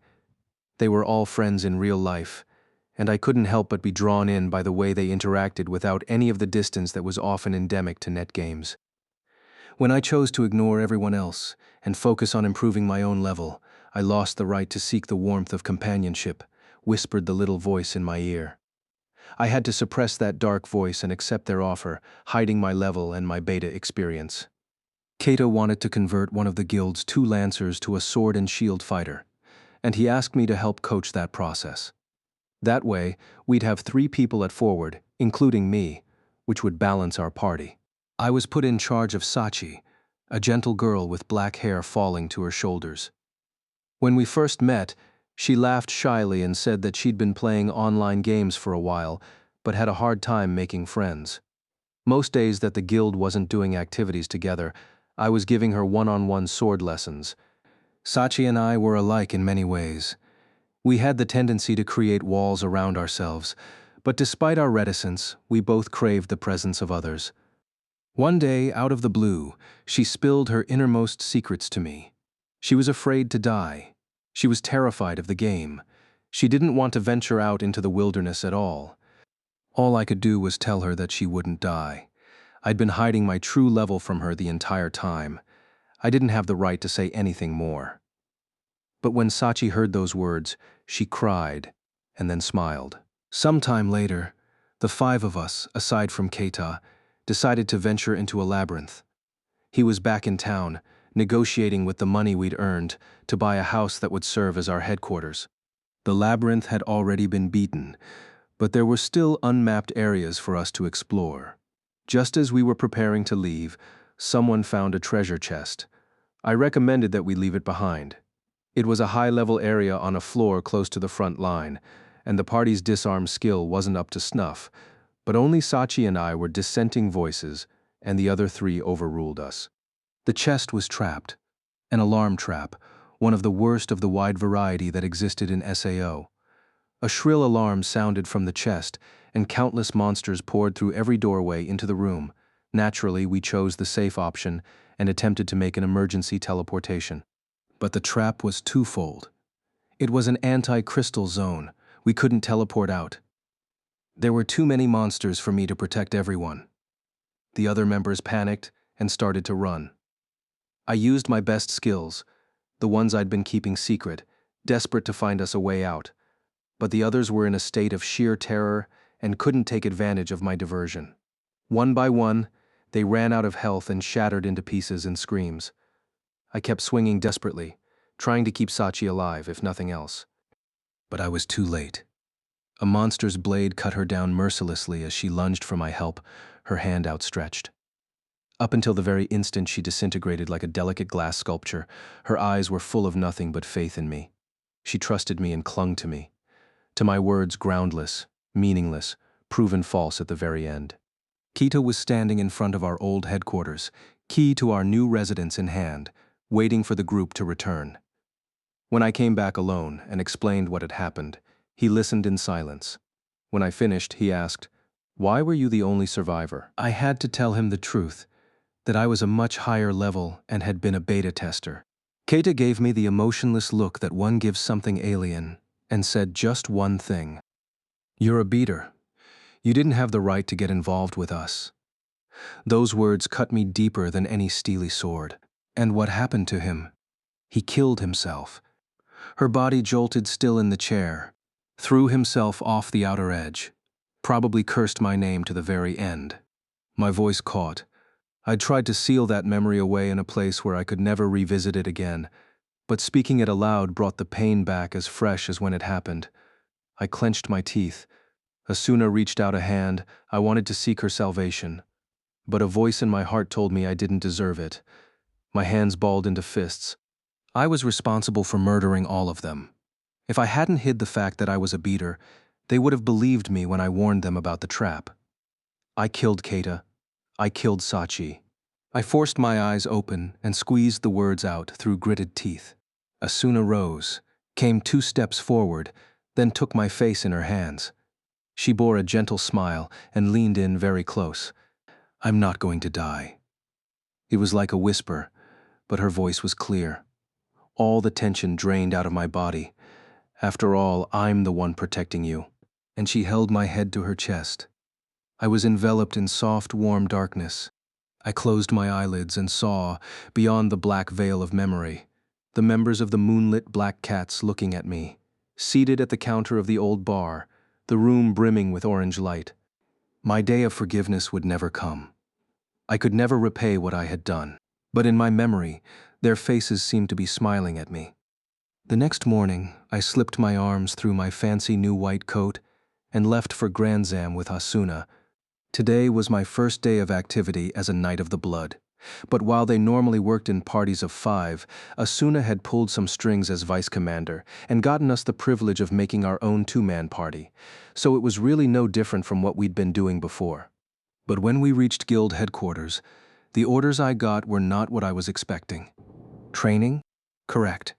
They were all friends in real life, and I couldn't help but be drawn in by the way they interacted without any of the distance that was often endemic to net games. When I chose to ignore everyone else and focus on improving my own level, I lost the right to seek the warmth of companionship, whispered the little voice in my ear. I had to suppress that dark voice and accept their offer, hiding my level and my beta experience. Keita wanted to convert one of the guild's 2 lancers to a sword and shield fighter, and he asked me to help coach that process. That way, we'd have 3 people at forward, including me, which would balance our party. I was put in charge of Sachi, a gentle girl with black hair falling to her shoulders. When we first met, she laughed shyly and said that she'd been playing online games for a while, but had a hard time making friends. Most days that the guild wasn't doing activities together, I was giving her one-on-one sword lessons. Sachi and I were alike in many ways. We had the tendency to create walls around ourselves, but despite our reticence, we both craved the presence of others. One day, out of the blue, she spilled her innermost secrets to me. She was afraid to die. She was terrified of the game. She didn't want to venture out into the wilderness at all. All I could do was tell her that she wouldn't die. I'd been hiding my true level from her the entire time. I didn't have the right to say anything more. But when Sachi heard those words, she cried and then smiled. Sometime later, the 5 of us, aside from Keita, decided to venture into a labyrinth. He was back in town, negotiating with the money we'd earned to buy a house that would serve as our headquarters. The labyrinth had already been beaten, but there were still unmapped areas for us to explore. Just as we were preparing to leave, someone found a treasure chest. I recommended that we leave it behind. It was a high-level area on a floor close to the front line, and the party's disarm skill wasn't up to snuff, but only Sachi and I were dissenting voices, and the other 3 overruled us. The chest was trapped, an alarm trap, one of the worst of the wide variety that existed in SAO. A shrill alarm sounded from the chest, and countless monsters poured through every doorway into the room. Naturally, we chose the safe option and attempted to make an emergency teleportation. But the trap was twofold. It was an anti-crystal zone. We couldn't teleport out. There were too many monsters for me to protect everyone. The other members panicked and started to run. I used my best skills, the ones I'd been keeping secret, desperate to find us a way out. But the others were in a state of sheer terror and couldn't take advantage of my diversion. One by one, they ran out of health and shattered into pieces in screams. I kept swinging desperately, trying to keep Sachi alive, if nothing else. But I was too late. A monster's blade cut her down mercilessly as she lunged for my help, her hand outstretched. Up until the very instant she disintegrated like a delicate glass sculpture, her eyes were full of nothing but faith in me. She trusted me and clung to me. To my words groundless, meaningless, proven false at the very end. Keita was standing in front of our old headquarters, key to our new residence in hand, waiting for the group to return. When I came back alone and explained what had happened, he listened in silence. When I finished, he asked, "Why were you the only survivor?" I had to tell him the truth, that I was a much higher level and had been a beta tester. Keita gave me the emotionless look that one gives something alien, and said just one thing. "You're a beater. You didn't have the right to get involved with us." Those words cut me deeper than any steely sword. And what happened to him? He killed himself. Her body jolted still in the chair, threw himself off the outer edge, probably cursed my name to the very end. My voice caught. I'd tried to seal that memory away in a place where I could never revisit it again, but speaking it aloud brought the pain back as fresh as when it happened. I clenched my teeth. Asuna reached out a hand. I wanted to seek her salvation, but a voice in my heart told me I didn't deserve it. My hands balled into fists. I was responsible for murdering all of them. If I hadn't hid the fact that I was a beater, they would have believed me when I warned them about the trap. I killed Keita. I killed Sachi. I forced my eyes open and squeezed the words out through gritted teeth. Asuna rose, came 2 steps forward, then took my face in her hands. She bore a gentle smile and leaned in very close. "I'm not going to die." It was like a whisper, but her voice was clear. All the tension drained out of my body. "After all, I'm the one protecting you." And she held my head to her chest. I was enveloped in soft, warm darkness. I closed my eyelids and saw, beyond the black veil of memory, the members of the moonlit Black Cats looking at me, seated at the counter of the old bar, the room brimming with orange light. My day of forgiveness would never come. I could never repay what I had done. But in my memory, their faces seemed to be smiling at me. The next morning, I slipped my arms through my fancy new white coat and left for Granzam with Asuna. Today was my first day of activity as a Knight of the Blood. But while they normally worked in parties of 5, Asuna had pulled some strings as vice commander and gotten us the privilege of making our own 2-man party, so it was really no different from what we'd been doing before. But when we reached guild headquarters, the orders I got were not what I was expecting. Training? Correct.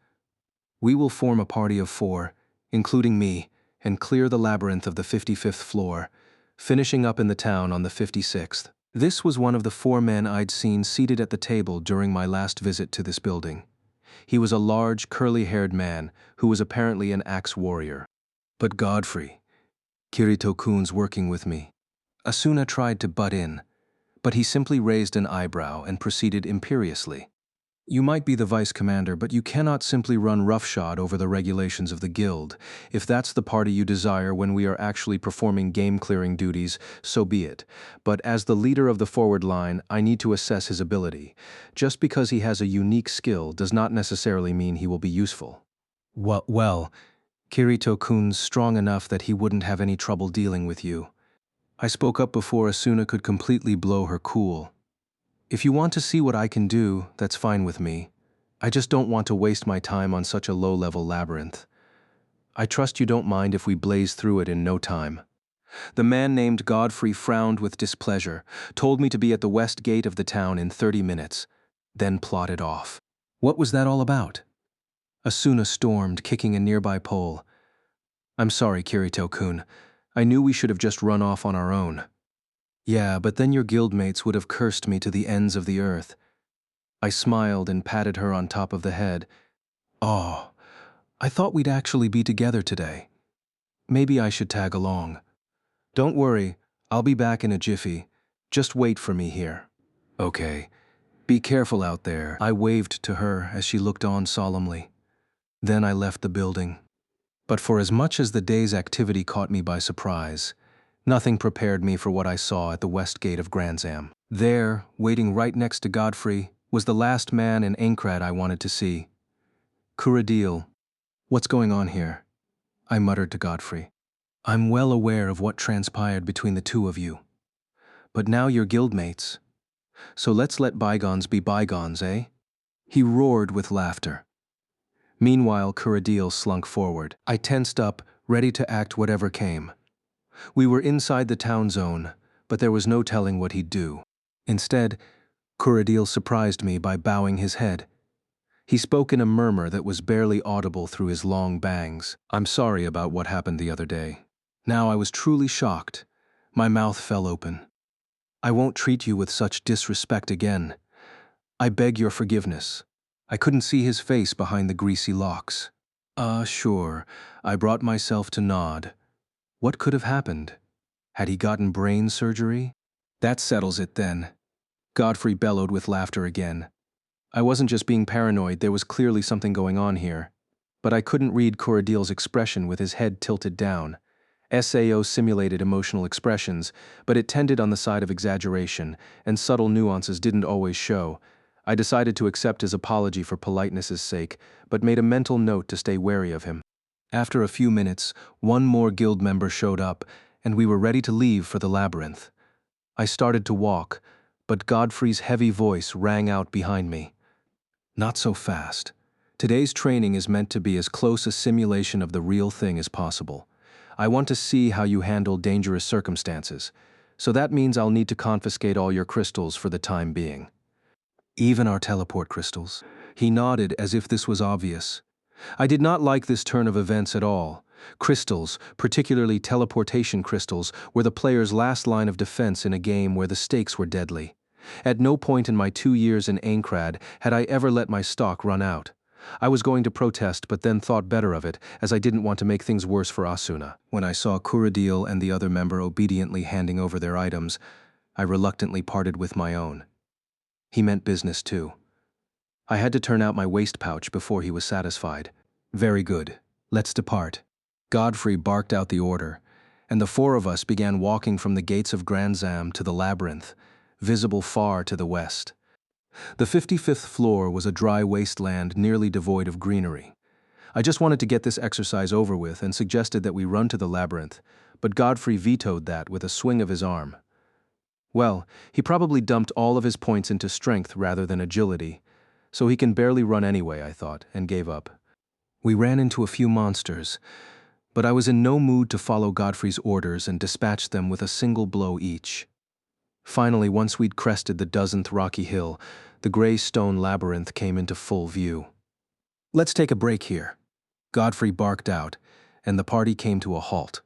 We will form a party of 4, including me, and clear the labyrinth of the 55th floor, finishing up in the town on the 56th. This was one of the 4 men I'd seen seated at the table during my last visit to this building. He was a large, curly-haired man who was apparently an axe warrior. But Godfrey, Kirito-kun's working with me. Asuna tried to butt in, but he simply raised an eyebrow and proceeded imperiously. "You might be the vice commander, but you cannot simply run roughshod over the regulations of the guild. If that's the party you desire when we are actually performing game-clearing duties, so be it. But as the leader of the forward line, I need to assess his ability. Just because he has a unique skill does not necessarily mean he will be useful." Well, Kirito-kun's strong enough that he wouldn't have any trouble dealing with you." I spoke up before Asuna could completely blow her cool. "If you want to see what I can do, that's fine with me. I just don't want to waste my time on such a low-level labyrinth. I trust you don't mind if we blaze through it in no time." The man named Godfrey frowned with displeasure, told me to be at the west gate of the town in 30 minutes, then plodded off. What was that all about? Asuna stormed, kicking a nearby pole. "I'm sorry, Kirito-kun. I knew we should have just run off on our own." "Yeah, but then your guildmates would have cursed me to the ends of the earth." I smiled and patted her on top of the head. "Oh, I thought we'd actually be together today. Maybe I should tag along." "Don't worry, I'll be back in a jiffy. Just wait for me here." "Okay. Be careful out there." I waved to her as she looked on solemnly. Then I left the building. But for as much as the day's activity caught me by surprise, nothing prepared me for what I saw at the west gate of Granzam. There, waiting right next to Godfrey, was the last man in Aincrad I wanted to see. Kuradil. "What's going on here?" I muttered to Godfrey. "I'm well aware of what transpired between the 2 of you. But now you're guildmates. So let's let bygones be bygones, eh?" He roared with laughter. Meanwhile, Kuradil slunk forward. I tensed up, ready to act whatever came. We were inside the town zone, but there was no telling what he'd do. Instead, Kuradil surprised me by bowing his head. He spoke in a murmur that was barely audible through his long bangs. "I'm sorry about what happened the other day." Now I was truly shocked. My mouth fell open. "I won't treat you with such disrespect again. I beg your forgiveness." I couldn't see his face behind the greasy locks. Sure, I brought myself to nod. What could have happened? Had he gotten brain surgery? That settles it then. Godfrey bellowed with laughter again. I wasn't just being paranoid, there was clearly something going on here. But I couldn't read Corradil's expression with his head tilted down. SAO simulated emotional expressions, but it tended on the side of exaggeration, and subtle nuances didn't always show. I decided to accept his apology for politeness' sake, but made a mental note to stay wary of him. After a few minutes, one more guild member showed up, and we were ready to leave for the labyrinth. I started to walk, but Godfrey's heavy voice rang out behind me. Not so fast. Today's training is meant to be as close a simulation of the real thing as possible. I want to see how you handle dangerous circumstances, so that means I'll need to confiscate all your crystals for the time being. Even our teleport crystals? He nodded as if this was obvious. I did not like this turn of events at all. Crystals, particularly teleportation crystals, were the player's last line of defense in a game where the stakes were deadly. At no point in my 2 years in Aincrad had I ever let my stock run out. I was going to protest, but then thought better of it, as I didn't want to make things worse for Asuna. When I saw Corradil and the other member obediently handing over their items, I reluctantly parted with my own. He meant business too. I had to turn out my waist pouch before he was satisfied. Very good. Let's depart. Godfrey barked out the order, and the four of us began walking from the gates of Grand Zam to the labyrinth, visible far to the west. The 55th floor was a dry wasteland nearly devoid of greenery. I just wanted to get this exercise over with and suggested that we run to the labyrinth, but Godfrey vetoed that with a swing of his arm. Well, he probably dumped all of his points into strength rather than agility, so he can barely run anyway, I thought, and gave up. We ran into a few monsters, but I was in no mood to follow Godfrey's orders and dispatch them with a single blow each. Finally, once we'd crested the 12th rocky hill, the gray stone labyrinth came into full view. Let's take a break here. Godfrey barked out, and the party came to a halt.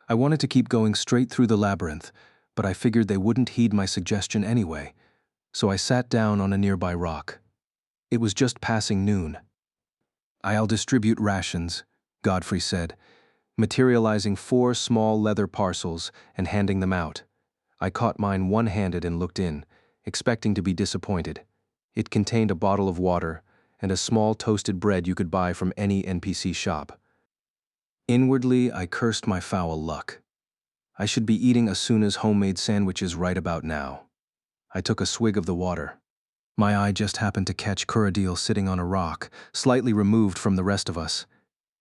I wanted to keep going straight through the labyrinth, but I figured they wouldn't heed my suggestion anyway, so I sat down on a nearby rock. It was just passing noon. I'll distribute rations, Godfrey said, materializing 4 small leather parcels and handing them out. I caught mine one-handed and looked in, expecting to be disappointed. It contained a bottle of water and a small toasted bread you could buy from any NPC shop. Inwardly, I cursed my foul luck. I should be eating Asuna's homemade sandwiches right about now. I took a swig of the water. My eye just happened to catch Corradil sitting on a rock, slightly removed from the rest of us.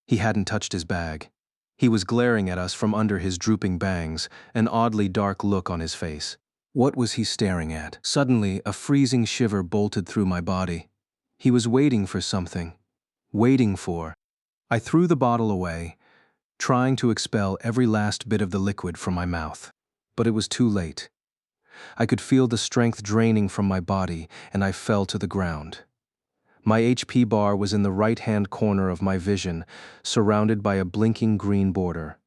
He hadn't touched his bag. He was glaring at us from under his drooping bangs, an oddly dark look on his face. What was he staring at? Suddenly, a freezing shiver bolted through my body. He was waiting for something. Waiting for. I threw the bottle away, trying to expel every last bit of the liquid from my mouth. But it was too late. I could feel the strength draining from my body, and I fell to the ground. My HP bar was in the right-hand corner of my vision, surrounded by a blinking green border.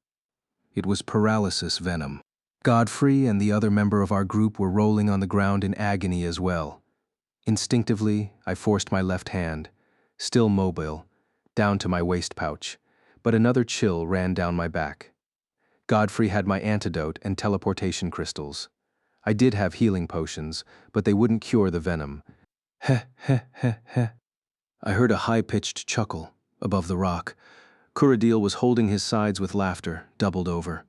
It was paralysis venom. Godfrey and the other member of our group were rolling on the ground in agony as well. Instinctively, I forced my left hand, still mobile, down to my waist pouch, but another chill ran down my back. Godfrey had my antidote and teleportation crystals. I did have healing potions, but they wouldn't cure the venom. Heh, heh, heh, heh. I heard a high-pitched chuckle above the rock. Corradil was holding his sides with laughter, doubled over.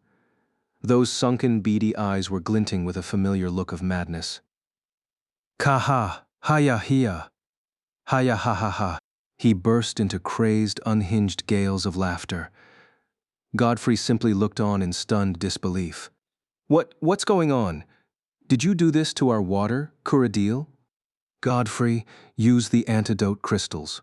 Those sunken, beady eyes were glinting with a familiar look of madness. Ka-ha, ha-ya-hia, ha-ya-ha-ha-ha. He burst into crazed, unhinged gales of laughter. Godfrey simply looked on in stunned disbelief. What's going on? Did you do this to our water, Corradil? Godfrey, use the antidote crystals,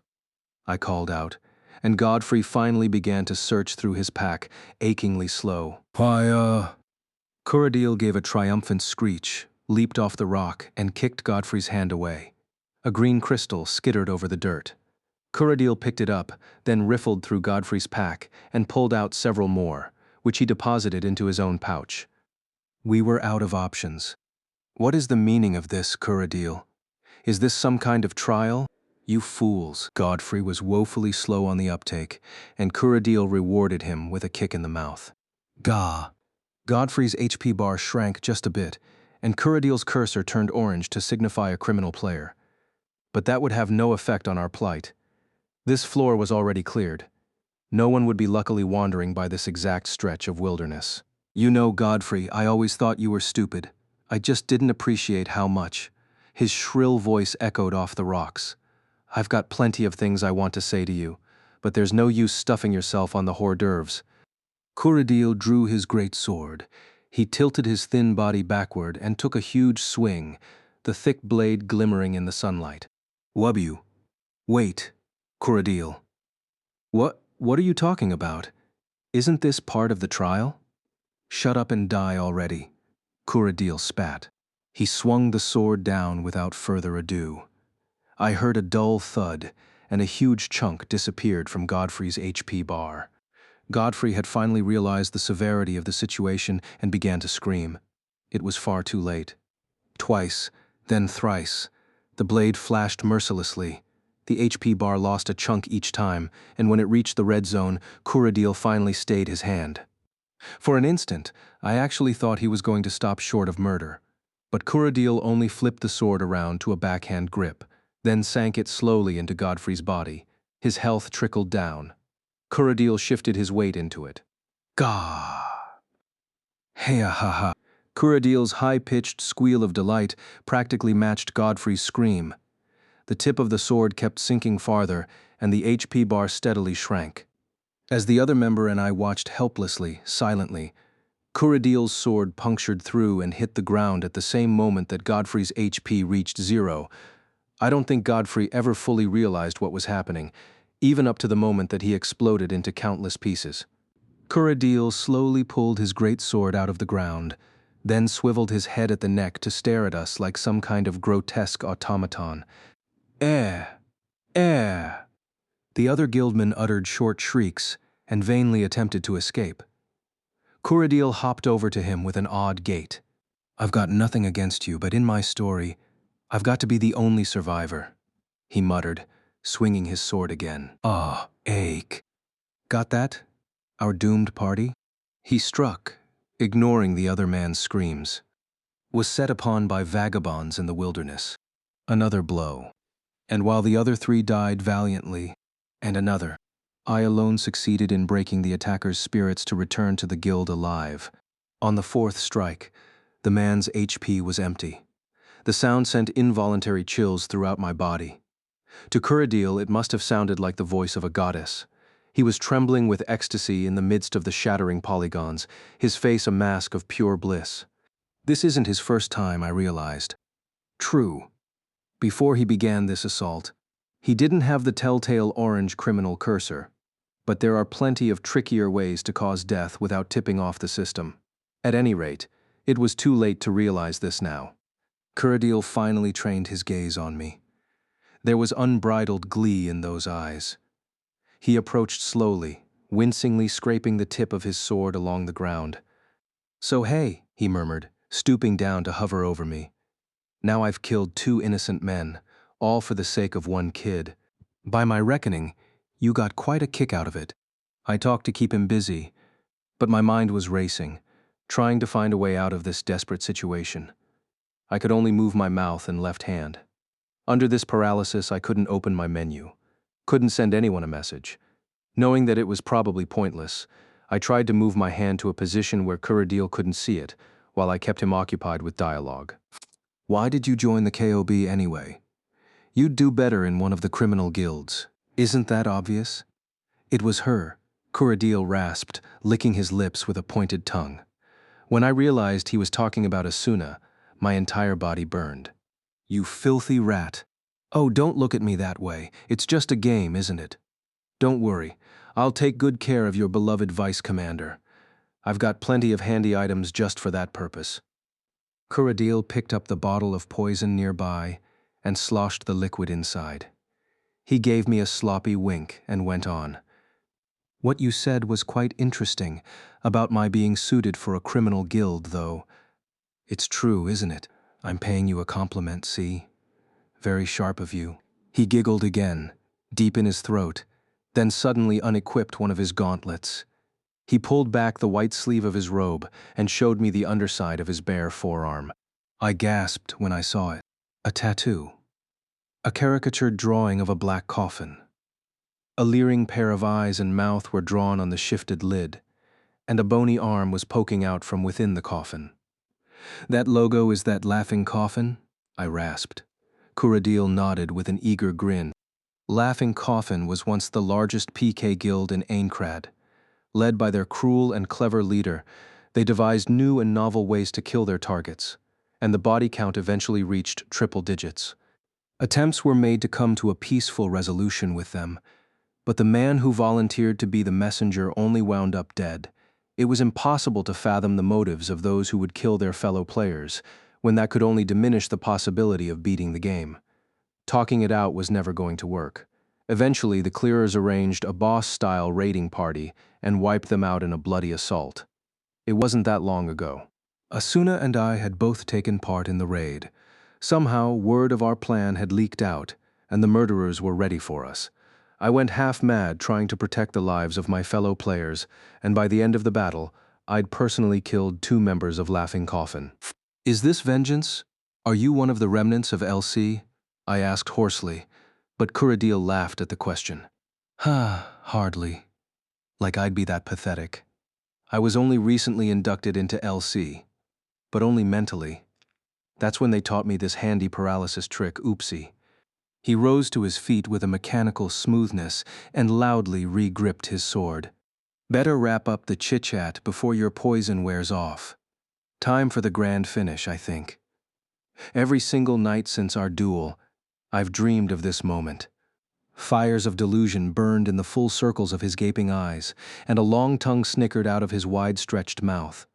I called out, and Godfrey finally began to search through his pack, achingly slow. Corradil gave a triumphant screech, leaped off the rock, and kicked Godfrey's hand away. A green crystal skittered over the dirt. Corradil picked it up, then riffled through Godfrey's pack and pulled out several more, which he deposited into his own pouch. We were out of options. What is the meaning of this, Corradil? Is this some kind of trial? You fools. Godfrey was woefully slow on the uptake, and Kuradil rewarded him with a kick in the mouth. Gah! Godfrey's HP bar shrank just a bit, and Kuradil's cursor turned orange to signify a criminal player. But that would have no effect on our plight. This floor was already cleared. No one would be luckily wandering by this exact stretch of wilderness. You know, Godfrey, I always thought you were stupid. I just didn't appreciate how much. His shrill voice echoed off the rocks. I've got plenty of things I want to say to you, but there's no use stuffing yourself on the hors d'oeuvres. Kuradil drew his great sword. He tilted his thin body backward and took a huge swing, the thick blade glimmering in the sunlight. Wubbu. Wait, Kuradil. What are you talking about? Isn't this part of the trial? Shut up and die already. Kuradil spat. He swung the sword down without further ado. I heard a dull thud, and a huge chunk disappeared from Godfrey's HP bar. Godfrey had finally realized the severity of the situation and began to scream. It was far too late. Twice, then thrice, the blade flashed mercilessly. The HP bar lost a chunk each time, and when it reached the red zone, Kuradil finally stayed his hand. For an instant, I actually thought he was going to stop short of murder. But Kuradil only flipped the sword around to a backhand grip, then sank it slowly into Godfrey's body. His health trickled down. Kuradil shifted his weight into it. Gah! Hey-ah-ha-ha! Kuradil's high-pitched squeal of delight practically matched Godfrey's scream. The tip of the sword kept sinking farther, and the HP bar steadily shrank. As the other member and I watched helplessly, silently, Kuradil's sword punctured through and hit the ground at the same moment that Godfrey's HP reached 0. I don't think Godfrey ever fully realized what was happening, even up to the moment that he exploded into countless pieces. Kuradil slowly pulled his great sword out of the ground, then swiveled his head at the neck to stare at us like some kind of grotesque automaton. Eh! Eh! The other guildmen uttered short shrieks and vainly attempted to escape. Kuradil hopped over to him with an odd gait. I've got nothing against you, but in my story, I've got to be the only survivor, he muttered, swinging his sword again. Ah, ache. Got that? Our doomed party? He struck, ignoring the other man's screams. Was set upon by vagabonds in the wilderness. Another blow. And while the other 3 died valiantly, and another, I alone succeeded in breaking the attacker's spirits to return to the guild alive. On the 4th strike, the man's HP was empty. The sound sent involuntary chills throughout my body. To Kuradil, it must have sounded like the voice of a goddess. He was trembling with ecstasy in the midst of the shattering polygons, his face a mask of pure bliss. This isn't his first time, I realized. True. Before he began this assault, he didn't have the telltale orange criminal cursor. But there are plenty of trickier ways to cause death without tipping off the system. At any rate, it was too late to realize this now. Kuradil finally trained his gaze on me. There was unbridled glee in those eyes. He approached slowly, wincingly scraping the tip of his sword along the ground. So hey, he murmured, stooping down to hover over me. Now I've killed 2 innocent men, all for the sake of 1 kid. By my reckoning, you got quite a kick out of it. I talked to keep him busy, but my mind was racing, trying to find a way out of this desperate situation. I could only move my mouth and left hand. Under this paralysis, I couldn't open my menu, couldn't send anyone a message. Knowing that it was probably pointless, I tried to move my hand to a position where Kuradil couldn't see it, while I kept him occupied with dialogue. Why did you join the KOB anyway? You'd do better in one of the criminal guilds. Isn't that obvious? It was her, Kuradil rasped, licking his lips with a pointed tongue. When I realized he was talking about Asuna, my entire body burned. You filthy rat. Oh, don't look at me that way. It's just a game, isn't it? Don't worry. I'll take good care of your beloved vice commander. I've got plenty of handy items just for that purpose. Kuradil picked up the bottle of poison nearby and sloshed the liquid inside. He gave me a sloppy wink and went on. What you said was quite interesting about my being suited for a criminal guild, though. It's true, isn't it? I'm paying you a compliment, see? Very sharp of you. He giggled again, deep in his throat, then suddenly unequipped one of his gauntlets. He pulled back the white sleeve of his robe and showed me the underside of his bare forearm. I gasped when I saw it. A tattoo. A caricatured drawing of a black coffin. A leering pair of eyes and mouth were drawn on the shifted lid, and a bony arm was poking out from within the coffin. "That logo is that laughing coffin?" I rasped. Kuradil nodded with an eager grin. Laughing Coffin was once the largest PK guild in Aincrad. Led by their cruel and clever leader, they devised new and novel ways to kill their targets, and the body count eventually reached triple digits. Attempts were made to come to a peaceful resolution with them, but the man who volunteered to be the messenger only wound up dead. It was impossible to fathom the motives of those who would kill their fellow players, when that could only diminish the possibility of beating the game. Talking it out was never going to work. Eventually, the clearers arranged a boss-style raiding party and wiped them out in a bloody assault. It wasn't that long ago. Asuna and I had both taken part in the raid. Somehow, word of our plan had leaked out, and the murderers were ready for us. I went half mad trying to protect the lives of my fellow players, and by the end of the battle, I'd personally killed 2 members of Laughing Coffin. "Is this vengeance? Are you one of the remnants of LC?" I asked hoarsely, but Kuradil laughed at the question. Hardly. Like I'd be that pathetic. I was only recently inducted into LC, but only mentally. That's when they taught me this handy paralysis trick, oopsie. He rose to his feet with a mechanical smoothness and loudly re-gripped his sword. "Better wrap up the chit-chat before your poison wears off. Time for the grand finish, I think. Every single night since our duel, I've dreamed of this moment." Fires of delusion burned in the full circles of his gaping eyes, and a long tongue snickered out of his wide-stretched mouth.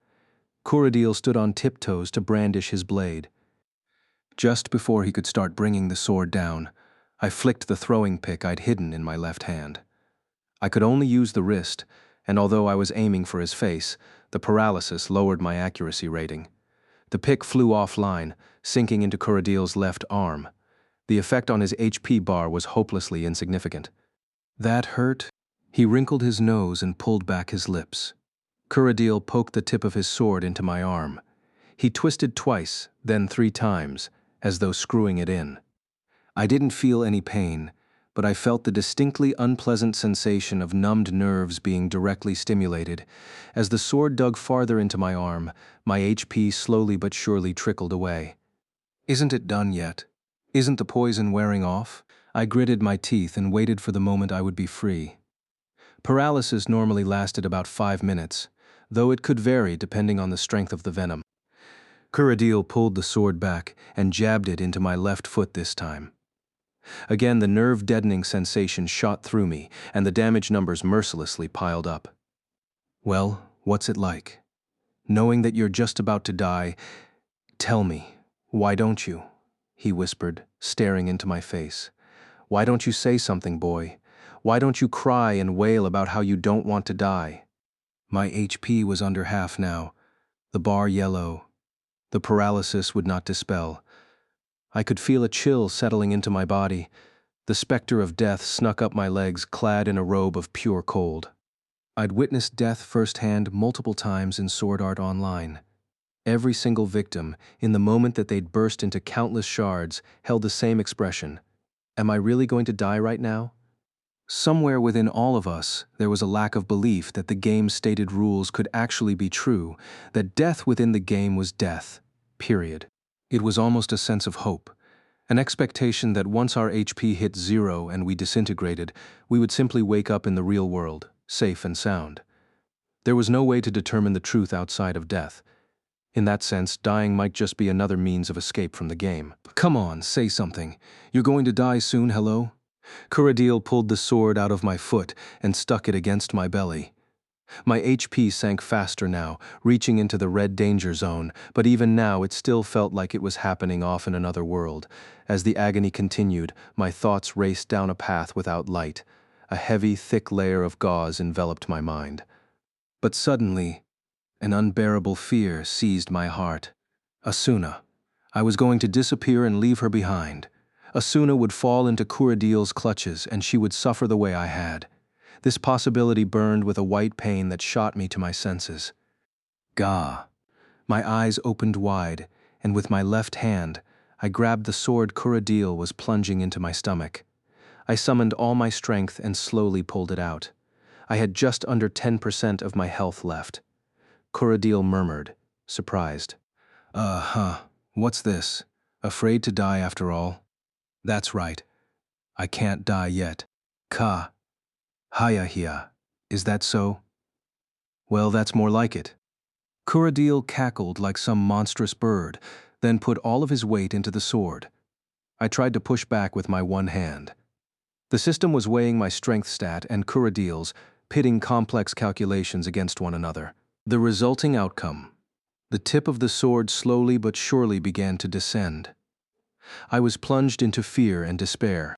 Kuradil stood on tiptoes to brandish his blade. Just before he could start bringing the sword down, I flicked the throwing pick I'd hidden in my left hand. I could only use the wrist, and although I was aiming for his face, the paralysis lowered my accuracy rating. The pick flew offline, sinking into Kuradil's left arm. The effect on his HP bar was hopelessly insignificant. "That hurt?" He wrinkled his nose and pulled back his lips. Kuradil poked the tip of his sword into my arm. He twisted twice, then 3 times, as though screwing it in. I didn't feel any pain, but I felt the distinctly unpleasant sensation of numbed nerves being directly stimulated. As the sword dug farther into my arm, my HP slowly but surely trickled away. "Isn't it done yet? Isn't the poison wearing off?" I gritted my teeth and waited for the moment I would be free. Paralysis normally lasted about 5 minutes, though it could vary depending on the strength of the venom. Kuradil pulled the sword back and jabbed it into my left foot this time. Again, the nerve-deadening sensation shot through me, and the damage numbers mercilessly piled up. "Well, what's it like? Knowing that you're just about to die, tell me, why don't you?" he whispered, staring into my face. "Why don't you say something, boy? Why don't you cry and wail about how you don't want to die?" My HP was under half now, the bar yellow. The paralysis would not dispel. I could feel a chill settling into my body. The specter of death snuck up my legs, clad in a robe of pure cold. I'd witnessed death firsthand multiple times in Sword Art Online. Every single victim, in the moment that they'd burst into countless shards, held the same expression. Am I really going to die right now? Somewhere within all of us, there was a lack of belief that the game's stated rules could actually be true, that death within the game was death, period. It was almost a sense of hope, an expectation that once our HP hit 0 and we disintegrated, we would simply wake up in the real world, safe and sound. There was no way to determine the truth outside of death. In that sense, dying might just be another means of escape from the game. "Come on, say something. You're going to die soon, hello?" Kuradil pulled the sword out of my foot and stuck it against my belly. My HP sank faster now, reaching into the red danger zone, but even now it still felt like it was happening off in another world. As the agony continued, my thoughts raced down a path without light. A heavy, thick layer of gauze enveloped my mind. But suddenly, an unbearable fear seized my heart. Asuna. I was going to disappear and leave her behind. Asuna would fall into Kuradil's clutches and she would suffer the way I had. This possibility burned with a white pain that shot me to my senses. Gah! My eyes opened wide, and with my left hand, I grabbed the sword Kuradil was plunging into my stomach. I summoned all my strength and slowly pulled it out. I had just under 10% of my health left. Kuradil murmured, surprised. What's this? Afraid to die after all? That's right. I can't die yet. Ka. Hayahia. Is that so? Well, that's more like it. Kuradil cackled like some monstrous bird, then put all of his weight into the sword. I tried to push back with my one hand. The system was weighing my strength stat and Kuradil's, pitting complex calculations against one another. The resulting outcome. The tip of the sword slowly but surely began to descend. I was plunged into fear and despair.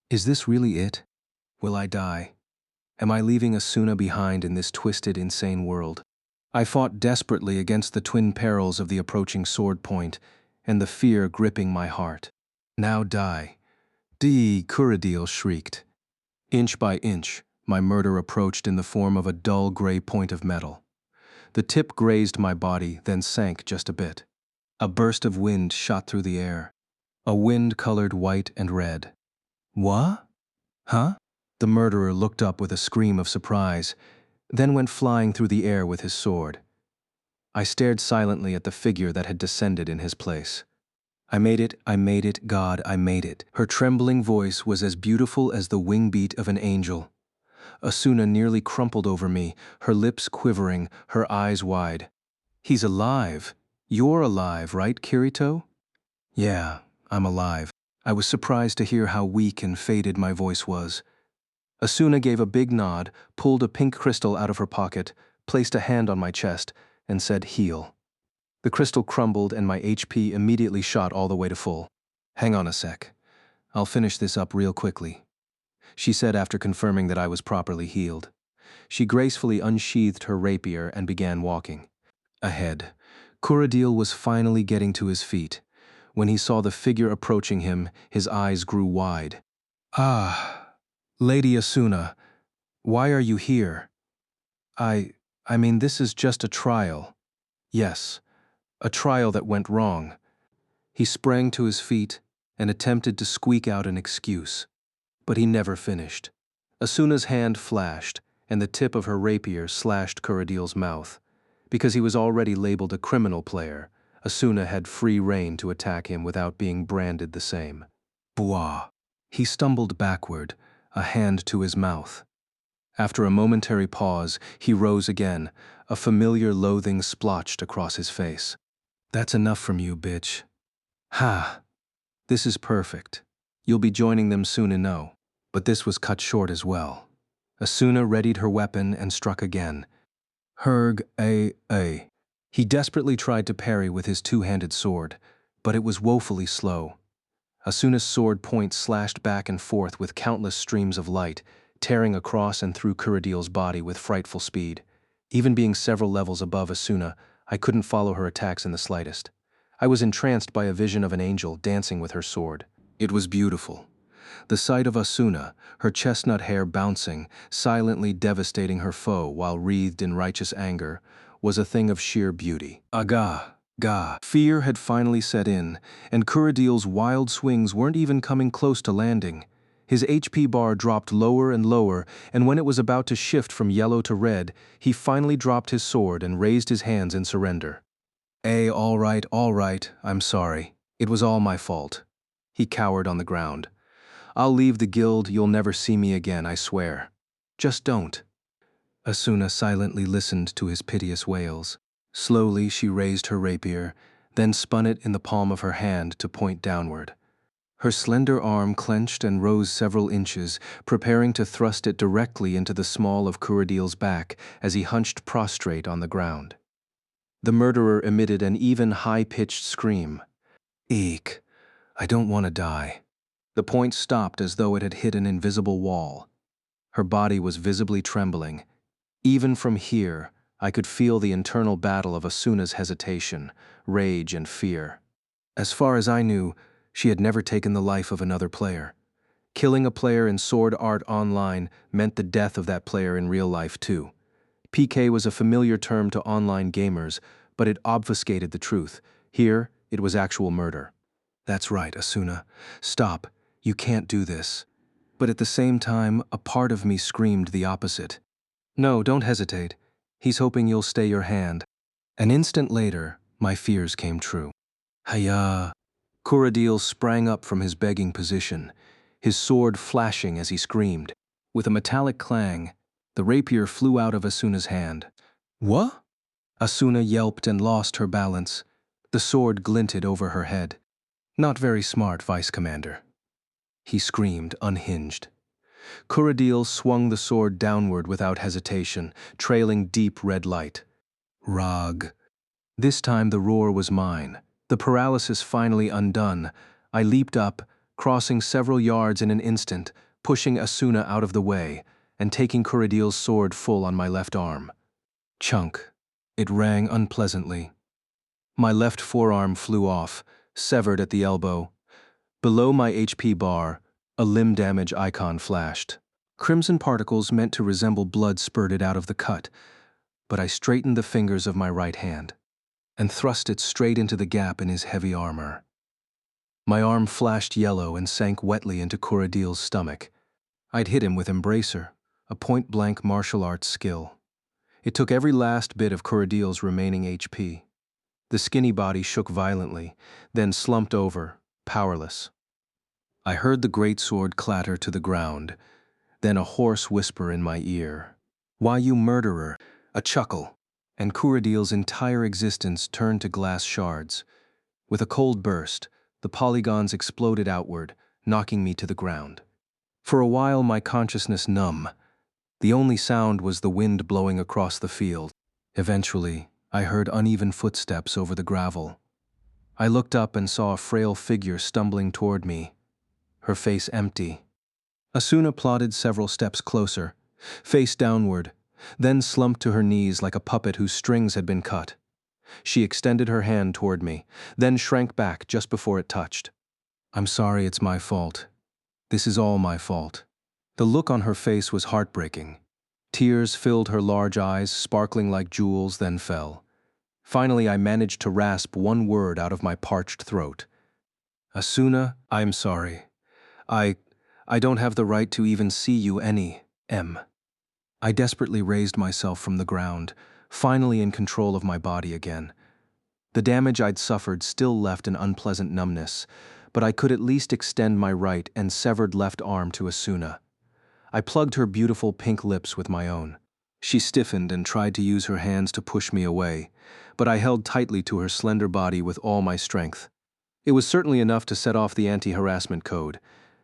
Is this really it? Will I die? Am I leaving Asuna behind in this twisted, insane world? I fought desperately against the twin perils of the approaching sword point and the fear gripping my heart. Now die. Dee, Kuradil shrieked. Inch by inch, my murder approached in the form of a dull gray point of metal. The tip grazed my body, then sank just a bit. A burst of wind shot through the air. A wind colored white and red. What? Huh? The murderer looked up with a scream of surprise, then went flying through the air with his sword. I stared silently at the figure that had descended in his place. I made it, God, I made it. Her trembling voice was as beautiful as the wing beat of an angel. Asuna nearly crumpled over me, her lips quivering, her eyes wide. He's alive. You're alive, right, Kirito? Yeah, I'm alive. I was surprised to hear how weak and faded my voice was. Asuna gave a big nod, pulled a pink crystal out of her pocket, placed a hand on my chest, and said, "Heal." The crystal crumbled and my HP immediately shot all the way to full. Hang on a sec. I'll finish this up real quickly, she said after confirming that I was properly healed. She gracefully unsheathed her rapier and began walking. Ahead, Kuradil was finally getting to his feet. When he saw the figure approaching him, his eyes grew wide. Ah, Lady Asuna, why are you here? I mean, this is just a trial. Yes, a trial that went wrong. He sprang to his feet and attempted to squeak out an excuse. But he never finished. Asuna's hand flashed, and the tip of her rapier slashed Kuradil's mouth. Because he was already labeled a criminal player, Asuna had free rein to attack him without being branded the same. Bwah! He stumbled backward, a hand to his mouth. After a momentary pause, he rose again, a familiar loathing splotched across his face. That's enough from you, bitch. Ha! This is perfect. You'll be joining them soon enough. But this was cut short as well. Asuna readied her weapon and struck again. Herg a. He desperately tried to parry with his two-handed sword, but it was woefully slow. Asuna's sword point slashed back and forth with countless streams of light, tearing across and through Kuradil's body with frightful speed. Even being several levels above Asuna, I couldn't follow her attacks in the slightest. I was entranced by a vision of an angel dancing with her sword. It was beautiful. The sight of Asuna, her chestnut hair bouncing, silently devastating her foe while wreathed in righteous anger, was a thing of sheer beauty. Aga! Gah! Fear had finally set in, and Kuradil's wild swings weren't even coming close to landing. His HP bar dropped lower and lower, and when it was about to shift from yellow to red, he finally dropped his sword and raised his hands in surrender. All right, I'm sorry. It was all my fault. He cowered on the ground. I'll leave the guild, you'll never see me again, I swear. Just don't. Asuna silently listened to his piteous wails. Slowly she raised her rapier, then spun it in the palm of her hand to point downward. Her slender arm clenched and rose several inches, preparing to thrust it directly into the small of Kuradil's back as he hunched prostrate on the ground. The murderer emitted an even high-pitched scream. Eek, I don't want to die. The point stopped as though it had hit an invisible wall. Her body was visibly trembling. Even from here, I could feel the internal battle of Asuna's hesitation, rage, and fear. As far as I knew, She had never taken the life of another player. Killing a player in Sword Art Online meant the death of that player in real life too. PK was a familiar term to online gamers, but it obfuscated the truth. Here, it was actual murder. That's right, Asuna. Stop. You can't do this. But at the same time, a part of me screamed the opposite. No, don't hesitate. He's hoping you'll stay your hand. An instant later, my fears came true. Hiya! Kuradil sprang up from his begging position, his sword flashing as he screamed. With a metallic clang, the rapier flew out of Asuna's hand. What? Asuna yelped and lost her balance. The sword glinted over her head. Not very smart, Vice Commander. He screamed, unhinged. Kuradil swung the sword downward without hesitation, trailing deep red light. Rag. This time the roar was mine. The paralysis finally undone, I leaped up, crossing several yards in an instant, pushing Asuna out of the way, and taking Kuradil's sword full on my left arm. Chunk. It rang unpleasantly. My left forearm flew off, severed at the elbow. Below my HP bar, a limb damage icon flashed. Crimson particles meant to resemble blood spurted out of the cut, but I straightened the fingers of my right hand and thrust it straight into the gap in his heavy armor. My arm flashed yellow and sank wetly into Kuradil's stomach. I'd hit him with Embracer, a point-blank martial arts skill. It took every last bit of Kuradil's remaining HP. The skinny body shook violently, then slumped over, powerless. I heard the greatsword clatter to the ground, then a hoarse whisper in my ear. Why, you murderer! A chuckle, and Kuradil's entire existence turned to glass shards. With a cold burst, the polygons exploded outward, knocking me to the ground. For a while, my consciousness numb. The only sound was the wind blowing across the field. Eventually, I heard uneven footsteps over the gravel. I looked up and saw a frail figure stumbling toward me, her face empty. Asuna plodded several steps closer, face downward, then slumped to her knees like a puppet whose strings had been cut. She extended her hand toward me, then shrank back just before it touched. I'm sorry, it's my fault. This is all my fault. The look on her face was heartbreaking. Tears filled her large eyes, sparkling like jewels, then fell. Finally, I managed to rasp one word out of my parched throat. Asuna, I'm sorry. I don't have the right to even see you M. I desperately raised myself from the ground, finally in control of my body again. The damage I'd suffered still left an unpleasant numbness, but I could at least extend my right and severed left arm to Asuna. I plugged her beautiful pink lips with my own. She stiffened and tried to use her hands to push me away, but I held tightly to her slender body with all my strength. It was certainly enough to set off the anti-harassment code.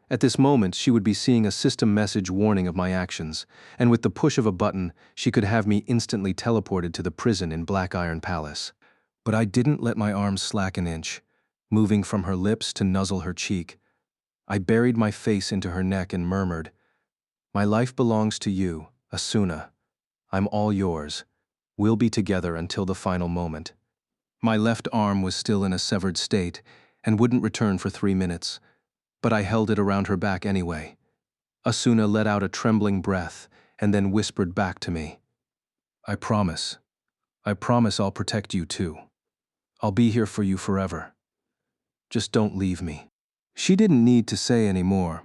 At this moment, she would be seeing a system message warning of my actions, and with the push of a button, she could have me instantly teleported to the prison in Black Iron Palace. But I didn't let my arms slack an inch, moving from her lips to nuzzle her cheek. I buried my face into her neck and murmured, "My life belongs to you, Asuna. I'm all yours. We'll be together until the final moment." My left arm was still in a severed state and wouldn't return for 3 minutes, but I held it around her back anyway. Asuna let out a trembling breath and then whispered back to me, I promise I'll protect you too. I'll be here for you forever. Just don't leave me." She didn't need to say any more.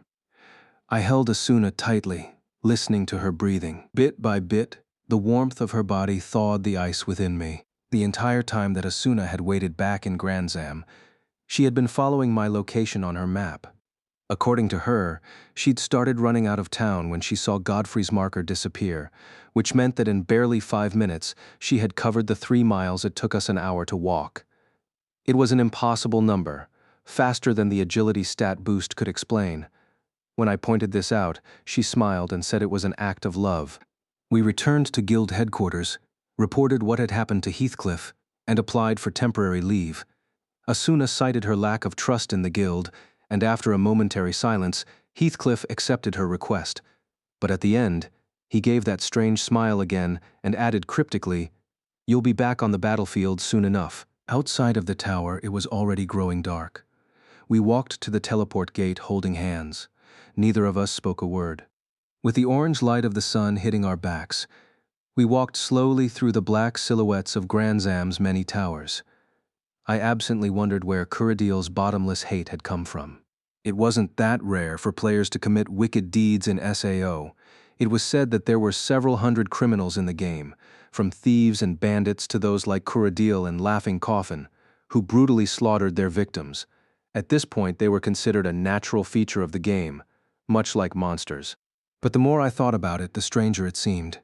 I held Asuna tightly, listening to her breathing. Bit by bit, the warmth of her body thawed the ice within me. The entire time that Asuna had waited back in Granzam, she had been following my location on her map. According to her, she'd started running out of town when she saw Godfrey's marker disappear, which meant that in barely 5 minutes, she had covered the 3 miles it took us an hour to walk. It was an impossible number, faster than the agility stat boost could explain. When I pointed this out, she smiled and said it was an act of love. We returned to Guild headquarters, reported what had happened to Heathcliff, and applied for temporary leave. Asuna cited her lack of trust in the Guild, and after a momentary silence, Heathcliff accepted her request. But at the end, he gave that strange smile again and added cryptically, "You'll be back on the battlefield soon enough." Outside of the tower, it was already growing dark. We walked to the teleport gate holding hands. Neither of us spoke a word. With the orange light of the sun hitting our backs, we walked slowly through the black silhouettes of Granzam's many towers. I absently wondered where Kuradil's bottomless hate had come from. It wasn't that rare for players to commit wicked deeds in SAO. It was said that there were several hundred criminals in the game, from thieves and bandits to those like Kuradil and Laughing Coffin, who brutally slaughtered their victims. At this point, they were considered a natural feature of the game, much like monsters. But the more I thought about it, the stranger it seemed.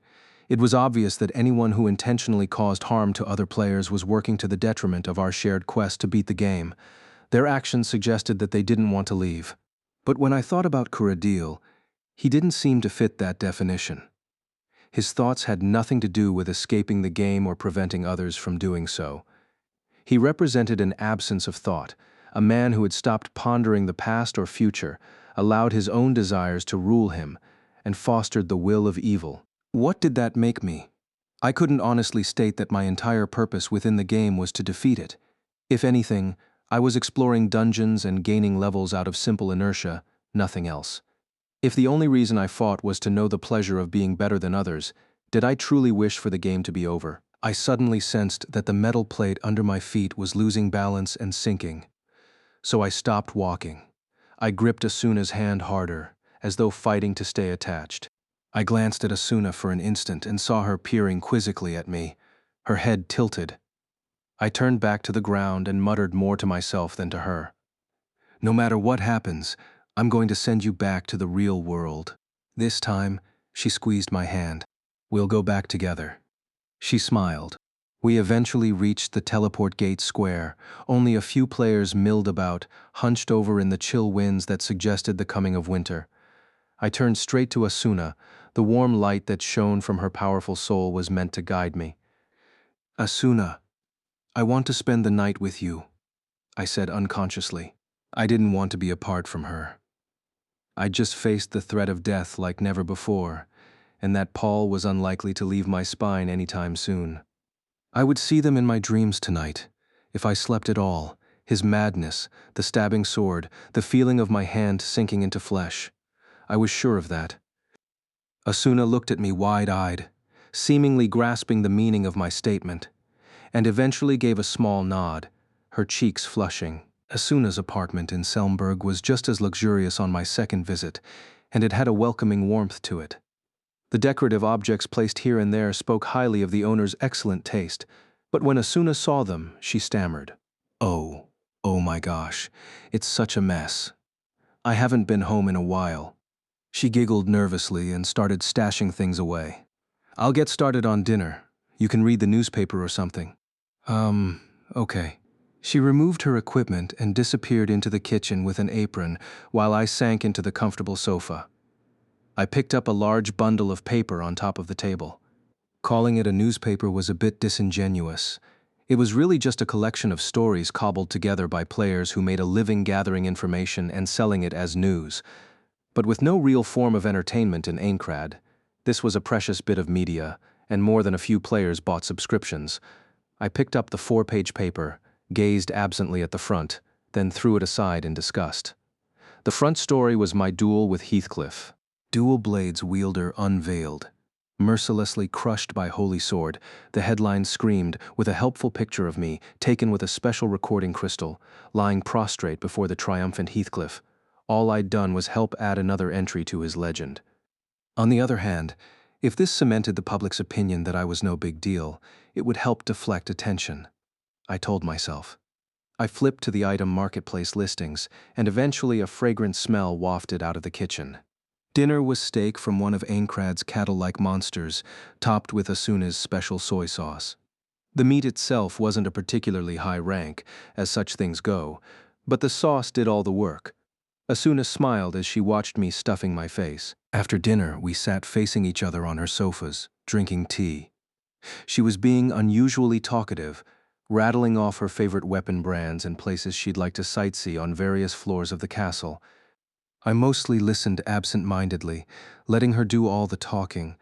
It was obvious that anyone who intentionally caused harm to other players was working to the detriment of our shared quest to beat the game. Their actions suggested that they didn't want to leave. But when I thought about Kuradil, he didn't seem to fit that definition. His thoughts had nothing to do with escaping the game or preventing others from doing so. He represented an absence of thought, a man who had stopped pondering the past or future, allowed his own desires to rule him, and fostered the will of evil. What did that make me? I couldn't honestly state that my entire purpose within the game was to defeat it. If anything, I was exploring dungeons and gaining levels out of simple inertia, nothing else. If the only reason I fought was to know the pleasure of being better than others, did I truly wish for the game to be over? I suddenly sensed that the metal plate under my feet was losing balance and sinking. So I stopped walking. I gripped Asuna's hand harder, as though fighting to stay attached. I glanced at Asuna for an instant and saw her peering quizzically at me, her head tilted. I turned back to the ground and muttered more to myself than to her. No matter what happens, I'm going to send you back to the real world. This time, she squeezed my hand. We'll go back together. She smiled. We eventually reached the teleport gate square. Only a few players milled about, hunched over in the chill winds that suggested the coming of winter. I turned straight to Asuna. The warm light that shone from her powerful soul was meant to guide me. Asuna, I want to spend the night with you, I said unconsciously. I didn't want to be apart from her. I just faced the threat of death like never before, and that Paul was unlikely to leave my spine anytime soon. I would see them in my dreams tonight, if I slept at all, his madness, the stabbing sword, the feeling of my hand sinking into flesh. I was sure of that. Asuna looked at me wide-eyed, seemingly grasping the meaning of my statement, and eventually gave a small nod, her cheeks flushing. Asuna's apartment in Selmberg was just as luxurious on my second visit, and it had a welcoming warmth to it. The decorative objects placed here and there spoke highly of the owner's excellent taste, but when Asuna saw them, she stammered. Oh my gosh, it's such a mess. I haven't been home in a while. She giggled nervously and started stashing things away. I'll get started on dinner. You can read the newspaper or something. Okay. She removed her equipment and disappeared into the kitchen with an apron while I sank into the comfortable sofa. I picked up a large bundle of paper on top of the table. Calling it a newspaper was a bit disingenuous. It was really just a collection of stories cobbled together by players who made a living gathering information and selling it as news. But with no real form of entertainment in Aincrad, this was a precious bit of media, and more than a few players bought subscriptions. I picked up the 4-page paper, gazed absently at the front, then threw it aside in disgust. The front story was my duel with Heathcliff. Dual Blades wielder unveiled. Mercilessly crushed by Holy Sword, the headline screamed, with a helpful picture of me, taken with a special recording crystal, lying prostrate before the triumphant Heathcliff. All I'd done was help add another entry to his legend. On the other hand, if this cemented the public's opinion that I was no big deal, it would help deflect attention. I told myself. I flipped to the item marketplace listings, and eventually a fragrant smell wafted out of the kitchen. Dinner was steak from one of Aincrad's cattle-like monsters, topped with Asuna's special soy sauce. The meat itself wasn't a particularly high rank, as such things go, but the sauce did all the work. Asuna smiled as she watched me stuffing my face. After dinner, we sat facing each other on her sofas, drinking tea. She was being unusually talkative, rattling off her favorite weapon brands and places she'd like to sightsee on various floors of the castle. I mostly listened absent-mindedly, letting her do all the talking,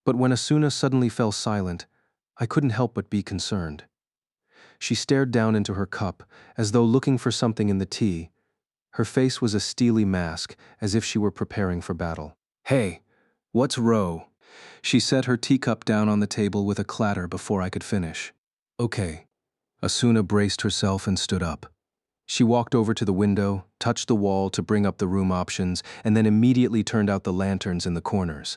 but when Asuna suddenly fell silent, I couldn't help but be concerned. She stared down into her cup, as though looking for something in the tea, Her face was a steely mask, as if she were preparing for battle. "Hey, what's row?" She set her teacup down on the table with a clatter before I could finish. "Okay." Asuna braced herself and stood up. She walked over to the window, touched the wall to bring up the room options, and then immediately turned out the lanterns in the corners.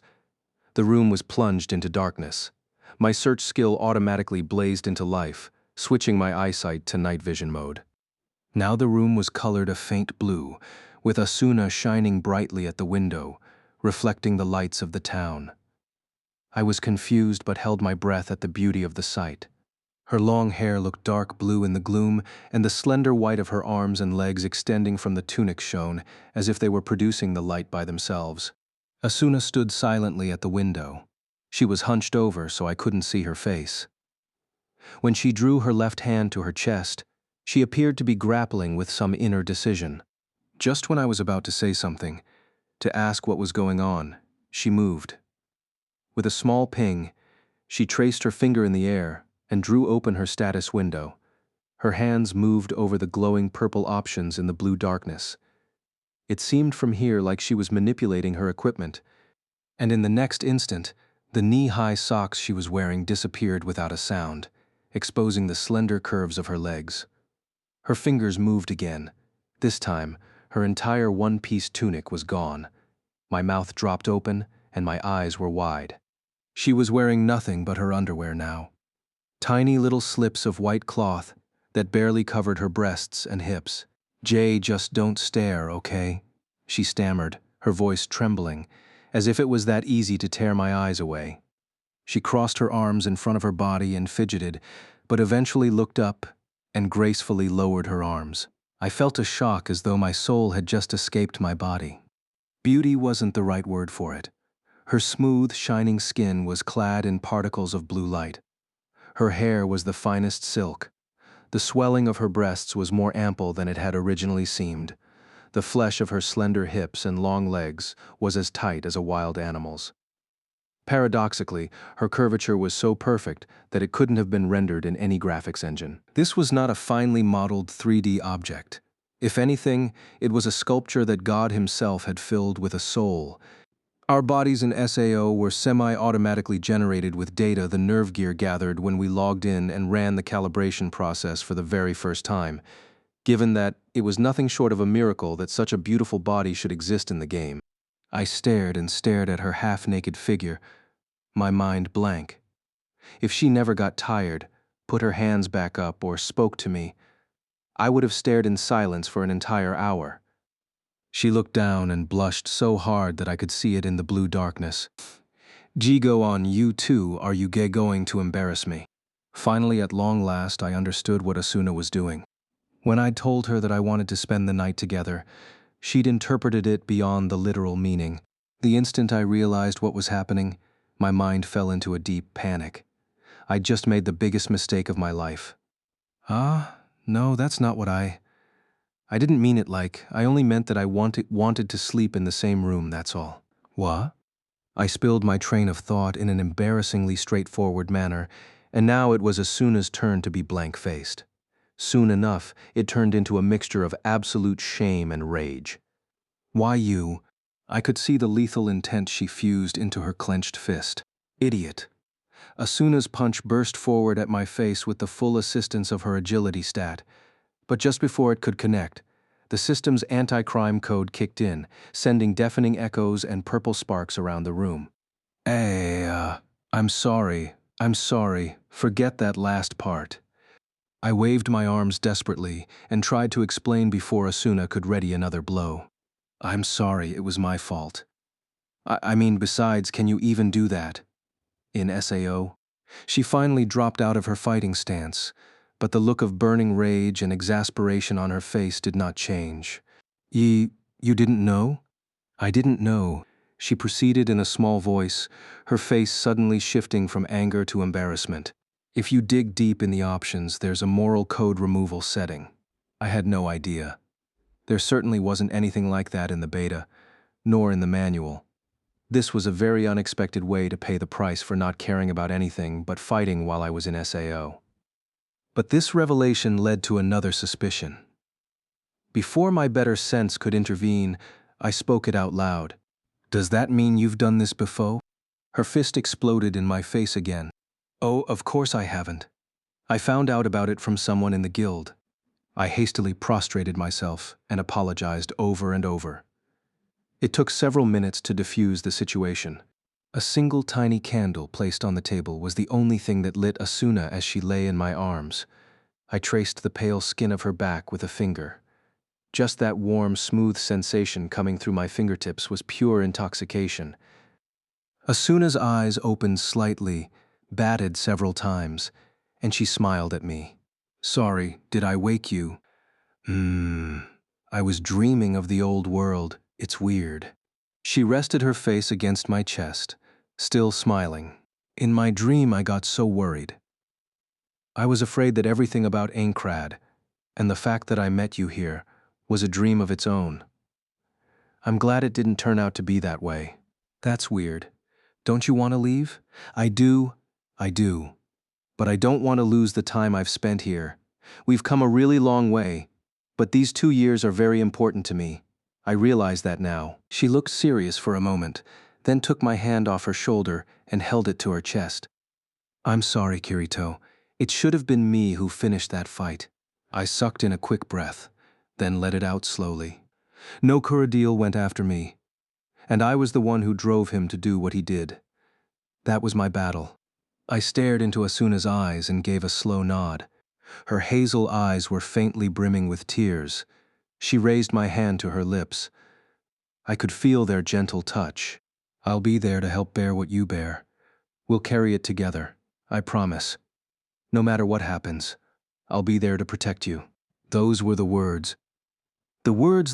The room was plunged into darkness. My search skill automatically blazed into life, switching my eyesight to night vision mode. Now the room was colored a faint blue, with Asuna shining brightly at the window, reflecting the lights of the town. I was confused but held my breath at the beauty of the sight. Her long hair looked dark blue in the gloom, and the slender white of her arms and legs extending from the tunic shone, as if they were producing the light by themselves. Asuna stood silently at the window. She was hunched over so I couldn't see her face. When she drew her left hand to her chest, she appeared to be grappling with some inner decision. Just when I was about to say something, to ask what was going on, she moved. With a small ping, she traced her finger in the air and drew open her status window. Her hands moved over the glowing purple options in the blue darkness. It seemed from here like she was manipulating her equipment, and in the next instant, the knee-high socks she was wearing disappeared without a sound, exposing the slender curves of her legs. Her fingers moved again. This time, her entire one-piece tunic was gone. My mouth dropped open, and my eyes were wide. She was wearing nothing but her underwear now. Tiny little slips of white cloth that barely covered her breasts and hips. "Jay, just don't stare, okay?" she stammered, her voice trembling, as if it was that easy to tear my eyes away. She crossed her arms in front of her body and fidgeted, but eventually looked up and gracefully lowered her arms. I felt a shock as though my soul had just escaped my body. Beauty wasn't the right word for it. Her smooth, shining skin was clad in particles of blue light. Her hair was the finest silk. The swelling of her breasts was more ample than it had originally seemed. The flesh of her slender hips and long legs was as tight as a wild animal's. Paradoxically, her curvature was so perfect that it couldn't have been rendered in any graphics engine. This was not a finely modeled 3D object. If anything, it was a sculpture that God himself had filled with a soul. Our bodies in SAO were semi-automatically generated with data the nerve gear gathered when we logged in and ran the calibration process for the very first time, given that it was nothing short of a miracle that such a beautiful body should exist in the game. I stared and stared at her half-naked figure, my mind blank. If she never got tired, put her hands back up, or spoke to me, I would have stared in silence for an entire hour. She looked down and blushed so hard that I could see it in the blue darkness. "Go on, you too, are you going to embarrass me?" Finally, at long last, I understood what Asuna was doing. When I'd told her that I wanted to spend the night together, she'd interpreted it beyond the literal meaning. The instant I realized what was happening, my mind fell into a deep panic. I'd just made the biggest mistake of my life. No, that's not what I didn't mean it like, I only meant that I wanted to sleep in the same room, that's all." "What?" I spilled my train of thought in an embarrassingly straightforward manner, and now it was Asuna's turn to be blank-faced. Soon enough, it turned into a mixture of absolute shame and rage. "Why you?" I could see the lethal intent she fused into her clenched fist. "Idiot." Asuna's punch burst forward at my face with the full assistance of her agility stat. But just before it could connect, the system's anti-crime code kicked in, sending deafening echoes and purple sparks around the room. I'm sorry. Forget that last part." I waved my arms desperately and tried to explain before Asuna could ready another blow. "I'm sorry, it was my fault. I mean, besides, can you even do that in SAO?" She finally dropped out of her fighting stance, but the look of burning rage and exasperation on her face did not change. You didn't know?" "I didn't know," she proceeded in a small voice, her face suddenly shifting from anger to embarrassment. "If you dig deep in the options, there's a moral code removal setting. I had no idea. There certainly wasn't anything like that in the beta, nor in the manual. This was a very unexpected way to pay the price for not caring about anything but fighting while I was in SAO. But this revelation led to another suspicion. Before my better sense could intervene, I spoke it out loud. "Does that mean you've done this before?" Her fist exploded in my face again. "Oh, of course I haven't. I found out about it from someone in the guild." I hastily prostrated myself and apologized over and over. It took several minutes to diffuse the situation. A single tiny candle placed on the table was the only thing that lit Asuna as she lay in my arms. I traced the pale skin of her back with a finger. Just that warm, smooth sensation coming through my fingertips was pure intoxication. Asuna's eyes opened slightly, batted several times, and she smiled at me. "Sorry, did I wake you?" I was dreaming of the old world. It's weird." She rested her face against my chest, still smiling. "In my dream, I got so worried. I was afraid that everything about Aincrad, and the fact that I met you here, was a dream of its own. I'm glad it didn't turn out to be that way." "That's weird. Don't you want to leave?" I do. But I don't want to lose the time I've spent here. We've come a really long way, but these 2 years are very important to me. I realize that now." She looked serious for a moment, then took my hand off her shoulder and held it to her chest. "I'm sorry, Kirito. It should have been me who finished that fight." I sucked in a quick breath, then let it out slowly. No Kuradil went after me, and I was the one who drove him to do what he did. That was my battle. I stared into Asuna's eyes and gave a slow nod. Her hazel eyes were faintly brimming with tears. She raised my hand to her lips. I could feel their gentle touch. "I'll be there to help bear what you bear. We'll carry it together, I promise. No matter what happens, I'll be there to protect you." Those were the words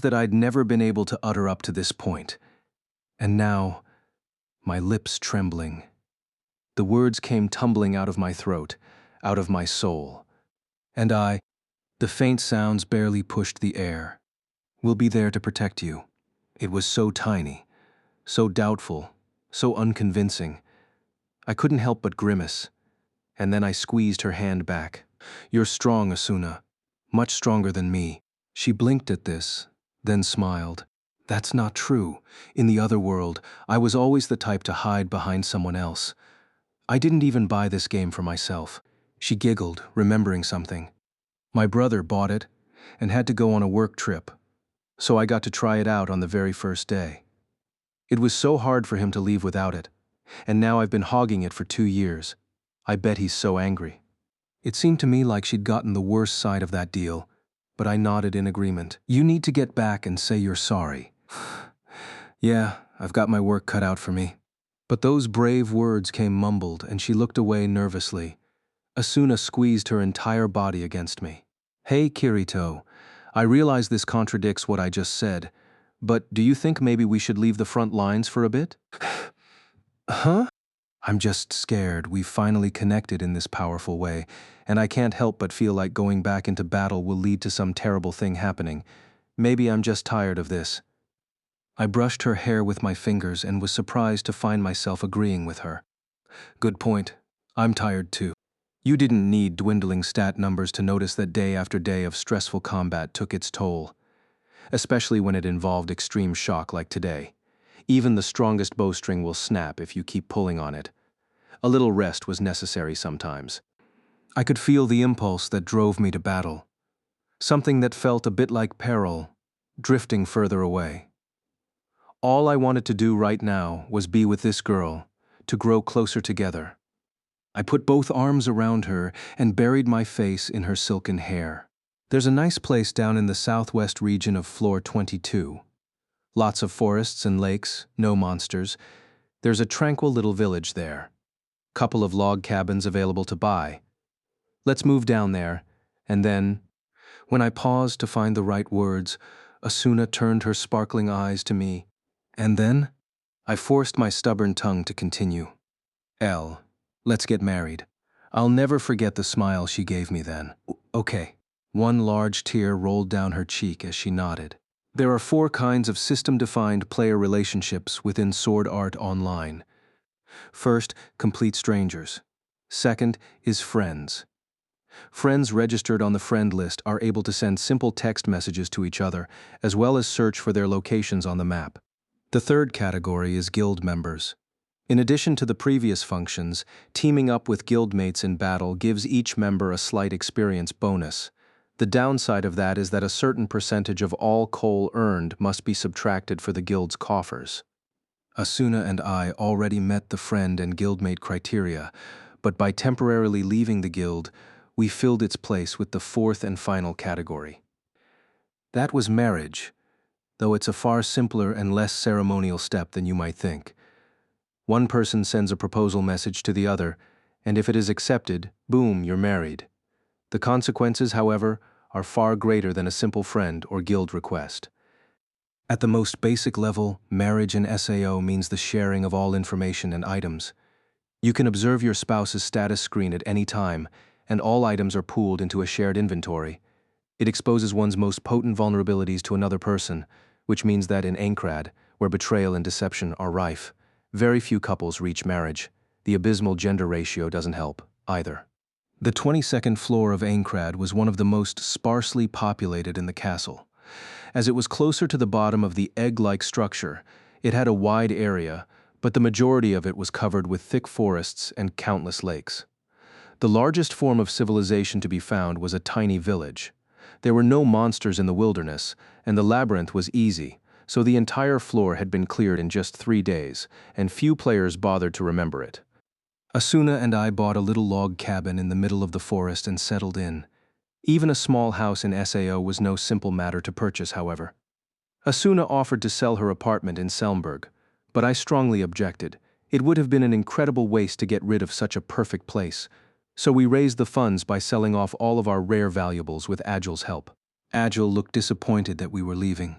that I'd never been able to utter up to this point. And now, my lips trembling. The words came tumbling out of my throat, out of my soul. And the faint sounds barely pushed the air. "We'll be there to protect you." It was so tiny, so doubtful, so unconvincing. I couldn't help but grimace, and then I squeezed her hand back. "You're strong, Asuna. Much stronger than me." She blinked at this, then smiled. "That's not true. In the other world, I was always the type to hide behind someone else. I didn't even buy this game for myself." She giggled, remembering something. "My brother bought it and had to go on a work trip, so I got to try it out on the very first day. It was so hard for him to leave without it, and now I've been hogging it for 2 years. I bet he's so angry." It seemed to me like she'd gotten the worst side of that deal, but I nodded in agreement. "You need to get back and say you're sorry." "Yeah, I've got my work cut out for me." But those brave words came mumbled, and she looked away nervously. Asuna squeezed her entire body against me. "Hey, Kirito, I realize this contradicts what I just said, but do you think maybe we should leave the front lines for a bit?" "Huh?" "I'm just scared we've finally connected in this powerful way, and I can't help but feel like going back into battle will lead to some terrible thing happening. Maybe I'm just tired of this." I brushed her hair with my fingers and was surprised to find myself agreeing with her. "Good point. I'm tired too. You didn't need dwindling stat numbers to notice that day after day of stressful combat took its toll, especially when it involved extreme shock like today. Even the strongest bowstring will snap if you keep pulling on it. A little rest was necessary sometimes." I could feel the impulse that drove me to battle, something that felt a bit like peril, drifting further away. All I wanted to do right now was be with this girl, to grow closer together. I put both arms around her and buried my face in her silken hair. "There's a nice place down in the southwest region of floor 22. Lots of forests and lakes, no monsters. There's a tranquil little village there. Couple of log cabins available to buy. Let's move down there, and then..." When I paused to find the right words, Asuna turned her sparkling eyes to me. "And then?" I forced my stubborn tongue to continue. Let's get married." I'll never forget the smile she gave me then. "Okay." One large tear rolled down her cheek as she nodded. There are 4 kinds of system-defined player relationships within Sword Art Online. First, complete strangers. Second is friends. Friends registered on the friend list are able to send simple text messages to each other, as well as search for their locations on the map. The third category is guild members. In addition to the previous functions, teaming up with guildmates in battle gives each member a slight experience bonus. The downside of that is that a certain percentage of all coal earned must be subtracted for the guild's coffers. Asuna and I already met the friend and guildmate criteria, but by temporarily leaving the guild, we filled its place with the fourth and final category. That was marriage, though it's a far simpler and less ceremonial step than you might think. One person sends a proposal message to the other, and if it is accepted, boom, you're married. The consequences, however, are far greater than a simple friend or guild request. At the most basic level, marriage in SAO means the sharing of all information and items. You can observe your spouse's status screen at any time, and all items are pooled into a shared inventory. It exposes one's most potent vulnerabilities to another person, which means that in Aincrad, where betrayal and deception are rife, very few couples reach marriage. The abysmal gender ratio doesn't help, either. The 22nd floor of Aincrad was one of the most sparsely populated in the castle. As it was closer to the bottom of the egg-like structure, it had a wide area, but the majority of it was covered with thick forests and countless lakes. The largest form of civilization to be found was a tiny village. There were no monsters in the wilderness, and the labyrinth was easy, so the entire floor had been cleared in just 3 days, and few players bothered to remember it. Asuna and I bought a little log cabin in the middle of the forest and settled in. Even a small house in SAO was no simple matter to purchase, however. Asuna offered to sell her apartment in Selmberg, but I strongly objected. It would have been an incredible waste to get rid of such a perfect place, so we raised the funds by selling off all of our rare valuables with Agil's help. Agil looked disappointed that we were leaving.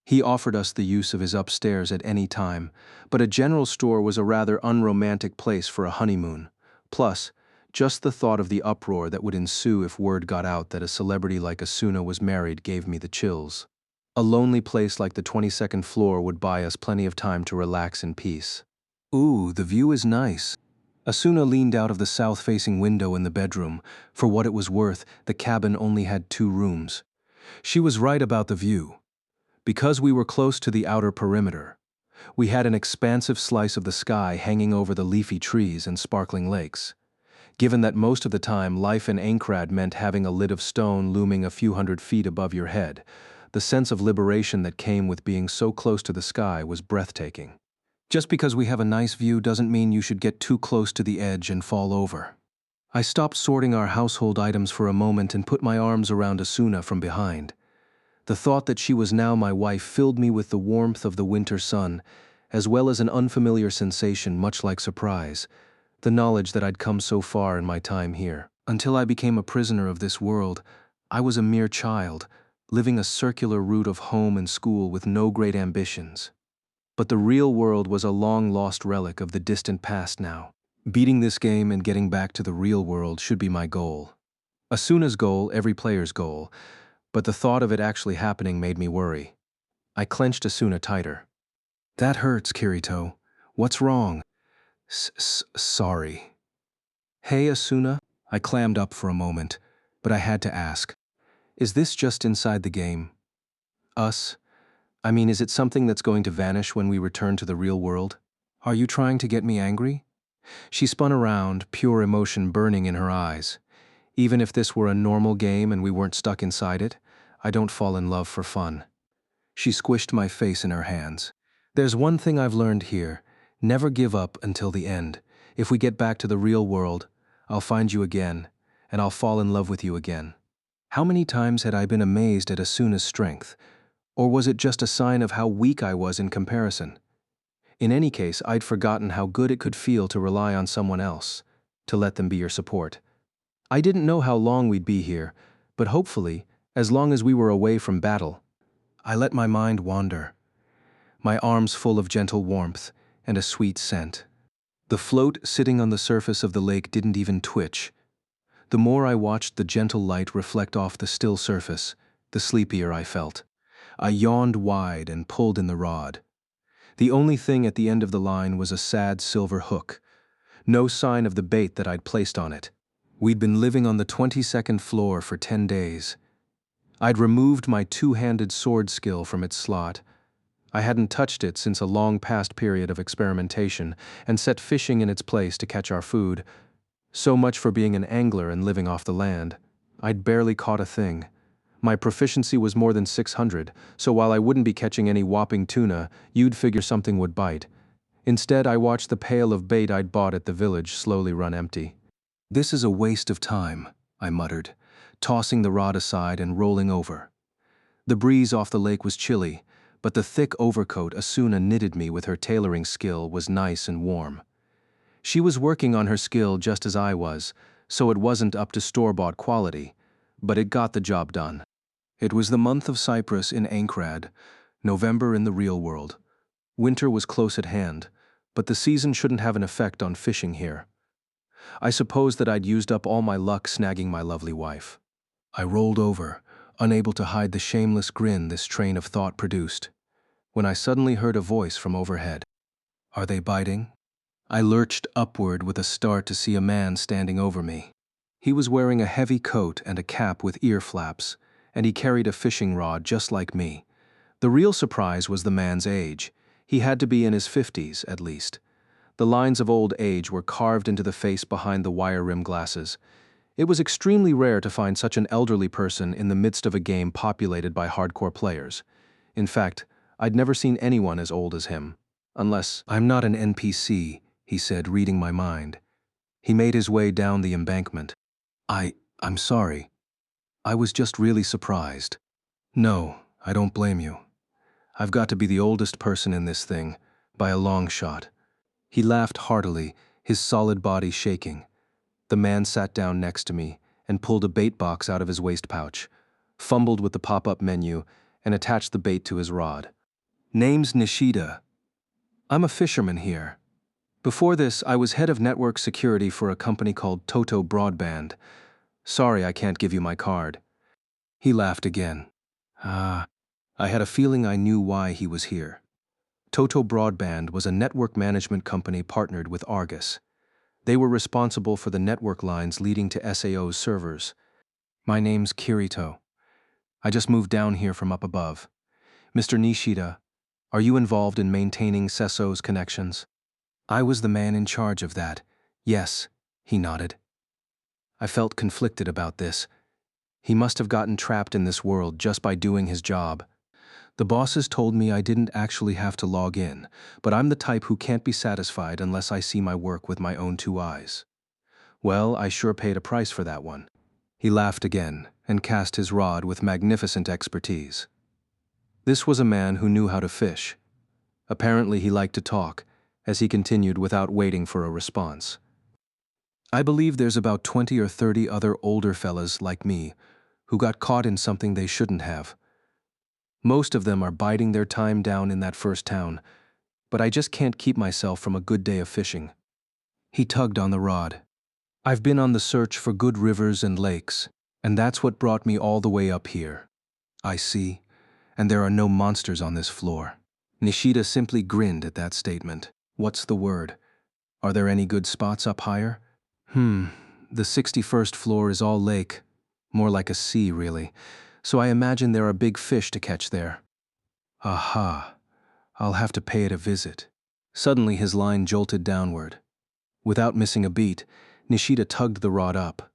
He offered us the use of his upstairs at any time, but a general store was a rather unromantic place for a honeymoon. Plus, just the thought of the uproar that would ensue if word got out that a celebrity like Asuna was married gave me the chills. A lonely place like the 22nd floor would buy us plenty of time to relax in peace. Ooh, the view is nice. Asuna leaned out of the south-facing window in the bedroom. For what it was worth, the cabin only had 2 rooms. She was right about the view. Because we were close to the outer perimeter, we had an expansive slice of the sky hanging over the leafy trees and sparkling lakes. Given that most of the time life in Aincrad meant having a lid of stone looming a few hundred feet above your head, the sense of liberation that came with being so close to the sky was breathtaking. Just because we have a nice view doesn't mean you should get too close to the edge and fall over. I stopped sorting our household items for a moment and put my arms around Asuna from behind. The thought that she was now my wife filled me with the warmth of the winter sun, as well as an unfamiliar sensation much like surprise, the knowledge that I'd come so far in my time here. Until I became a prisoner of this world, I was a mere child, living a circular route of home and school with no great ambitions. But the real world was a long-lost relic of the distant past now. Beating this game and getting back to the real world should be my goal. Asuna's goal, every player's goal, but the thought of it actually happening made me worry. I clenched Asuna tighter. That hurts, Kirito. What's wrong? Sorry. Hey, Asuna. I clammed up for a moment, but I had to ask. Is this just inside the game? Us? I mean, is it something that's going to vanish when we return to the real world? Are you trying to get me angry? She spun around, pure emotion burning in her eyes. Even if this were a normal game and we weren't stuck inside it, I don't fall in love for fun. She squished my face in her hands. There's one thing I've learned here. Never give up until the end. If we get back to the real world, I'll find you again, and I'll fall in love with you again. How many times had I been amazed at Asuna's strength? Or was it just a sign of how weak I was in comparison? In any case, I'd forgotten how good it could feel to rely on someone else, to let them be your support. I didn't know how long we'd be here, but hopefully, as long as we were away from battle. I let my mind wander, my arms full of gentle warmth and a sweet scent. The float sitting on the surface of the lake didn't even twitch. The more I watched the gentle light reflect off the still surface, the sleepier I felt. I yawned wide and pulled in the rod. The only thing at the end of the line was a sad silver hook. No sign of the bait that I'd placed on it. We'd been living on the 22nd floor for 10 days. I'd removed my two-handed sword skill from its slot. I hadn't touched it since a long past period of experimentation and set fishing in its place to catch our food. So much for being an angler and living off the land. I'd barely caught a thing. My proficiency was more than 600, so while I wouldn't be catching any whopping tuna, you'd figure something would bite. Instead, I watched the pail of bait I'd bought at the village slowly run empty. "This is a waste of time," I muttered, tossing the rod aside and rolling over. The breeze off the lake was chilly, but the thick overcoat Asuna knitted me with her tailoring skill was nice and warm. She was working on her skill just as I was, so it wasn't up to store-bought quality, but it got the job done. It was the month of Cyprus in Ankrad, November in the real world. Winter was close at hand, but the season shouldn't have an effect on fishing here. I suppose that I'd used up all my luck snagging my lovely wife. I rolled over, unable to hide the shameless grin this train of thought produced, when I suddenly heard a voice from overhead. "Are they biting?" I lurched upward with a start to see a man standing over me. He was wearing a heavy coat and a cap with ear flaps, and he carried a fishing rod just like me. The real surprise was the man's age. He had to be in his 50s, at least. The lines of old age were carved into the face behind the wire-rimmed glasses. It was extremely rare to find such an elderly person in the midst of a game populated by hardcore players. In fact, I'd never seen anyone as old as him. Unless, "I'm not an NPC," he said, reading my mind. He made his way down the embankment. I'm sorry. I was just really surprised." "No, I don't blame you. I've got to be the oldest person in this thing, by a long shot." He laughed heartily, his solid body shaking. The man sat down next to me and pulled a bait box out of his waist pouch, fumbled with the pop-up menu, and attached the bait to his rod. "Name's Nishida. I'm a fisherman here. Before this, I was head of network security for a company called Toto Broadband. Sorry I can't give you my card." He laughed again. I had a feeling I knew why he was here. Toto Broadband was a network management company partnered with Argus. They were responsible for the network lines leading to SAO's servers. "My name's Kirito. I just moved down here from up above. Mr. Nishida, are you involved in maintaining SESO's connections?" I was the man in charge of that. "Yes," he nodded. I felt conflicted about this. He must have gotten trapped in this world just by doing his job. The bosses told me I didn't actually have to log in, but I'm the type who can't be satisfied unless I see my work with my own two eyes. Well, I sure paid a price for that one. He laughed again and cast his rod with magnificent expertise. This was a man who knew how to fish. Apparently he liked to talk, as he continued without waiting for a response. "I believe there's about 20 or 30 other older fellas like me who got caught in something they shouldn't have. Most of them are biding their time down in that first town, but I just can't keep myself from a good day of fishing." He tugged on the rod. "I've been on the search for good rivers and lakes, and that's what brought me all the way up here." "I see, and there are no monsters on this floor." Nishida simply grinned at that statement. "What's the word? Are there any good spots up higher?" The 61st floor is all lake. More like a sea, really. So I imagine there are big fish to catch there." "Aha. I'll have to pay it a visit." Suddenly his line jolted downward. Without missing a beat, Nishida tugged the rod up.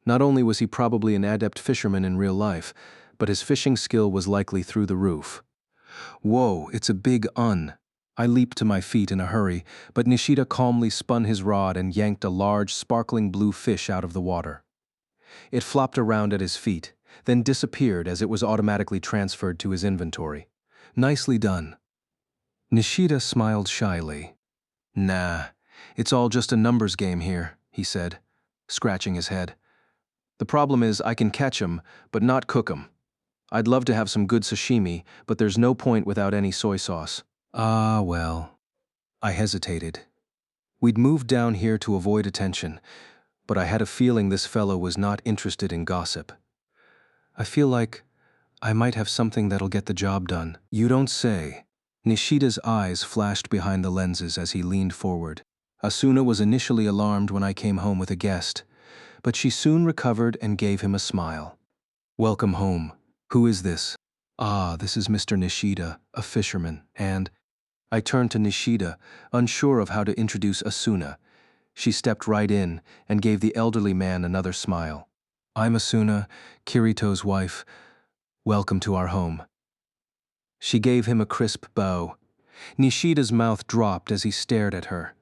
Not only was he probably an adept fisherman in real life, but his fishing skill was likely through the roof. "Whoa, it's a big un." I leaped to my feet in a hurry, but Nishida calmly spun his rod and yanked a large, sparkling blue fish out of the water. It flopped around at his feet, then disappeared as it was automatically transferred to his inventory. "Nicely done." Nishida smiled shyly. "Nah, it's all just a numbers game here," he said, scratching his head. "The problem is I can catch 'em, but not cook 'em. I'd love to have some good sashimi, but there's no point without any soy sauce." "Ah, well." I hesitated. We'd moved down here to avoid attention, but I had a feeling this fellow was not interested in gossip. "I feel like I might have something that'll get the job done." "You don't say." Nishida's eyes flashed behind the lenses as he leaned forward. "Asuna was initially alarmed when I came home with a guest, but she soon recovered and gave him a smile. "Welcome home. Who is this?" "Ah, this is Mr. Nishida, a fisherman, and—" I turned to Nishida, unsure of how to introduce Asuna. She stepped right in and gave the elderly man another smile. "I'm Asuna, Kirito's wife. Welcome to our home." She gave him a crisp bow. Nishida's mouth dropped as he stared at her.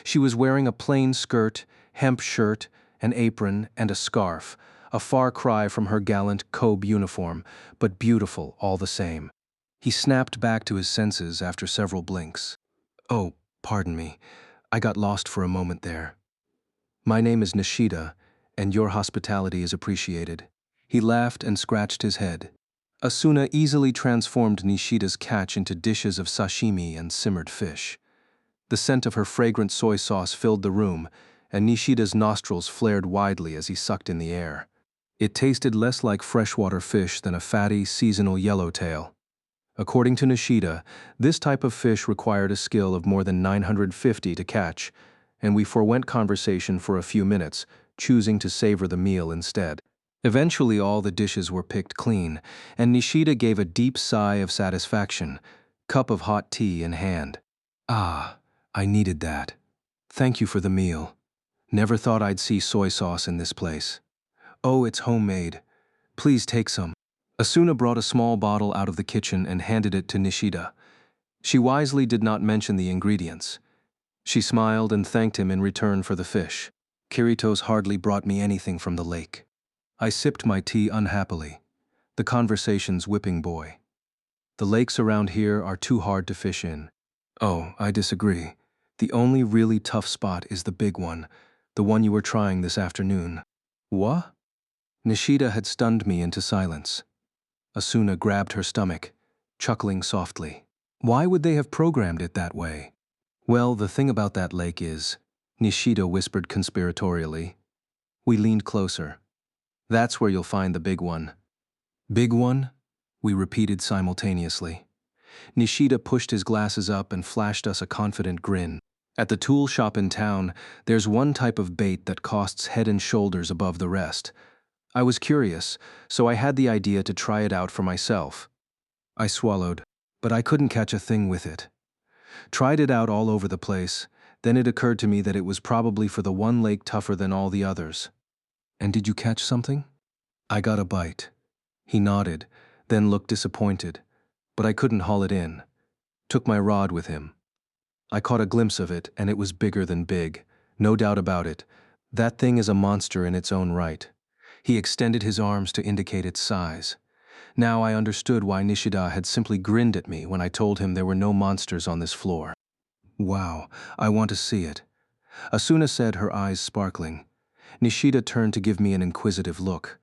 She was wearing a plain skirt, hemp shirt, an apron, and a scarf, a far cry from her gallant Kobe uniform, but beautiful all the same. He snapped back to his senses after several blinks. "Oh, pardon me. I got lost for a moment there. My name is Nishida, and your hospitality is appreciated." He laughed and scratched his head. Asuna easily transformed Nishida's catch into dishes of sashimi and simmered fish. The scent of her fragrant soy sauce filled the room, and Nishida's nostrils flared widely as he sucked in the air. It tasted less like freshwater fish than a fatty, seasonal yellowtail. According to Nishida, this type of fish required a skill of more than 950 to catch, and we forewent conversation for a few minutes, choosing to savor the meal instead. Eventually all the dishes were picked clean, and Nishida gave a deep sigh of satisfaction, cup of hot tea in hand. "Ah, I needed that. Thank you for the meal. Never thought I'd see soy sauce in this place. Oh, it's homemade. Please take some." Asuna brought a small bottle out of the kitchen and handed it to Nishida. She wisely did not mention the ingredients. She smiled and thanked him in return for the fish. "Kirito's hardly brought me anything from the lake." I sipped my tea unhappily, the conversation's whipping boy. "The lakes around here are too hard to fish in." "Oh, I disagree. The only really tough spot is the big one, the one you were trying this afternoon." "What?" Nishida had stunned me into silence. Asuna grabbed her stomach, chuckling softly. "Why would they have programmed it that way?" "Well, the thing about that lake is," Nishida whispered conspiratorially. We leaned closer. "That's where you'll find the big one." "Big one?" we repeated simultaneously. Nishida pushed his glasses up and flashed us a confident grin. "At the tool shop in town, there's one type of bait that costs head and shoulders above the rest. I was curious, so I had the idea to try it out for myself." I swallowed, but I couldn't catch a thing with it. Tried it out all over the place, then it occurred to me that it was probably for the one lake tougher than all the others. "And did you catch something?" "I got a bite." He nodded, then looked disappointed, but I couldn't haul it in. Took my rod with him. I caught a glimpse of it, and it was bigger than big, no doubt about it. That thing is a monster in its own right. He extended his arms to indicate its size. Now I understood why Nishida had simply grinned at me when I told him there were no monsters on this floor. "Wow, I want to see it." Asuna said, her eyes sparkling. Nishida turned to give me an inquisitive look.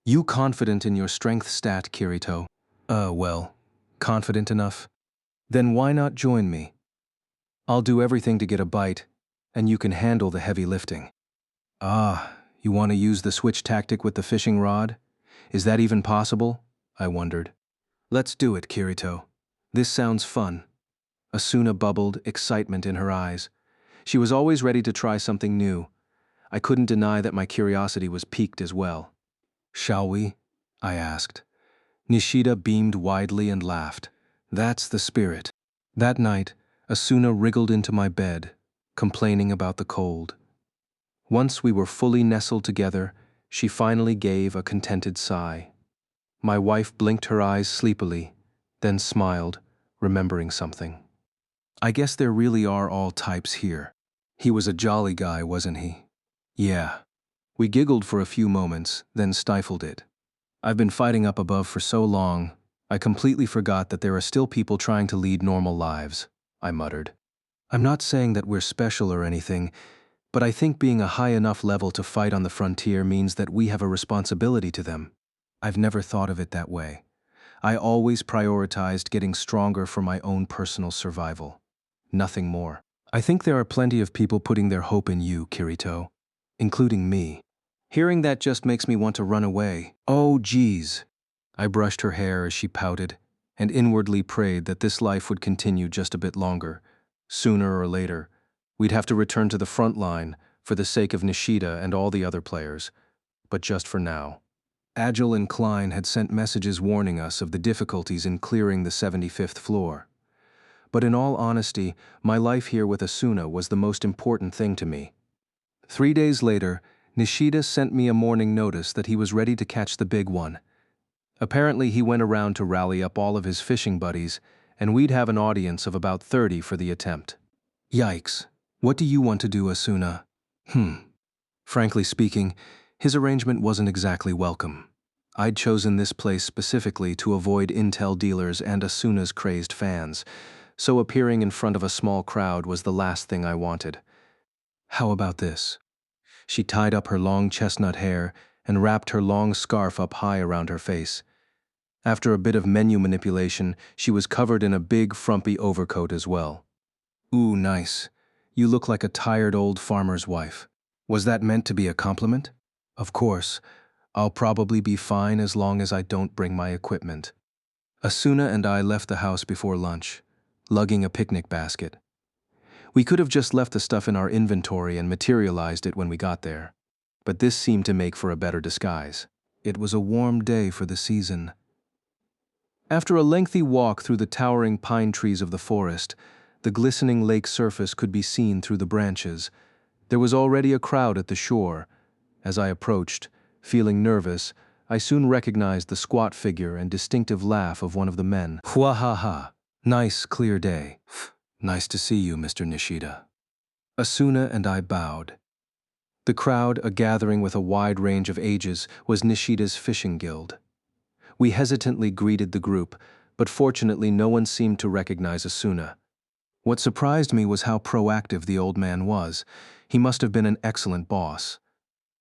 "You confident in your strength stat, Kirito?" Well, confident enough? Then why not join me? I'll do everything to get a bite, and you can handle the heavy lifting." "Ah, you want to use the switch tactic with the fishing rod? Is that even possible?" I wondered. "Let's do it, Kirito. This sounds fun." Asuna bubbled, excitement in her eyes. She was always ready to try something new. I couldn't deny that my curiosity was piqued as well. "Shall we?" I asked. Nishida beamed widely and laughed. "That's the spirit." That night, Asuna wriggled into my bed, complaining about the cold. Once we were fully nestled together, she finally gave a contented sigh. My wife blinked her eyes sleepily, then smiled, remembering something. "I guess there really are all types here." He was a jolly guy, wasn't he? Yeah. We giggled for a few moments, then stifled it. "I've been fighting up above for so long, I completely forgot that there are still people trying to lead normal lives," I muttered. "I'm not saying that we're special or anything, but I think being a high enough level to fight on the frontier means that we have a responsibility to them." I've never thought of it that way. I always prioritized getting stronger for my own personal survival. Nothing more. "I think there are plenty of people putting their hope in you, Kirito, including me. Hearing that just makes me want to run away." "Oh, geez." I brushed her hair as she pouted, and inwardly prayed that this life would continue just a bit longer. Sooner or later, we'd have to return to the front line, for the sake of Nishida and all the other players, but just for now. Agile and Klein had sent messages warning us of the difficulties in clearing the 75th floor. But in all honesty, my life here with Asuna was the most important thing to me. 3 days later, Nishida sent me a morning notice that he was ready to catch the big one. Apparently, he went around to rally up all of his fishing buddies, and we'd have an audience of about 30 for the attempt. Yikes. What do you want to do, Asuna? Frankly speaking, his arrangement wasn't exactly welcome. I'd chosen this place specifically to avoid intel dealers and Asuna's crazed fans, so appearing in front of a small crowd was the last thing I wanted. How about this? She tied up her long chestnut hair and wrapped her long scarf up high around her face. After a bit of menu manipulation, she was covered in a big, frumpy overcoat as well. Ooh, nice. You look like a tired old farmer's wife. Was that meant to be a compliment? Of course. I'll probably be fine as long as I don't bring my equipment. Asuna and I left the house before lunch, lugging a picnic basket. We could have just left the stuff in our inventory and materialized it when we got there, but this seemed to make for a better disguise. It was a warm day for the season. After a lengthy walk through the towering pine trees of the forest, the glistening lake surface could be seen through the branches. There was already a crowd at the shore. As I approached, feeling nervous, I soon recognized the squat figure and distinctive laugh of one of the men. Hwa-ha-ha. Nice, clear day. Nice to see you, Mr. Nishida. Asuna and I bowed. The crowd, a gathering with a wide range of ages, was Nishida's fishing guild. We hesitantly greeted the group, but fortunately no one seemed to recognize Asuna. What surprised me was how proactive the old man was. He must have been an excellent boss.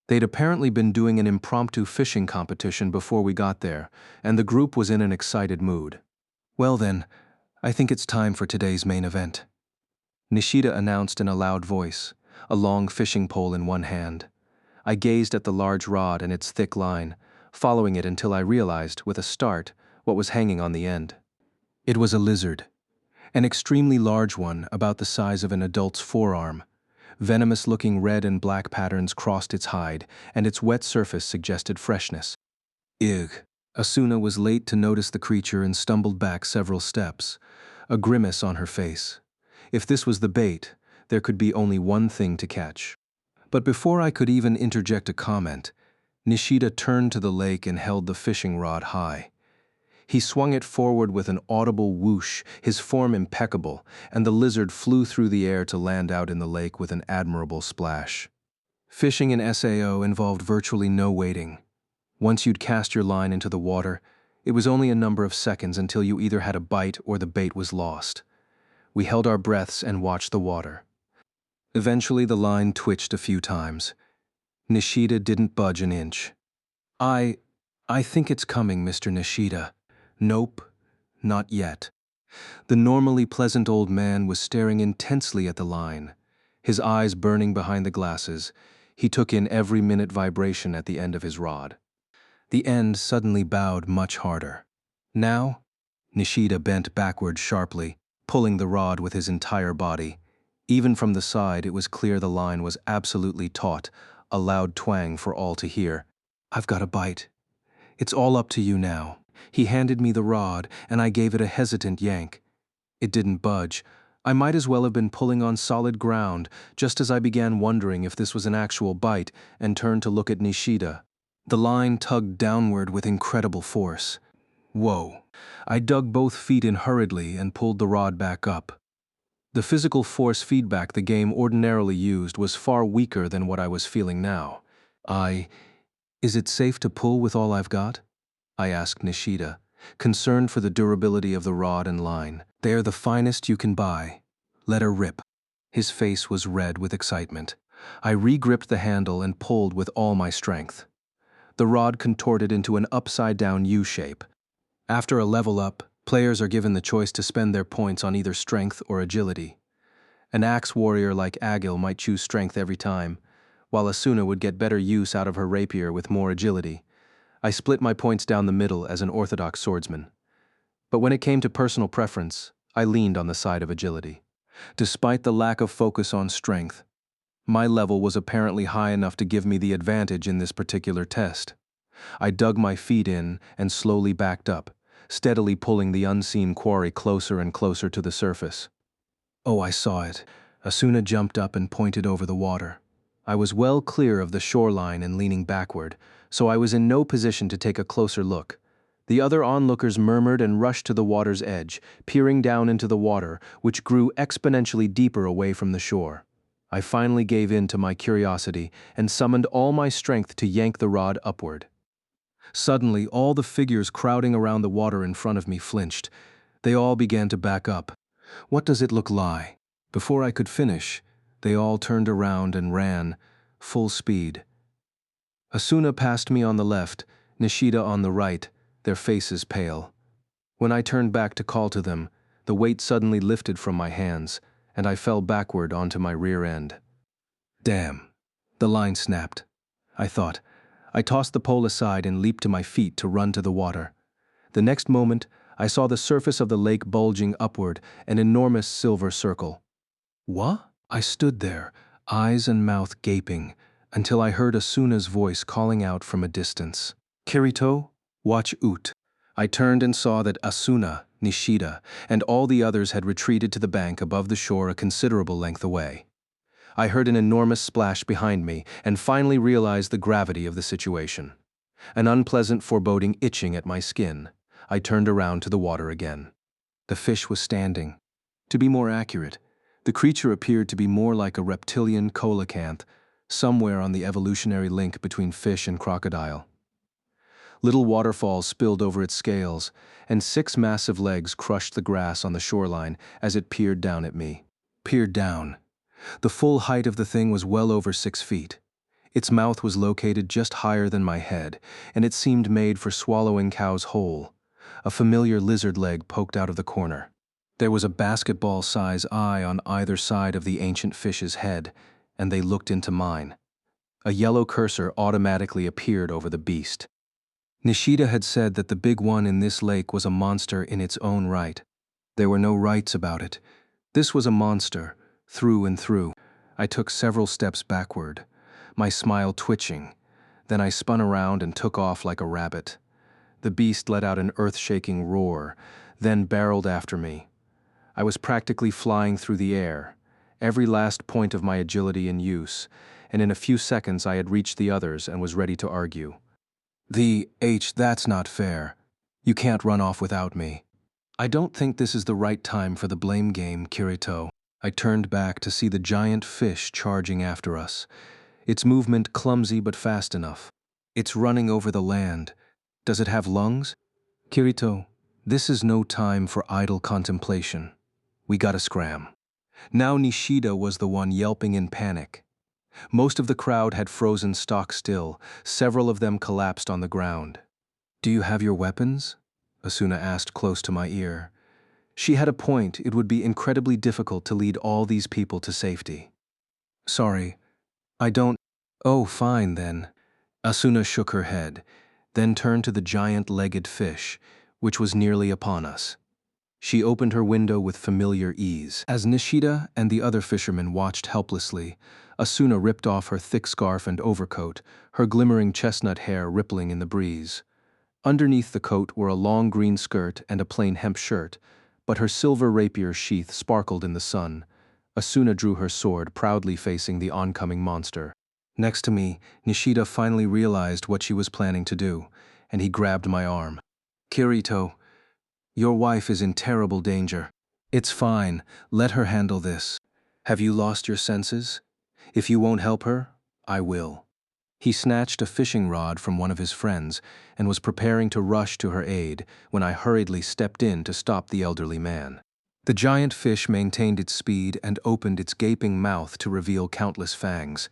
They'd apparently been doing an impromptu fishing competition before we got there, and the group was in an excited mood. Well then, I think it's time for today's main event. Nishida announced in a loud voice, a long fishing pole in one hand. I gazed at the large rod and its thick line, following it until I realized, with a start, what was hanging on the end. It was a lizard. An extremely large one, about the size of an adult's forearm. Venomous-looking red and black patterns crossed its hide, and its wet surface suggested freshness. Ugh. Asuna was late to notice the creature and stumbled back several steps, a grimace on her face. If this was the bait, there could be only one thing to catch. But before I could even interject a comment, Nishida turned to the lake and held the fishing rod high. He swung it forward with an audible whoosh, his form impeccable, and the lizard flew through the air to land out in the lake with an admirable splash. Fishing in SAO involved virtually no waiting. Once you'd cast your line into the water, it was only a number of seconds until you either had a bite or the bait was lost. We held our breaths and watched the water. Eventually the line twitched a few times. Nishida didn't budge an inch. I think it's coming, Mr. Nishida. Nope, not yet. The normally pleasant old man was staring intensely at the line, his eyes burning behind the glasses. He took in every minute vibration at the end of his rod. The end suddenly bowed much harder. Now, Nishida bent backward sharply, pulling the rod with his entire body. Even from the side, it was clear the line was absolutely taut, a loud twang for all to hear. I've got a bite. It's all up to you now. He handed me the rod, and I gave it a hesitant yank. It didn't budge. I might as well have been pulling on solid ground, just as I began wondering if this was an actual bite, and turned to look at Nishida. The line tugged downward with incredible force. Whoa. I dug both feet in hurriedly and pulled the rod back up. The physical force feedback the game ordinarily used was far weaker than what I was feeling now. Is it safe to pull with all I've got? I asked Nishida, concerned for the durability of the rod and line. They are the finest you can buy. Let her rip. His face was red with excitement. I re-gripped the handle and pulled with all my strength. The rod contorted into an upside-down U shape. After a level up, players are given the choice to spend their points on either strength or agility. An axe warrior like Agil might choose strength every time, while Asuna would get better use out of her rapier with more agility. I split my points down the middle as an orthodox swordsman. But when it came to personal preference, I leaned on the side of agility. Despite the lack of focus on strength, My level was apparently high enough to give me the advantage in this particular test. I dug my feet in and slowly backed up, steadily pulling the unseen quarry closer and closer to the surface. Oh, I saw it. Asuna jumped up and pointed over the water. I was well clear of the shoreline and leaning backward, so I was in no position to take a closer look. The other onlookers murmured and rushed to the water's edge, peering down into the water, which grew exponentially deeper away from the shore. I finally gave in to my curiosity and summoned all my strength to yank the rod upward. Suddenly, all the figures crowding around the water in front of me flinched. They all began to back up. What does it look like? Before I could finish, they all turned around and ran, full speed. Asuna passed me on the left, Nishida on the right, their faces pale. When I turned back to call to them, the weight suddenly lifted from my hands, and I fell backward onto my rear end. Damn. The line snapped. I thought. I tossed the pole aside and leaped to my feet to run to the water. The next moment, I saw the surface of the lake bulging upward, an enormous silver circle. What? I stood there, eyes and mouth gaping, until I heard Asuna's voice calling out from a distance. Kirito, watch out. I turned and saw that Asuna, Nishida, and all the others had retreated to the bank above the shore a considerable length away. I heard an enormous splash behind me and finally realized the gravity of the situation. An unpleasant foreboding itching at my skin, I turned around to the water again. The fish was standing. To be more accurate, the creature appeared to be more like a reptilian coelacanth, somewhere on the evolutionary link between fish and crocodile. Little waterfalls spilled over its scales, and 6 massive legs crushed the grass on the shoreline as it peered down at me. Peered down. The full height of the thing was well over 6 feet. Its mouth was located just higher than my head, and it seemed made for swallowing cows whole. A familiar lizard leg poked out of the corner. There was a basketball-size eye on either side of the ancient fish's head, and they looked into mine. A yellow cursor automatically appeared over the beast. Nishida had said that the big one in this lake was a monster in its own right. There were no rights about it. This was a monster, through and through. I took several steps backward, my smile twitching. Then I spun around and took off like a rabbit. The beast let out an earth-shaking roar, then barreled after me. I was practically flying through the air, every last point of my agility in use, and in a few seconds I had reached the others and was ready to argue. That's not fair. You can't run off without me. I don't think this is the right time for the blame game, Kirito. I turned back to see the giant fish charging after us. Its movement clumsy but fast enough. It's running over the land. Does it have lungs? Kirito, this is no time for idle contemplation. We gotta scram. Now Nishida was the one yelping in panic. Most of the crowd had frozen stock still, several of them collapsed on the ground. Do you have your weapons? Asuna asked close to my ear. She had a point. It would be incredibly difficult to lead all these people to safety. Sorry, I don't. Oh, fine then. Asuna shook her head, then turned to the giant-legged fish, which was nearly upon us. She opened her window with familiar ease. As Nishida and the other fishermen watched helplessly, Asuna ripped off her thick scarf and overcoat, her glimmering chestnut hair rippling in the breeze. Underneath the coat were a long green skirt and a plain hemp shirt, but her silver rapier sheath sparkled in the sun. Asuna drew her sword, proudly facing the oncoming monster. Next to me, Nishida finally realized what she was planning to do, and he grabbed my arm. Kirito, your wife is in terrible danger. It's fine, let her handle this. Have you lost your senses? If you won't help her, I will. He snatched a fishing rod from one of his friends and was preparing to rush to her aid when I hurriedly stepped in to stop the elderly man. The giant fish maintained its speed and opened its gaping mouth to reveal countless fangs.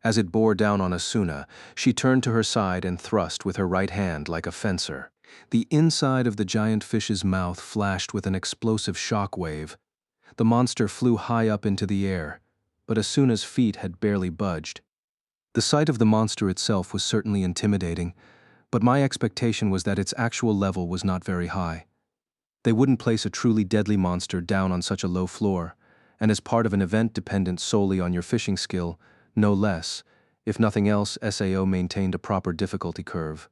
As it bore down on Asuna, she turned to her side and thrust with her right hand like a fencer. The inside of the giant fish's mouth flashed with an explosive shock wave. The monster flew high up into the air, but Asuna's feet had barely budged. The sight of the monster itself was certainly intimidating, but my expectation was that its actual level was not very high. They wouldn't place a truly deadly monster down on such a low floor, and as part of an event dependent solely on your fishing skill, no less. If nothing else, SAO maintained a proper difficulty curve.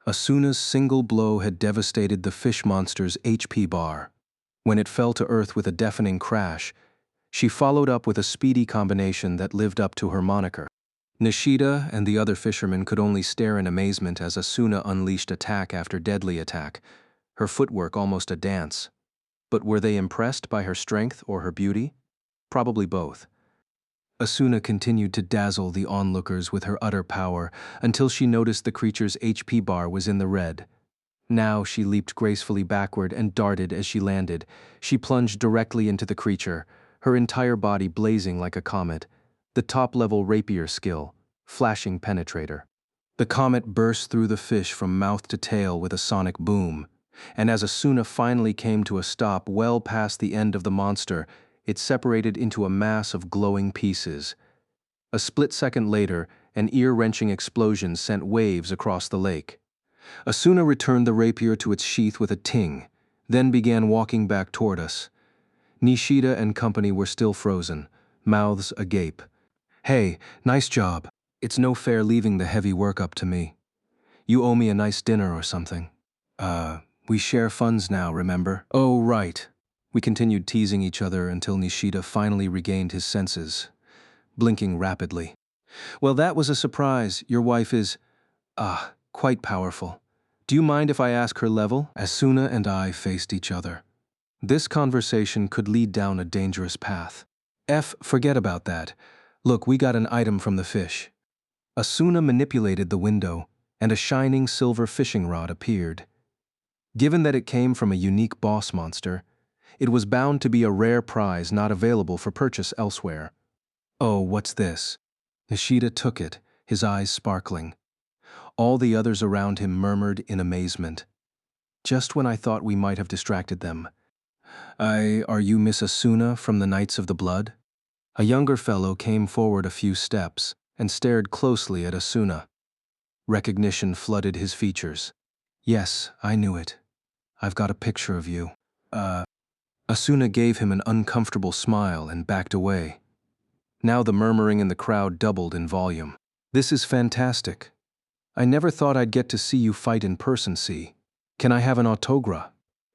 Asuna's single blow had devastated the fish monster's HP bar. When it fell to earth with a deafening crash, she followed up with a speedy combination that lived up to her moniker. Nishida and the other fishermen could only stare in amazement as Asuna unleashed attack after deadly attack, her footwork almost a dance. But were they impressed by her strength or her beauty? Probably both. Asuna continued to dazzle the onlookers with her utter power until she noticed the creature's HP bar was in the red. Now she leaped gracefully backward and darted as she landed. She plunged directly into the creature, her entire body blazing like a comet. The top-level rapier skill, flashing penetrator. The comet burst through the fish from mouth to tail with a sonic boom, and as Asuna finally came to a stop well past the end of the monster, it separated into a mass of glowing pieces. A split second later, an ear-wrenching explosion sent waves across the lake. Asuna returned the rapier to its sheath with a ting, then began walking back toward us. Nishida and company were still frozen, mouths agape. "Hey, nice job. It's no fair leaving the heavy work up to me. You owe me a nice dinner or something." We share funds now, remember? Oh, right. We continued teasing each other until Nishida finally regained his senses, blinking rapidly. "Well, that was a surprise. Your wife is, quite powerful. Do you mind if I ask her level?" Asuna and I faced each other. This conversation could lead down a dangerous path. Forget about that. Look, we got an item from the fish." Asuna manipulated the window, and a shining silver fishing rod appeared. Given that it came from a unique boss monster, it was bound to be a rare prize not available for purchase elsewhere. "Oh, what's this?" Nishida took it, his eyes sparkling. All the others around him murmured in amazement. Just when I thought we might have distracted them. Are you Miss Asuna from the Knights of the Blood?" A younger fellow came forward a few steps and stared closely at Asuna. Recognition flooded his features. "Yes, I knew it. I've got a picture of you." Asuna gave him an uncomfortable smile and backed away. Now the murmuring in the crowd doubled in volume. "This is fantastic. I never thought I'd get to see you fight in person, see. Can I have an autograph?"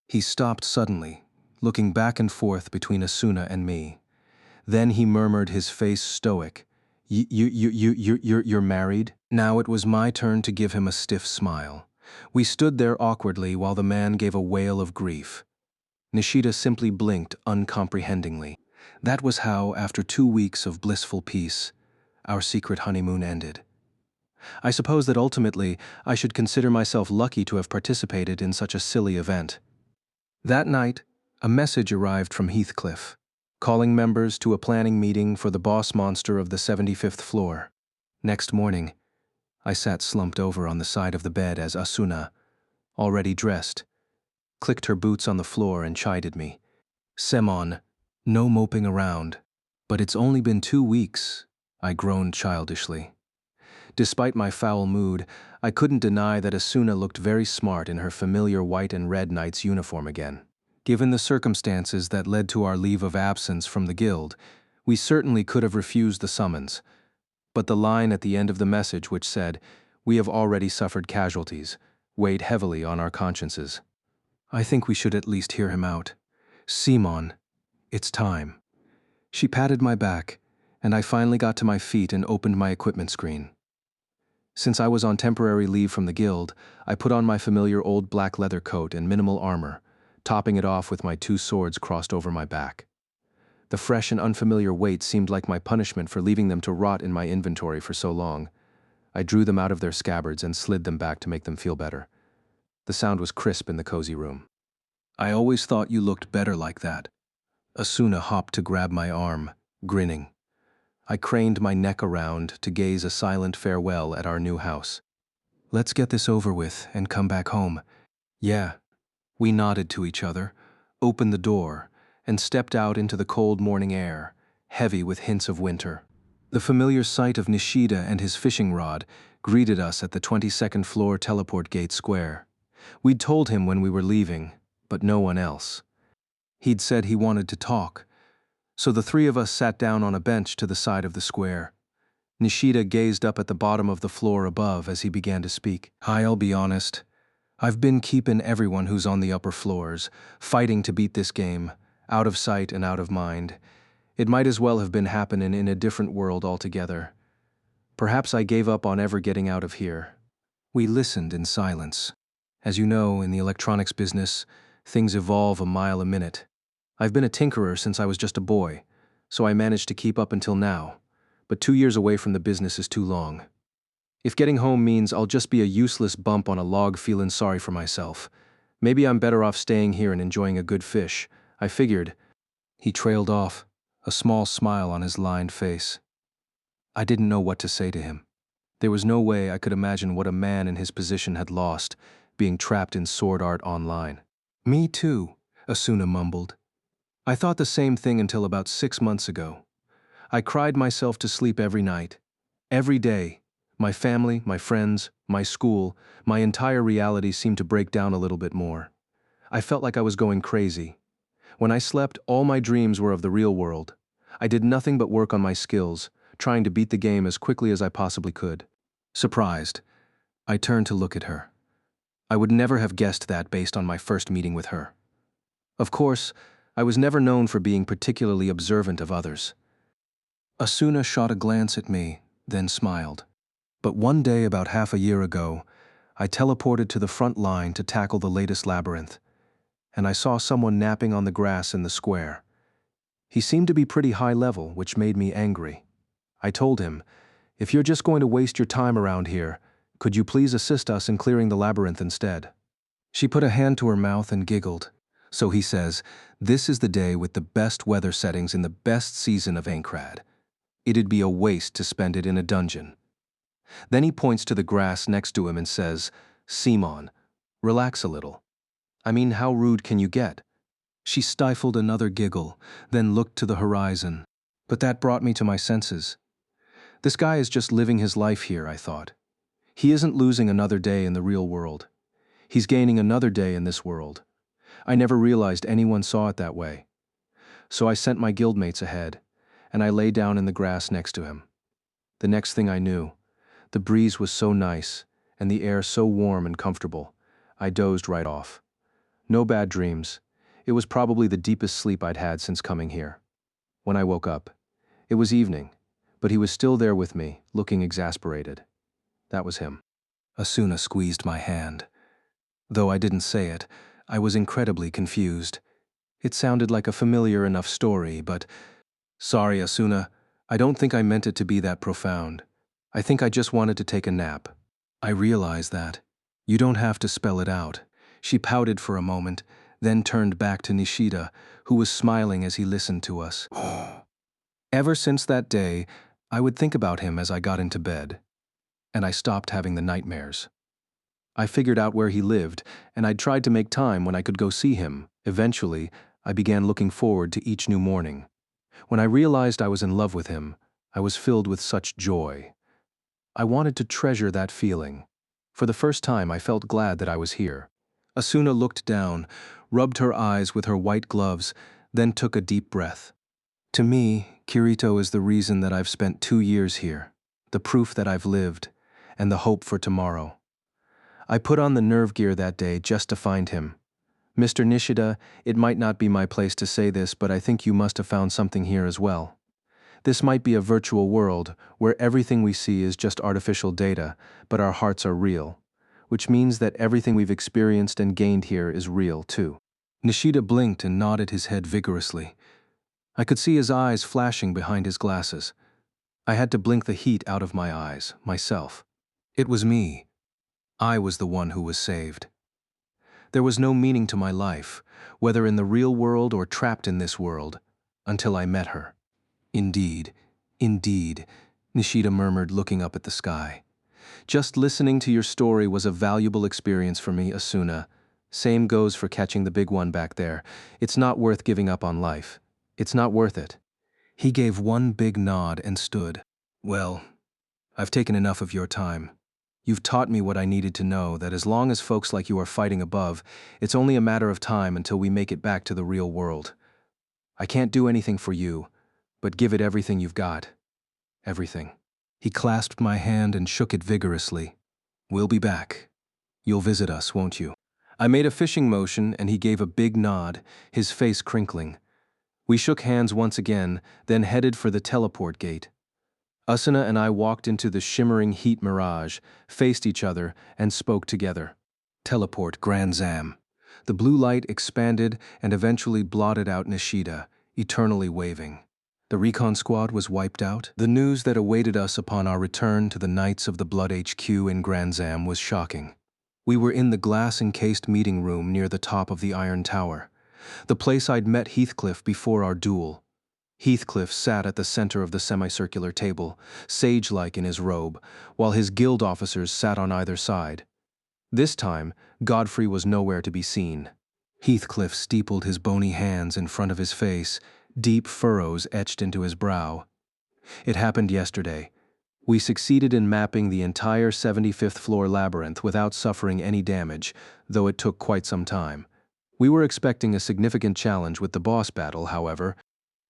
He stopped suddenly, looking back and forth between Asuna and me. Then he murmured, his face stoic, You're married?" Now it was my turn to give him a stiff smile. We stood there awkwardly while the man gave a wail of grief. Nishida simply blinked uncomprehendingly. That was how, after 2 weeks of blissful peace, our secret honeymoon ended. I suppose that ultimately I should consider myself lucky to have participated in such a silly event. That night, a message arrived from Heathcliff, calling members to a planning meeting for the boss monster of the 75th floor. Next morning, I sat slumped over on the side of the bed as Asuna, already dressed, clicked her boots on the floor and chided me. "Semon, no moping around." "But it's only been 2 weeks," I groaned childishly. Despite my foul mood, I couldn't deny that Asuna looked very smart in her familiar white and red knight's uniform again. Given the circumstances that led to our leave of absence from the guild, we certainly could have refused the summons. But the line at the end of the message which said, "We have already suffered casualties," weighed heavily on our consciences. "I think we should at least hear him out. Simon, it's time." She patted my back, and I finally got to my feet and opened my equipment screen. Since I was on temporary leave from the guild, I put on my familiar old black leather coat and minimal armor, topping it off with my 2 swords crossed over my back. The fresh and unfamiliar weight seemed like my punishment for leaving them to rot in my inventory for so long. I drew them out of their scabbards and slid them back to make them feel better. The sound was crisp in the cozy room. "I always thought you looked better like that." Asuna hopped to grab my arm, grinning. I craned my neck around to gaze a silent farewell at our new house. "Let's get this over with and come back home." "Yeah." We nodded to each other, opened the door, and stepped out into the cold morning air, heavy with hints of winter. The familiar sight of Nishida and his fishing rod greeted us at the 22nd floor teleport gate square. We'd told him when we were leaving, but no one else. He'd said he wanted to talk, So the three of us sat down on a bench to the side of the square. Nishida gazed up at the bottom of the floor above as he began to speak. I'll be honest. I've been keeping everyone who's on the upper floors, fighting to beat this game, out of sight and out of mind. It might as well have been happening in a different world altogether. Perhaps I gave up on ever getting out of here. We listened in silence. As you know, in the electronics business, things evolve a mile a minute. I've been a tinkerer since I was just a boy, so I managed to keep up until now. But 2 years away from the business is too long. If getting home means I'll just be a useless bump on a log feeling sorry for myself, maybe I'm better off staying here and enjoying a good fish, I figured. He trailed off, a small smile on his lined face. I didn't know what to say to him. There was no way I could imagine what a man in his position had lost, being trapped in sword art online. Me too, Asuna mumbled. I thought the same thing until about 6 months ago. I cried myself to sleep every night. Every day. My family, my friends, my school, my entire reality seemed to break down a little bit more. I felt like I was going crazy. When I slept, all my dreams were of the real world. I did nothing but work on my skills, trying to beat the game as quickly as I possibly could. Surprised, I turned to look at her. I would never have guessed that based on my first meeting with her. Of course, I was never known for being particularly observant of others. Asuna shot a glance at me, then smiled. But one day about half a year ago, I teleported to the front line to tackle the latest labyrinth, and I saw someone napping on the grass in the square. He seemed to be pretty high level, which made me angry. I told him, "If you're just going to waste your time around here, could you please assist us in clearing the labyrinth instead?" She put a hand to her mouth and giggled. So he says, "This is the day with the best weather settings in the best season of Aincrad. It'd be a waste to spend it in a dungeon." Then he points to the grass next to him and says, "Simon, relax a little. I mean, how rude can you get?" She stifled another giggle, then looked to the horizon. But that brought me to my senses. This guy is just living his life here, I thought. He isn't losing another day in the real world. He's gaining another day in this world. I never realized anyone saw it that way. So I sent my guildmates ahead, and I lay down in the grass next to him. The next thing I knew, the breeze was so nice, and the air so warm and comfortable, I dozed right off. No bad dreams. It was probably the deepest sleep I'd had since coming here. When I woke up, it was evening, but he was still there with me, looking exasperated. That was him. Asuna squeezed my hand. Though I didn't say it, I was incredibly confused. It sounded like a familiar enough story, but... Sorry, Asuna, I don't think I meant it to be that profound. I think I just wanted to take a nap. I realize that. You don't have to spell it out. She pouted for a moment, then turned back to Nishida, who was smiling as he listened to us. Ever since that day, I would think about him as I got into bed. And I stopped having the nightmares. I figured out where he lived, and I'd tried to make time when I could go see him. Eventually, I began looking forward to each new morning. When I realized I was in love with him, I was filled with such joy. I wanted to treasure that feeling. For the first time, I felt glad that I was here. Asuna looked down, rubbed her eyes with her white gloves, then took a deep breath. To me, Kirito is the reason that I've spent 2 years here, the proof that I've lived, and the hope for tomorrow. I put on the nerve gear that day just to find him. Mr. Nishida, it might not be my place to say this, but I think you must have found something here as well. This might be a virtual world where everything we see is just artificial data, but our hearts are real, which means that everything we've experienced and gained here is real, too. Nishida blinked and nodded his head vigorously. I could see his eyes flashing behind his glasses. I had to blink the heat out of my eyes, myself. It was me. I was the one who was saved. There was no meaning to my life, whether in the real world or trapped in this world, until I met her. Indeed, indeed, Nishida murmured, looking up at the sky. Just listening to your story was a valuable experience for me, Asuna. Same goes for catching the big one back there. It's not worth giving up on life. It's not worth it. He gave one big nod and stood. Well, I've taken enough of your time. You've taught me what I needed to know, that as long as folks like you are fighting above, it's only a matter of time until we make it back to the real world. I can't do anything for you, but give it everything you've got. Everything. He clasped my hand and shook it vigorously. We'll be back. You'll visit us, won't you? I made a fishing motion and he gave a big nod, his face crinkling. We shook hands once again, then headed for the teleport gate. Asuna and I walked into the shimmering heat mirage, faced each other, and spoke together. Teleport Grand Zam. The blue light expanded and eventually blotted out Nishida, eternally waving. The recon squad was wiped out. The news that awaited us upon our return to the Knights of the Blood HQ in Grand Zam was shocking. We were in the glass-encased meeting room near the top of the Iron Tower, the place I'd met Heathcliff before our duel. Heathcliff sat at the center of the semicircular table, sage-like in his robe, while his guild officers sat on either side. This time, Godfrey was nowhere to be seen. Heathcliff steepled his bony hands in front of his face, deep furrows etched into his brow. It happened yesterday. We succeeded in mapping the entire 75th floor labyrinth without suffering any damage, though it took quite some time. We were expecting a significant challenge with the boss battle, however.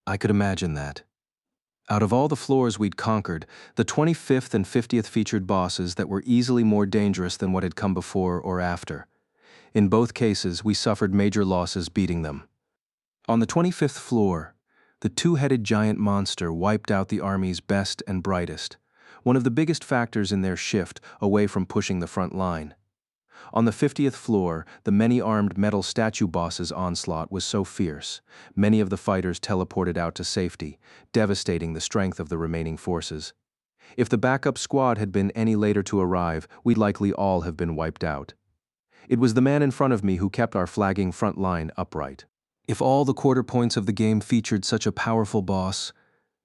I could imagine that. Out of all the floors we'd conquered, the 25th and 50th featured bosses that were easily more dangerous than what had come before or after. In both cases, we suffered major losses beating them. On the 25th floor, the two-headed giant monster wiped out the army's best and brightest, one of the biggest factors in their shift away from pushing the front line. On the 50th floor, the many-armed metal statue boss's onslaught was so fierce, many of the fighters teleported out to safety, devastating the strength of the remaining forces. If the backup squad had been any later to arrive, we'd likely all have been wiped out. It was the man in front of me who kept our flagging front line upright. If all the quarter points of the game featured such a powerful boss,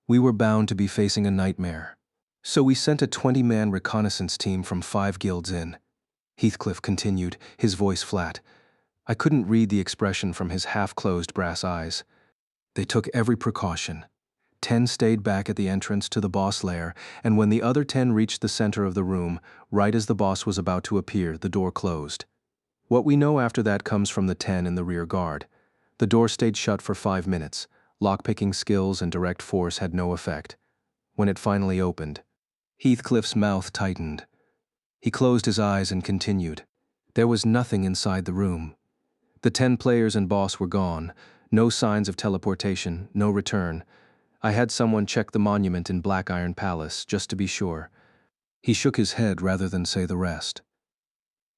we were bound to be facing a nightmare. So we sent a 20-man reconnaissance team from 5 guilds in. Heathcliff continued, his voice flat. I couldn't read the expression from his half-closed brass eyes. They took every precaution. 10 stayed back at the entrance to the boss lair, and when the other 10 reached the center of the room, right as the boss was about to appear, the door closed. What we know after that comes from the 10 in the rear guard. The door stayed shut for 5 minutes. Lockpicking skills and direct force had no effect. When it finally opened, Heathcliff's mouth tightened. He closed his eyes and continued. There was nothing inside the room. The 10 players and boss were gone. No signs of teleportation, no return. I had someone check the monument in Black Iron Palace, just to be sure. He shook his head rather than say the rest.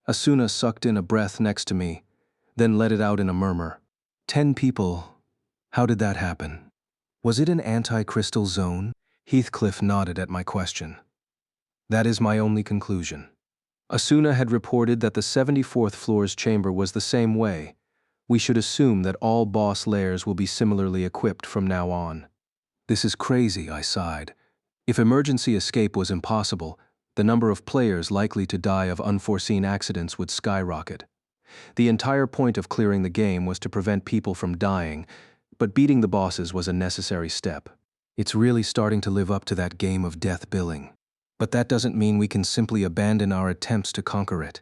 Asuna sucked in a breath next to me, then let it out in a murmur. 10 people. How did that happen? Was it an anti-crystal zone? Heathcliff nodded at my question. That is my only conclusion. Asuna had reported that the 74th floor's chamber was the same way. We should assume that all boss lairs will be similarly equipped from now on. This is crazy, I sighed. If emergency escape was impossible, the number of players likely to die of unforeseen accidents would skyrocket. The entire point of clearing the game was to prevent people from dying, but beating the bosses was a necessary step. It's really starting to live up to that game of death billing. But that doesn't mean we can simply abandon our attempts to conquer it.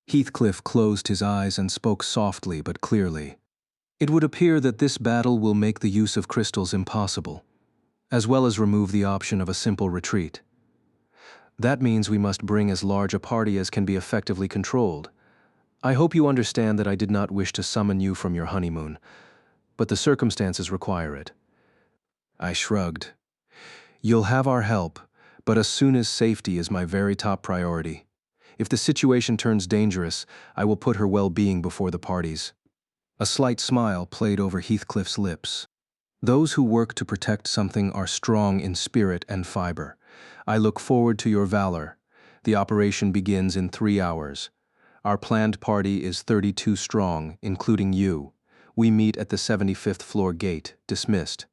Heathcliff closed his eyes and spoke softly but clearly. It would appear that this battle will make the use of crystals impossible, as well as remove the option of a simple retreat. That means we must bring as large a party as can be effectively controlled. I hope you understand that I did not wish to summon you from your honeymoon, but the circumstances require it. I shrugged. You'll have our help, but Asuna's safety is my very top priority. If the situation turns dangerous, I will put her well-being before the party's. A slight smile played over Heathcliff's lips. Those who work to protect something are strong in spirit and fiber. I look forward to your valor. The operation begins in 3 hours. Our planned party is 32 strong, including you. We meet at the 75th floor gate, dismissed.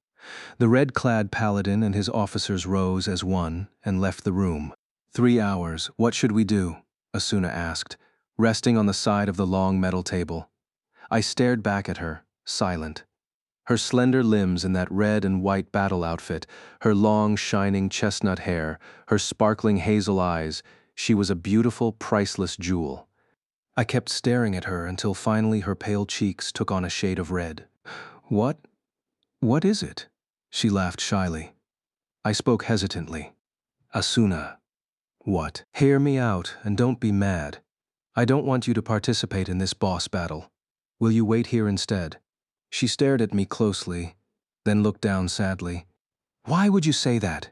The red-clad paladin and his officers rose as one and left the room. 3 hours, what should we do? Asuna asked, resting on the side of the long metal table. I stared back at her, silent. Her slender limbs in that red and white battle outfit, her long, shining chestnut hair, her sparkling hazel eyes, she was a beautiful, priceless jewel. I kept staring at her until finally her pale cheeks took on a shade of red. What What is it? She laughed shyly. I spoke hesitantly. Asuna. What? Hear me out and don't be mad. I don't want you to participate in this boss battle. Will you wait here instead? She stared at me closely, then looked down sadly. Why would you say that?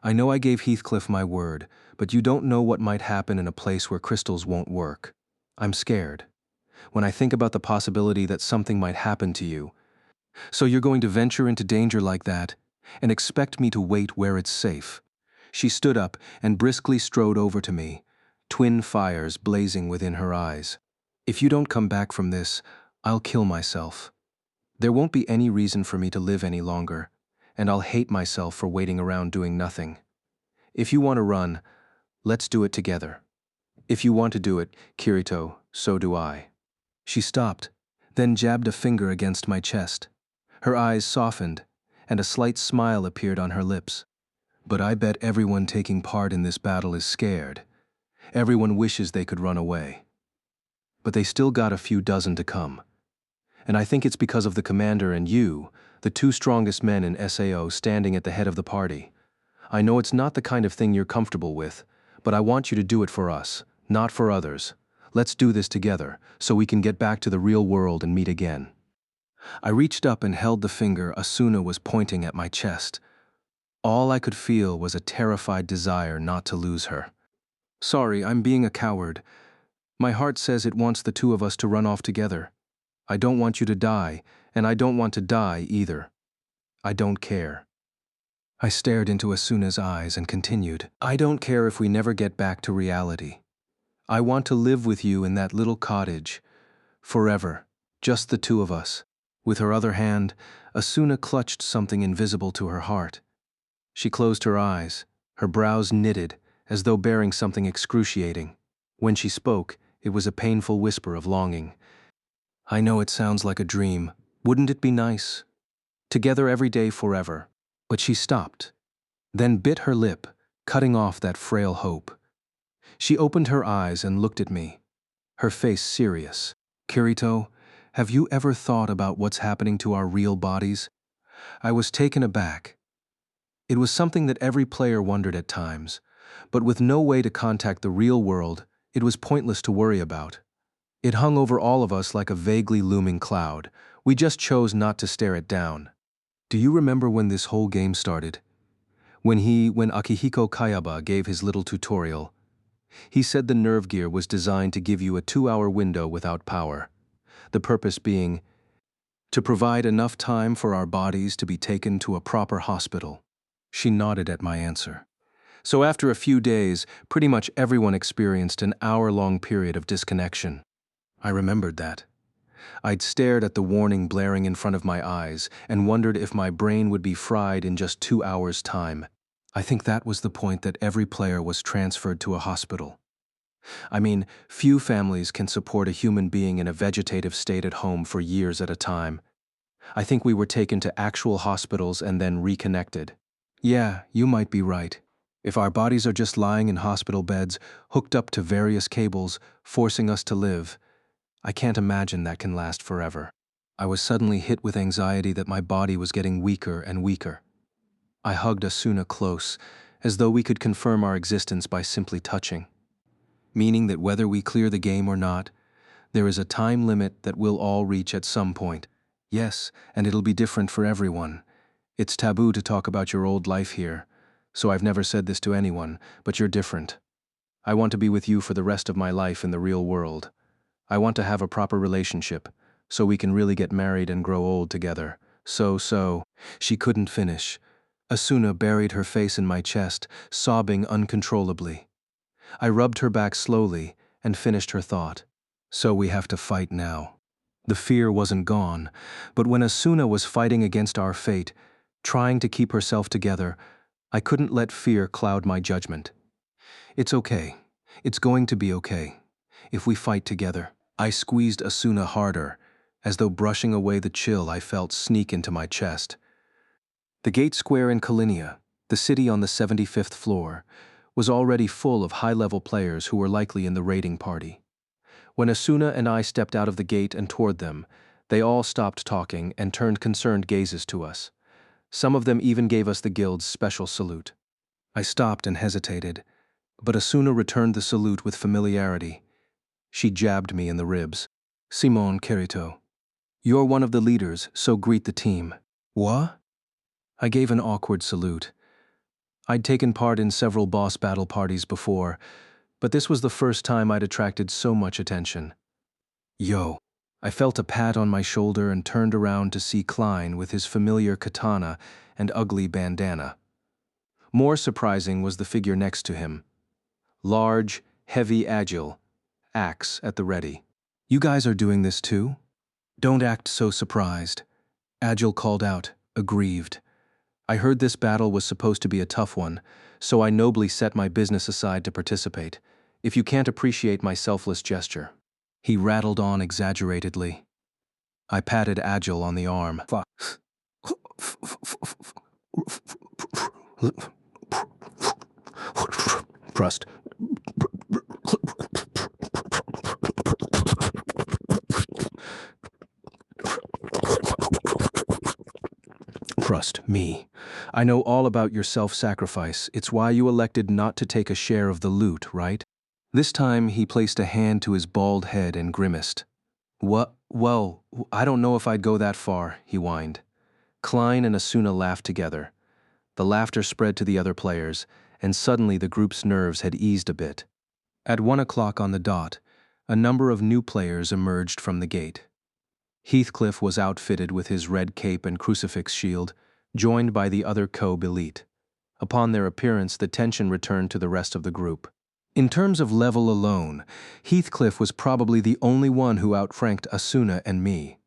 I know I gave Heathcliff my word, but you don't know what might happen in a place where crystals won't work. I'm scared. When I think about the possibility that something might happen to you. So you're going to venture into danger like that and expect me to wait where it's safe. She stood up and briskly strode over to me, twin fires blazing within her eyes. If you don't come back from this, I'll kill myself. There won't be any reason for me to live any longer, and I'll hate myself for waiting around doing nothing. If you want to run, let's do it together. If you want to do it, Kirito, so do I. She stopped, then jabbed a finger against my chest. Her eyes softened, and a slight smile appeared on her lips. But I bet everyone taking part in this battle is scared. Everyone wishes they could run away. But they still got a few dozen to come. And I think it's because of the commander and you, the two strongest men in SAO standing at the head of the party. I know it's not the kind of thing you're comfortable with, but I want you to do it for us, not for others. Let's do this together, so we can get back to the real world and meet again. I reached up and held the finger Asuna was pointing at my chest. All I could feel was a terrified desire not to lose her. Sorry, I'm being a coward. My heart says it wants the two of us to run off together. I don't want you to die, and I don't want to die either. I don't care. I stared into Asuna's eyes and continued. I don't care if we never get back to reality. I want to live with you in that little cottage, forever, just the two of us. With her other hand, Asuna clutched something invisible to her heart. She closed her eyes, her brows knitted, as though bearing something excruciating. When she spoke, it was a painful whisper of longing. I know it sounds like a dream. Wouldn't it be nice? Together every day forever. But she stopped, then bit her lip, cutting off that frail hope. She opened her eyes and looked at me, her face serious. Kirito, have you ever thought about what's happening to our real bodies? I was taken aback. It was something that every player wondered at times, but with no way to contact the real world, it was pointless to worry about. It hung over all of us like a vaguely looming cloud. We just chose not to stare it down. Do you remember when this whole game started? When Akihiko Kayaba gave his little tutorial, he said the nerve gear was designed to give you a 2-hour window without power. The purpose being to provide enough time for our bodies to be taken to a proper hospital. She nodded at my answer. So after a few days, pretty much everyone experienced an hour-long period of disconnection. I remembered that. I'd stared at the warning blaring in front of my eyes and wondered if my brain would be fried in just 2 hours' time. I think that was the point that every player was transferred to a hospital. I mean, few families can support a human being in a vegetative state at home for years at a time. I think we were taken to actual hospitals and then reconnected. Yeah, you might be right. If our bodies are just lying in hospital beds, hooked up to various cables, forcing us to live, I can't imagine that can last forever. I was suddenly hit with anxiety that my body was getting weaker and weaker. I hugged Asuna close, as though we could confirm our existence by simply touching. Meaning that whether we clear the game or not, there is a time limit that we'll all reach at some point. Yes, and it'll be different for everyone. It's taboo to talk about your old life here, so I've never said this to anyone, but you're different. I want to be with you for the rest of my life in the real world. I want to have a proper relationship, so we can really get married and grow old together. She couldn't finish. Asuna buried her face in my chest, sobbing uncontrollably. I rubbed her back slowly and finished her thought. So we have to fight now. The fear wasn't gone, but when Asuna was fighting against our fate, trying to keep herself together, I couldn't let fear cloud my judgment. It's okay. It's going to be okay. If we fight together. I squeezed Asuna harder, as though brushing away the chill I felt sneak into my chest. The gate square in Kalinia, the city on the 75th floor, was already full of high-level players who were likely in the raiding party. When Asuna and I stepped out of the gate and toward them, They all stopped talking and turned concerned gazes to us. Some of them even gave us the guild's special salute. I stopped and hesitated, but Asuna returned the salute with familiarity. She jabbed me in the ribs. Simon Kirito. You're one of the leaders, so greet the team. What? I gave an awkward salute. I'd taken part in several boss battle parties before, but this was the first time I'd attracted so much attention. Yo. I felt a pat on my shoulder and turned around to see Klein with his familiar katana and ugly bandana. More surprising was the figure next to him. Large, heavy, agile, axe at the ready. You guys are doing this too? Don't act so surprised. Agile called out, aggrieved. I heard this battle was supposed to be a tough one, so I nobly set my business aside to participate. If you can't appreciate my selfless gesture. He rattled on exaggeratedly. I patted Agile on the arm. Trust. Trust me. I know all about your self-sacrifice. It's why you elected not to take a share of the loot, right? This time he placed a hand to his bald head and grimaced. What? Well, I don't know if I'd go that far, he whined. Klein and Asuna laughed together. The laughter spread to the other players, and suddenly the group's nerves had eased a bit. At 1 o'clock on the dot, a number of new players emerged from the gate. Heathcliff was outfitted with his red cape and crucifix shield, joined by the other Kobe elite. Upon their appearance, the tension returned to the rest of the group. In terms of level alone, Heathcliff was probably the only one who outranked Asuna and me.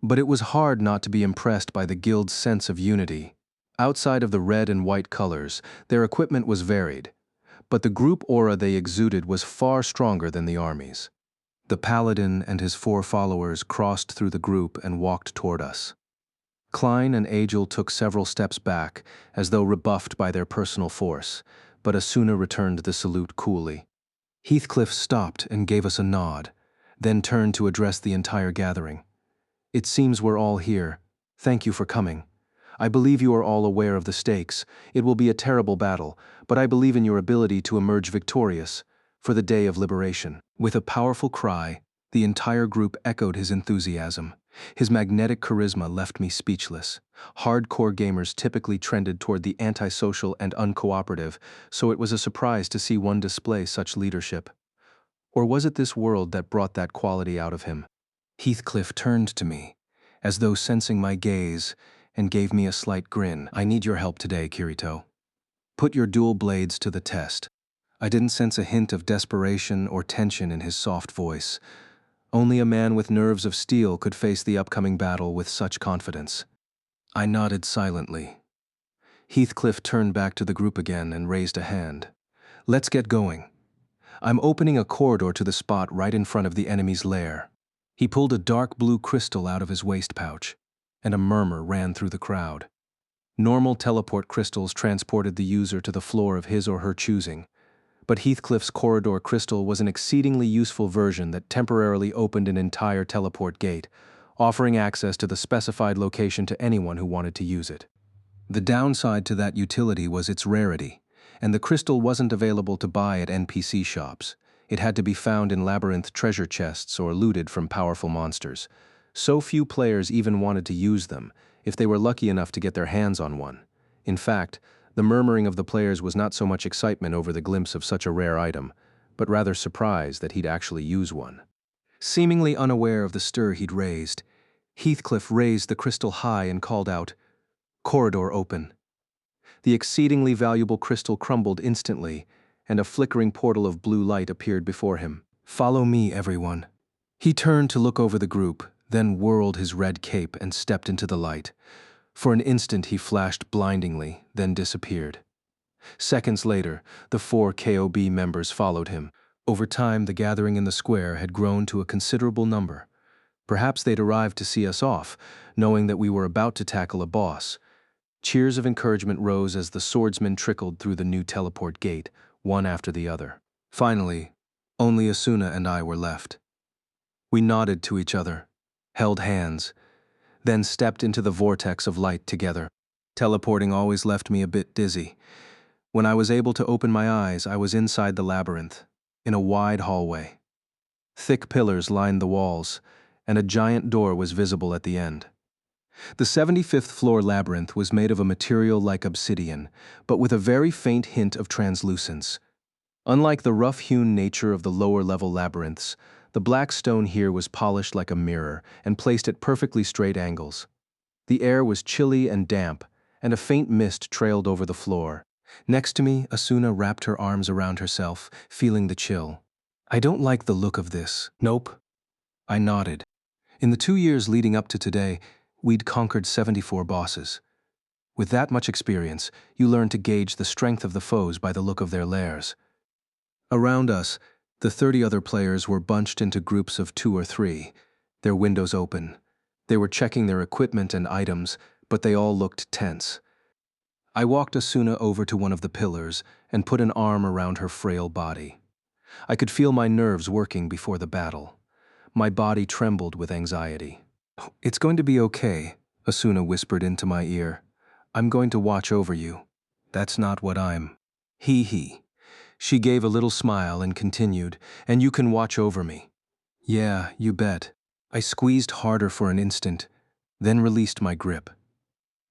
But it was hard not to be impressed by the guild's sense of unity. Outside of the red and white colors, their equipment was varied, but the group aura they exuded was far stronger than the army's. The paladin and his 4 followers crossed through the group and walked toward us. Klein and Agil took several steps back, as though rebuffed by their personal force, but Asuna returned the salute coolly. Heathcliff stopped and gave us a nod, then turned to address the entire gathering. It seems we're all here. Thank you for coming. I believe you are all aware of the stakes. It will be a terrible battle, but I believe in your ability to emerge victorious for the day of liberation. With a powerful cry, the entire group echoed his enthusiasm. His magnetic charisma left me speechless. Hardcore gamers typically trended toward the antisocial and uncooperative, so it was a surprise to see one display such leadership. Or was it this world that brought that quality out of him? Heathcliff turned to me, as though sensing my gaze, and gave me a slight grin. I need your help today, Kirito. Put your dual blades to the test. I didn't sense a hint of desperation or tension in his soft voice. Only a man with nerves of steel could face the upcoming battle with such confidence. I nodded silently. Heathcliff turned back to the group again and raised a hand. Let's get going. I'm opening a corridor to the spot right in front of the enemy's lair. He pulled a dark blue crystal out of his waist pouch, and a murmur ran through the crowd. Normal teleport crystals transported the user to the floor of his or her choosing, but Heathcliff's corridor crystal was an exceedingly useful version that temporarily opened an entire teleport gate, offering access to the specified location to anyone who wanted to use it. The downside to that utility was its rarity, and the crystal wasn't available to buy at NPC shops. It had to be found in labyrinth treasure chests or looted from powerful monsters. So few players even wanted to use them, if they were lucky enough to get their hands on one. In fact, the murmuring of the players was not so much excitement over the glimpse of such a rare item, but rather surprise that he'd actually use one. Seemingly unaware of the stir he'd raised, Heathcliff raised the crystal high and called out, "Corridor open." The exceedingly valuable crystal crumbled instantly, and a flickering portal of blue light appeared before him. "Follow me, everyone." He turned to look over the group, then whirled his red cape and stepped into the light. For an instant he flashed blindingly, then disappeared. Seconds later, the 4 KOB members followed him. Over time, the gathering in the square had grown to a considerable number. Perhaps they'd arrived to see us off, knowing that we were about to tackle a boss. Cheers of encouragement rose as the swordsmen trickled through the new teleport gate, one after the other. Finally, only Asuna and I were left. We nodded to each other. held hands, then stepped into the vortex of light together. Teleporting always left me a bit dizzy. When I was able to open my eyes, I was inside the labyrinth, in a wide hallway. Thick pillars lined the walls, and a giant door was visible at the end. The 75th floor labyrinth was made of a material like obsidian, but with a very faint hint of translucence. Unlike the rough-hewn nature of the lower-level labyrinths, the black stone here was polished like a mirror and placed at perfectly straight angles. The air was chilly and damp, and a faint mist trailed over the floor. Next to me, Asuna wrapped her arms around herself, feeling the chill. "I don't like the look of this." "Nope." I nodded. In the 2 years leading up to today, we'd conquered 74 bosses. With that much experience, you learn to gauge the strength of the foes by the look of their lairs. Around us, the 30 other players were bunched into groups of 2 or 3, their windows open. They were checking their equipment and items, but they all looked tense. I walked Asuna over to one of the pillars and put an arm around her frail body. I could feel my nerves working before the battle. My body trembled with anxiety. "It's going to be okay," Asuna whispered into my ear. "I'm going to watch over you." "That's not what I'm." He. She gave a little smile and continued, "And you can watch over me." "Yeah, you bet." I squeezed harder for an instant, then released my grip.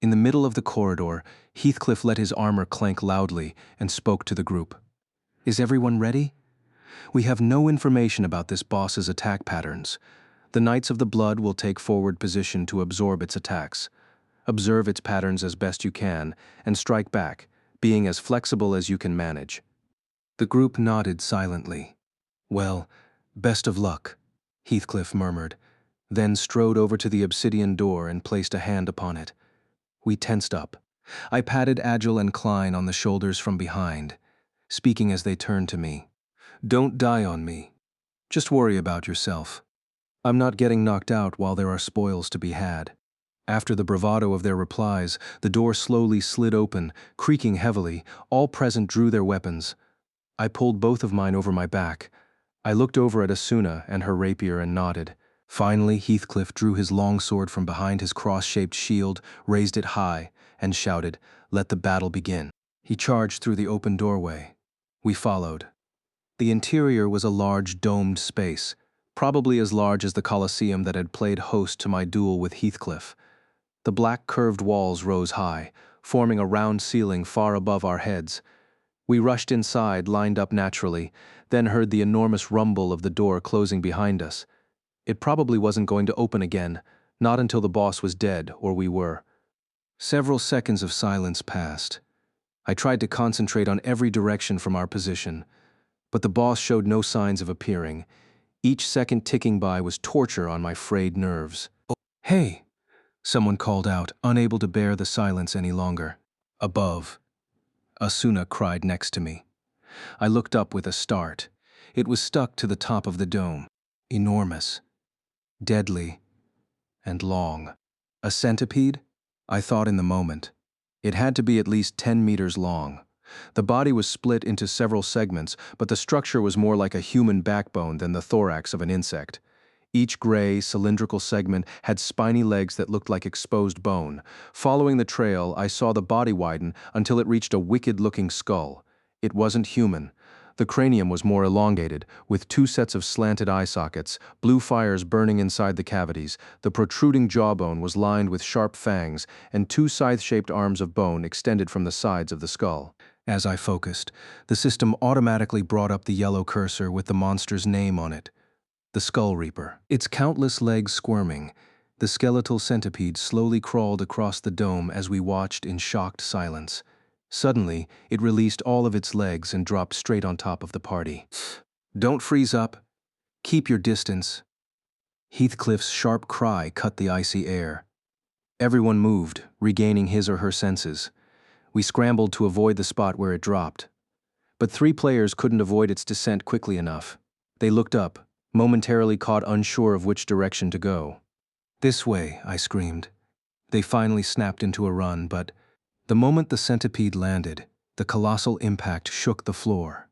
In the middle of the corridor, Heathcliff let his armor clank loudly and spoke to the group. "Is everyone ready? We have no information about this boss's attack patterns. The Knights of the Blood will take forward position to absorb its attacks. Observe its patterns as best you can, and strike back, being as flexible as you can manage." The group nodded silently. "Well, best of luck," Heathcliff murmured, then strode over to the obsidian door and placed a hand upon it. We tensed up. I patted Agile and Klein on the shoulders from behind, speaking as they turned to me. "Don't die on me. Just worry about yourself. I'm not getting knocked out while there are spoils to be had." After the bravado of their replies, the door slowly slid open, creaking heavily. All present drew their weapons. I pulled both of mine over my back. I looked over at Asuna and her rapier and nodded. Finally, Heathcliff drew his long sword from behind his cross-shaped shield, raised it high, and shouted, "Let the battle begin." He charged through the open doorway. We followed. The interior was a large domed space, probably as large as the Colosseum that had played host to my duel with Heathcliff. The black curved walls rose high, forming a round ceiling far above our heads. We rushed inside, lined up naturally, then heard the enormous rumble of the door closing behind us. It probably wasn't going to open again, not until the boss was dead, or we were. Several seconds of silence passed. I tried to concentrate on every direction from our position, but the boss showed no signs of appearing. Each second ticking by was torture on my frayed nerves. "Oh, hey!" someone called out, unable to bear the silence any longer. Above, Asuna cried next to me. I looked up with a start. It was stuck to the top of the dome. Enormous, deadly, and long. A centipede? I thought in the moment. It had to be at least 10 meters long. The body was split into several segments, but the structure was more like a human backbone than the thorax of an insect. Each gray, cylindrical segment had spiny legs that looked like exposed bone. Following the trail, I saw the body widen until it reached a wicked-looking skull. It wasn't human. The cranium was more elongated, with 2 sets of slanted eye sockets, blue fires burning inside the cavities. The protruding jawbone was lined with sharp fangs, and 2 scythe-shaped arms of bone extended from the sides of the skull. As I focused, the system automatically brought up the yellow cursor with the monster's name on it. The Skull Reaper. Its countless legs squirming, the skeletal centipede slowly crawled across the dome as we watched in shocked silence. Suddenly, it released all of its legs and dropped straight on top of the party. "Don't freeze up. Keep your distance." Heathcliff's sharp cry cut the icy air. Everyone moved, regaining his or her senses. We scrambled to avoid the spot where it dropped. But 3 players couldn't avoid its descent quickly enough. They looked up, momentarily caught unsure of which direction to go. "This way," I screamed. They finally snapped into a run, but the moment the centipede landed, the colossal impact shook the floor.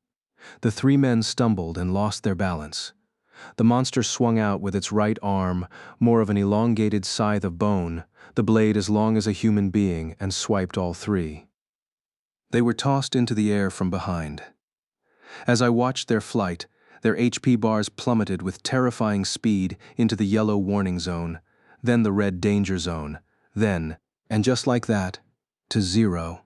The 3 men stumbled and lost their balance. The monster swung out with its right arm, more of an elongated scythe of bone, the blade as long as a human being, and swiped all three. They were tossed into the air from behind. As I watched their flight, their HP bars plummeted with terrifying speed into the yellow warning zone, then the red danger zone, then, and just like that, to 0.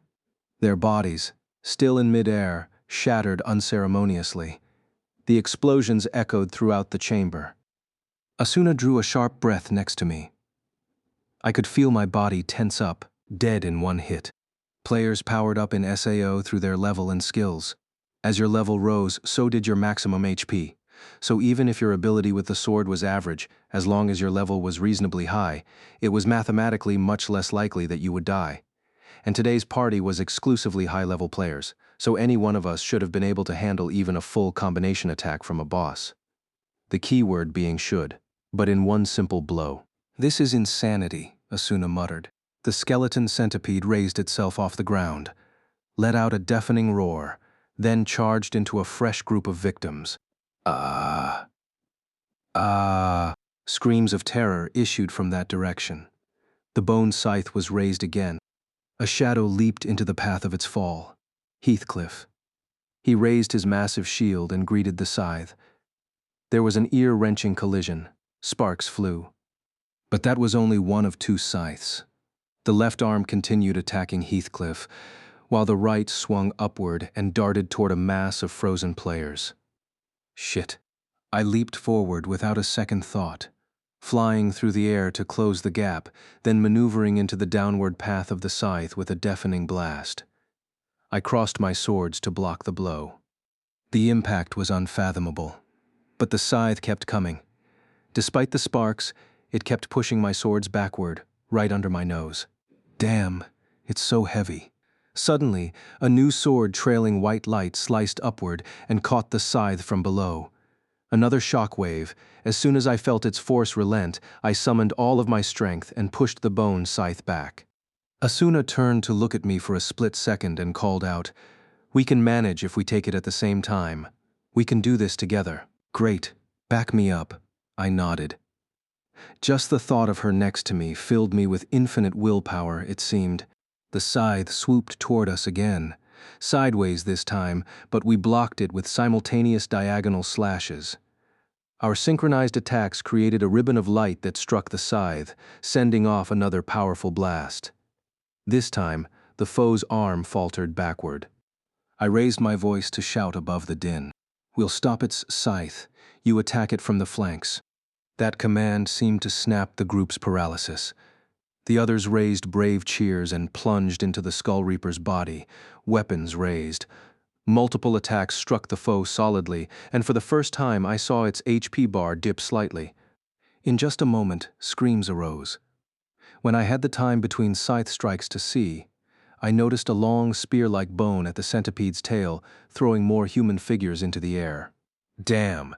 Their bodies, still in midair, shattered unceremoniously. The explosions echoed throughout the chamber. Asuna drew a sharp breath next to me. I could feel my body tense up, dead in one hit. Players powered up in SAO through their level and skills. As your level rose, so did your maximum HP. So even if your ability with the sword was average, as long as your level was reasonably high, it was mathematically much less likely that you would die. And today's party was exclusively high-level players, so any one of us should have been able to handle even a full combination attack from a boss. The key word being should, but in one simple blow. This is insanity, Asuna muttered. The skeleton centipede raised itself off the ground, let out a deafening roar, then charged into a fresh group of victims. Ah! Ah! Screams of terror issued from that direction. The bone scythe was raised again. A shadow leaped into the path of its fall. Heathcliff. He raised his massive shield and greeted the scythe. There was an ear-wrenching collision. Sparks flew. But that was only one of two scythes. The left arm continued attacking Heathcliff, while the right swung upward and darted toward a mass of frozen players. Shit. I leaped forward without a second thought, flying through the air to close the gap, then maneuvering into the downward path of the scythe with a deafening blast. I crossed my swords to block the blow. The impact was unfathomable, but the scythe kept coming. Despite the sparks, it kept pushing my swords backward, right under my nose. Damn, it's so heavy. Suddenly, a new sword trailing white light sliced upward and caught the scythe from below. Another shockwave. As soon as I felt its force relent, I summoned all of my strength and pushed the bone scythe back. Asuna turned to look at me for a split second and called out, "We can manage if we take it at the same time. We can do this together." "Great. Back me up." I nodded. Just the thought of her next to me filled me with infinite willpower, it seemed. The scythe swooped toward us again, sideways this time, but we blocked it with simultaneous diagonal slashes. Our synchronized attacks created a ribbon of light that struck the scythe, sending off another powerful blast. This time, the foe's arm faltered backward. I raised my voice to shout above the din. "We'll stop its scythe. You attack it from the flanks." That command seemed to snap the group's paralysis. The others raised brave cheers and plunged into the Skull Reaper's body, weapons raised. Multiple attacks struck the foe solidly, and for the first time I saw its HP bar dip slightly. In just a moment, screams arose. When I had the time between scythe strikes to see, I noticed a long spear-like bone at the centipede's tail, throwing more human figures into the air. Damn!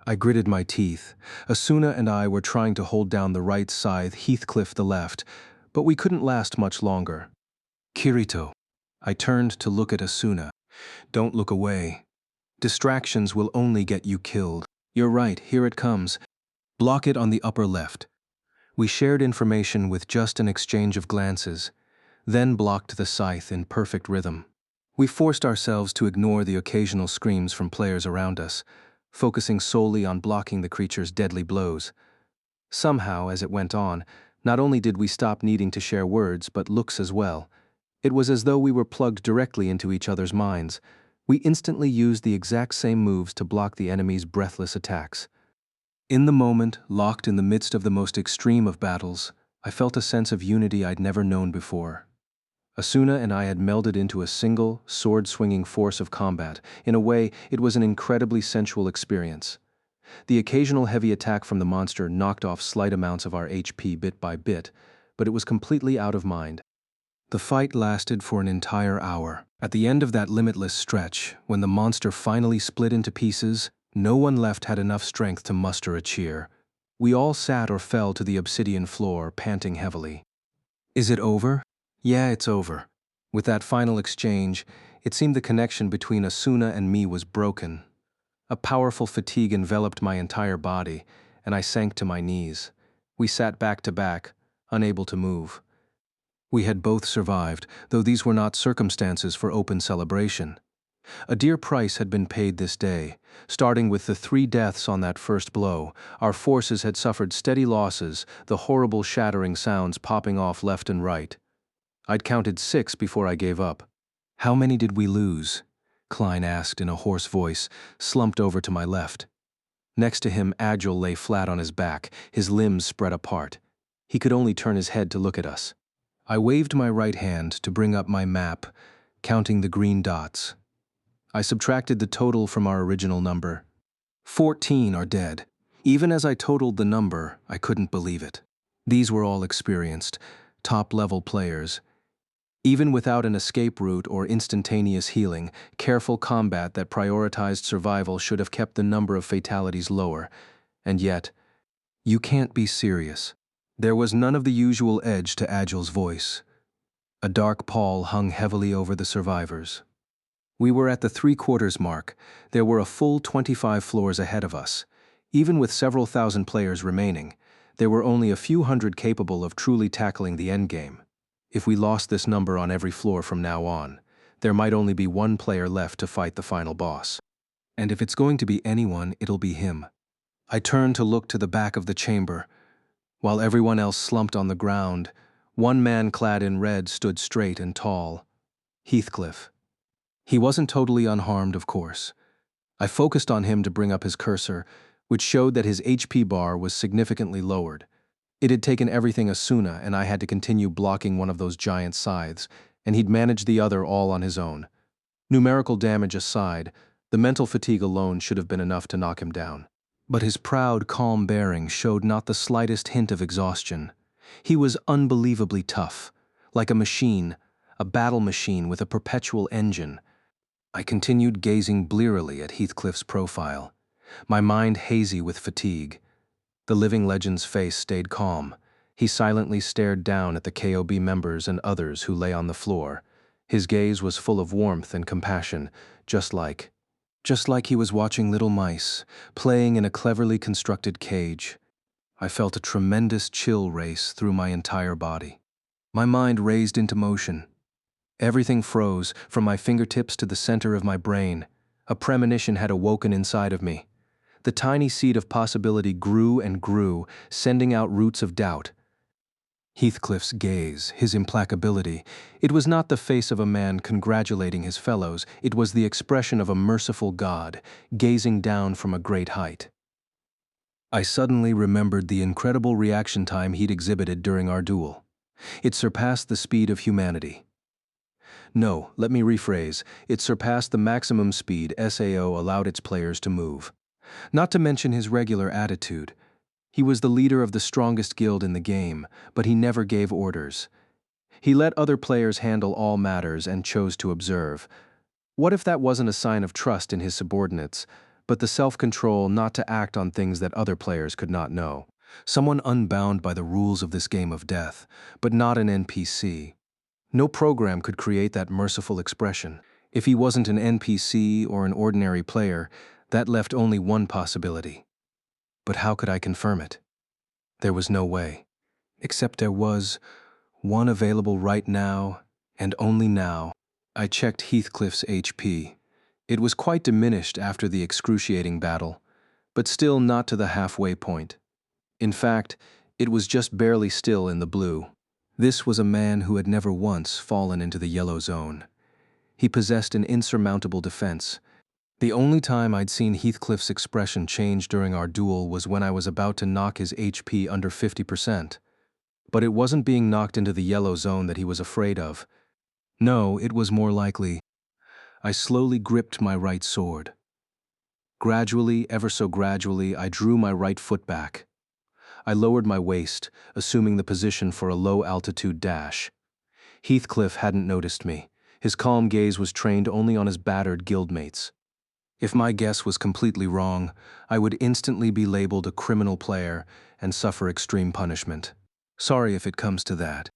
I gritted my teeth. Asuna and I were trying to hold down the right scythe, Heathcliff the left, but we couldn't last much longer. "Kirito." I turned to look at Asuna. "Don't look away. Distractions will only get you killed." "You're right, here it comes. Block it on the upper left." We shared information with just an exchange of glances, then blocked the scythe in perfect rhythm. We forced ourselves to ignore the occasional screams from players around us, focusing solely on blocking the creature's deadly blows. Somehow, as it went on, not only did we stop needing to share words, but looks as well. It was as though we were plugged directly into each other's minds. We instantly used the exact same moves to block the enemy's breathless attacks. In the moment, locked in the midst of the most extreme of battles, I felt a sense of unity I'd never known before. Asuna and I had melded into a single, sword-swinging force of combat. In a way, it was an incredibly sensual experience. The occasional heavy attack from the monster knocked off slight amounts of our HP bit by bit, but it was completely out of mind. The fight lasted for an entire hour. At the end of that limitless stretch, when the monster finally split into pieces, no one left had enough strength to muster a cheer. We all sat or fell to the obsidian floor, panting heavily. "Is it over?" "Yeah, it's over." With that final exchange, it seemed the connection between Asuna and me was broken. A powerful fatigue enveloped my entire body, and I sank to my knees. We sat back to back, unable to move. We had both survived, though these were not circumstances for open celebration. A dear price had been paid this day. Starting with the 3 deaths on that first blow, our forces had suffered steady losses, the horrible shattering sounds popping off left and right. I'd counted 6 before I gave up. "How many did we lose?" Klein asked in a hoarse voice, slumped over to my left. Next to him, Agile lay flat on his back, his limbs spread apart. He could only turn his head to look at us. I waved my right hand to bring up my map, counting the green dots. I subtracted the total from our original number. 14 are dead. Even as I totaled the number, I couldn't believe it. These were all experienced, top-level players. Even without an escape route or instantaneous healing, careful combat that prioritized survival should have kept the number of fatalities lower. And yet, you can't be serious. There was none of the usual edge to Agile's voice. A dark pall hung heavily over the survivors. We were at the 3/4 mark. There were a full 25 floors ahead of us. Even with several thousand players remaining, there were only a few hundred capable of truly tackling the endgame. If we lost this number on every floor from now on, there might only be one player left to fight the final boss. And if it's going to be anyone, it'll be him. I turned to look to the back of the chamber. While everyone else slumped on the ground, one man clad in red stood straight and tall. Heathcliff. He wasn't totally unharmed, of course. I focused on him to bring up his cursor, which showed that his HP bar was significantly lowered. It had taken everything Asuna, and I had to continue blocking one of those giant scythes, and he'd managed the other all on his own. Numerical damage aside, the mental fatigue alone should have been enough to knock him down. But his proud, calm bearing showed not the slightest hint of exhaustion. He was unbelievably tough, like a machine, a battle machine with a perpetual engine. I continued gazing blearily at Heathcliff's profile, my mind hazy with fatigue. The living legend's face stayed calm. He silently stared down at the KOB members and others who lay on the floor. His gaze was full of warmth and compassion, just like he was watching little mice, playing in a cleverly constructed cage. I felt a tremendous chill race through my entire body. My mind raced into motion. Everything froze, from my fingertips to the center of my brain. A premonition had awoken inside of me. The tiny seed of possibility grew and grew, sending out roots of doubt. Heathcliff's gaze, his implacability, it was not the face of a man congratulating his fellows, it was the expression of a merciful God, gazing down from a great height. I suddenly remembered the incredible reaction time he'd exhibited during our duel. It surpassed the speed of humanity. No, let me rephrase, it surpassed the maximum speed SAO allowed its players to move. Not to mention his regular attitude. He was the leader of the strongest guild in the game, but he never gave orders. He let other players handle all matters and chose to observe. What if that wasn't a sign of trust in his subordinates, but the self-control not to act on things that other players could not know? Someone unbound by the rules of this game of death, but not an NPC. No program could create that merciful expression. If he wasn't an NPC or an ordinary player, that left only one possibility. But how could I confirm it? There was no way. Except there was one available right now, and only now. I checked Heathcliff's HP. It was quite diminished after the excruciating battle, but still not to the halfway point. In fact, it was just barely still in the blue. This was a man who had never once fallen into the yellow zone. He possessed an insurmountable defense. The only time I'd seen Heathcliff's expression change during our duel was when I was about to knock his HP under 50%. But it wasn't being knocked into the yellow zone that he was afraid of. No, it was more likely. I slowly gripped my right sword. Gradually, ever so gradually, I drew my right foot back. I lowered my waist, assuming the position for a low-altitude dash. Heathcliff hadn't noticed me. His calm gaze was trained only on his battered guildmates. If my guess was completely wrong, I would instantly be labeled a criminal player and suffer extreme punishment. Sorry if it comes to that.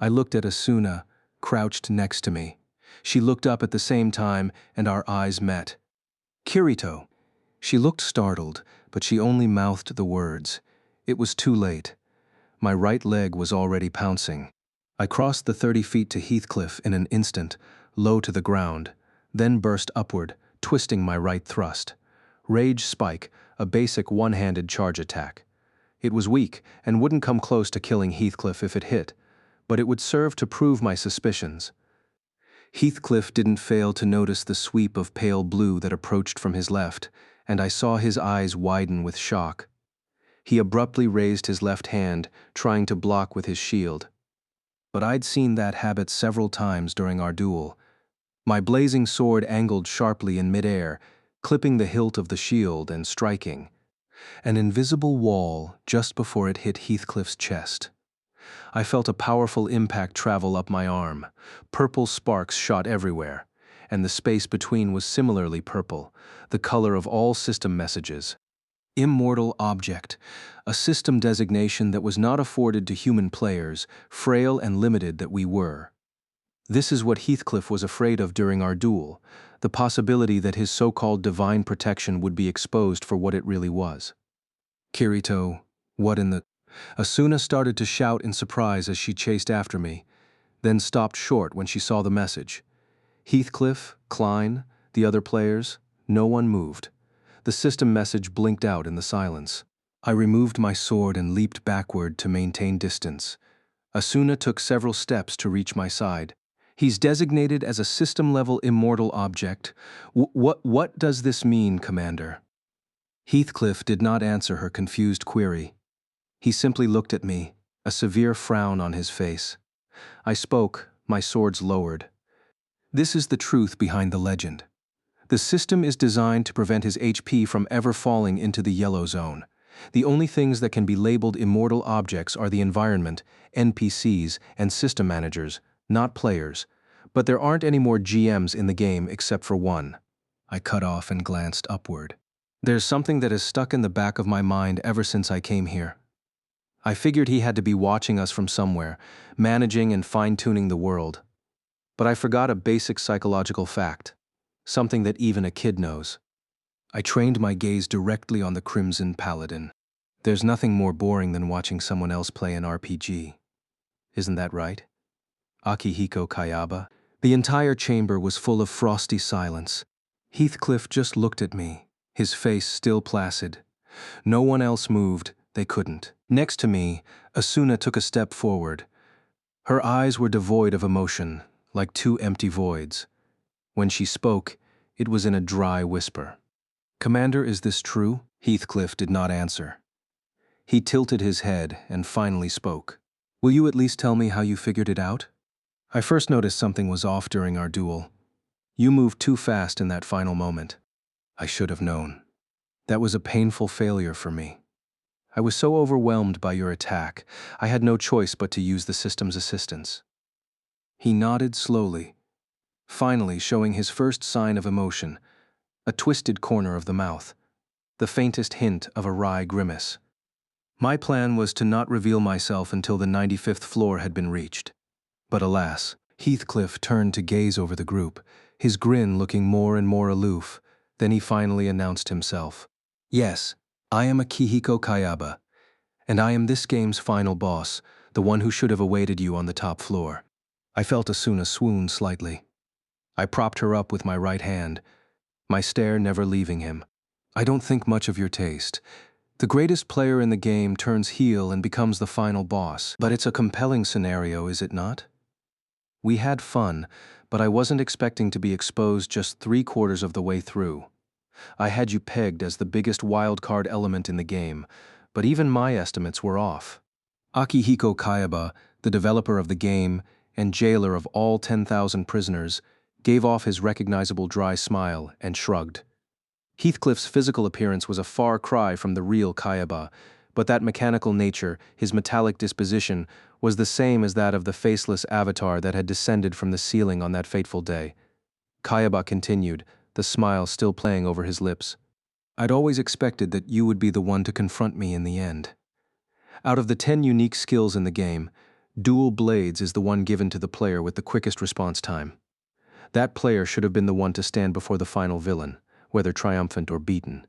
I looked at Asuna, crouched next to me. She looked up at the same time, and our eyes met. "Kirito," She looked startled, but she only mouthed the words. It was too late. My right leg was already pouncing. I crossed the 30 feet to Heathcliff in an instant, low to the ground, then burst upward, twisting my right thrust. Rage Spike, a basic one-handed charge attack. It was weak and wouldn't come close to killing Heathcliff if it hit, but it would serve to prove my suspicions. Heathcliff didn't fail to notice the sweep of pale blue that approached from his left, and I saw his eyes widen with shock. He abruptly raised his left hand, trying to block with his shield. But I'd seen that habit several times during our duel. My blazing sword angled sharply in midair, clipping the hilt of the shield and striking an invisible wall just before it hit Heathcliff's chest. I felt a powerful impact travel up my arm. Purple sparks shot everywhere, and the space between was similarly purple, the color of all system messages. Immortal Object, a system designation that was not afforded to human players, frail and limited that we were. This is what Heathcliff was afraid of during our duel, the possibility that his so-called divine protection would be exposed for what it really was. Kirito, what in the... Asuna started to shout in surprise as she chased after me, then stopped short when she saw the message. Heathcliff, Klein, the other players, no one moved. The system message blinked out in the silence. I removed my sword and leaped backward to maintain distance. Asuna took several steps to reach my side. He's designated as a system-level immortal object. What does this mean, Commander? Heathcliff did not answer her confused query. He simply looked at me, a severe frown on his face. I spoke, my swords lowered. This is the truth behind the legend. The system is designed to prevent his HP from ever falling into the yellow zone. The only things that can be labeled immortal objects are the environment, NPCs, and system managers, not players. But there aren't any more GMs in the game except for one. I cut off and glanced upward. There's something that has stuck in the back of my mind ever since I came here. I figured he had to be watching us from somewhere, managing and fine-tuning the world. But I forgot a basic psychological fact, something that even a kid knows. I trained my gaze directly on the Crimson Paladin. There's nothing more boring than watching someone else play an RPG. Isn't that right? Akihiko Kayaba. The entire chamber was full of frosty silence. Heathcliff just looked at me, his face still placid. No one else moved, they couldn't. Next to me, Asuna took a step forward. Her eyes were devoid of emotion, like two empty voids. When she spoke, it was in a dry whisper. Commander, is this true? Heathcliff did not answer. He tilted his head and finally spoke. Will you at least tell me how you figured it out? I first noticed something was off during our duel. You moved too fast in that final moment. I should have known. That was a painful failure for me. I was so overwhelmed by your attack, I had no choice but to use the system's assistance. He nodded slowly, finally showing his first sign of emotion, a twisted corner of the mouth, the faintest hint of a wry grimace. My plan was to not reveal myself until the 95th floor had been reached. But alas, Heathcliff turned to gaze over the group, his grin looking more and more aloof. Then he finally announced himself. Yes, I am Akihiko Kayaba, and I am this game's final boss, the one who should have awaited you on the top floor. I felt Asuna swoon slightly. I propped her up with my right hand, my stare never leaving him. I don't think much of your taste. The greatest player in the game turns heel and becomes the final boss, but it's a compelling scenario, is it not? We had fun, but I wasn't expecting to be exposed just 3/4 of the way through. I had you pegged as the biggest wildcard element in the game, but even my estimates were off. Akihiko Kayaba, the developer of the game and jailer of all 10,000 prisoners, gave off his recognizable dry smile and shrugged. Heathcliff's physical appearance was a far cry from the real Kayaba, but that mechanical nature, his metallic disposition, was the same as that of the faceless avatar that had descended from the ceiling on that fateful day. Kayaba continued, the smile still playing over his lips. I'd always expected that you would be the one to confront me in the end. Out of the 10 unique skills in the game, Dual Blades is the one given to the player with the quickest response time. That player should have been the one to stand before the final villain, whether triumphant or beaten.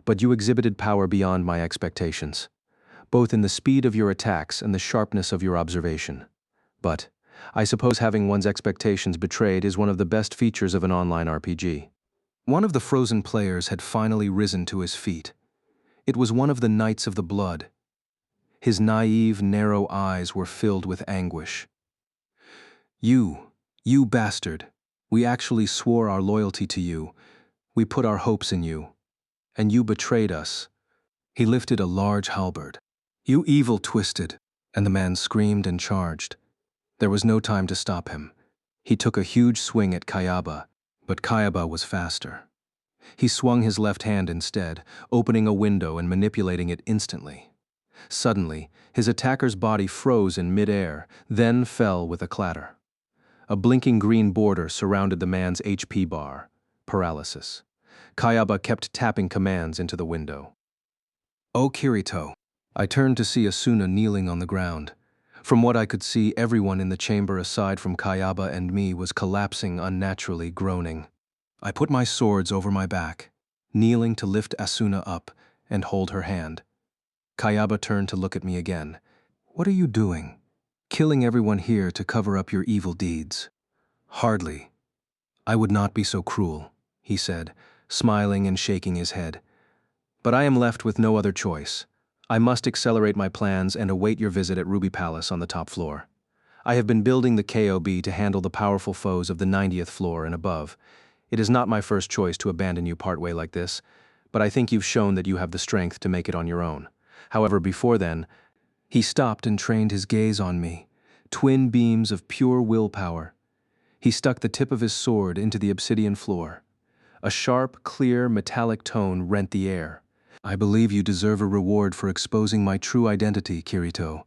but you exhibited power beyond my expectations, both in the speed of your attacks and the sharpness of your observation. But I suppose having one's expectations betrayed is one of the best features of an online RPG. One of the frozen players had finally risen to his feet. It was one of the Knights of the Blood. His naive, narrow eyes were filled with anguish. You bastard. We actually swore our loyalty to you. We put our hopes in you. And you betrayed us. He lifted a large halberd. You evil twisted. And the man screamed and charged. There was no time to stop him. He took a huge swing at Kayaba, but Kayaba was faster. He swung his left hand instead, opening a window and manipulating it instantly. Suddenly, his attacker's body froze in midair, then fell with a clatter. A blinking green border surrounded the man's HP bar. Paralysis. Kayaba kept tapping commands into the window. "Oh, Kirito." I turned to see Asuna kneeling on the ground. From what I could see, everyone in the chamber aside from Kayaba and me was collapsing unnaturally, groaning. I put my swords over my back, kneeling to lift Asuna up and hold her hand. Kayaba turned to look at me again. "What are you doing? Killing everyone here to cover up your evil deeds?" "Hardly. I would not be so cruel," he said, smiling and shaking his head. "But I am left with no other choice. I must accelerate my plans and await your visit at Ruby Palace on the top floor. I have been building the KOB to handle the powerful foes of the 90th floor and above. It is not my first choice to abandon you partway like this, but I think you've shown that you have the strength to make it on your own. However, before then..." He stopped and trained his gaze on me, twin beams of pure willpower. He stuck the tip of his sword into the obsidian floor. A sharp, clear, metallic tone rent the air. "I believe you deserve a reward for exposing my true identity, Kirito.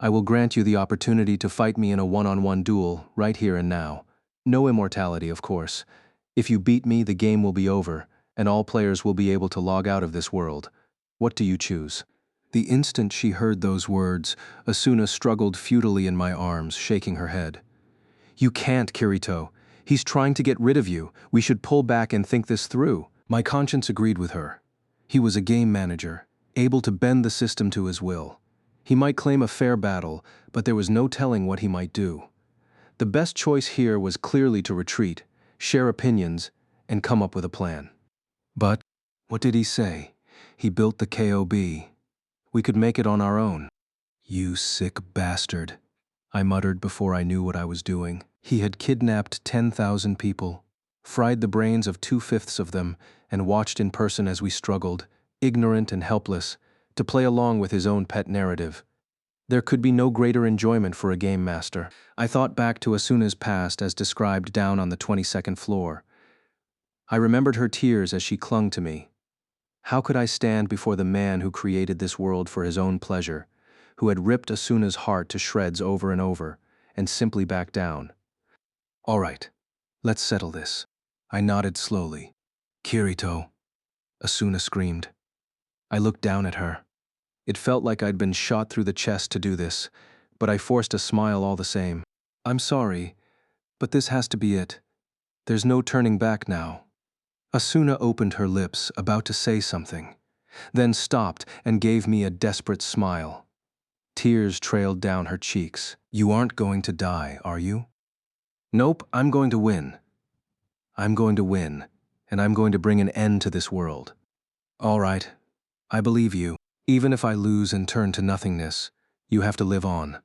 I will grant you the opportunity to fight me in a one-on-one duel, right here and now. No immortality, of course. If you beat me, the game will be over, and all players will be able to log out of this world. What do you choose?" The instant she heard those words, Asuna struggled futilely in my arms, shaking her head. "You can't, Kirito. He's trying to get rid of you. We should pull back and think this through." My conscience agreed with her. He was a game manager, able to bend the system to his will. He might claim a fair battle, but there was no telling what he might do. The best choice here was clearly to retreat, share opinions, and come up with a plan. But what did he say? He built the KOB. We could make it on our own. "You sick bastard," I muttered before I knew what I was doing. He had kidnapped 10,000 people, fried the brains of 2/5 of them, and watched in person as we struggled, ignorant and helpless, to play along with his own pet narrative. There could be no greater enjoyment for a game master. I thought back to Asuna's past as described down on the 22nd floor. I remembered her tears as she clung to me. How could I stand before the man who created this world for his own pleasure, who had ripped Asuna's heart to shreds over and over, and simply back down? "All right, let's settle this." I nodded slowly. "Kirito," Asuna screamed. I looked down at her. It felt like I'd been shot through the chest to do this, but I forced a smile all the same. "I'm sorry, but this has to be it. There's no turning back now." Asuna opened her lips, about to say something, then stopped and gave me a desperate smile. Tears trailed down her cheeks. "You aren't going to die, are you?" "Nope, I'm going to win. I'm going to win, and I'm going to bring an end to this world." "All right, I believe you. Even if I lose and turn to nothingness, you have to live on."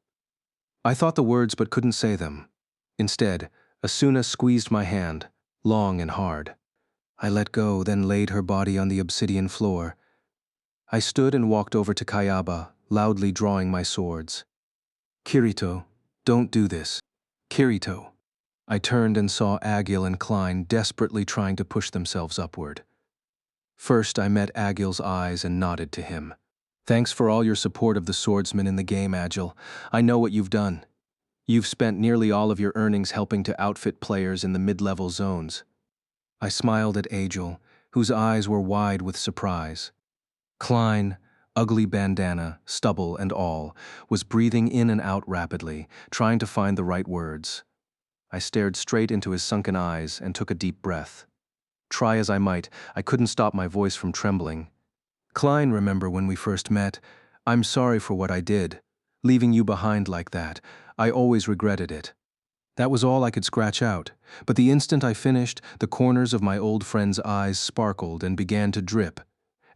I thought the words but couldn't say them. Instead, Asuna squeezed my hand, long and hard. I let go, then laid her body on the obsidian floor. I stood and walked over to Kayaba, loudly drawing my swords. "Kirito, don't do this. Kirito." I turned and saw Agil and Klein desperately trying to push themselves upward. First, I met Agil's eyes and nodded to him. "Thanks for all your support of the swordsman in the game, Agil. I know what you've done. You've spent nearly all of your earnings helping to outfit players in the mid-level zones." I smiled at Agil, whose eyes were wide with surprise. Klein, ugly bandana, stubble and all, was breathing in and out rapidly, trying to find the right words. I stared straight into his sunken eyes and took a deep breath. Try as I might, I couldn't stop my voice from trembling. Klein, remember when we first met? I'm sorry for what I did. Leaving you behind like that. I always regretted it. That was all I could scratch out, but the instant I finished, the corners of my old friend's eyes sparkled and began to drip.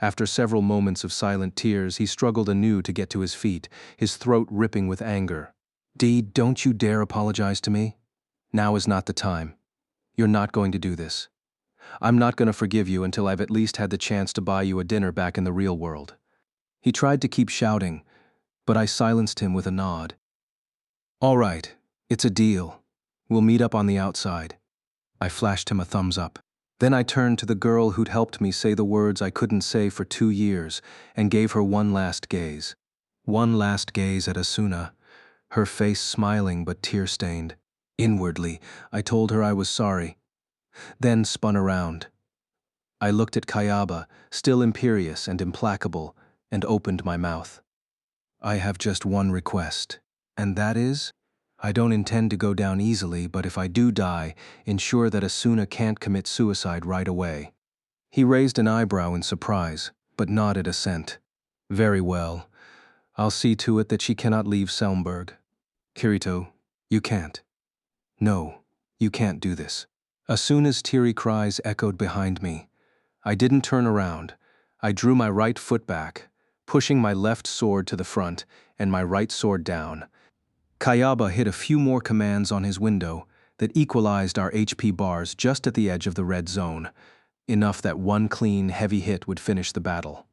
After several moments of silent tears, he struggled anew to get to his feet, his throat ripping with anger. Dee, don't you dare apologize to me. Now is not the time. You're not going to do this. I'm not going to forgive you until I've at least had the chance to buy you a dinner back in the real world. He tried to keep shouting, but I silenced him with a nod. All right, it's a deal. We'll meet up on the outside. I flashed him a thumbs up. Then I turned to the girl who'd helped me say the words I couldn't say for 2 years and gave her one last gaze. One last gaze at Asuna, her face smiling but tear-stained. Inwardly, I told her I was sorry, then spun around. I looked at Kayaba, still imperious and implacable, and opened my mouth. I have just one request, and that is, I don't intend to go down easily, but if I do die, ensure that Asuna can't commit suicide right away. He raised an eyebrow in surprise, but nodded assent. Very well. I'll see to it that she cannot leave Selmberg. Kirito, you can't. No, you can't do this. Asuna's teary cries echoed behind me. I didn't turn around. I drew my right foot back, pushing my left sword to the front and my right sword down. Kayaba hit a few more commands on his window that equalized our HP bars just at the edge of the red zone, enough that one clean, heavy hit would finish the battle.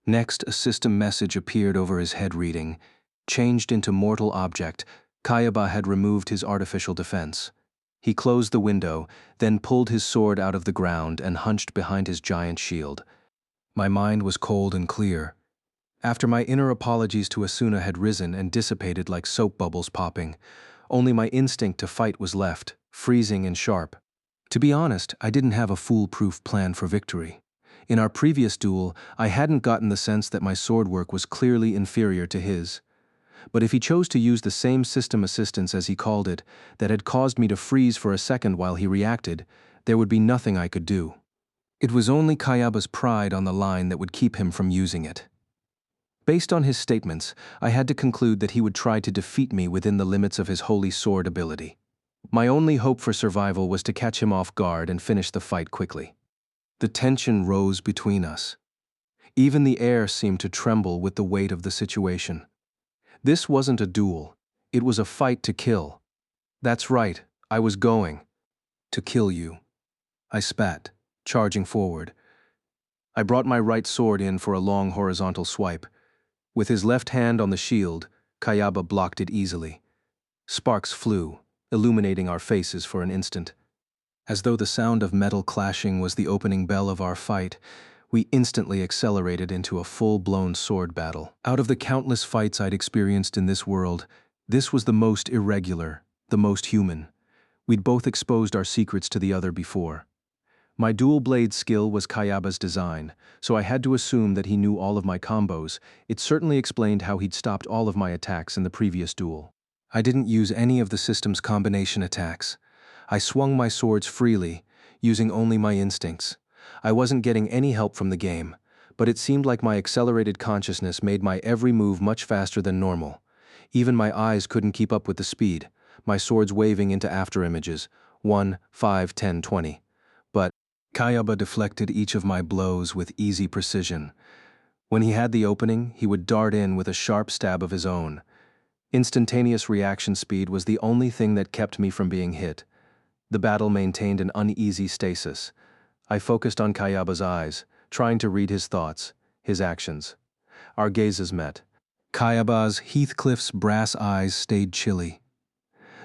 Next, a system message appeared over his head reading, changed into mortal object. Kayaba had removed his artificial defense. He closed the window, then pulled his sword out of the ground and hunched behind his giant shield. My mind was cold and clear. After my inner apologies to Asuna had risen and dissipated like soap bubbles popping, only my instinct to fight was left, freezing and sharp. To be honest, I didn't have a foolproof plan for victory. In our previous duel, I hadn't gotten the sense that my sword work was clearly inferior to his. But if he chose to use the same system assistance, as he called it, that had caused me to freeze for a second while he reacted, there would be nothing I could do. It was only Kayaba's pride on the line that would keep him from using it. Based on his statements, I had to conclude that he would try to defeat me within the limits of his holy sword ability. My only hope for survival was to catch him off guard and finish the fight quickly. The tension rose between us. Even the air seemed to tremble with the weight of the situation. This wasn't a duel. It was a fight to kill. That's right, I was going to kill you. I spat, charging forward. I brought my right sword in for a long horizontal swipe. With his left hand on the shield, Kayaba blocked it easily. Sparks flew, illuminating our faces for an instant. As though the sound of metal clashing was the opening bell of our fight, we instantly accelerated into a full-blown sword battle. Out of the countless fights I'd experienced in this world, this was the most irregular, the most human. We'd both exposed our secrets to the other before. My dual blade skill was Kayaba's design, so I had to assume that he knew all of my combos. It certainly explained how he'd stopped all of my attacks in the previous duel. I didn't use any of the system's combination attacks. I swung my swords freely, using only my instincts. I wasn't getting any help from the game, but it seemed like my accelerated consciousness made my every move much faster than normal. Even my eyes couldn't keep up with the speed, my swords waving into afterimages, 1, 5, 10, 20. But Kayaba deflected each of my blows with easy precision. When he had the opening, he would dart in with a sharp stab of his own. Instantaneous reaction speed was the only thing that kept me from being hit. The battle maintained an uneasy stasis. I focused on Kayaba's eyes, trying to read his thoughts, his actions. Our gazes met. Kayaba's, Heathcliff's brass eyes stayed chilly.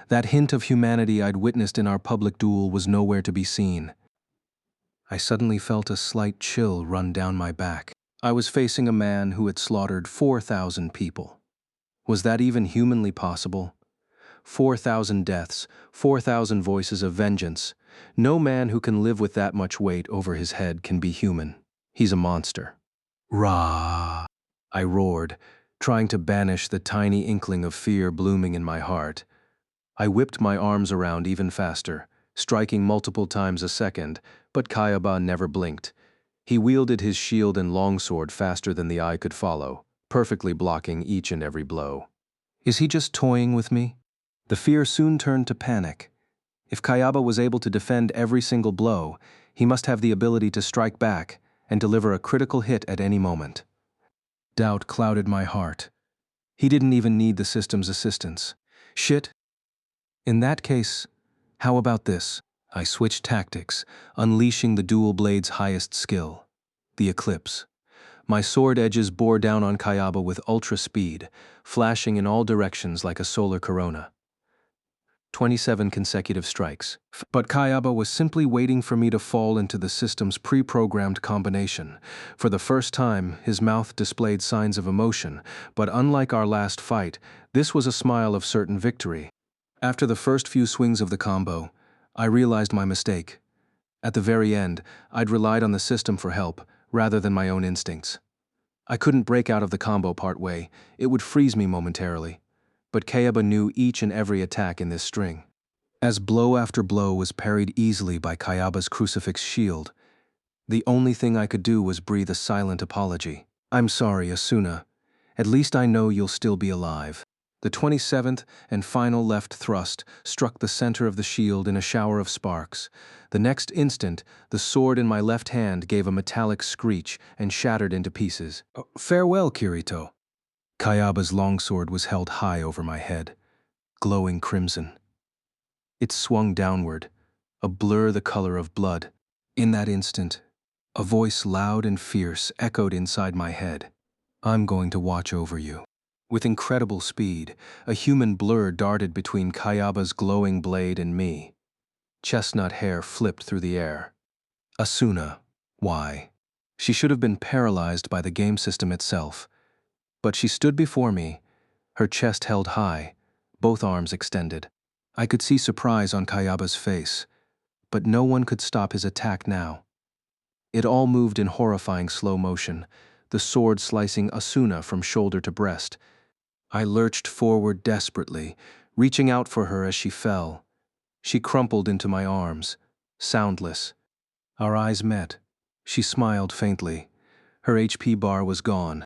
That hint of humanity I'd witnessed in our public duel was nowhere to be seen. I suddenly felt a slight chill run down my back. I was facing a man who had slaughtered 4,000 people. Was that even humanly possible? 4,000 deaths, 4,000 voices of vengeance. No man who can live with that much weight over his head can be human. He's a monster. Rah! I roared, trying to banish the tiny inkling of fear blooming in my heart. I whipped my arms around even faster, striking multiple times a second, but Kayaba never blinked. He wielded his shield and longsword faster than the eye could follow, perfectly blocking each and every blow. Is he just toying with me? The fear soon turned to panic. If Kayaba was able to defend every single blow, he must have the ability to strike back and deliver a critical hit at any moment. Doubt clouded my heart. He didn't even need the system's assistance. Shit. In that case, how about this? I switched tactics, unleashing the dual blade's highest skill, the Eclipse. My sword edges bore down on Kayaba with ultra speed, flashing in all directions like a solar corona. 27 consecutive strikes. But Kayaba was simply waiting for me to fall into the system's pre-programmed combination. For the first time, his mouth displayed signs of emotion, but unlike our last fight, this was a smile of certain victory. After the first few swings of the combo, I realized my mistake. At the very end, I'd relied on the system for help, rather than my own instincts. I couldn't break out of the combo partway, it would freeze me momentarily. But Kayaba knew each and every attack in this string. As blow after blow was parried easily by Kayaba's crucifix shield, the only thing I could do was breathe a silent apology. I'm sorry, Asuna. At least I know you'll still be alive. The 27th and final left thrust struck the center of the shield in a shower of sparks. The next instant, the sword in my left hand gave a metallic screech and shattered into pieces. Farewell, Kirito. Kayaba's longsword was held high over my head, glowing crimson. It swung downward, a blur the color of blood. In that instant, a voice loud and fierce echoed inside my head. I'm going to watch over you. With incredible speed, a human blur darted between Kayaba's glowing blade and me. Chestnut hair flipped through the air. Asuna. Why? She should have been paralyzed by the game system itself. But she stood before me, her chest held high, both arms extended. I could see surprise on Kayaba's face, but no one could stop his attack now. It all moved in horrifying slow motion, the sword slicing Asuna from shoulder to breast. I lurched forward desperately, reaching out for her as she fell. She crumpled into my arms, soundless. Our eyes met. She smiled faintly. Her HP bar was gone.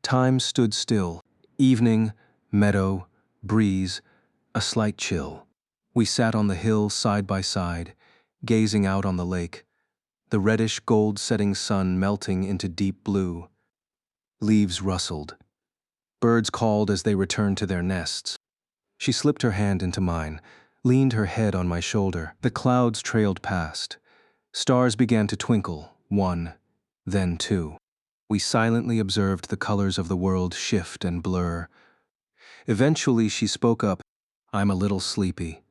Time stood still. Evening, meadow, breeze, a slight chill. We sat on the hill side by side, gazing out on the lake, the reddish gold setting sun melting into deep blue. Leaves rustled. Birds called as they returned to their nests. She slipped her hand into mine, leaned her head on my shoulder. The clouds trailed past. Stars began to twinkle, one, then two. We silently observed the colors of the world shift and blur. Eventually she spoke up. I'm a little sleepy.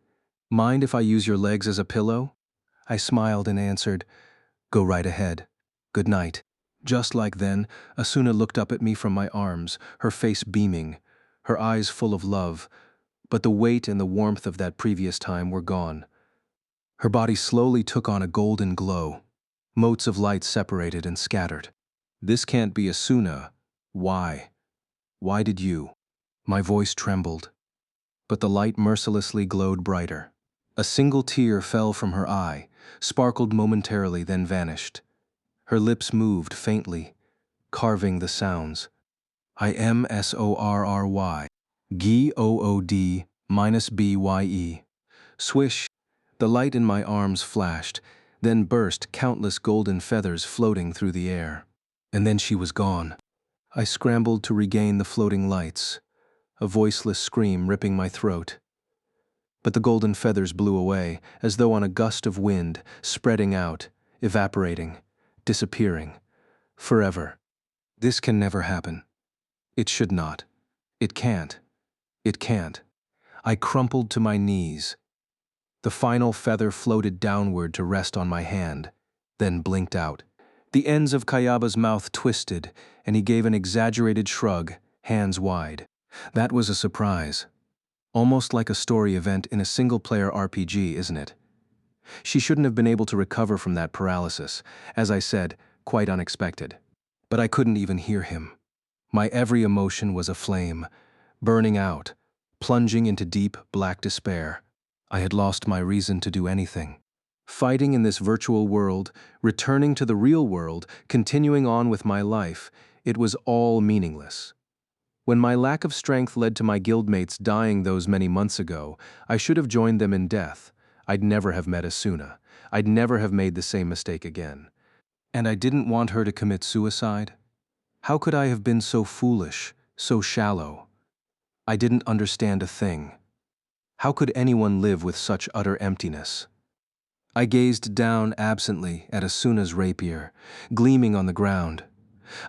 Mind if I use your legs as a pillow? I smiled and answered, Go right ahead. Good night. Just like then, Asuna looked up at me from my arms, her face beaming, her eyes full of love, but the weight and the warmth of that previous time were gone. Her body slowly took on a golden glow. Motes of light separated and scattered. This can't be Asuna. Why? Why did you? My voice trembled, but the light mercilessly glowed brighter. A single tear fell from her eye, sparkled momentarily, then vanished. Her lips moved faintly, carving the sounds. I-M-S-O-R-R-Y. G-O-O-D minus B-Y-E. Swish. The light in my arms flashed, then burst, countless golden feathers floating through the air. And then she was gone. I scrambled to regain the floating lights, a voiceless scream ripping my throat. But the golden feathers blew away, as though on a gust of wind, spreading out, evaporating, disappearing, forever. This can never happen. It should not. It can't. It can't. I crumpled to my knees. The final feather floated downward to rest on my hand, then blinked out. The ends of Kayaba's mouth twisted, and he gave an exaggerated shrug, hands wide. That was a surprise. Almost like a story event in a single-player RPG, isn't it? She shouldn't have been able to recover from that paralysis, as I said, quite unexpected. But I couldn't even hear him. My every emotion was aflame, burning out, plunging into deep, black despair. I had lost my reason to do anything. Fighting in this virtual world, returning to the real world, continuing on with my life, it was all meaningless. When my lack of strength led to my guildmates dying those many months ago, I should have joined them in death. I'd never have met Asuna. I'd never have made the same mistake again. And I didn't want her to commit suicide? How could I have been so foolish, so shallow? I didn't understand a thing. How could anyone live with such utter emptiness? I gazed down absently at Asuna's rapier, gleaming on the ground.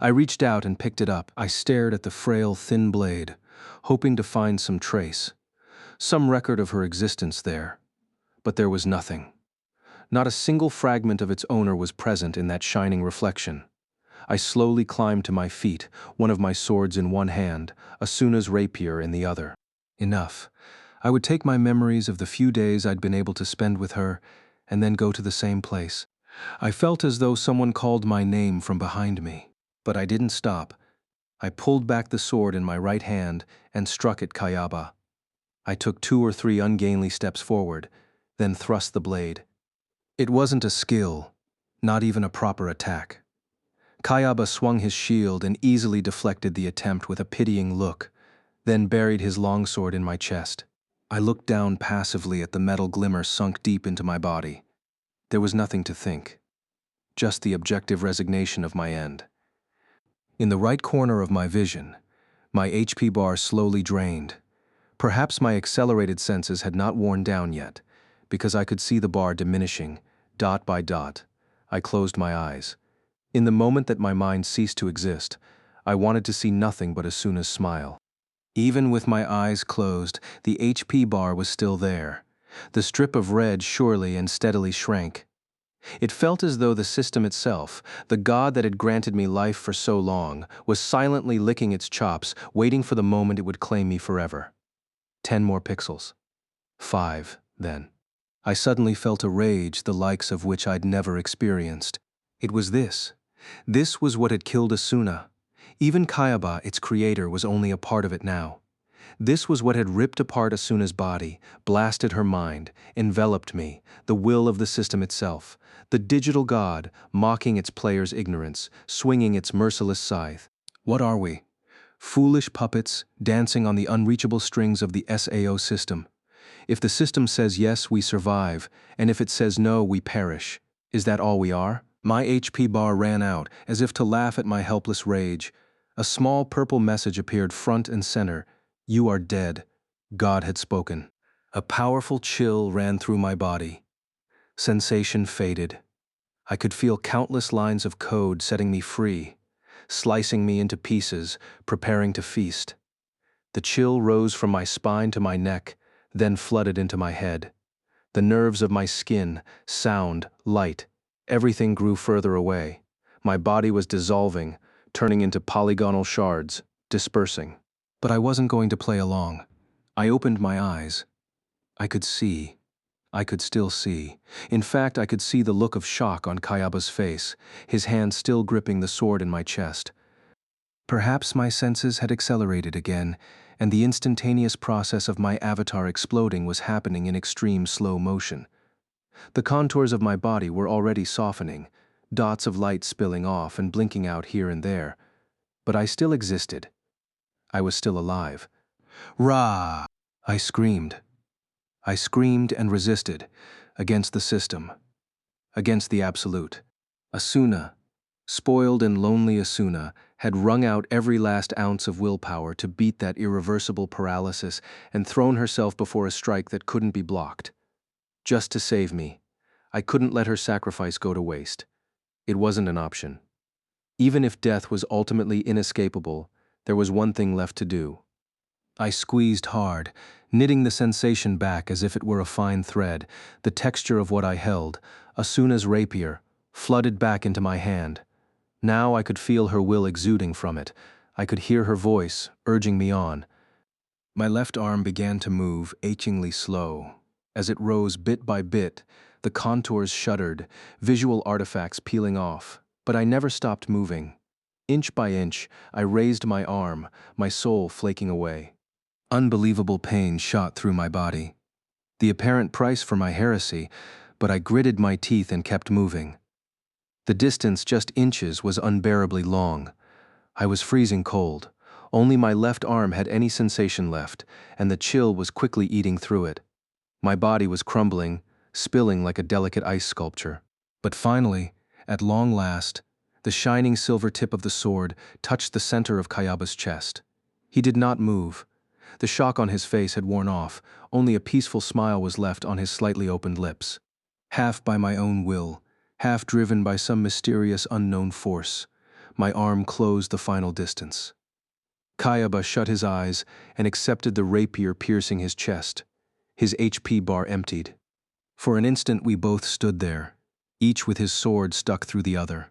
I reached out and picked it up. I stared at the frail, thin blade, hoping to find some trace, some record of her existence there. But there was nothing. Not a single fragment of its owner was present in that shining reflection. I slowly climbed to my feet, one of my swords in one hand, Asuna's rapier in the other. Enough. I would take my memories of the few days I'd been able to spend with her, and then go to the same place. I felt as though someone called my name from behind me. But I didn't stop. I pulled back the sword in my right hand and struck at Kayaba. I took 2 or 3 ungainly steps forward, then thrust the blade. It wasn't a skill, not even a proper attack. Kayaba swung his shield and easily deflected the attempt with a pitying look, then buried his longsword in my chest. I looked down passively at the metal glimmer sunk deep into my body. There was nothing to think, just the objective resignation of my end. In the right corner of my vision, my HP bar slowly drained. Perhaps my accelerated senses had not worn down yet, because I could see the bar diminishing, dot by dot. I closed my eyes. In the moment that my mind ceased to exist, I wanted to see nothing but Asuna's smile. Even with my eyes closed, the HP bar was still there. The strip of red surely and steadily shrank. It felt as though the system itself, the God that had granted me life for so long, was silently licking its chops, waiting for the moment it would claim me forever. 10 more pixels. 5, then. I suddenly felt a rage the likes of which I'd never experienced. It was this. This was what had killed Asuna. Even Kayaba, its creator, was only a part of it now. This was what had ripped apart Asuna's body, blasted her mind, enveloped me, the will of the system itself, the digital god, mocking its players' ignorance, swinging its merciless scythe. What are we? Foolish puppets, dancing on the unreachable strings of the SAO system. If the system says yes, we survive, and if it says no, we perish. Is that all we are? My HP bar ran out, as if to laugh at my helpless rage. A small purple message appeared front and center. You are dead. God had spoken. A powerful chill ran through my body. Sensation faded. I could feel countless lines of code setting me free, slicing me into pieces, preparing to feast. The chill rose from my spine to my neck, then flooded into my head. The nerves of my skin, sound, light, everything grew further away. My body was dissolving, turning into polygonal shards, dispersing. But I wasn't going to play along. I opened my eyes. I could see. I could still see. In fact, I could see the look of shock on Kayaba's face, his hand still gripping the sword in my chest. Perhaps my senses had accelerated again, and the instantaneous process of my avatar exploding was happening in extreme slow motion. The contours of my body were already softening, dots of light spilling off and blinking out here and there. But I still existed. I was still alive. Rah! I screamed. I screamed and resisted, against the system, against the absolute. Asuna, spoiled and lonely Asuna, had wrung out every last ounce of willpower to beat that irreversible paralysis and thrown herself before a strike that couldn't be blocked. Just to save me. I couldn't let her sacrifice go to waste. It wasn't an option. Even if death was ultimately inescapable, there was one thing left to do. I squeezed hard, knitting the sensation back as if it were a fine thread. The texture of what I held, Asuna's rapier, flooded back into my hand. Now I could feel her will exuding from it. I could hear her voice, urging me on. My left arm began to move, achingly slow. As it rose bit by bit, the contours shuddered, visual artifacts peeling off. But I never stopped moving. Inch by inch, I raised my arm, my soul flaking away. Unbelievable pain shot through my body. The apparent price for my heresy, but I gritted my teeth and kept moving. The distance, just inches, was unbearably long. I was freezing cold. Only my left arm had any sensation left, and the chill was quickly eating through it. My body was crumbling, spilling like a delicate ice sculpture. But finally, at long last, the shining silver tip of the sword touched the center of Kayaba's chest. He did not move. The shock on his face had worn off, only a peaceful smile was left on his slightly opened lips. Half by my own will, half driven by some mysterious unknown force, my arm closed the final distance. Kayaba shut his eyes and accepted the rapier piercing his chest. His HP bar emptied. For an instant we both stood there, each with his sword stuck through the other.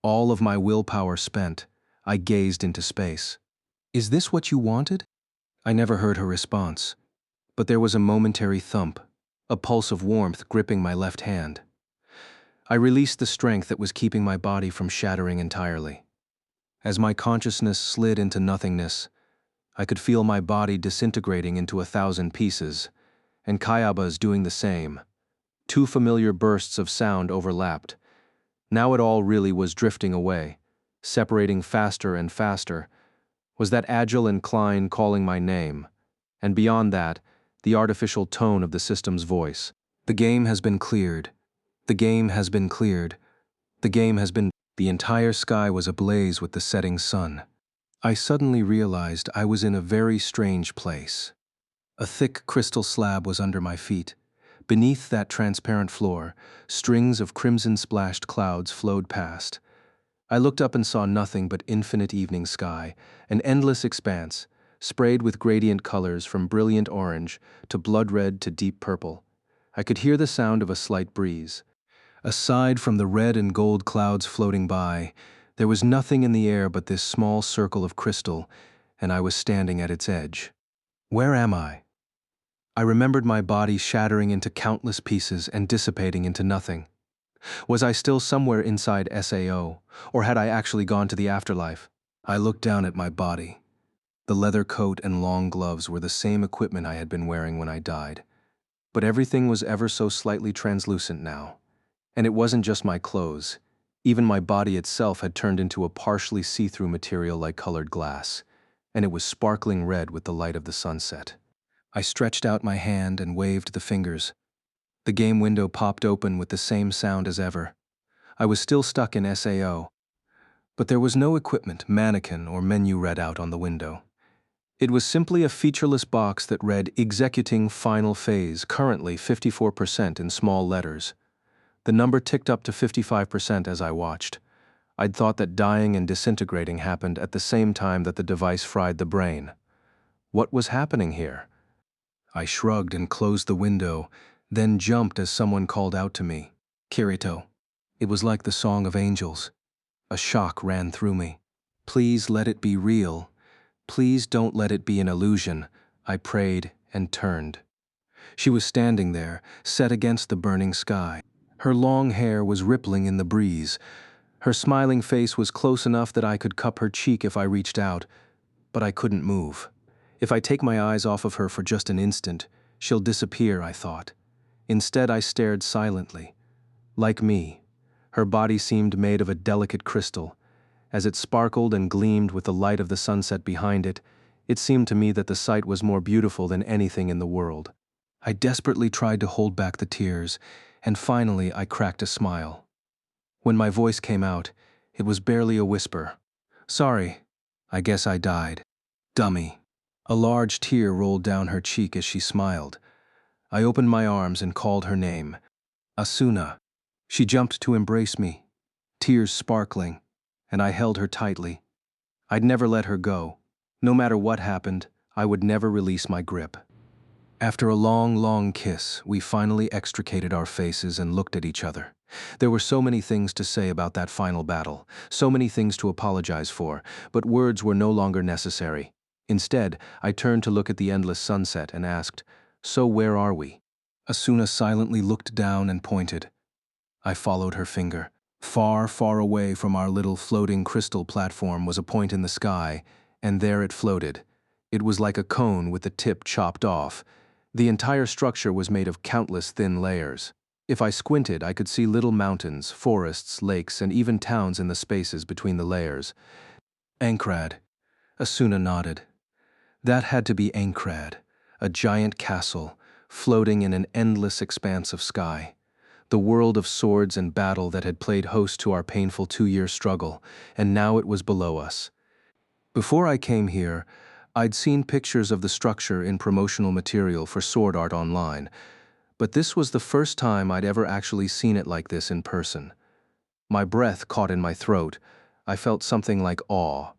All of my willpower spent, I gazed into space. "Is this what you wanted?" I never heard her response, but there was a momentary thump, a pulse of warmth gripping my left hand. I released the strength that was keeping my body from shattering entirely. As my consciousness slid into nothingness, I could feel my body disintegrating into 1,000 pieces, and Kayaba's doing the same. Two familiar bursts of sound overlapped. Now it all really was drifting away, separating faster and faster. Was that agile incline calling my name? And beyond that, the artificial tone of the system's voice. "The game has been cleared. The game has been cleared. The game has been—" The entire sky was ablaze with the setting sun. I suddenly realized I was in a very strange place. A thick crystal slab was under my feet. Beneath that transparent floor, strings of crimson-splashed clouds flowed past. I looked up and saw nothing but infinite evening sky, an endless expanse, sprayed with gradient colors from brilliant orange to blood red to deep purple. I could hear the sound of a slight breeze. Aside from the red and gold clouds floating by, there was nothing in the air but this small circle of crystal, and I was standing at its edge. Where am I? I remembered my body shattering into countless pieces and dissipating into nothing. Was I still somewhere inside SAO, or had I actually gone to the afterlife? I looked down at my body. The leather coat and long gloves were the same equipment I had been wearing when I died. But everything was ever so slightly translucent now. And it wasn't just my clothes. Even my body itself had turned into a partially see-through material like colored glass, and it was sparkling red with the light of the sunset. I stretched out my hand and waved the fingers. The game window popped open with the same sound as ever. I was still stuck in SAO, but there was no equipment, mannequin, or menu read out on the window. It was simply a featureless box that read "Executing Final Phase, currently 54% in small letters." The number ticked up to 55% as I watched. I'd thought that dying and disintegrating happened at the same time that the device fried the brain. What was happening here? I shrugged and closed the window, then jumped as someone called out to me, "Kirito." It was like the song of angels. A shock ran through me. "Please let it be real. Please don't let it be an illusion," I prayed and turned. She was standing there, set against the burning sky. Her long hair was rippling in the breeze. Her smiling face was close enough that I could cup her cheek if I reached out, but I couldn't move. If I take my eyes off of her for just an instant, she'll disappear, I thought. Instead, I stared silently. Like me, her body seemed made of a delicate crystal. As it sparkled and gleamed with the light of the sunset behind it, it seemed to me that the sight was more beautiful than anything in the world. I desperately tried to hold back the tears, and finally I cracked a smile. When my voice came out, it was barely a whisper. "Sorry, I guess I died. Dummy." A large tear rolled down her cheek as she smiled. I opened my arms and called her name. "Asuna." She jumped to embrace me, tears sparkling, and I held her tightly. I'd never let her go. No matter what happened, I would never release my grip. After a long, long kiss, we finally extricated our faces and looked at each other. There were so many things to say about that final battle, so many things to apologize for, but words were no longer necessary. Instead, I turned to look at the endless sunset and asked, "So where are we?" Asuna silently looked down and pointed. I followed her finger. Far, far away from our little floating crystal platform was a point in the sky, and there it floated. It was like a cone with the tip chopped off. The entire structure was made of countless thin layers. If I squinted, I could see little mountains, forests, lakes, and even towns in the spaces between the layers. Ankrad. Asuna nodded. That had to be Ankrad, a giant castle, floating in an endless expanse of sky. The world of swords and battle that had played host to our painful 2-year struggle, and now it was below us. Before I came here, I'd seen pictures of the structure in promotional material for Sword Art Online, but this was the first time I'd ever actually seen it like this in person. My breath caught in my throat. I felt something like awe.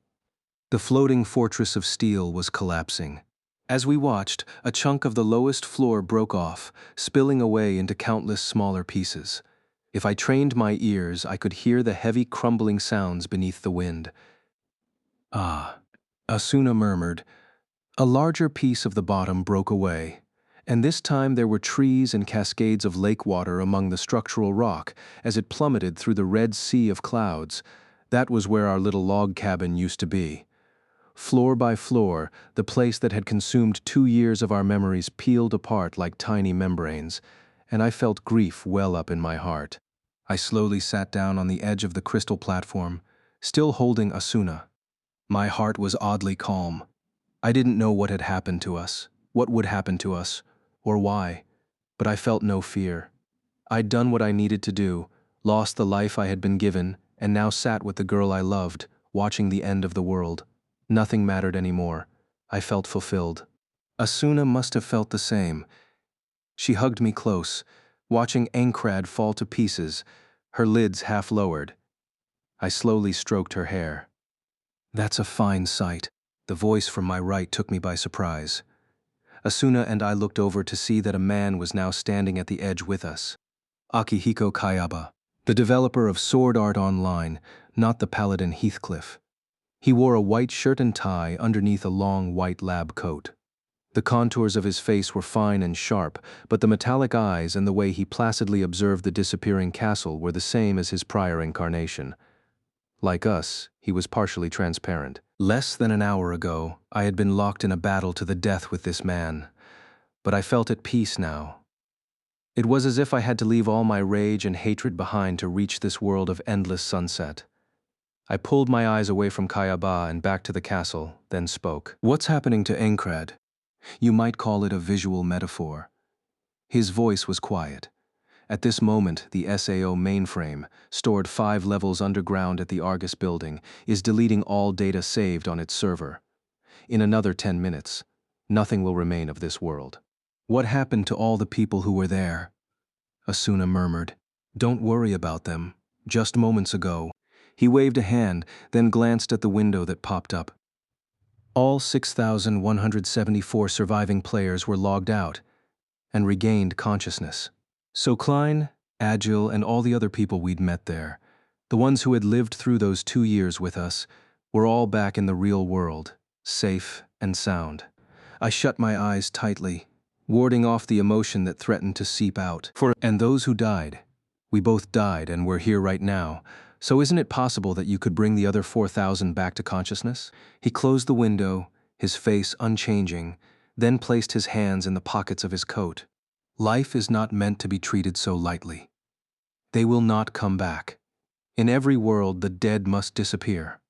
The floating fortress of steel was collapsing. As we watched, a chunk of the lowest floor broke off, spilling away into countless smaller pieces. If I trained my ears, I could hear the heavy crumbling sounds beneath the wind. Ah, Asuna murmured. A larger piece of the bottom broke away, and this time there were trees and cascades of lake water among the structural rock as it plummeted through the red sea of clouds. That was where our little log cabin used to be. Floor by floor, the place that had consumed 2 years of our memories peeled apart like tiny membranes, and I felt grief well up in my heart. I slowly sat down on the edge of the crystal platform, still holding Asuna. My heart was oddly calm. I didn't know what had happened to us, what would happen to us, or why, but I felt no fear. I'd done what I needed to do, lost the life I had been given, and now sat with the girl I loved, watching the end of the world. Nothing mattered anymore. I felt fulfilled. Asuna must have felt the same. She hugged me close, watching Ankrad fall to pieces, her lids half lowered. I slowly stroked her hair. That's a fine sight. The voice from my right took me by surprise. Asuna and I looked over to see that a man was now standing at the edge with us. Akihiko Kayaba, the developer of Sword Art Online, not the paladin Heathcliff. He wore a white shirt and tie underneath a long white lab coat. The contours of his face were fine and sharp, but the metallic eyes and the way he placidly observed the disappearing castle were the same as his prior incarnation. Like us, he was partially transparent. Less than an hour ago, I had been locked in a battle to the death with this man, but I felt at peace now. It was as if I had to leave all my rage and hatred behind to reach this world of endless sunset. I pulled my eyes away from Kayaba and back to the castle, then spoke. What's happening to Ankrad? You might call it a visual metaphor. His voice was quiet. At this moment, the SAO mainframe, stored 5 levels underground at the Argus building, is deleting all data saved on its server. In another 10 minutes, nothing will remain of this world. What happened to all the people who were there? Asuna murmured. Don't worry about them. Just moments ago. He waved a hand, then glanced at the window that popped up. All 6,174 surviving players were logged out and regained consciousness. So Klein, Agile, and all the other people we'd met there, the ones who had lived through those 2 years with us, were all back in the real world, safe and sound. I shut my eyes tightly, warding off the emotion that threatened to seep out. And those who died, we both died and we're here right now, so isn't it possible that you could bring the other 4,000 back to consciousness? He closed the window, his face unchanging, then placed his hands in the pockets of his coat. Life is not meant to be treated so lightly. They will not come back. In every world, the dead must disappear.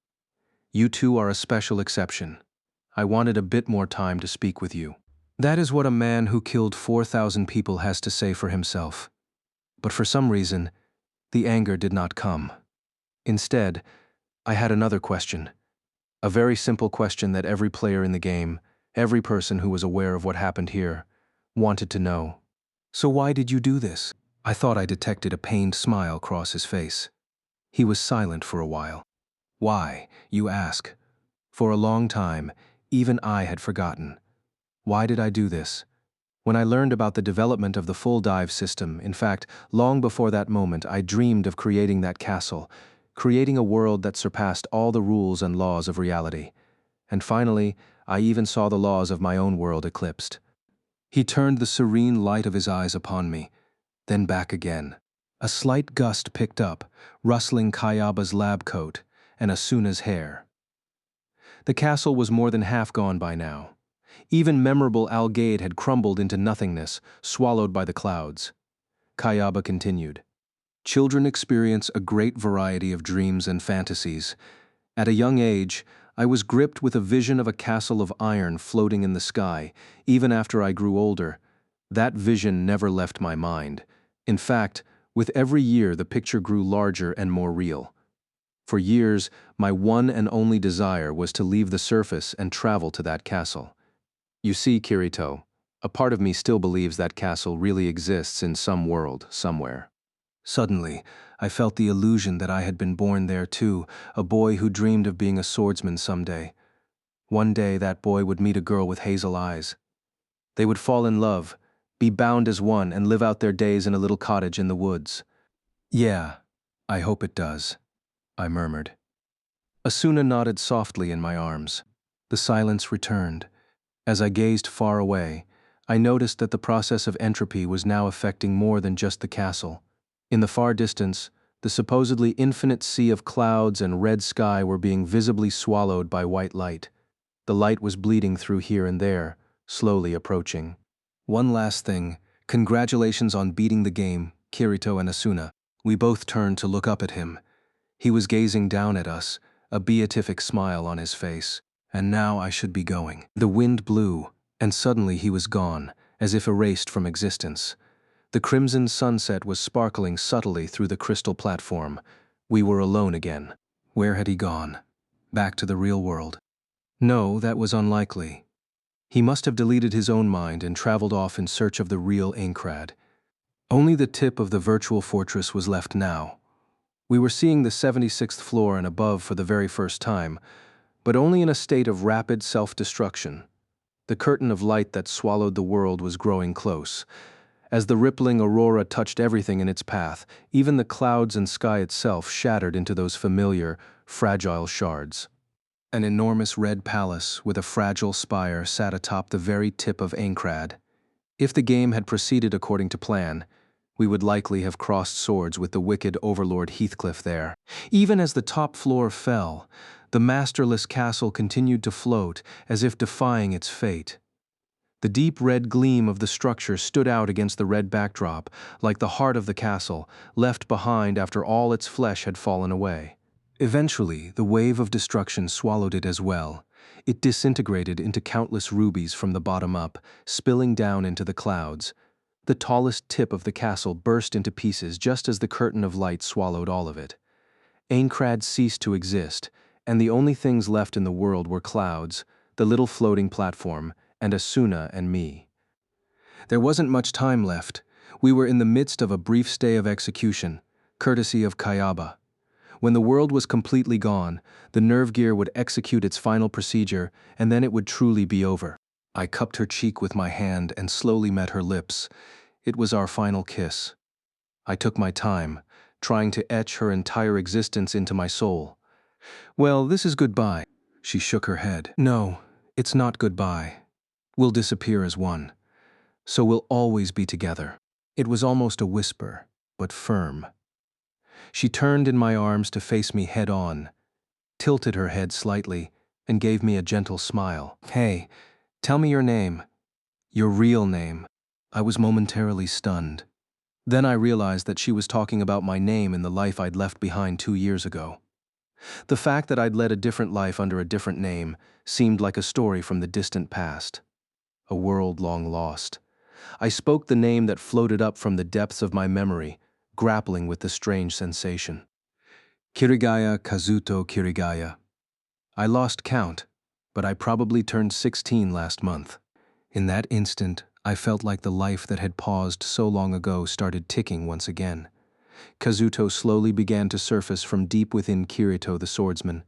You two are a special exception. I wanted a bit more time to speak with you. That is what a man who killed 4,000 people has to say for himself. But for some reason, the anger did not come. Instead, I had another question. A very simple question that every player in the game, every person who was aware of what happened here, wanted to know. So why did you do this? I thought I detected a pained smile cross his face. He was silent for a while. Why, you ask? For a long time, even I had forgotten. Why did I do this? When I learned about the development of the full dive system, in fact, long before that moment, I dreamed of creating that castle, creating a world that surpassed all the rules and laws of reality. And finally, I even saw the laws of my own world eclipsed. He turned the serene light of his eyes upon me, then back again. A slight gust picked up, rustling Kayaba's lab coat and Asuna's hair. The castle was more than half gone by now. Even memorable Algaid had crumbled into nothingness, swallowed by the clouds. Kayaba continued. Children experience a great variety of dreams and fantasies. At a young age, I was gripped with a vision of a castle of iron floating in the sky. Even after I grew older, that vision never left my mind. In fact, with every year the picture grew larger and more real. For years, my one and only desire was to leave the surface and travel to that castle. You see, Kirito, a part of me still believes that castle really exists in some world, somewhere. Suddenly, I felt the illusion that I had been born there too, a boy who dreamed of being a swordsman someday. One day that boy would meet a girl with hazel eyes. They would fall in love, be bound as one, and live out their days in a little cottage in the woods. Yeah, I hope it does, I murmured. Asuna nodded softly in my arms. The silence returned. As I gazed far away, I noticed that the process of entropy was now affecting more than just the castle. In the far distance, the supposedly infinite sea of clouds and red sky were being visibly swallowed by white light. The light was bleeding through here and there, slowly approaching. One last thing, congratulations on beating the game, Kirito and Asuna. We both turned to look up at him. He was gazing down at us, a beatific smile on his face. And now I should be going. The wind blew, and suddenly he was gone, as if erased from existence. The crimson sunset was sparkling subtly through the crystal platform. We were alone again. Where had he gone? Back to the real world? No, that was unlikely. He must have deleted his own mind and traveled off in search of the real Aincrad. Only the tip of the virtual fortress was left now. We were seeing the 76th floor and above for the very first time, but only in a state of rapid self-destruction. The curtain of light that swallowed the world was growing close. As the rippling aurora touched everything in its path, even the clouds and sky itself shattered into those familiar, fragile shards. An enormous red palace with a fragile spire sat atop the very tip of Aincrad. If the game had proceeded according to plan, we would likely have crossed swords with the wicked overlord Heathcliff there. Even as the top floor fell, the masterless castle continued to float, as if defying its fate. The deep red gleam of the structure stood out against the red backdrop, like the heart of the castle, left behind after all its flesh had fallen away. Eventually, the wave of destruction swallowed it as well. It disintegrated into countless rubies from the bottom up, spilling down into the clouds. The tallest tip of the castle burst into pieces just as the curtain of light swallowed all of it. Aincrad ceased to exist, and the only things left in the world were clouds, the little floating platform, and Asuna and me. There wasn't much time left. We were in the midst of a brief stay of execution, courtesy of Kayaba. When the world was completely gone, the nerve gear would execute its final procedure, and then it would truly be over. I cupped her cheek with my hand and slowly met her lips. It was our final kiss. I took my time, trying to etch her entire existence into my soul. Well, this is goodbye. She shook her head. No, it's not goodbye. We'll disappear as one. So we'll always be together. It was almost a whisper, but firm. She turned in my arms to face me head on, tilted her head slightly, and gave me a gentle smile. Hey, tell me your name. Your real name. I was momentarily stunned. Then I realized that she was talking about my name in the life I'd left behind 2 years ago. The fact that I'd led a different life under a different name seemed like a story from the distant past. A world long lost. I spoke the name that floated up from the depths of my memory, grappling with the strange sensation. Kirigaya Kazuto Kirigaya. I lost count, but I probably turned 16 last month. In that instant, I felt like the life that had paused so long ago started ticking once again. Kazuto slowly began to surface from deep within Kirito the swordsman.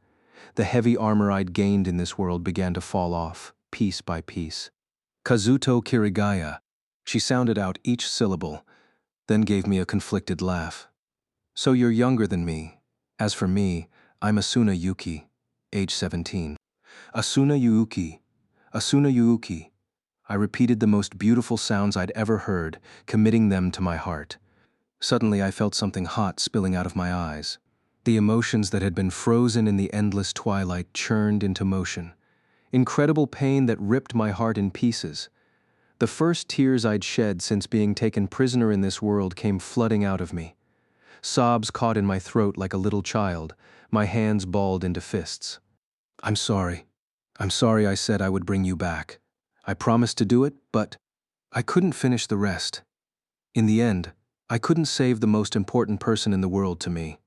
The heavy armor I'd gained in this world began to fall off, piece by piece. Kazuto Kirigaya. She sounded out each syllable, then gave me a conflicted laugh. So you're younger than me. As for me, I'm Asuna Yuki, age 17. Asuna Yuki. Asuna Yuki. I repeated the most beautiful sounds I'd ever heard, committing them to my heart. Suddenly I felt something hot spilling out of my eyes. The emotions that had been frozen in the endless twilight churned into motion. Incredible pain that ripped my heart in pieces. The first tears I'd shed since being taken prisoner in this world came flooding out of me. Sobs caught in my throat like a little child, my hands balled into fists. I'm sorry. I'm sorry I said I would bring you back. I promised to do it, but I couldn't finish the rest. In the end, I couldn't save the most important person in the world to me.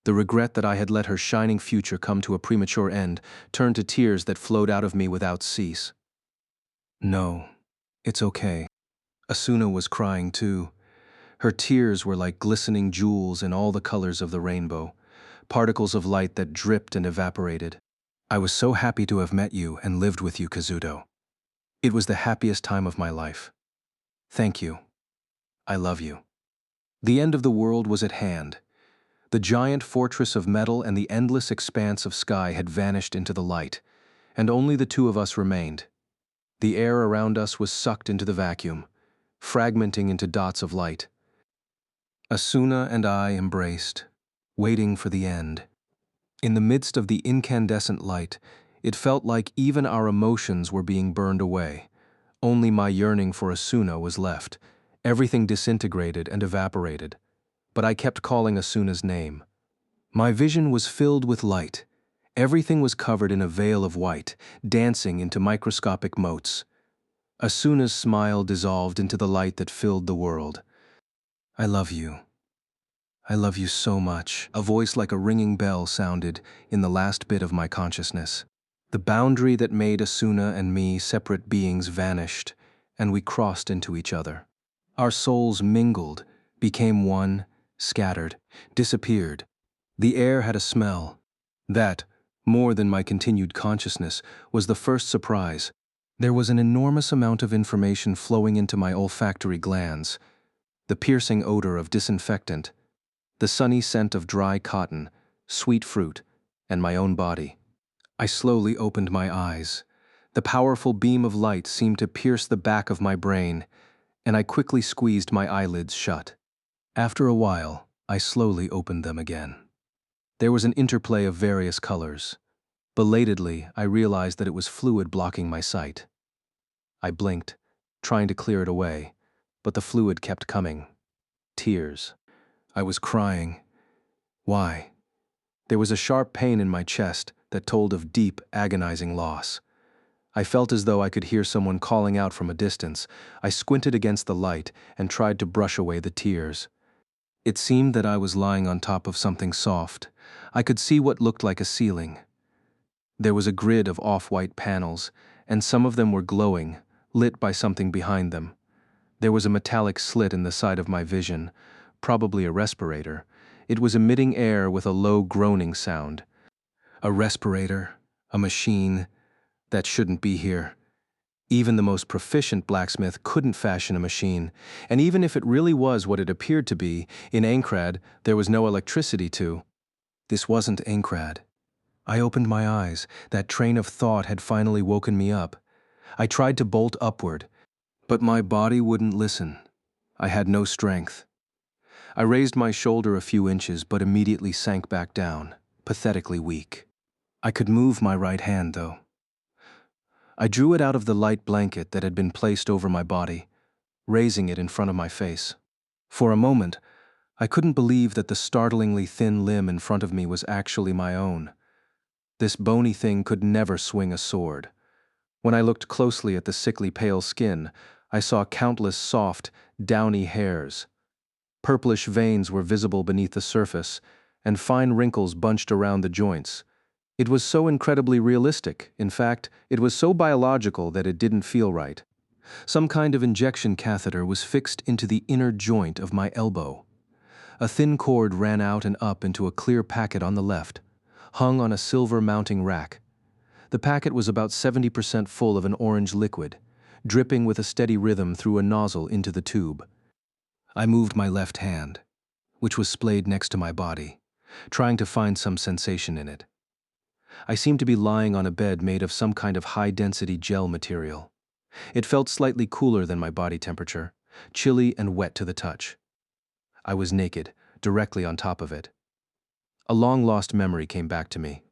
The regret that I had let her shining future come to a premature end turned to tears that flowed out of me without cease. No, it's okay. Asuna was crying too. Her tears were like glistening jewels in all the colors of the rainbow, particles of light that dripped and evaporated. I was so happy to have met you and lived with you, Kazuto. It was the happiest time of my life. Thank you. I love you. The end of the world was at hand. The giant fortress of metal and the endless expanse of sky had vanished into the light, and only the two of us remained. The air around us was sucked into the vacuum, fragmenting into dots of light. Asuna and I embraced, waiting for the end. In the midst of the incandescent light, it felt like even our emotions were being burned away. Only my yearning for Asuna was left. Everything disintegrated and evaporated, but I kept calling Asuna's name. My vision was filled with light. Everything was covered in a veil of white, dancing into microscopic motes. Asuna's smile dissolved into the light that filled the world. I love you. I love you so much. A voice like a ringing bell sounded in the last bit of my consciousness. The boundary that made Asuna and me separate beings vanished, and we crossed into each other. Our souls mingled, became one, scattered, disappeared. The air had a smell. That, more than my continued consciousness, was the first surprise. There was an enormous amount of information flowing into my olfactory glands. The piercing odor of disinfectant, the sunny scent of dry cotton, sweet fruit, and my own body. I slowly opened my eyes. The powerful beam of light seemed to pierce the back of my brain, and I quickly squeezed my eyelids shut. After a while, I slowly opened them again. There was an interplay of various colors. Belatedly, I realized that it was fluid blocking my sight. I blinked, trying to clear it away, but the fluid kept coming. Tears. I was crying. Why? There was a sharp pain in my chest that told of deep, agonizing loss. I felt as though I could hear someone calling out from a distance. I squinted against the light and tried to brush away the tears. It seemed that I was lying on top of something soft. I could see what looked like a ceiling. There was a grid of off-white panels, and some of them were glowing, lit by something behind them. There was a metallic slit in the side of my vision, probably a respirator. It was emitting air with a low groaning sound. A respirator, a machine, that shouldn't be here. Even the most proficient blacksmith couldn't fashion a machine, and even if it really was what it appeared to be, in Aincrad there was no electricity to. This wasn't Aincrad. I opened my eyes. That train of thought had finally woken me up. I tried to bolt upward, but my body wouldn't listen. I had no strength. I raised my shoulder a few inches but immediately sank back down, pathetically weak. I could move my right hand, though. I drew it out of the light blanket that had been placed over my body, raising it in front of my face. For a moment, I couldn't believe that the startlingly thin limb in front of me was actually my own. This bony thing could never swing a sword. When I looked closely at the sickly pale skin, I saw countless soft, downy hairs. Purplish veins were visible beneath the surface, and fine wrinkles bunched around the joints. It was so incredibly realistic. In fact, it was so biological that it didn't feel right. Some kind of injection catheter was fixed into the inner joint of my elbow. A thin cord ran out and up into a clear packet on the left, hung on a silver mounting rack. The packet was about 70% full of an orange liquid, dripping with a steady rhythm through a nozzle into the tube. I moved my left hand, which was splayed next to my body, trying to find some sensation in it. I seemed to be lying on a bed made of some kind of high-density gel material. It felt slightly cooler than my body temperature, chilly and wet to the touch. I was naked, directly on top of it. A long-lost memory came back to me.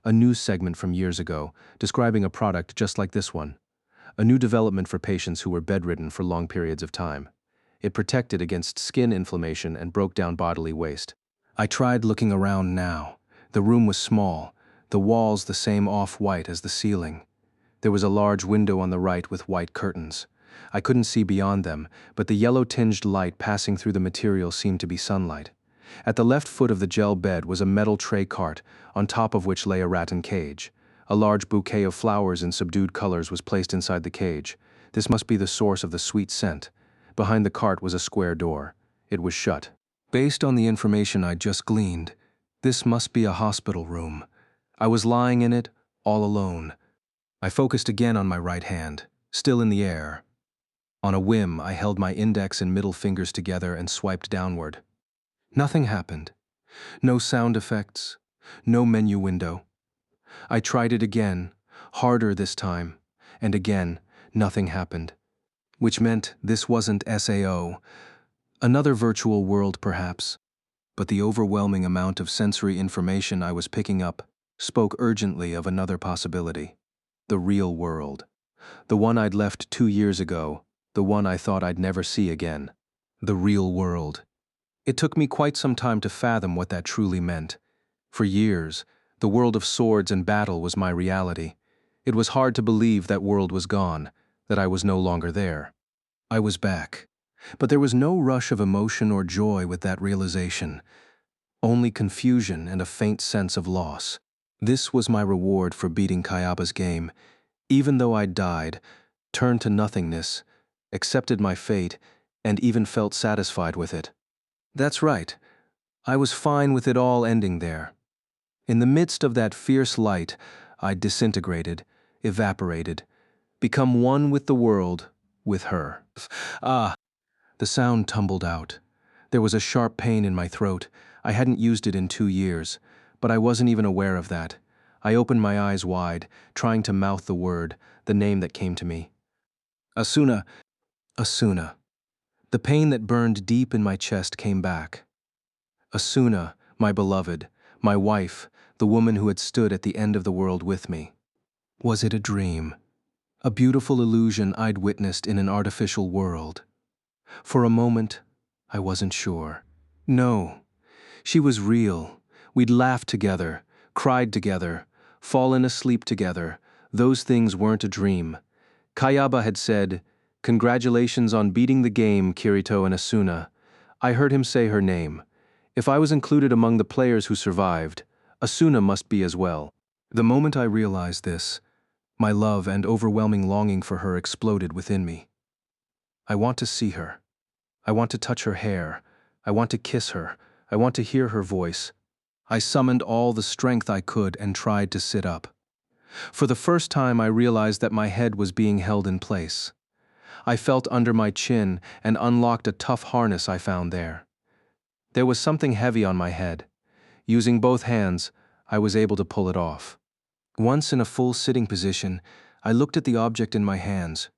A news segment from years ago, describing a product just like this one. a new development for patients who were bedridden for long periods of time. It protected against skin inflammation and broke down bodily waste. I tried looking around now. The room was small, the walls the same off-white as the ceiling. There was a large window on the right with white curtains. I couldn't see beyond them, but the yellow-tinged light passing through the material seemed to be sunlight. At the left foot of the gel bed was a metal tray cart, on top of which lay a rattan cage. A large bouquet of flowers in subdued colors was placed inside the cage. This must be the source of the sweet scent. Behind the cart was a square door. It was shut. Based on the information I'd just gleaned, this must be a hospital room. I was lying in it, all alone. I focused again on my right hand, still in the air. On a whim, I held my index and middle fingers together and swiped downward. Nothing happened. No sound effects, no menu window. I tried it again, harder this time, and again, nothing happened. Which meant this wasn't SAO. Another virtual world, perhaps. But the overwhelming amount of sensory information I was picking up spoke urgently of another possibility. The real world. The one I'd left 2 years ago, the one I thought I'd never see again. The real world. It took me quite some time to fathom what that truly meant. For years, the world of swords and battle was my reality. It was hard to believe that world was gone, that I was no longer there. I was back. But there was no rush of emotion or joy with that realization. Only confusion and a faint sense of loss. This was my reward for beating Kayaba's game. Even though I'd died, turned to nothingness, accepted my fate, and even felt satisfied with it. That's right. I was fine with it all ending there. In the midst of that fierce light, I'd disintegrated, evaporated, become one with the world, with her. Ah! The sound tumbled out. There was a sharp pain in my throat. I hadn't used it in 2 years, but I wasn't even aware of that. I opened my eyes wide, trying to mouth the word, the name that came to me. Asuna. Asuna. The pain that burned deep in my chest came back. Asuna, my beloved, my wife, the woman who had stood at the end of the world with me. Was it a dream? A beautiful illusion I'd witnessed in an artificial world? For a moment, I wasn't sure. No, she was real. We'd laughed together, cried together, fallen asleep together. Those things weren't a dream. Kayaba had said, "Congratulations on beating the game, Kirito and Asuna." I heard him say her name. If I was included among the players who survived, Asuna must be as well. The moment I realized this, my love and overwhelming longing for her exploded within me. I want to see her. I want to touch her hair. I want to kiss her. I want to hear her voice. I summoned all the strength I could and tried to sit up. For the first time, I realized that my head was being held in place. I felt under my chin and unlocked a tough harness I found there. There was something heavy on my head. Using both hands, I was able to pull it off. Once in a full sitting position, I looked at the object in my hands.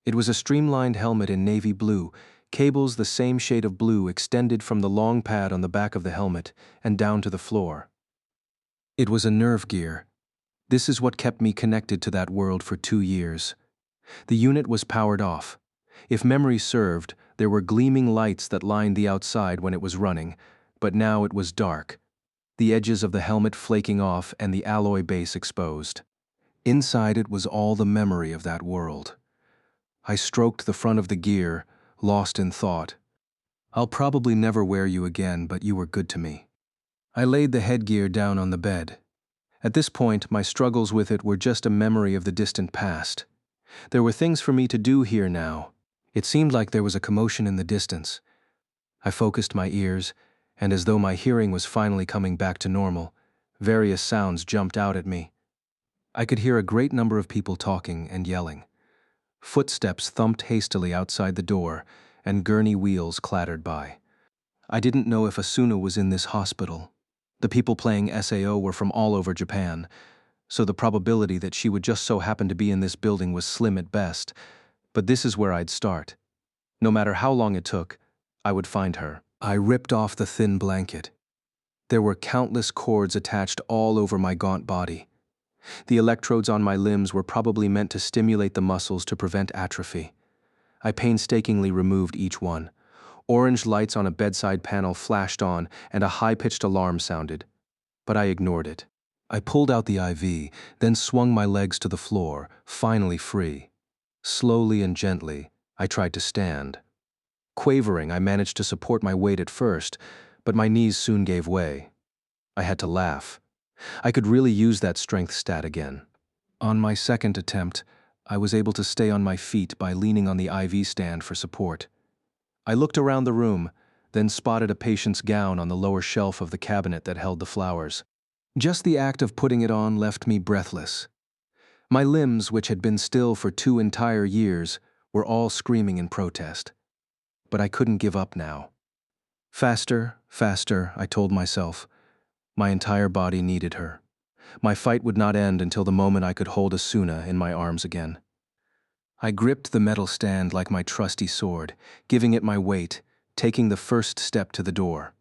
It was a streamlined helmet in navy blue, cables the same shade of blue extended from the long pad on the back of the helmet and down to the floor. It was a nerve gear. This is what kept me connected to that world for 2 years. The unit was powered off. If memory served, there were gleaming lights that lined the outside when it was running, but now it was dark, the edges of the helmet flaking off and the alloy base exposed. Inside it was all the memory of that world. I stroked the front of the gear, lost in thought. I'll probably never wear you again, but you were good to me. I laid the headgear down on the bed. At this point, my struggles with it were just a memory of the distant past. There were things for me to do here now. It seemed like there was a commotion in the distance. I focused my ears, and as though my hearing was finally coming back to normal, various sounds jumped out at me. I could hear a great number of people talking and yelling. Footsteps thumped hastily outside the door, and gurney wheels clattered by. I didn't know if Asuna was in this hospital. The people playing SAO were from all over Japan, so the probability that she would just so happen to be in this building was slim at best, but this is where I'd start. No matter how long it took, I would find her. I ripped off the thin blanket. There were countless cords attached all over my gaunt body. The electrodes on my limbs were probably meant to stimulate the muscles to prevent atrophy. I painstakingly removed each one. Orange lights on a bedside panel flashed on, and a high-pitched alarm sounded. But I ignored it. I pulled out the IV, then swung my legs to the floor, finally free. Slowly and gently, I tried to stand. Quavering, I managed to support my weight at first, but my knees soon gave way. I had to laugh. I could really use that strength stat again. On my second attempt, I was able to stay on my feet by leaning on the IV stand for support. I looked around the room, then spotted a patient's gown on the lower shelf of the cabinet that held the flowers. Just the act of putting it on left me breathless. My limbs, which had been still for 2 entire years, were all screaming in protest. But I couldn't give up now. Faster, faster, I told myself. My entire body needed her. My fight would not end until the moment I could hold Asuna in my arms again. I gripped the metal stand like my trusty sword, giving it my weight, taking the first step to the door.